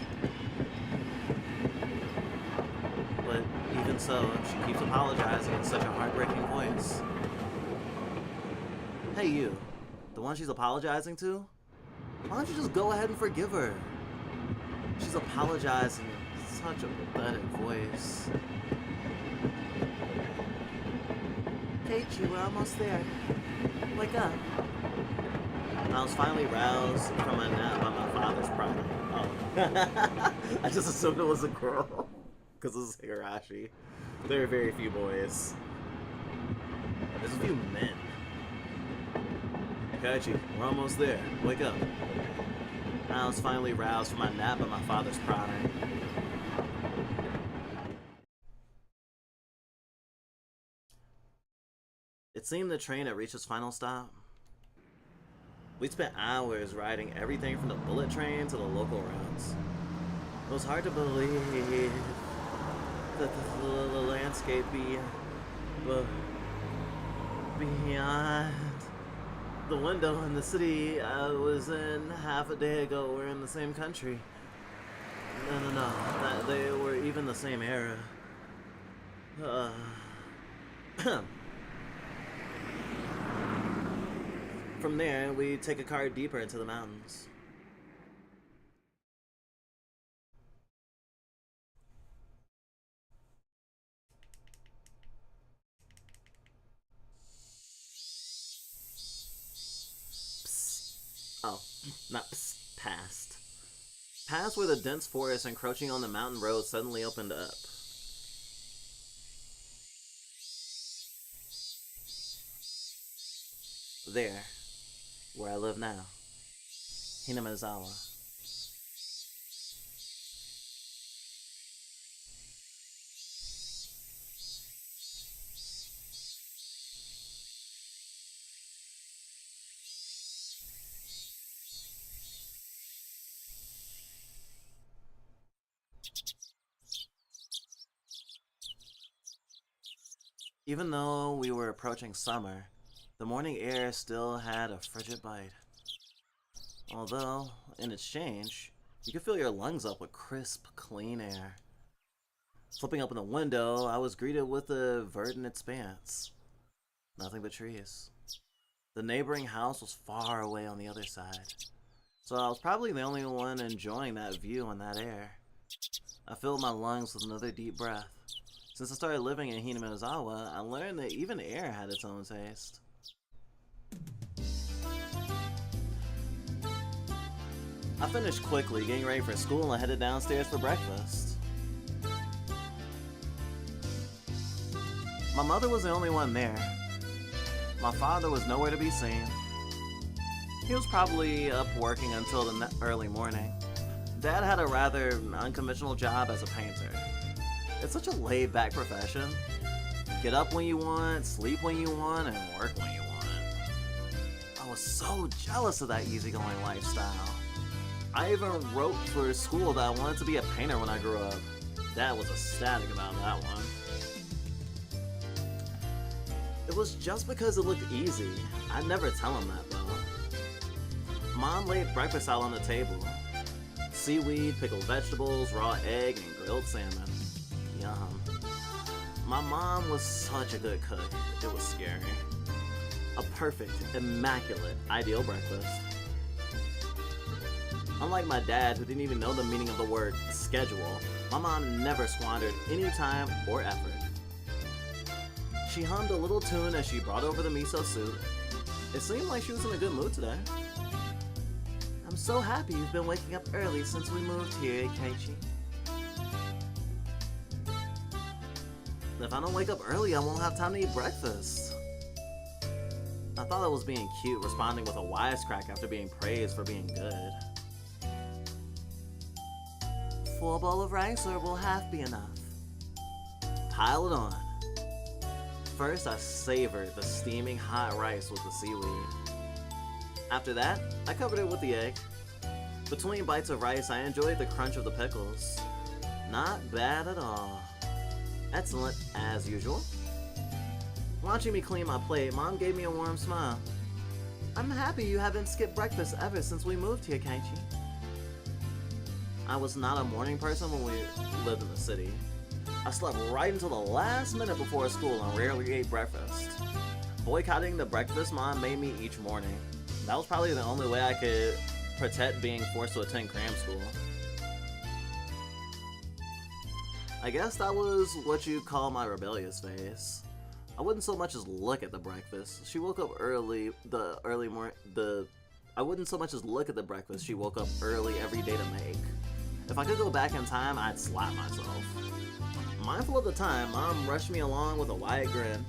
But even so, she keeps apologizing in such a heartbreaking voice. Hey you, the one she's apologizing to? Why don't you just go ahead and forgive her? She's apologizing in such a pathetic voice. Keiichi, we're almost there. Wake up. I was finally roused from my nap by my father's crying. Oh. I just assumed it was a girl. Because this is Higurashi. There are very few boys. There's a few men. Keiichi, we're almost there. Wake up. I was finally roused from my nap by my father's crying. It seemed the train had reached its final stop. We'd spent hours riding everything from the bullet train to the local routes. It was hard to believe that the landscape beyond the window in the city I was in half a day ago were in the same country. No. They were even the same era. From there, we take a car deeper into the mountains. Oh, not past. Past where the dense forest encroaching on the mountain road suddenly opened up. There, where I live now. Hinamizawa. Even though we were approaching summer, the morning air still had a frigid bite. Although, in exchange, you could fill your lungs up with crisp, clean air. Flipping open the window, I was greeted with a verdant expanse. Nothing but trees. The neighboring house was far away on the other side, so I was probably the only one enjoying that view and that air. I filled my lungs with another deep breath. Since I started living in Hinamizawa, I learned that even air had its own taste. I finished quickly, getting ready for school, and headed downstairs for breakfast. My mother was the only one there. My father was nowhere to be seen. He was probably up working until the early morning. Dad had a rather unconventional job as a painter. It's such a laid-back profession. Get up when you want, sleep when you want, and work when you want. I was so jealous of that easygoing lifestyle. I even wrote for school that I wanted to be a painter when I grew up. Dad was ecstatic about that one. It was just because it looked easy. I'd never tell him that though. Mom laid breakfast out on the table. Seaweed, pickled vegetables, raw egg, and grilled salmon. Yum. My mom was such a good cook, it was scary. A perfect, immaculate, ideal breakfast. Unlike my dad, who didn't even know the meaning of the word schedule, my mom never squandered any time or effort. She hummed a little tune as she brought over the miso soup. It seemed like she was in a good mood today. I'm so happy you've been waking up early since we moved here, Keiichi. If I don't wake up early, I won't have time to eat breakfast. I thought I was being cute, responding with a wisecrack after being praised for being good. 4 bowls of rice, or will half be enough? Pile it on. First, I savored the steaming hot rice with the seaweed. After that, I covered it with the egg. Between bites of rice, I enjoyed the crunch of the pickles. Not bad at all. Excellent, as usual. Watching me clean my plate, Mom gave me a warm smile. I'm happy you haven't skipped breakfast ever since we moved here, Keiichi. I was not a morning person when we lived in the city. I slept right until the last minute before school and rarely ate breakfast. Boycotting the breakfast Mom made me each morning. That was probably the only way I could protect being forced to attend cram school. I guess that was what you'd call my rebellious phase. I wouldn't so much as look at the breakfast. She woke up early, I wouldn't so much as look at the breakfast she woke up early every day to make. If I could go back in time, I'd slap myself. Mindful of the time, Mom rushed me along with a wide grin.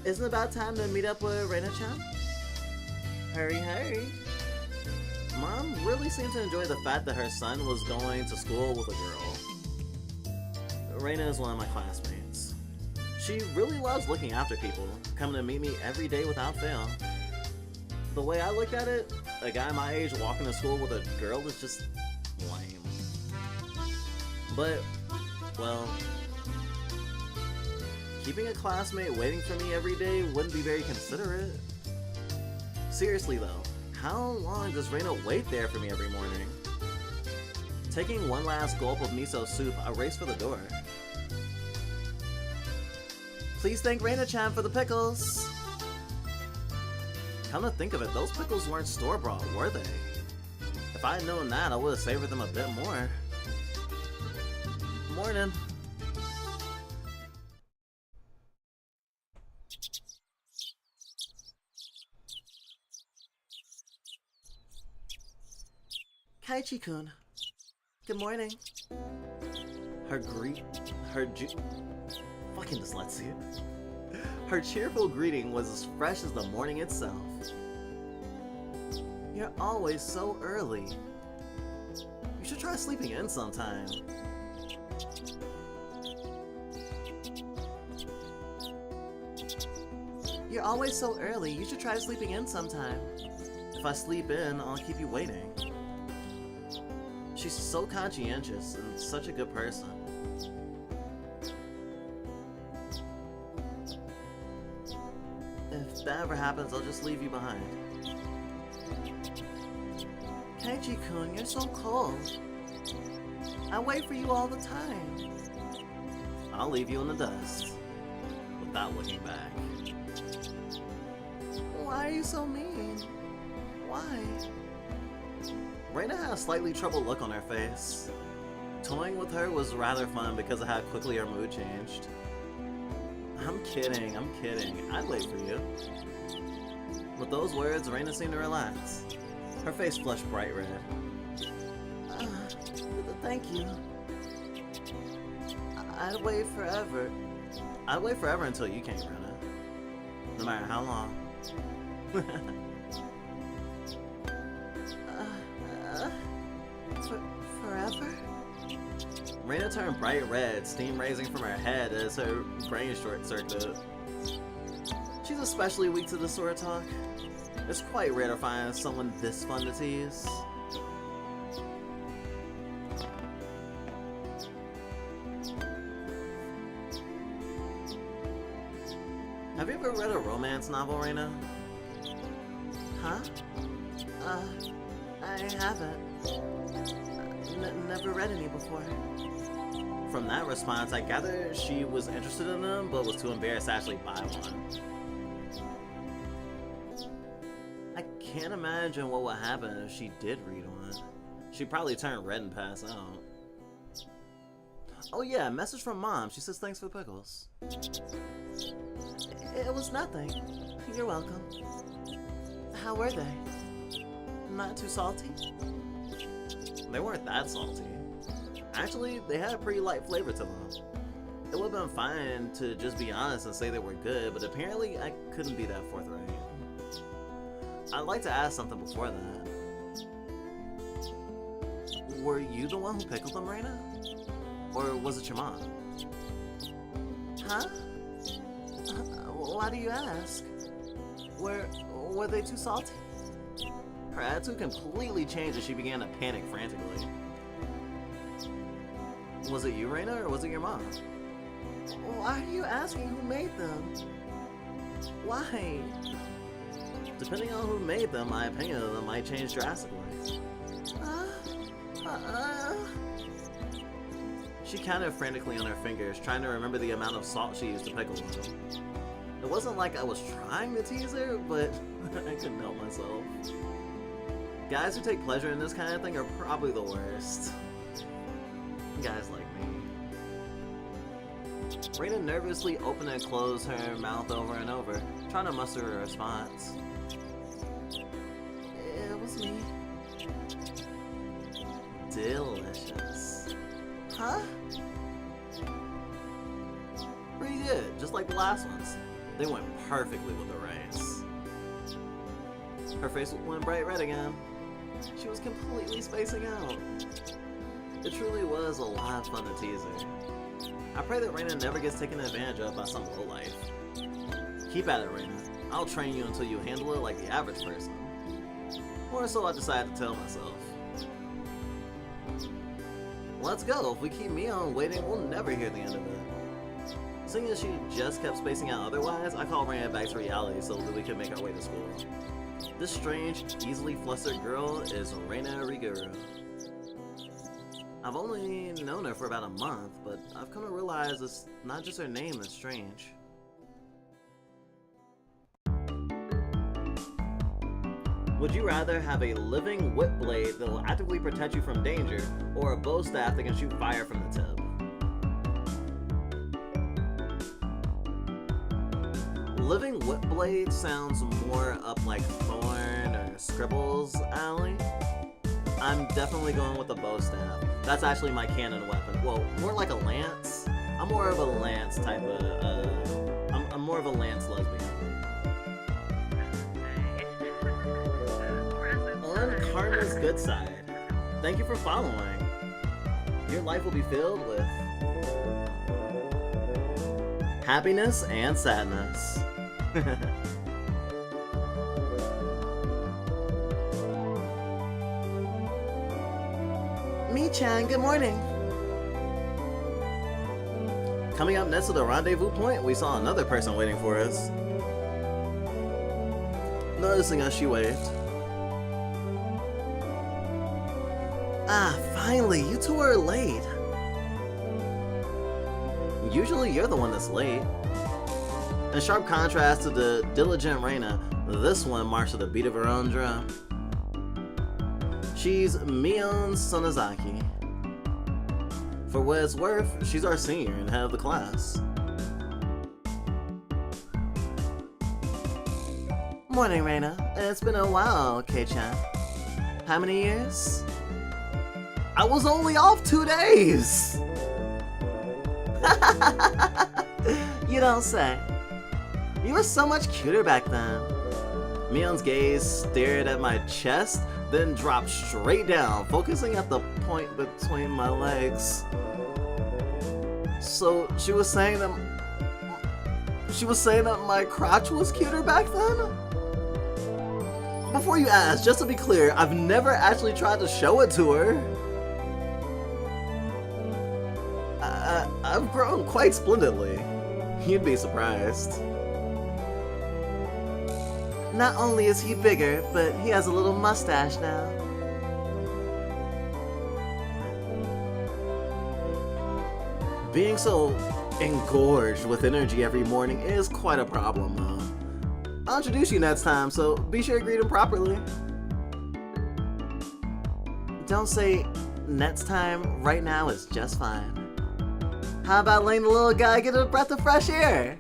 Isn't it about time to meet up with Reina-chan? Hurry, hurry. Mom really seemed to enjoy the fact that her son was going to school with a girl. Reina is one of my classmates. She really loves looking after people, coming to meet me every day without fail. The way I look at it, a guy my age walking to school with a girl is just lame. But, well, keeping a classmate waiting for me every day wouldn't be very considerate. Seriously though, how long does Reina wait there for me every morning? Taking one last gulp of miso soup, I race for the door. Please thank Reina-chan for the pickles! Come to think of it, those pickles weren't store-bought, were they? If I had known that, I would have savored them a bit more. Morning. Kaichi-kun. Good morning. Fucking dyslexia. Her cheerful greeting was as fresh as the morning itself. You're always so early. You should try sleeping in sometime. You're always so early. You should try sleeping in sometime. If I sleep in, I'll keep you waiting. She's so conscientious and such a good person. If that ever happens, I'll just leave you behind. Kaichi-kun, you're so cold. I wait for you all the time. I'll leave you in the dust. Without looking back. Why are you so mean? Why? Reina had a slightly troubled look on her face. Toying with her was rather fun because of how quickly her mood changed. I'm kidding. I'd wait for you. With those words, Reina seemed to relax. Her face flushed bright red. Thank you. I'd wait forever. I'd wait forever until you came, Reina. No matter how long. Forever? Reina turned bright red, steam raising from her head as her brain short-circuited. She's especially weak to this sort of talk. It's quite rare to find someone this fun to tease. Have you ever read a romance novel, Reina? Huh? I haven't. Never read any before. From that response, I gathered she was interested in them, but was too embarrassed to actually buy one. I can't imagine what would happen if she did read one. She'd probably turn red and pass out. Oh yeah, message from Mom. She says thanks for the pickles. It was nothing. You're welcome. How were they? Not too salty? They weren't that salty. Actually, they had a pretty light flavor to them. It would have been fine to just be honest and say they were good, but apparently I couldn't be that forthright. I'd like to ask something before that. Were you the one who pickled them, Reina? Or was it your mom? Huh? Why do you ask? Were they too salty? Her attitude completely changed as she began to panic frantically. Was it you, Reina, or was it your mom? Why are you asking who made them? Why? Depending on who made them, my opinion of them might change drastically. She counted frantically on her fingers, trying to remember the amount of salt she used to pickle them. It wasn't like I was trying to tease her, but I couldn't help myself. Guys who take pleasure in this kind of thing are probably the worst. Guys like me. Reina nervously opened and closed her mouth over and over, trying to muster a response. It was me. Delicious. Huh? Pretty good, just like the last ones. They went perfectly with the rice. Her face went bright red again. She was completely spacing out. It truly was a lot of fun to tease her. I pray that Reina never gets taken advantage of by some lowlife. Keep at it, Reina. I'll train you until you handle it like the average person. Or so I decided to tell myself. Let's go. If we keep Mion waiting, we'll never hear the end of it. Seeing as she just kept spacing out otherwise, I called Reina back to reality so that we could make our way to school. This strange, easily flustered girl is Reina Riguru. I've only known her for about a month, but I've come to realize it's not just her name that's strange. Would you rather have a living whip blade that will actively protect you from danger, or a bow staff that can shoot fire from the tip? Living whip blade sounds more up like Thorn or Scribble's alley. I'm definitely going with the bow staff. That's actually my canon weapon. Well, more like a lance. I'm more of a lance type of, I'm more of a lance lesbian. On Karma's good side, thank you for following. Your life will be filled with happiness and sadness. Mi-chan, good morning. Coming up next to the rendezvous point, we saw another person waiting for us. Noticing us, she waved. Ah, finally, you two are late. Usually you're the one that's late. In sharp contrast to the diligent Reina, this one marched to the beat of her own drum. She's Mion Sonozaki. For what it's worth, she's our senior and head of the class. Morning, Reina. It's been a while, Kei-chan. How many years? I was only off 2 days! You don't say. You were so much cuter back then. Mion's gaze stared at my chest, then dropped straight down, focusing at the point between my legs. So she was saying that my crotch was cuter back then? Before you ask, just to be clear, I've never actually tried to show it to her. I've grown quite splendidly. You'd be surprised. Not only is he bigger, but he has a little mustache now. Being so engorged with energy every morning is quite a problem, though. I'll introduce you next time, so be sure to greet him properly. Don't say next time, right now is just fine. How about letting the little guy get a breath of fresh air?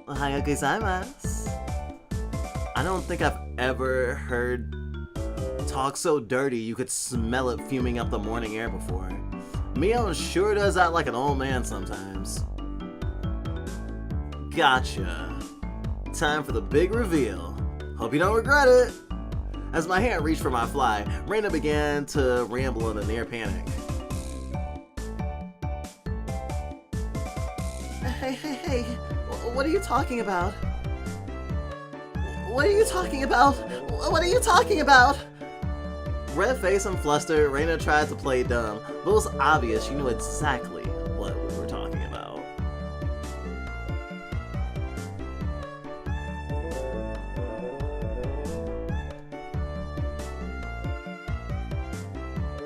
Ohayou gozaimasu. I don't think I've ever heard talk so dirty you could smell it fuming up the morning air before. Mion sure does act like an old man sometimes. Gotcha. Time for the big reveal. Hope you don't regret it. As my hand reached for my fly, Reina began to ramble in a near panic. Hey, what are you talking about? What are you talking about? What are you talking about? Red face and flustered, Reina tried to play dumb, but it was obvious she knew exactly what we were talking about.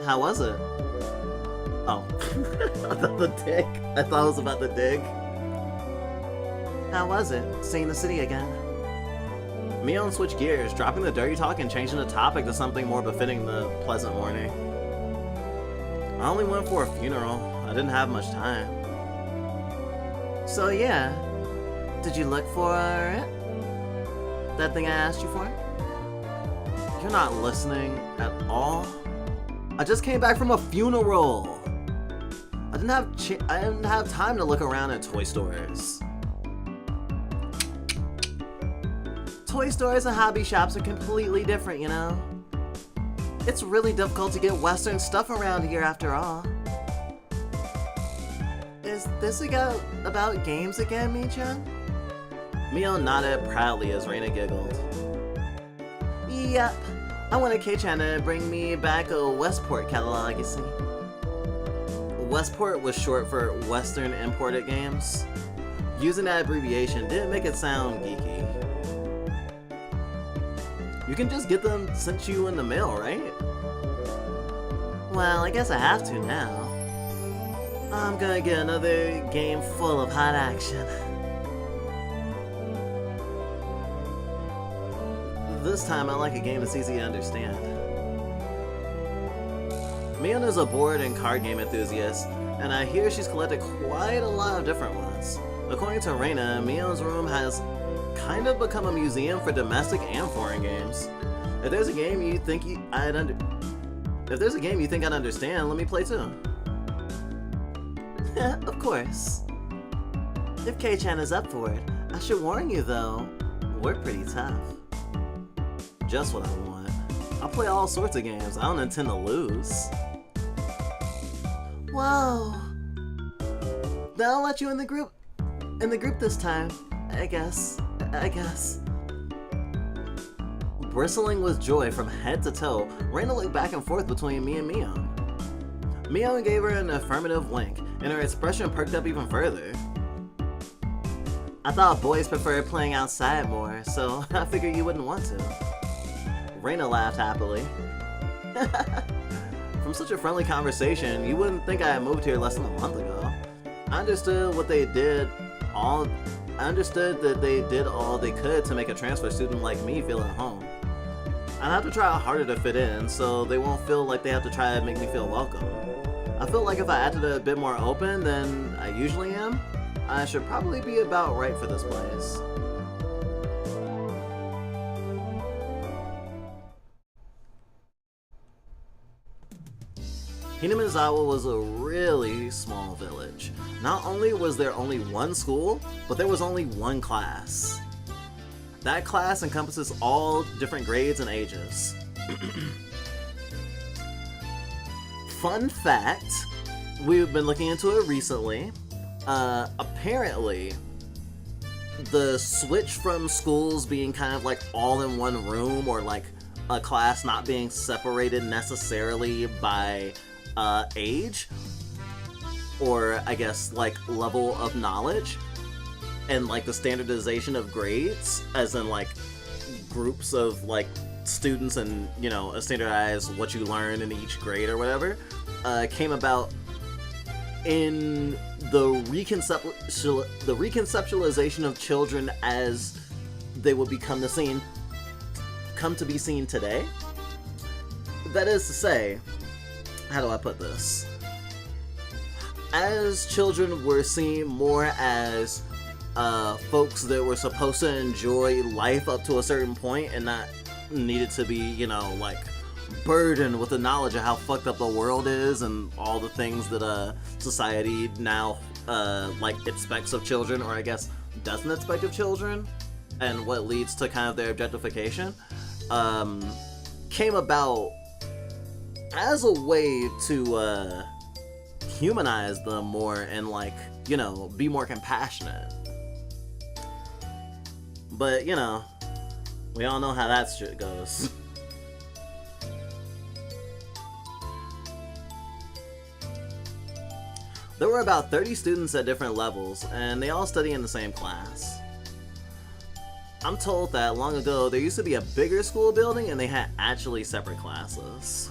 How was it? Oh, the dig. I thought it was about the dig. How was it, seeing the city again? Mion switched gears, dropping the dirty talk and changing the topic to something more befitting the pleasant morning. I only went for a funeral. I didn't have much time. So yeah, did you look for it? That thing I asked you for? You're not listening at all? I just came back from a funeral. I didn't have time to look around at toy stores. Toy stores and hobby shops are completely different, you know? It's really difficult to get Western stuff around here after all. Is this about games again, Mi-chan? Mion nodded proudly as Reina giggled. Yep, I wanted Kei-chan to bring me back a Westport catalog, you see. Westport was short for Western Imported Games. Using that abbreviation didn't make it sound geeky. You can just get them sent you in the mail, right? Well, I guess I have to now. I'm gonna get another game full of hot action. This time I like a game that's easy to understand. Mion is a board and card game enthusiast, and I hear she's collected quite a lot of different ones. According to Reina, Mion's room has kind of become a museum for domestic and foreign games. If there's a game you think I'd understand, let me play too. Of course. If K-chan is up for it, I should warn you though, we're pretty tough. Just what I want. I'll play all sorts of games. I don't intend to lose. Whoa. Then I'll let you in the group this time, I guess. Bristling with joy from head to toe, Reina looked back and forth between me and Mion. Mion gave her an affirmative wink, and her expression perked up even further. I thought boys preferred playing outside more, so I figured you wouldn't want to. Reina laughed happily. From such a friendly conversation, you wouldn't think I had moved here less than a month ago. I understood that they did all they could to make a transfer student like me feel at home. I'd have to try harder to fit in, so they won't feel like they have to try to make me feel welcome. I feel like if I acted a bit more open than I usually am, I should probably be about right for this place. Hinamizawa was a really small village. Not only was there only one school, but there was only one class. That class encompasses all different grades and ages. Fun fact, we've been looking into it recently. Apparently, the switch from schools being kind of like all in one room, or like a class not being separated necessarily by age, or I guess like level of knowledge, and like the standardization of grades, as in like groups of like students and, you know, standardize what you learn in each grade or whatever, came about in the reconceptualization of children as they would come to be seen today. That is to say, how do I put this? As children were seen more as folks that were supposed to enjoy life up to a certain point and not needed to be, you know, like burdened with the knowledge of how fucked up the world is and all the things that society now like expects of children, or I guess doesn't expect of children, and what leads to kind of their objectification, came about as a way to humanize them more and, like, you know, be more compassionate. But, you know, we all know how that shit goes. There were about 30 students at different levels, and they all study in the same class. I'm told that long ago there used to be a bigger school building and they had actually separate classes.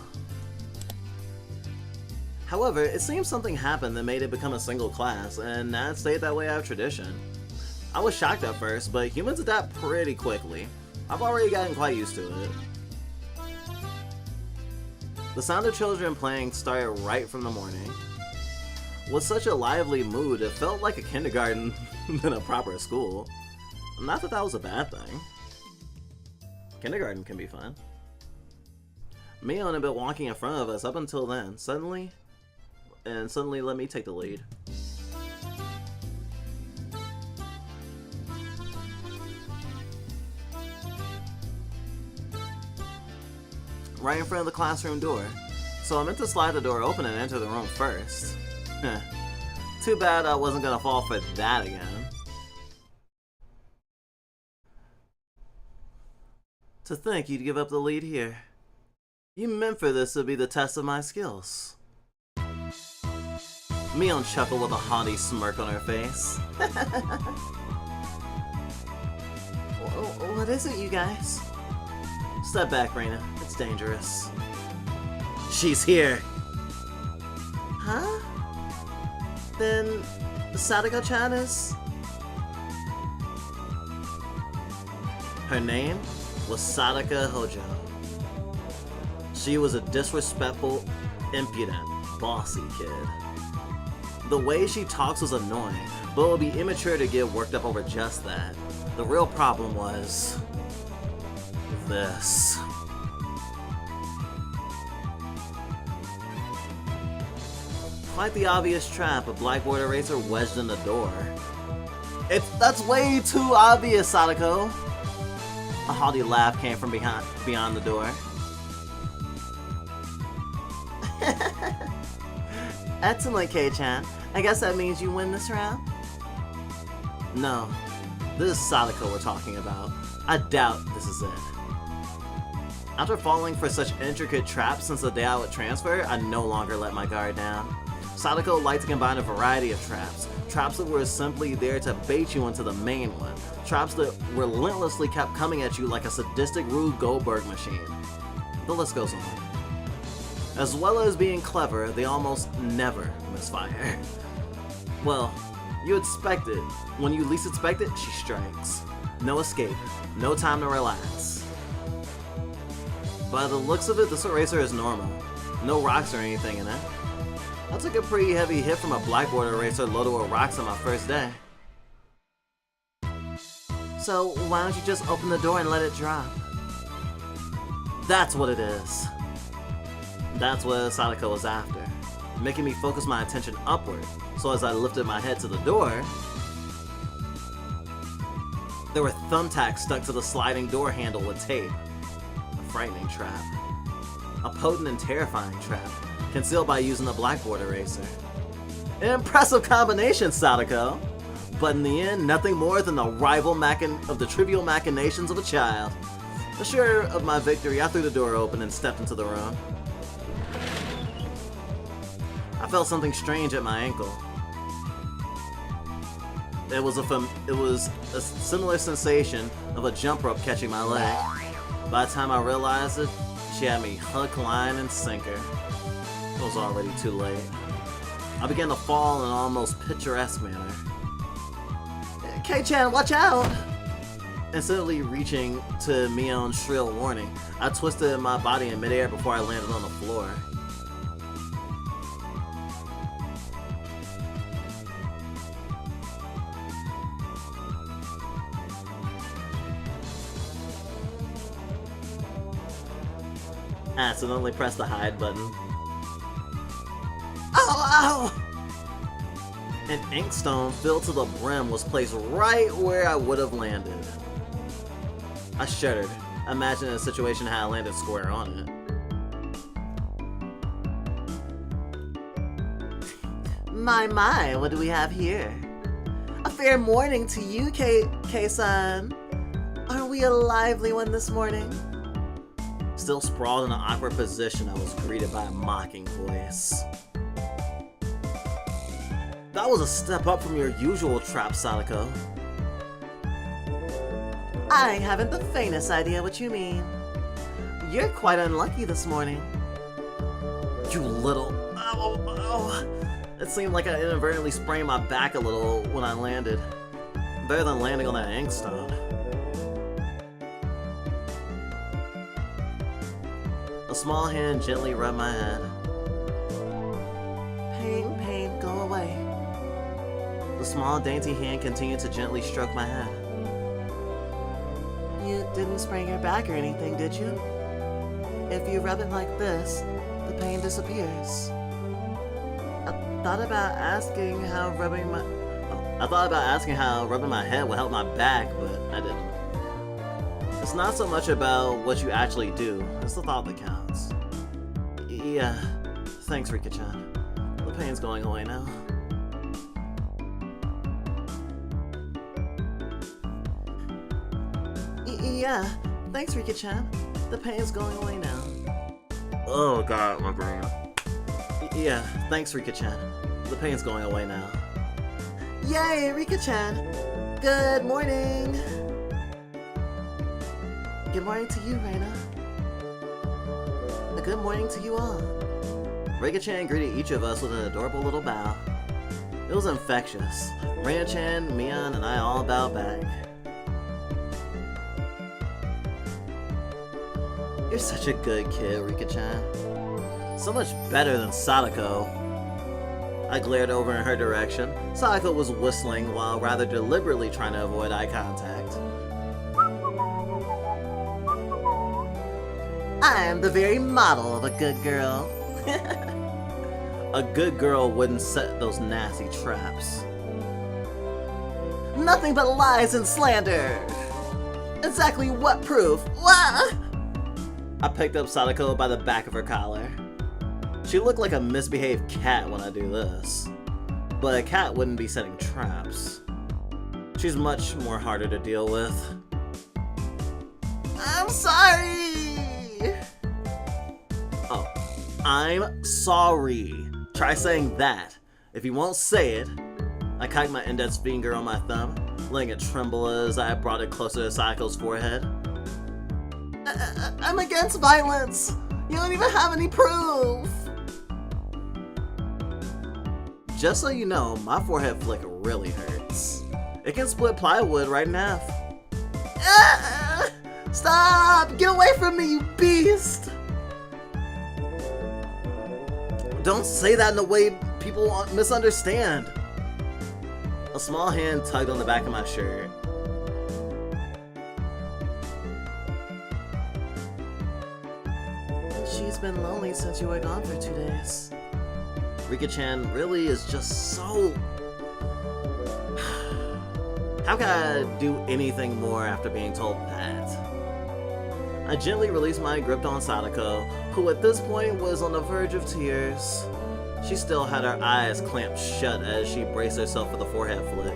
However, it seems something happened that made it become a single class, and that stayed that way out of tradition. I was shocked at first, but humans adapt pretty quickly. I've already gotten quite used to it. The sound of children playing started right from the morning. With such a lively mood, it felt like a kindergarten than a proper school. Not that that was a bad thing. Kindergarten can be fun. Mion had been walking in front of us up until then. Suddenly let me take the lead. Right in front of the classroom door. So I meant to slide the door open and enter the room first. Too bad I wasn't gonna fall for that again. To think you'd give up the lead here. You meant for this to be the test of my skills. Mion chuckled with a haughty smirk on her face. What is it, you guys? Step back, Reina. It's dangerous. She's here. Huh? Then Sadako-chan is... Her name was Sadako Hojo. She was a disrespectful, impudent, bossy kid. The way she talks was annoying, but it would be immature to get worked up over just that. The real problem was... this. Quite the obvious trap, a blackboard eraser wedged in the door. That's way too obvious, Sadako. A haughty laugh came from beyond the door. Excellent, Kei-chan. I guess that means you win this round? No. This is Sadako we're talking about. I doubt this is it. After falling for such intricate traps since the day I would transfer, I no longer let my guard down. Sadako liked to combine a variety of traps. Traps that were simply there to bait you into the main one. Traps that relentlessly kept coming at you like a sadistic Rube Goldberg machine. The list goes on. As well as being clever, they almost never misfire. Well, you expect it. When you least expect it, she strikes. No escape. No time to relax. By the looks of it, this eraser is normal. No rocks or anything in it. I took a pretty heavy hit from a blackboard eraser loaded with rocks on my first day. So why don't you just open the door and let it drop? That's what it is. That's what Sadako was after, making me focus my attention upward, so as I lifted my head to the door, there were thumbtacks stuck to the sliding door handle with tape. A frightening trap. A potent and terrifying trap, concealed by using a blackboard eraser. An impressive combination, Sadako! But in the end, nothing more than the of the trivial machinations of a child. Assured of my victory, I threw the door open and stepped into the room. I felt something strange at my ankle. It was a similar sensation of a jump rope catching my leg. By the time I realized it, she had me hook, line, and sinker. It was already too late. I began to fall in an almost picturesque manner. Kei-chan, watch out! Instantly reaching to Mion's shrill warning, I twisted my body in midair before I landed on the floor. I accidentally pressed the hide button. Ow! Ow! An inkstone filled to the brim was placed right where I would have landed. I shuddered, imagining a situation how I landed square on it. My, what do we have here? A fair morning to you, Kei-san. Are we a lively one this morning? Still sprawled in an awkward position, I was greeted by a mocking voice. That was a step up from your usual trap, Sadako. I haven't the faintest idea what you mean. You're quite unlucky this morning. You little... Ow. It seemed like I inadvertently sprained my back a little when I landed. Better than landing on that inkstone. A small hand gently rubbed my head. Pain, go away. The small, dainty hand continued to gently stroke my head. You didn't sprain your back or anything, did you? If you rub it like this, the pain disappears. I thought about asking how rubbing my head would help my back, but I didn't. It's not so much about what you actually do, it's the thought that counts. Yeah, thanks, Rika-chan. The pain's going away now. Yeah, thanks, Rika-chan. The pain's going away now. Oh god, my brain. Yeah, thanks, Rika-chan. The pain's going away now. Yay, Rika-chan! Good morning! Good morning to you, Reina. A good morning to you all. Rika-chan greeted each of us with an adorable little bow. It was infectious. Reina-chan, Mion, and I all bowed back. You're such a good kid, Rika-chan. So much better than Sadako. I glared over in her direction. Sadako was whistling while rather deliberately trying to avoid eye contact. I am the very model of a good girl. A good girl wouldn't set those nasty traps. Nothing but lies and slander! Exactly what proof? What? I picked up Sadako by the back of her collar. She looked like a misbehaved cat when I do this. But a cat wouldn't be setting traps. She's much more harder to deal with. I'm sorry! Oh, I'm sorry. Try saying that. If you won't say it, I cocked my index finger on my thumb, letting it tremble as I brought it closer to Sadako's forehead. I'm against violence! You don't even have any proof! Just so you know, my forehead flick really hurts. It can split plywood right in half. Stop! Get away from me, you beast! Don't say that in a way people misunderstand. A small hand tugged on the back of my shirt. She's been lonely since you were gone for 2 days. Rika-chan really is just so... How can I do anything more after being told that? I gently released my grip on Sadako, who at this point was on the verge of tears. She still had her eyes clamped shut as she braced herself for the forehead flick.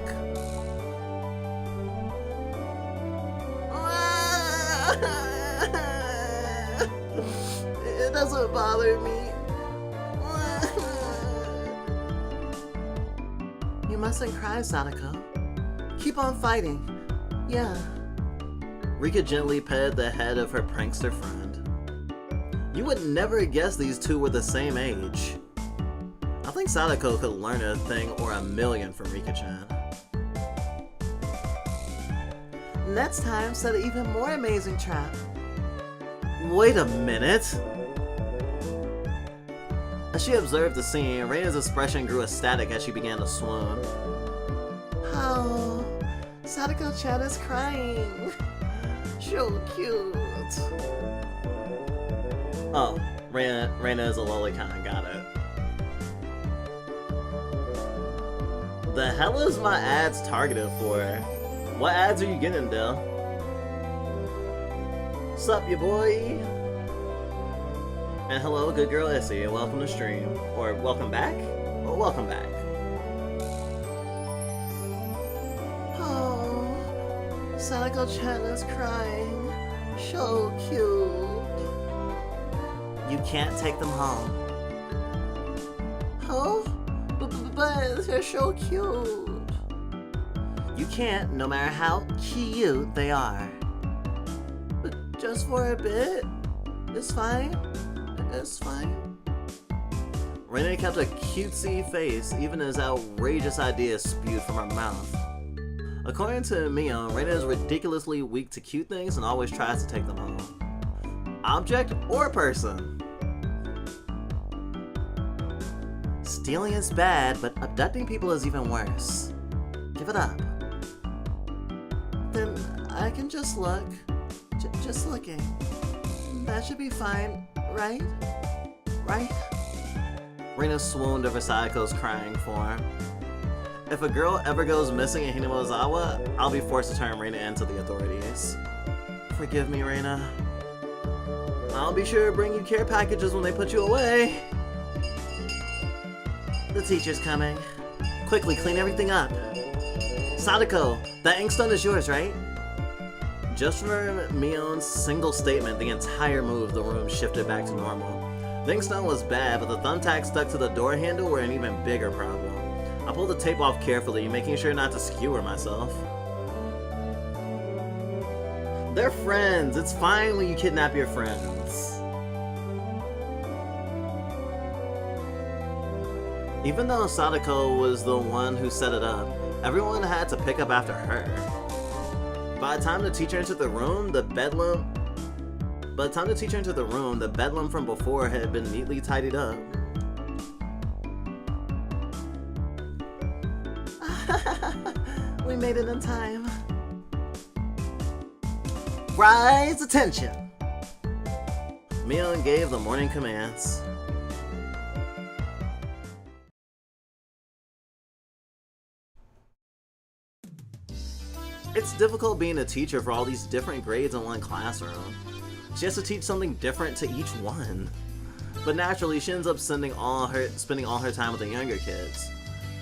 It doesn't bother me. You mustn't cry, Sadako. Keep on fighting. Yeah. Rika gently petted the head of her prankster friend. You would never guess these two were the same age. I think Sadako could learn a thing or a million from Rika-chan. Next time, set an even more amazing trap. Wait a minute! As she observed the scene, Reina's expression grew ecstatic as she began to swoon. Oh, Sadako-chan is crying. So cute. Oh, Reina is a lolicon, got it. The hell is my ads targeted for? What ads are you getting, Del? Sup, ya boy? And hello, good girl Issy, and welcome to stream. Or welcome back? Or welcome back. Oh, Sadako-chan is crying. So cute. You can't take them home. Oh? But they're so cute. You can't, no matter how cute they are. But just for a bit? It's fine. It's fine. Reina kept a cutesy face even as outrageous ideas spewed from her mouth. According to Mion, Reina is ridiculously weak to cute things and always tries to take them home. Object or person? Stealing is bad, but abducting people is even worse. Give it up. Then I can just look. Just looking. That should be fine, right? Right? Reina swooned over Sadako's crying form. If a girl ever goes missing in Hinamizawa, I'll be forced to turn Reina in to the authorities. Forgive me, Reina. I'll be sure to bring you care packages when they put you away. The teacher's coming. Quickly, clean everything up. Sadako, that inkstone is yours, right? Just from Mion's single statement, the entire move, the room shifted back to normal. The inkstone was bad, but the thumbtack stuck to the door handle were an even bigger problem. I pulled the tape off carefully, making sure not to skewer myself. They're friends. It's fine when you kidnap your friends. Even though Sadako was the one who set it up, everyone had to pick up after her. By the time the teacher entered the room, the bedlam from before had been neatly tidied up. We made it in time. Rise attention! Mion gave the morning commands. It's difficult being a teacher for all these different grades in one classroom. She has to teach something different to each one. But naturally, she ends up spending all her time with the younger kids.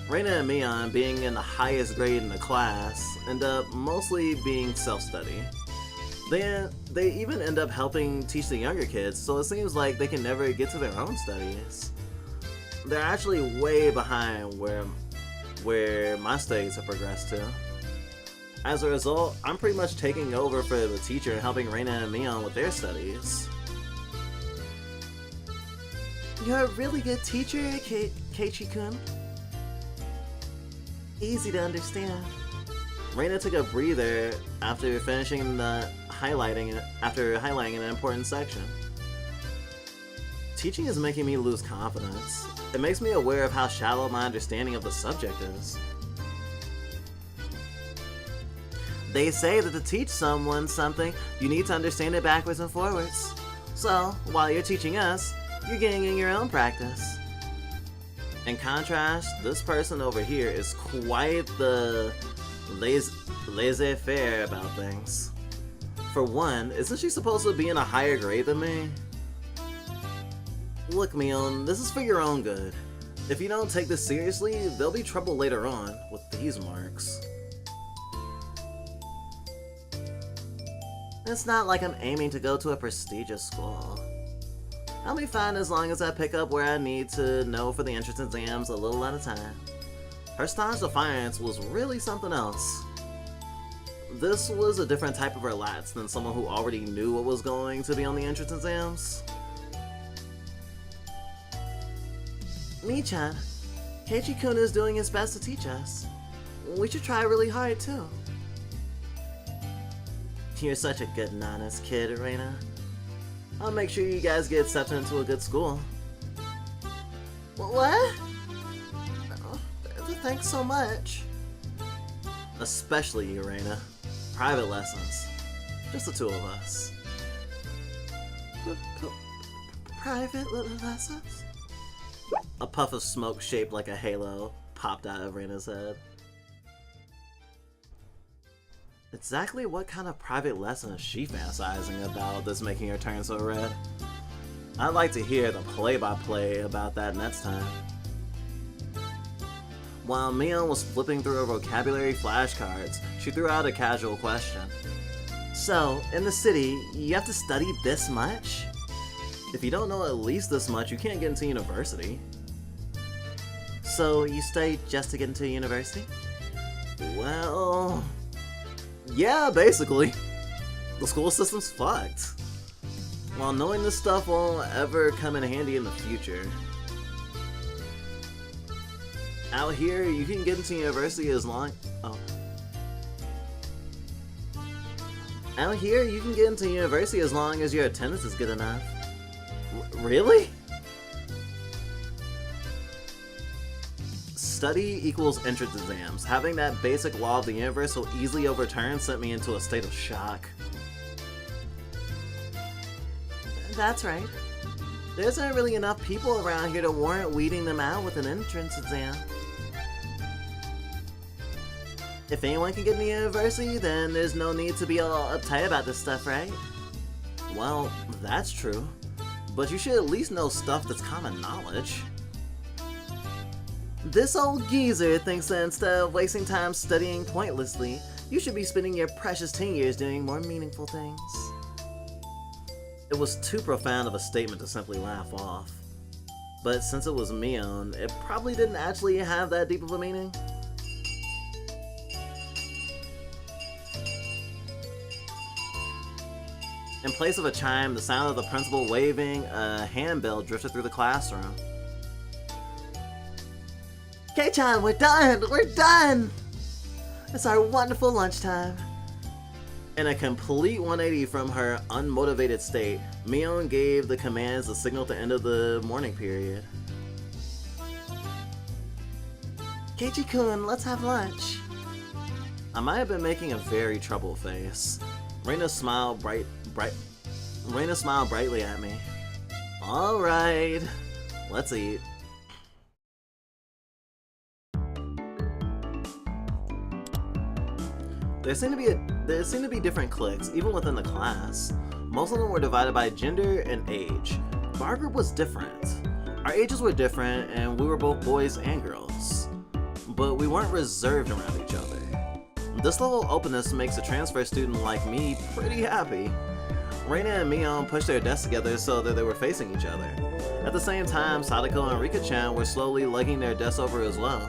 Reina and Mion, being in the highest grade in the class, end up mostly being self-study. They even end up helping teach the younger kids, so it seems like they can never get to their own studies. They're actually way behind where my studies have progressed to. As a result, I'm pretty much taking over for the teacher and helping Reina and Mion with their studies. You're a really good teacher, Keiichi-kun. Easy to understand. Reina took a breather after highlighting an important section. Teaching is making me lose confidence. It makes me aware of how shallow my understanding of the subject is. They say that to teach someone something, you need to understand it backwards and forwards. So, while you're teaching us, you're getting in your own practice. In contrast, this person over here is quite the laissez-faire about things. For one, isn't she supposed to be in a higher grade than me? Look, Mion, this is for your own good. If you don't take this seriously, there'll be trouble later on with these marks. It's not like I'm aiming to go to a prestigious school. I'll be fine as long as I pick up where I need to know for the entrance exams a little at a time. Her Stage Defiance was really something else. This was a different type of relax than someone who already knew what was going to be on the entrance exams. Mi-chan, Keiichi-kun is doing his best to teach us. We should try really hard too. You're such a good and honest kid, Reina. I'll make sure you guys get accepted into a good school. What? Oh, thanks so much. Especially you, Reina. Private lessons. Just the two of us. Private lessons? A puff of smoke shaped like a halo popped out of Reina's head. Exactly what kind of private lesson is she fantasizing about that's making her turn so red? I'd like to hear the play-by-play about that next time. While Mion was flipping through her vocabulary flashcards, she threw out a casual question. So, in the city, you have to study this much? If you don't know at least this much, you can't get into university. So, you study just to get into university? Well... yeah, basically. The school system's fucked. While knowing this stuff won't ever come in handy in the future. Out here, you can get into university as long... Out here, you can get into university as long as your attendance is good enough. Really? Study equals entrance exams. Having that basic law of the universe so easily overturned sent me into a state of shock. That's right. There isn't really enough people around here to warrant weeding them out with an entrance exam. If anyone can get into university, then there's no need to be all uptight about this stuff, right? Well, that's true. But you should at least know stuff that's common knowledge. This old geezer thinks that instead of wasting time studying pointlessly, you should be spending your precious 10 years doing more meaningful things. It was too profound of a statement to simply laugh off. But since it was Mion, it probably didn't actually have that deep of a meaning. In place of a chime, the sound of the principal waving a handbell drifted through the classroom. Kei-chan, we're done! We're done! It's our wonderful lunchtime. In a complete 180 from her unmotivated state, Mion gave the commands the signal to end of the morning period. Keiichi-kun, let's have lunch. I might have been making a very troubled face. Reina smiled brightly at me. Alright, let's eat. There seemed to be different cliques, even within the class. Most of them were divided by gender and age, but our group was different. Our ages were different, and we were both boys and girls. But we weren't reserved around each other. This level of openness makes a transfer student like me pretty happy. Reina and Mion pushed their desks together so that they were facing each other. At the same time, Sadako and Rika-chan were slowly lugging their desks over as well.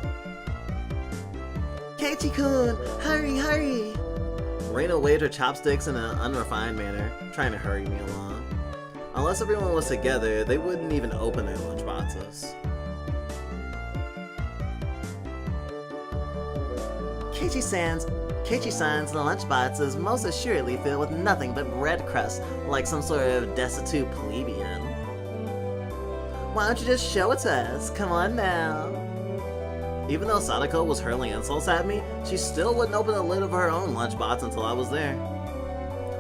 Keiichi-kun, hurry, hurry! Reina waved her chopsticks in an unrefined manner, trying to hurry me along. Unless everyone was together, they wouldn't even open their lunchboxes. Keiichi-san's lunchbox is most assuredly filled with nothing but bread crust, like some sort of destitute plebeian. Why don't you just show it to us? Come on now. Even though Sadako was hurling insults at me, she still wouldn't open the lid of her own lunchbox until I was there.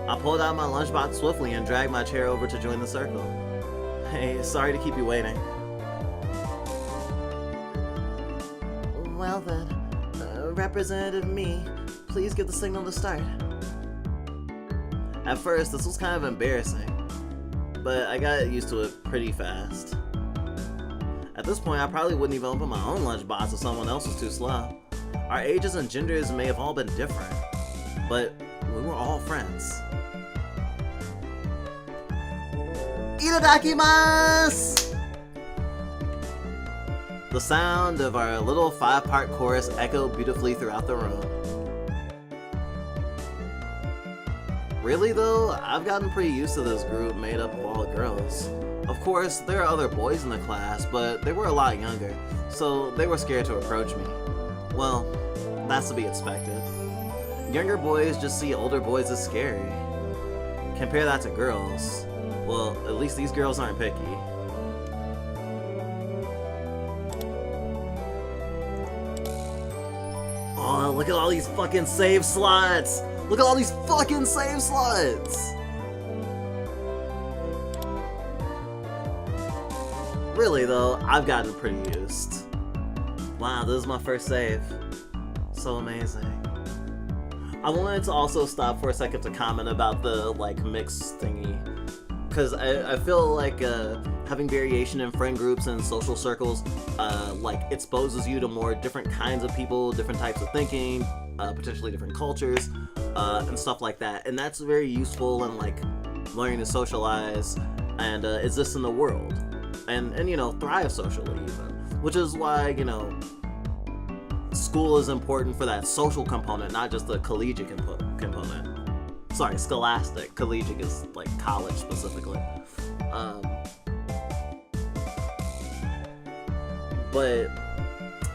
I pulled out my lunchbox swiftly and dragged my chair over to join the circle. Hey, sorry to keep you waiting. Well then, Representative Me, please give the signal to start. At first, this was kind of embarrassing, but I got used to it pretty fast. At this point, I probably wouldn't even open my own lunchbox if someone else was too slow. Our ages and genders may have all been different, but we were all friends. Itadakimasu! The sound of our little 5-part chorus echoed beautifully throughout the room. Really though, I've gotten pretty used to this group made up of all girls. Of course, there are other boys in the class, but they were a lot younger, so they were scared to approach me. Well, that's to be expected. Younger boys just see older boys as scary. Compare that to girls. Well, at least these girls aren't picky. Oh, look at all these fucking save slots! Look at all these fucking save slots! Really though, I've gotten pretty used. Wow, this is my first save. So amazing. I wanted to also stop for a second to comment about the like mix thingy. Cause I feel like having variation in friend groups and social circles like exposes you to more different kinds of people, different types of thinking, potentially different cultures, and stuff like that. And that's very useful in like learning to socialize and exist in the world. And you know, thrive socially even. Which is why, you know, school is important for that social component, not just the collegiate component. Sorry, scholastic. Collegiate is like college specifically. But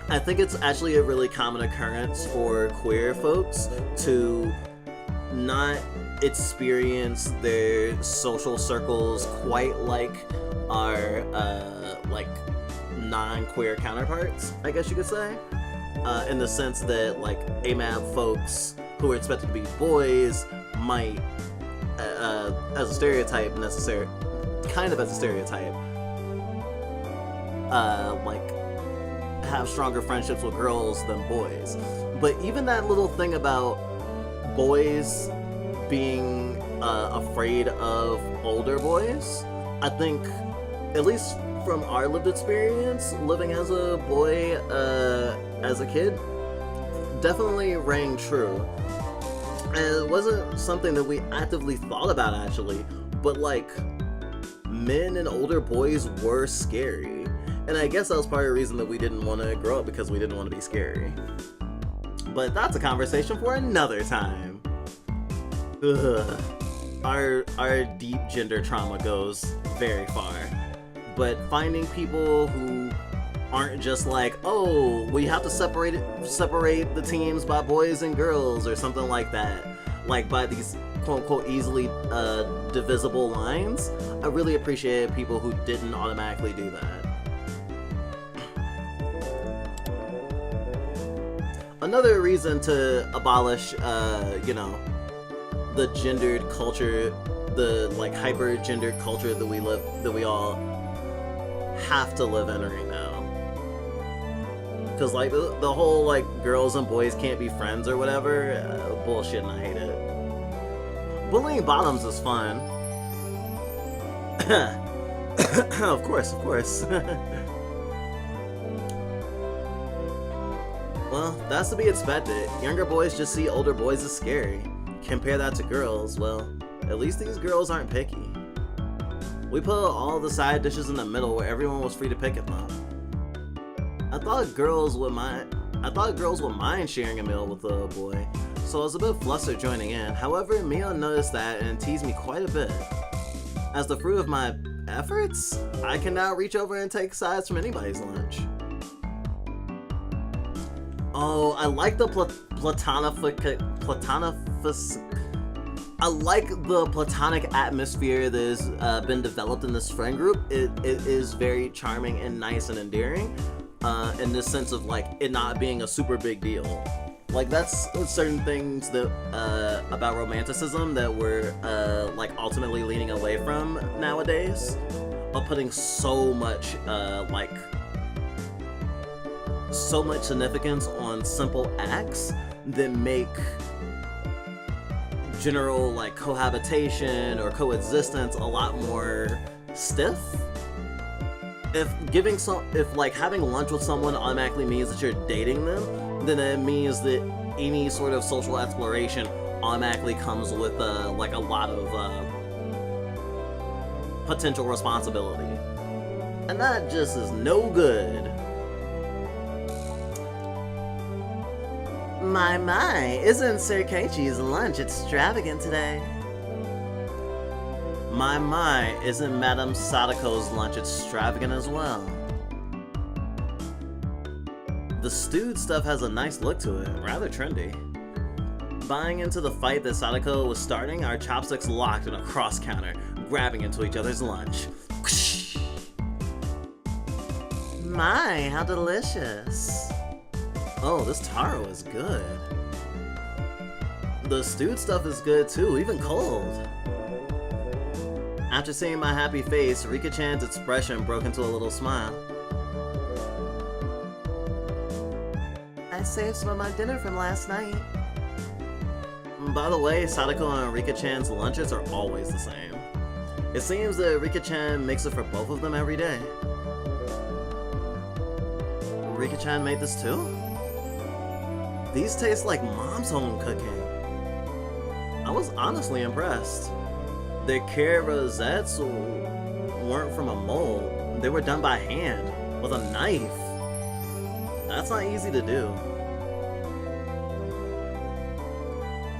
I think it's actually a really common occurrence for queer folks to not experience their social circles quite like our like non-queer counterparts, I guess you could say, in the sense that like AMAB folks who are expected to be boys might, as a stereotype, kind of as a stereotype, like have stronger friendships with girls than boys. But even that little thing about boys being afraid of older boys, I think, at least from our lived experience, living as a boy as a kid, definitely rang true. And it wasn't something that we actively thought about actually, but like, men and older boys were scary. And I guess that was part of the reason that we didn't want to grow up, because we didn't want to be scary. But that's a conversation for another time. Ugh. Our deep gender trauma goes very far. But finding people who aren't just like, oh, we have to separate the teams by boys and girls or something like that, like by these quote-unquote easily divisible lines. I really appreciate people who didn't automatically do that. Another reason to abolish, you know, the gendered culture, the like hyper-gendered culture that we all have to live in right now. Because like the whole like girls and boys can't be friends or whatever, bullshit, and I hate it. Bullying bottoms is fun. Of course. Well, that's to be expected. Younger boys just see older boys as scary. Compare that to girls, well, at least these girls aren't picky. We put all the side dishes in the middle where everyone was free to pick at them. I thought girls would mind sharing a meal with a boy, so I was a bit flustered joining in. However, Mia noticed that and teased me quite a bit. As the fruit of my efforts, I can now reach over and take sides from anybody's lunch. Oh, I like the I like the platonic atmosphere that has been developed in this friend group. It is very charming and nice and endearing, in the sense of like it not being a super big deal. Like that's certain things that about romanticism that we're like ultimately leaning away from nowadays, of putting so much so much significance on simple acts that make general like cohabitation or coexistence a lot more stiff. If like having lunch with someone automatically means that you're dating them, then it means that any sort of social exploration automatically comes with like a lot of potential responsibility, and that just is no good. My, isn't Sir Keiichi's lunch extravagant today? My, isn't Madame Sadako's lunch extravagant as well? The stewed stuff has a nice look to it, rather trendy. Buying into the fight that Sadako was starting, our chopsticks locked in a cross counter, grabbing into each other's lunch. My, how delicious. Oh, this taro is good. The stewed stuff is good too, even cold. After seeing my happy face, Rika-chan's expression broke into a little smile. I saved some of my dinner from last night. By the way, Sadako and Rika-chan's lunches are always the same. It seems that Rika-chan makes it for both of them every day. Rika-chan made this too? These taste like mom's home cooking. I was honestly impressed. The carrot rosettes weren't from a mold. They were done by hand, with a knife. That's not easy to do.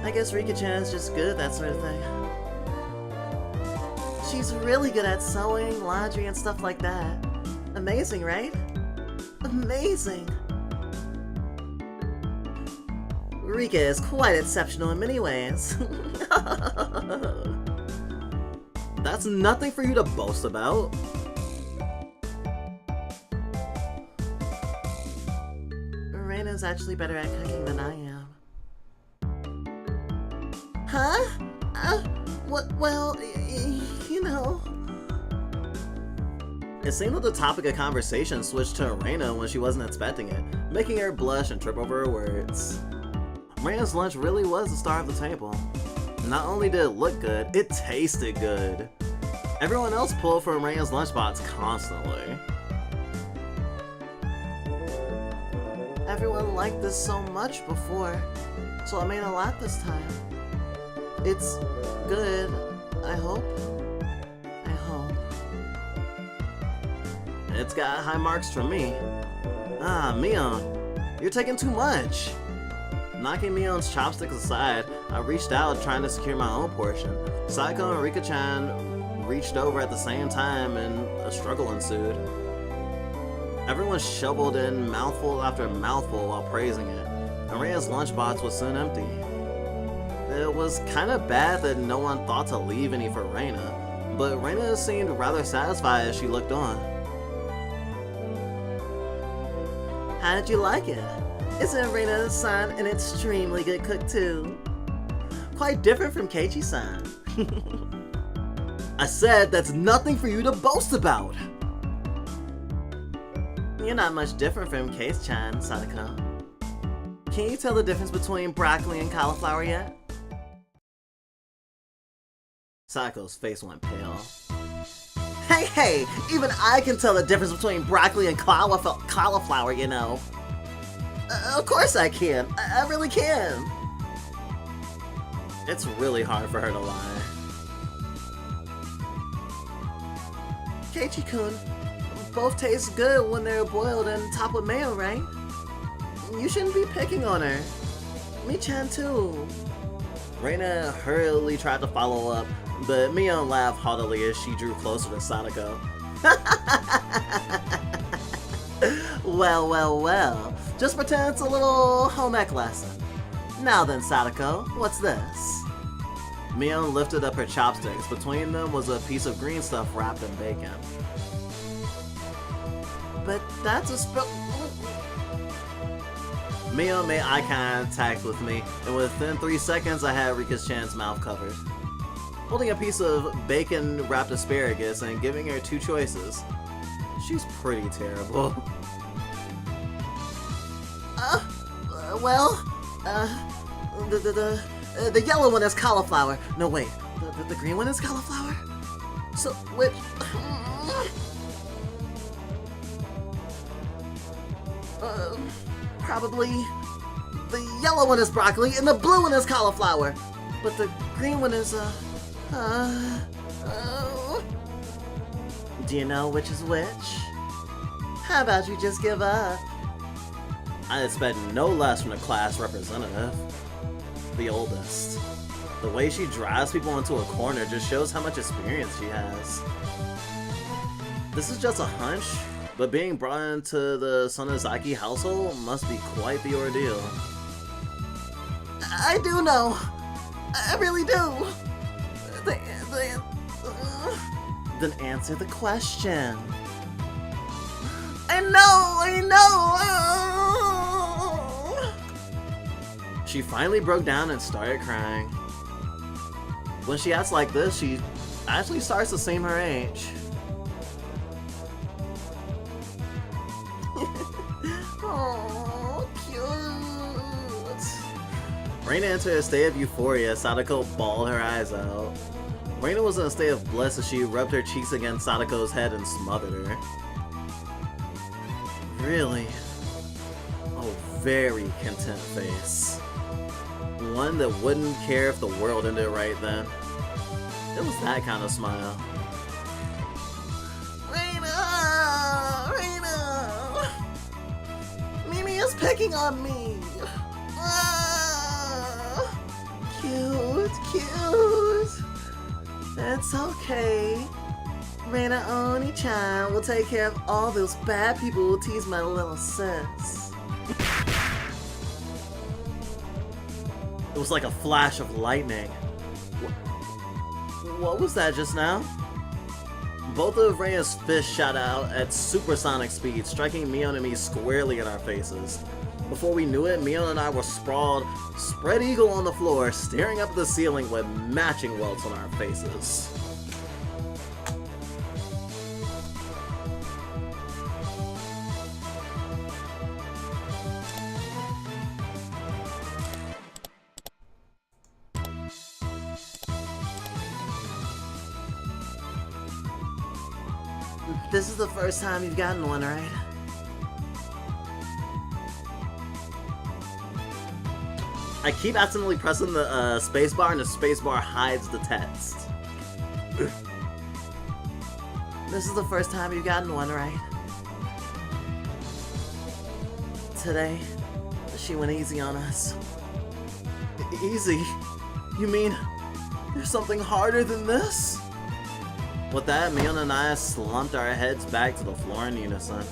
I guess Rika-chan's just good at that sort of thing. She's really good at sewing, laundry, and stuff like that. Amazing, right? Amazing! Rika is quite exceptional in many ways. That's nothing for you to boast about. Reina's actually better at cooking than I am. Huh? Well, you know. It seemed that the topic of conversation switched to Reina when she wasn't expecting it, making her blush and trip over her words. Reina's lunch really was the star of the table. Not only did it look good, it tasted good. Everyone else pulled from Reina's lunchbox constantly. Everyone liked this so much before, so I made a lot this time. It's good, I hope. It's got high marks from me. Ah, Mion, you're taking too much. Knocking Mion's chopsticks aside, I reached out trying to secure my own portion. Saiko and Rika-chan reached over at the same time and a struggle ensued. Everyone shoveled in mouthful after mouthful while praising it, and Reina's lunchbox was soon empty. It was kind of bad that no one thought to leave any for Reina, but Reina seemed rather satisfied as she looked on. How did you like it? Isn't Reina-san an extremely good cook too? Quite different from Keiichi-san. I said that's nothing for you to boast about! You're not much different from Keiichi-chan, Sadako. Can you tell the difference between broccoli and cauliflower yet? Sadako's face went pale. Hey, even I can tell the difference between broccoli and cauliflower, you know. Of course I can. I really can. It's really hard for her to lie. Keiichi-kun, both taste good when they're boiled and topped with mayo, right? You shouldn't be picking on her. Mi-chan too. Reina hurriedly tried to follow up, but Mion laughed haughtily as she drew closer to Sadako. Well. Just pretend it's a little home ec lesson. Now then, Sadako, what's this? Mion lifted up her chopsticks. Between them was a piece of green stuff wrapped in bacon. But that's a Mion made eye contact with me, and within 3 seconds I had Rika-chan's mouth covered. Holding a piece of bacon-wrapped asparagus and giving her 2 choices. She's pretty terrible. The yellow one is cauliflower. No, wait, the green one is cauliflower? So, which... probably the yellow one is broccoli and the blue one is cauliflower. But the green one is, do you know which is which? How about you just give up? I expect no less from the class representative. The oldest. The way she drives people into a corner just shows how much experience she has. This is just a hunch, but being brought into the Sonozaki household must be quite the ordeal. I do know. I really do. Then answer the question. I know! She finally broke down and started crying. When she acts like this, she actually starts to seem her age. Oh, cute. Reina entered a state of euphoria. Sadako bawled her eyes out. Reina was in a state of bliss as she rubbed her cheeks against Sadako's head and smothered her. Really? Oh, very content face. One that wouldn't care if the world ended right then. It was that kind of smile. Reina! Mimi is picking on me! Cute. It's okay. Reina Oni-chan will take care of all those bad people who tease my little sis. It was like a flash of lightning. What was that just now? Both of Reina's fists shot out at supersonic speed, striking Mion and me squarely in our faces. Before we knew it, Mion and I were sprawled, spread eagle on the floor, staring up at the ceiling with matching welts on our faces. This is the first time you've gotten one, right? I keep accidentally pressing the spacebar, and the spacebar hides the text. This is the first time you've gotten one, right? Today, she went easy on us. Easy? You mean there's something harder than this? With that, Mion and I slumped our heads back to the floor in unison.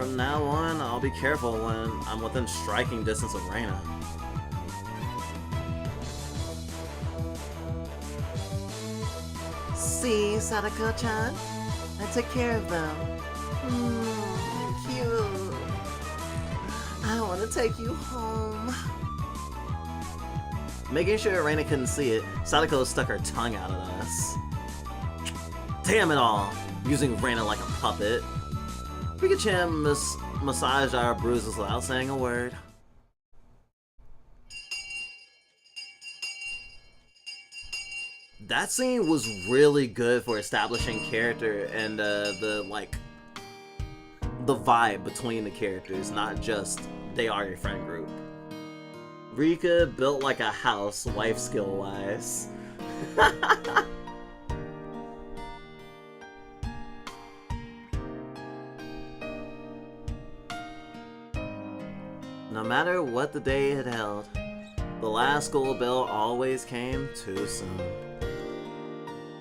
From now on, I'll be careful when I'm within striking distance of Reina. See, Sadako-chan? I took care of them. Cute. I want to take you home. Making sure Reina couldn't see it, Sadako stuck her tongue out at us. Damn it all! Using Reina like a puppet. Rika-chan massaged our bruises without saying a word. That scene was really good for establishing character and the vibe between the characters, not just they are a friend group. Rika built like a house, wife skill-wise. No matter what the day had held, the last school bell always came too soon.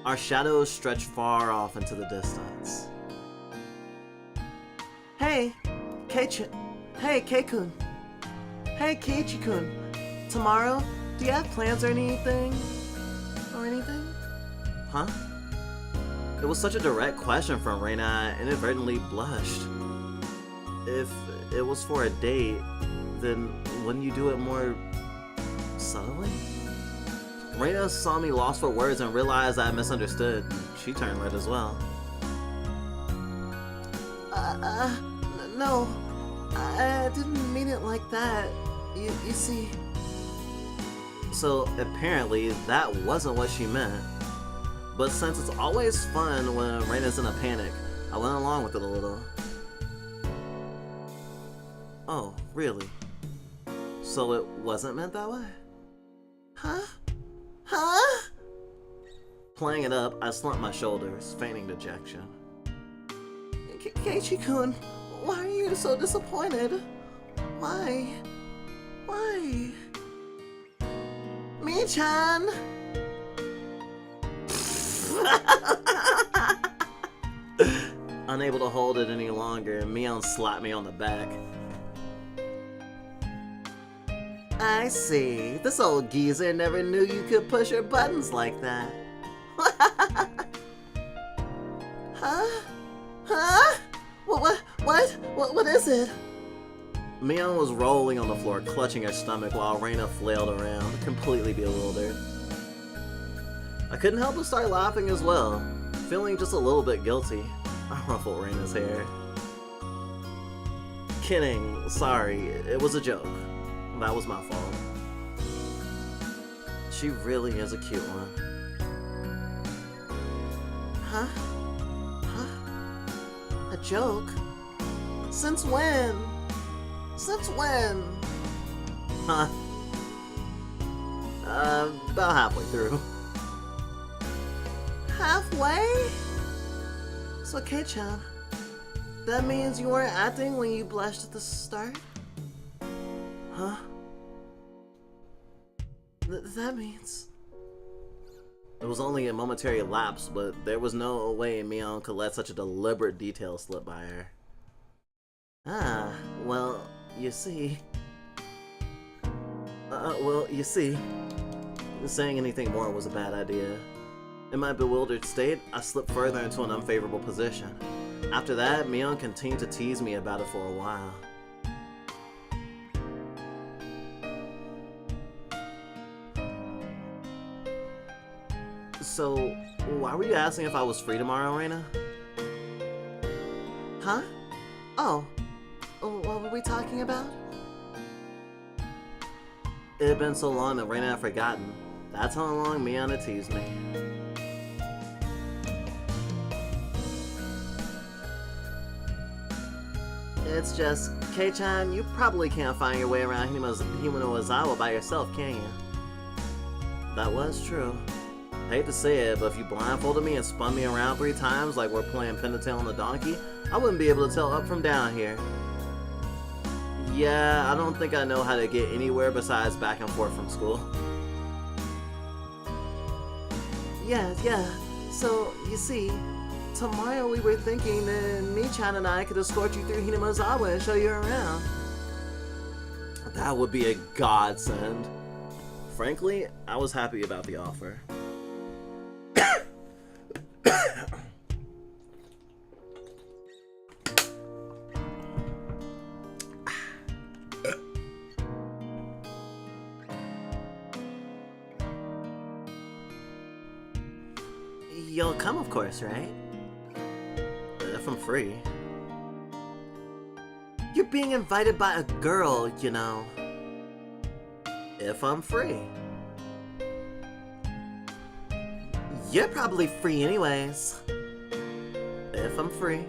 Our shadows stretched far off into the distance. Hey, Hey, Kei-kun. Hey, Keiichi-kun. Tomorrow, do you have plans or anything? Huh? It was such a direct question from Reina, I inadvertently blushed. If it was for a date, then wouldn't you do it more subtly? Reina saw me lost for words and realized I misunderstood. She turned red as well. No, I didn't mean it like that. You see. So apparently that wasn't what she meant. But since it's always fun when Reina's in a panic, I went along with it a little. Oh, really? So it wasn't meant that way? Huh? Playing it up, I slumped my shoulders, feigning dejection. Keiichi-kun, why are you so disappointed? Why? Mi-chan! Unable to hold it any longer, Mion slapped me on the back. I see. This old geezer never knew you could push her buttons like that. Huh? What is it? Mion was rolling on the floor, clutching her stomach while Reina flailed around, completely bewildered. I couldn't help but start laughing as well, feeling just a little bit guilty. I ruffled Reina's hair. Kidding, sorry, it was a joke. That was my fault. She really is a cute one. Huh? A joke? Since when? Huh? About halfway through. Halfway? So, Kei-chan, that means you weren't acting when you blushed at the start? Huh? That means... It was only a momentary lapse, but there was no way Mion could let such a deliberate detail slip by her. Ah, well, you see... Saying anything more was a bad idea. In my bewildered state, I slipped further into an unfavorable position. After that, Mion continued to tease me about it for a while. So, why were you asking if I was free tomorrow, Reina? Huh? Oh, what were we talking about? It had been so long that Reina had forgotten. That's how long Mion had teased me. It's just, Kei-chan, you probably can't find your way around Himeno Ozawa by yourself, can you? That was true. I hate to say it, but if you blindfolded me and spun me around 3 times like we're playing Pin the Tail on the Donkey, I wouldn't be able to tell up from down here. Yeah, I don't think I know how to get anywhere besides back and forth from school. Yeah. So, you see, tomorrow we were thinking that Michan and I could escort you through Hinamazawa and show you around. That would be a godsend. Frankly, I was happy about the offer. You'll come, of course, right? If I'm free. You're being invited by a girl, you know. If I'm free. You're probably free anyways. If I'm free.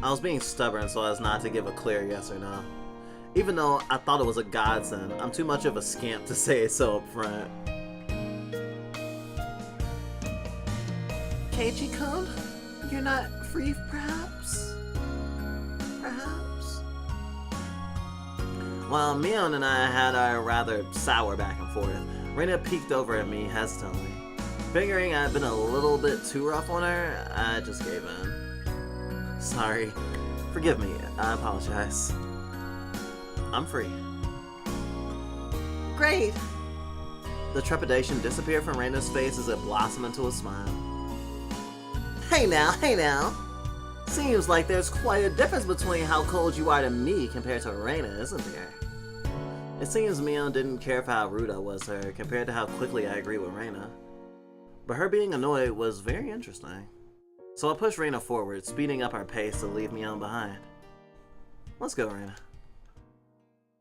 I was being stubborn so as not to give a clear yes or no. Even though I thought it was a godsend, I'm too much of a scamp to say it so up front. Keiichi-kun, you're not free, perhaps? Perhaps? While Mion and I had our rather sour back and forth, Reina peeked over at me hesitantly. Figuring I'd been a little bit too rough on her, I just gave in. Sorry. Forgive me, I apologize. I'm free. Great! The trepidation disappeared from Reina's face as it blossomed into a smile. Hey now. Seems like there's quite a difference between how cold you are to me compared to Reina, isn't there? It seems Mion didn't care for how rude I was to her compared to how quickly I agreed with Reina. But her being annoyed was very interesting. So I pushed Reina forward, speeding up our pace to leave Mion behind. Let's go, Reina.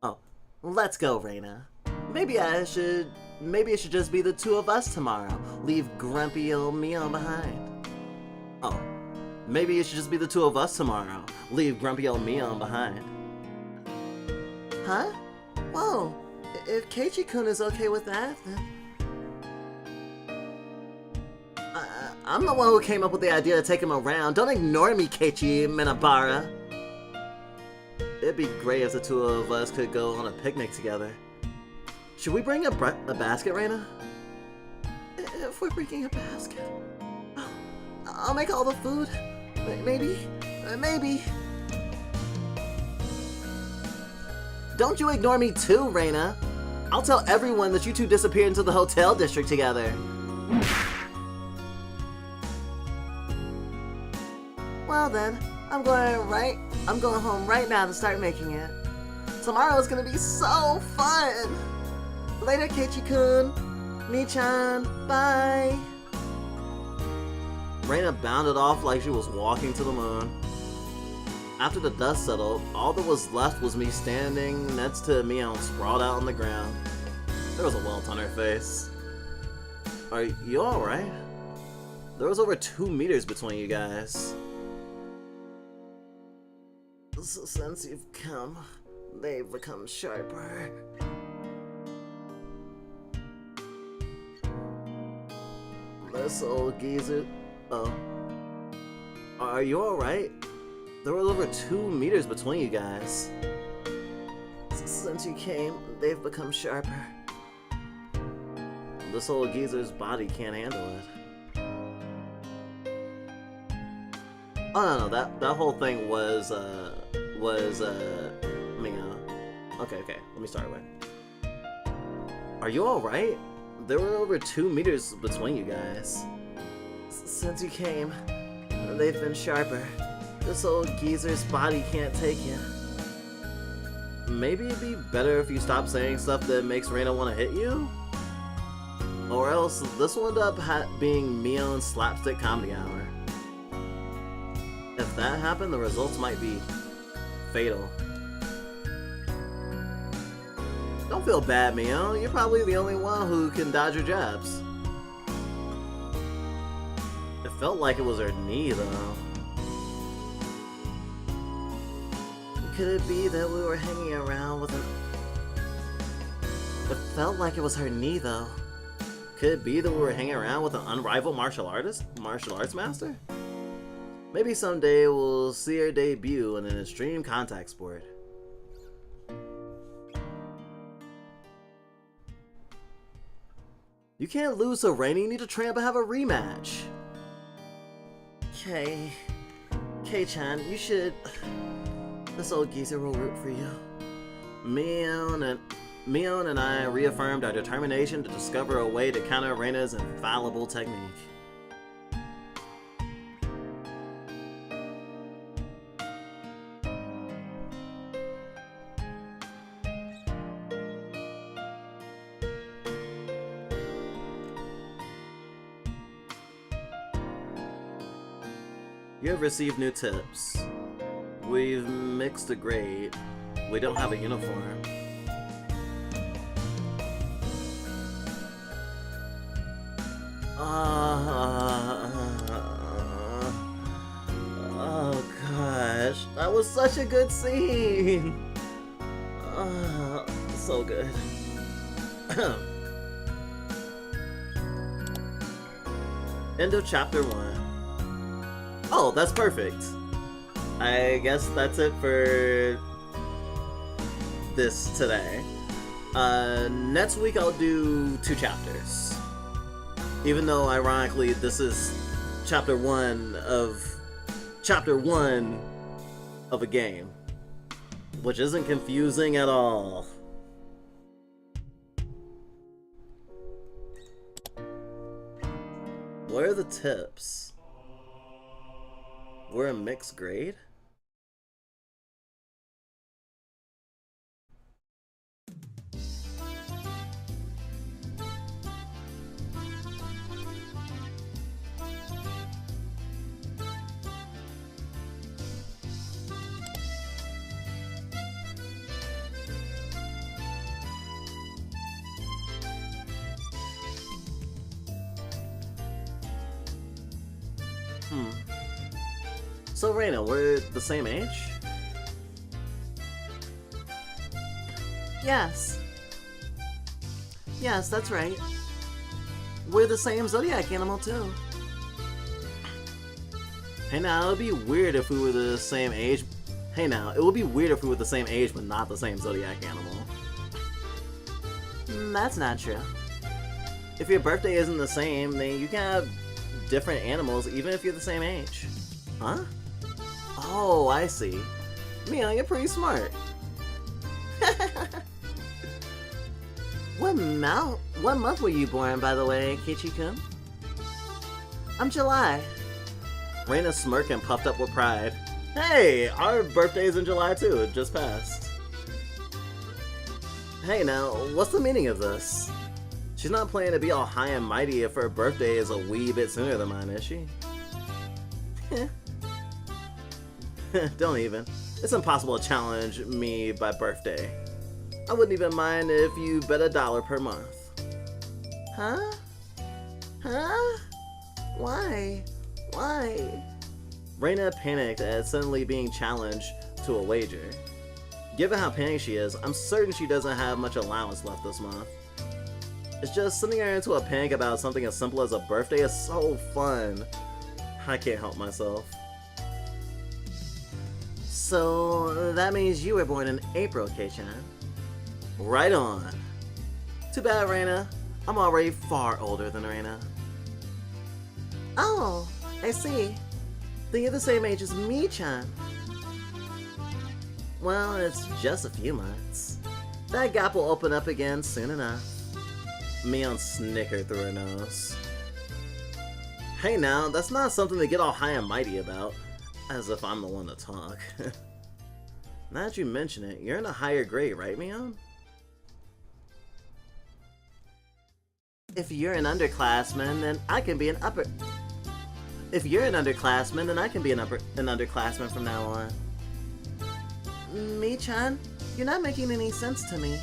Oh, let's go, Reina. Maybe it should just be the two of us tomorrow. Leave grumpy old Mion behind. Oh, maybe it should just be the two of us tomorrow. Leave grumpy old Mion behind. Huh? Whoa, if Keiichi-kun is okay with that, then... I'm the one who came up with the idea to take him around. Don't ignore me, Keiichi Minabara. It'd be great if the two of us could go on a picnic together. Should we bring a basket, Reina? If we're bringing a basket... I'll make all the food. Maybe. Don't you ignore me too, Reina. I'll tell everyone that you two disappeared into the hotel district together. Well then, I'm going home right now to start making it. Tomorrow's gonna be so fun! Later, Keiichi-kun. Michan, bye! Reina bounded off like she was walking to the moon. After the dust settled, all that was left was me standing next to Mion sprawled out on the ground. There was a welt on her face. Are you alright? There was over 2 meters between you guys. Since you've come, they've become sharper. This old geezer... Oh. Are you alright? There was over 2 meters between you guys. Since you came, they've become sharper. This old geezer's body can't handle it. Oh no, that whole thing was Mia. Okay, let me start with. Are you alright? There were over 2 meters between you guys. Since you came, they've been sharper. This old geezer's body can't take you. Maybe it'd be better if you stopped saying stuff that makes Reina want to hit you? Or else this will end up being Mion's slapstick comedy hour. If that happened, the results might be fatal. Don't feel bad, Mion. You're probably the only one who can dodge her jabs. It felt like it was her knee, though. Could it be that we were hanging around with an... It felt like it was her knee, though. Could it be that we were hanging around with an unrivaled martial arts master? Maybe someday we'll see her debut in an extreme contact sport. You can't lose to Reina, you need to train up and have a rematch. Kei-chan, you should... This old geezer will root for you. Mion and I reaffirmed our determination to discover a way to counter Reina's infallible technique. You have received new tips. We've mixed a grade. We don't have a uniform. Oh gosh, that was such a good scene. So good. End of chapter 1. Oh, that's perfect. I guess that's it for this today. Next week I'll do 2 chapters. Even though, ironically, this is chapter 1 of a game. Which isn't confusing at all. What are the tips? We're a mixed grade? So Reina, we're the same age? Yes. Yes, that's right. We're the same zodiac animal too. Hey now, it would be weird if we were the same age. Hey now, it would be weird if we were the same age but not the same zodiac animal. That's not true. If your birthday isn't the same, then you can have different animals even if you're the same age. Huh? Oh, I see. Mia, you're pretty smart. What month were you born, by the way, Kichi-kun? I'm July. Reina smirked and puffed up with pride. Hey, our birthday's in July too, it just passed. Hey now, what's the meaning of this? She's not planning to be all high and mighty if her birthday is a wee bit sooner than mine, is she? Don't even. It's impossible to challenge me by birthday. I wouldn't even mind if you bet $1 per month. Huh? Huh? Why? Why? Reina panicked at suddenly being challenged to a wager. Given how panicked she is, I'm certain she doesn't have much allowance left this month. It's just sending her into a panic about something as simple as a birthday is so fun. I can't help myself. So, that means you were born in April, Kei-chan. Right on. Too bad, Reina. I'm already far older than Reina. Oh, I see. Then you're the same age as me-chan. Well, it's just a few months. That gap will open up again soon enough. Mion snickered through her nose. Hey now, that's not something to get all high and mighty about. As if I'm the one to talk. Now that you mention it, you're in a higher grade, right, Mion? If you're an underclassman, then I can be an upper... If you're an underclassman, then I can be an underclassman from now on. Me-chan, you're not making any sense to me.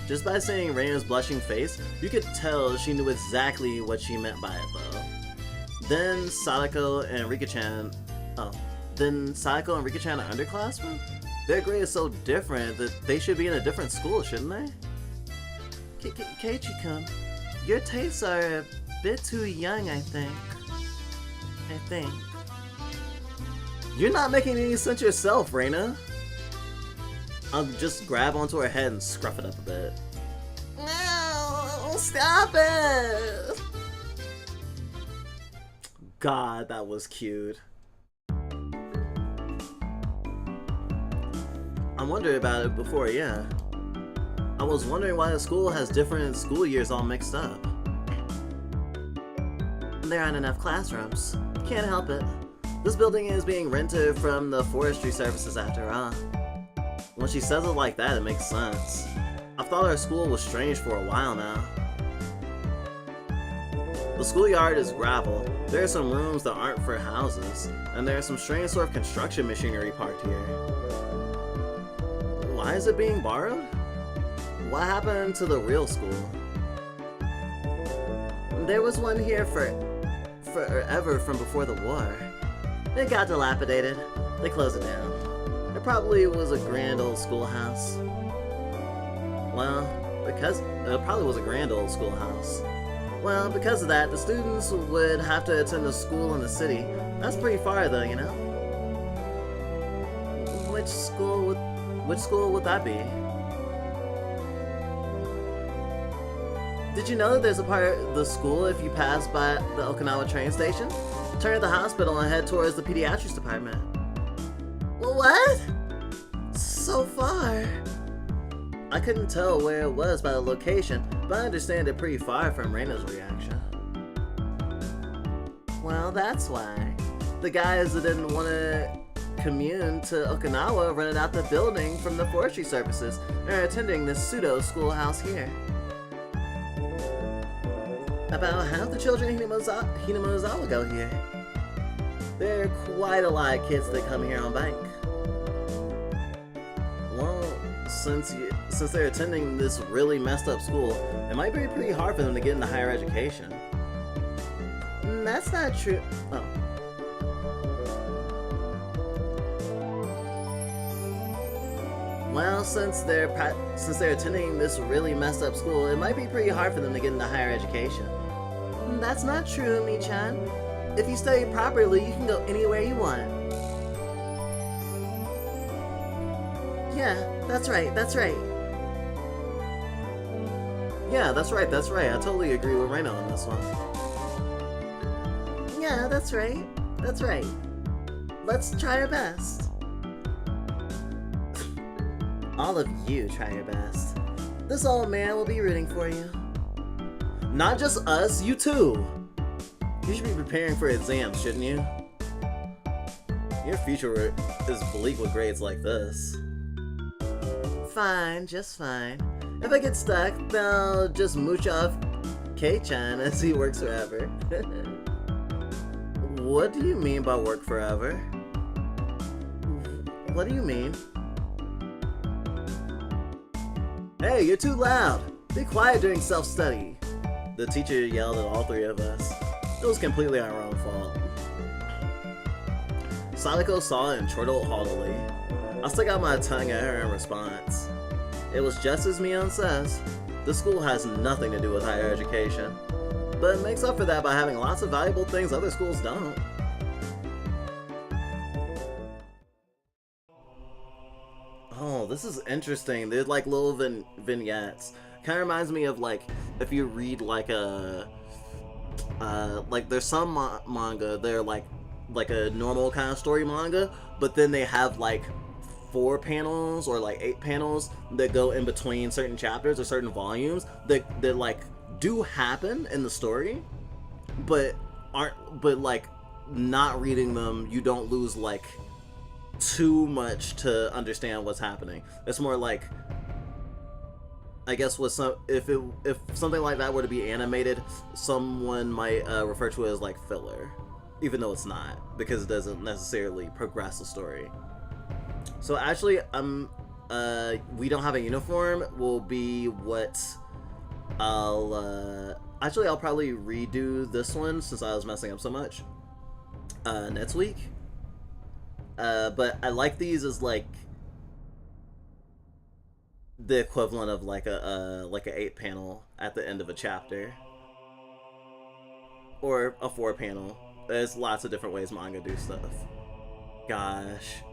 Just by saying Reina's blushing face, you could tell she knew exactly what she meant by it, though. Then Sadako and Rika-chan... Then Sadako and Rika-chan are underclassmen? Their grade is so different that they should be in a different school, shouldn't they? Keiichi-kun, your tastes are a bit too young, I think. You're not making any sense yourself, Reina. I'll just grab onto her head and scruff it up a bit. No, stop it! God, that was cute. I wondered about it before, yeah. I was wondering why the school has different school years all mixed up. There aren't enough classrooms. Can't help it. This building is being rented from the forestry services after all. When she says it like that, it makes sense. I've thought our school was strange for a while now. The schoolyard is gravel. There are some rooms that aren't for houses, and there is some strange sort of construction machinery parked here. Why is it being borrowed? What happened to the real school? There was one here forever from before the war. It got dilapidated. They closed it down. It probably was a grand old schoolhouse. Well, because it probably was a grand old schoolhouse. Well, because of that, the students would have to attend a school in the city. That's pretty far though, you know? Which school would that be? Did you know that there's a part of the school if you pass by the Okinawa train station? Turn at the hospital and head towards the pediatrics department. What? So far. I couldn't tell where it was by the location, but I understand it pretty far from Reina's reaction. Well, that's why. The guys that didn't want to commune to Okinawa rented out the building from the forestry services and are attending this pseudo schoolhouse here. About half the children in Hinamazawa go here. There are quite a lot of kids that come here on bike. Well, since they're attending this really messed up school, it might be pretty hard for them to get into higher education. That's not true. Oh. Well, since they're attending this really messed up school, it might be pretty hard for them to get into higher education. That's not true, Mi-chan. If you study properly, you can go anywhere you want. Yeah, that's right, that's right. Yeah, that's right, that's right. I totally agree with Reina on this one. Yeah, that's right, that's right. Let's try our best. All of you try your best. This old man will be rooting for you. Not just us, you too. You should be preparing for exams, shouldn't you? Your future is bleak with grades like this. Fine, just fine. If I get stuck, then I'll just mooch off Kei-chan as he works forever. What do you mean by work forever? What do you mean? Hey, you're too loud! Be quiet during self-study. The teacher yelled at all three of us. It was completely our own fault. Sadako saw it and chortled haughtily. I stuck out my tongue at her in response. It was just as Mion says. The school has nothing to do with higher education. But it makes up for that by having lots of valuable things other schools don't. Oh, this is interesting. There's like little vignettes. Kind of reminds me of like if you read like a like there's some manga they're like a normal kind of story manga, but then they have like 4 panels or like 8 panels that go in between certain chapters or certain volumes that like do happen in the story, but like not reading them you don't lose like too much to understand what's happening. It's more like, I guess with some, if something like that were to be animated, someone might refer to it as like filler, even though it's not, because it doesn't necessarily progress the story. So actually, we don't have a uniform will be what I'll probably redo this one since I was messing up so much next week. But I like these as like the equivalent of like a 8 panel at the end of a chapter, or a 4 panel. There's lots of different ways manga do stuff. Gosh,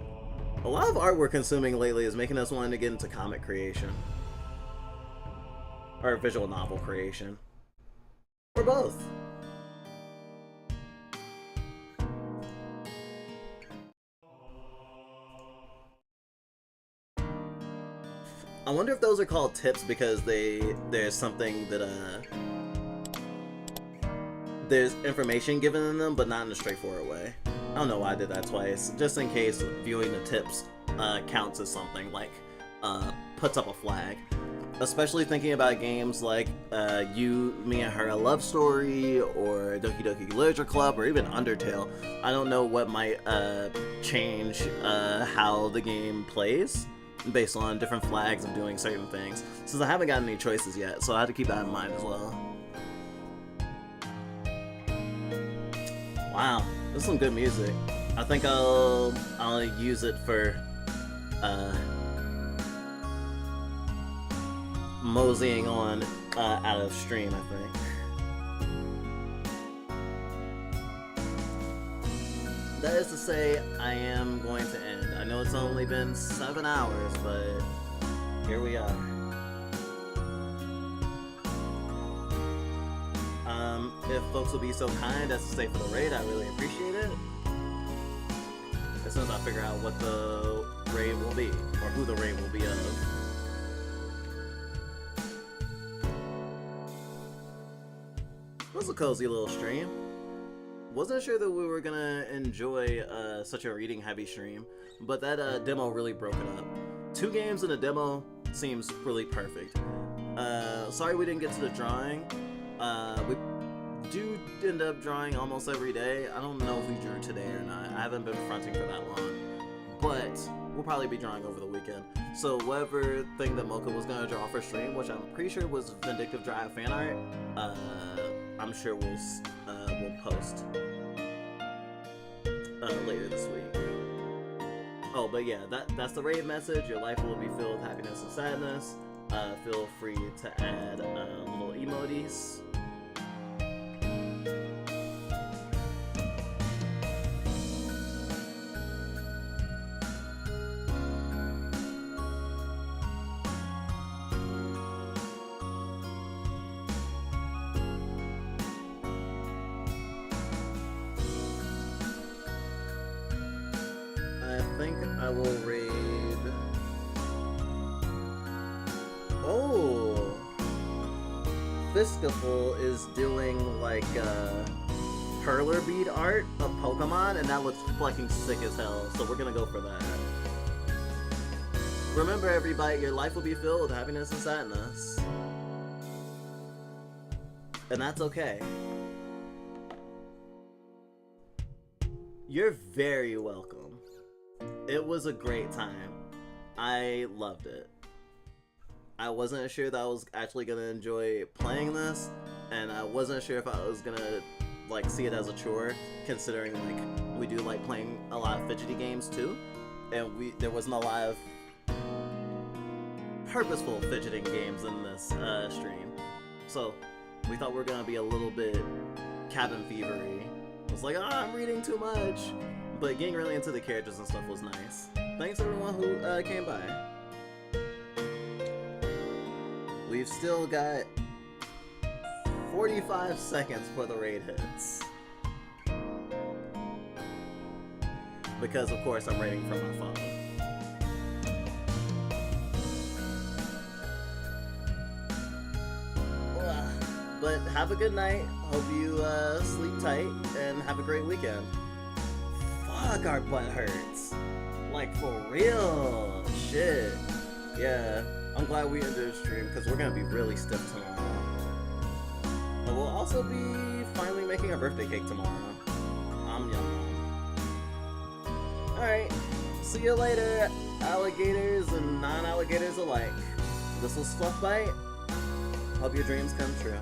a lot of art we're consuming lately is making us want to get into comic creation or visual novel creation, or both. I wonder if those are called tips because there's something that there's information given in them, but not in a straightforward way. I don't know why I did that twice, just in case viewing the tips counts as something, like puts up a flag. Especially thinking about games like You, Me and Her, A Love Story, or Doki Doki Literature Club, or even Undertale. I don't know what might change how the game plays based on different flags of doing certain things, since I haven't gotten any choices yet, so I had to keep that in mind as well. Wow, this is some good music. I think I'll use it for moseying on out of stream, I think. That is to say, I am going to end. I know it's only been 7 hours, but here we are. If folks will be so kind as to stay for the raid, I really appreciate it. As soon as I figure out what the raid will be, or who the raid will be of. It was a cozy little stream. Wasn't sure that we were gonna enjoy such a reading heavy stream, but that demo really broke it up. 2 games in a demo seems really perfect. Sorry we didn't get to the drawing. We do end up drawing almost every day. I don't know if we drew today or not. I haven't been fronting for that long, but we'll probably be drawing over the weekend. So whatever thing that Mocha was gonna draw for stream, which I'm pretty sure was Vindictive Dryad fan art, I'm sure we'll post later this week. Oh, but yeah, that's the raid message. Your life will be filled with happiness and sadness. Feel free to add little emotes. I think I will raid. Oh, Fiskaful is doing like perler bead art of Pokemon, and that looks fucking sick as hell. So we're gonna go for that. Remember, everybody, your life will be filled with happiness and sadness, and that's okay. You're very welcome. It was a great time. I loved it. I wasn't sure that I was actually gonna enjoy playing this, and I wasn't sure if I was gonna like see it as a chore, considering like we do like playing a lot of fidgety games too, and there wasn't a lot of purposeful fidgeting games in this stream, so we thought we were gonna be a little bit cabin fevery. I was like, oh, I'm reading too much. But getting really into the characters and stuff was nice. Thanks everyone who came by. We've still got 45 seconds before the raid hits. Because of course I'm raiding from my phone. But have a good night. Hope you sleep tight and have a great weekend. Fuck, our butt hurts. Like, for real. Shit. Yeah, I'm glad we ended the stream because we're gonna be really stiff tomorrow. But we'll also be finally making our birthday cake tomorrow. Yum. Alright, see you later, alligators and non-alligators alike. This was Fluff Bite. Hope your dreams come true.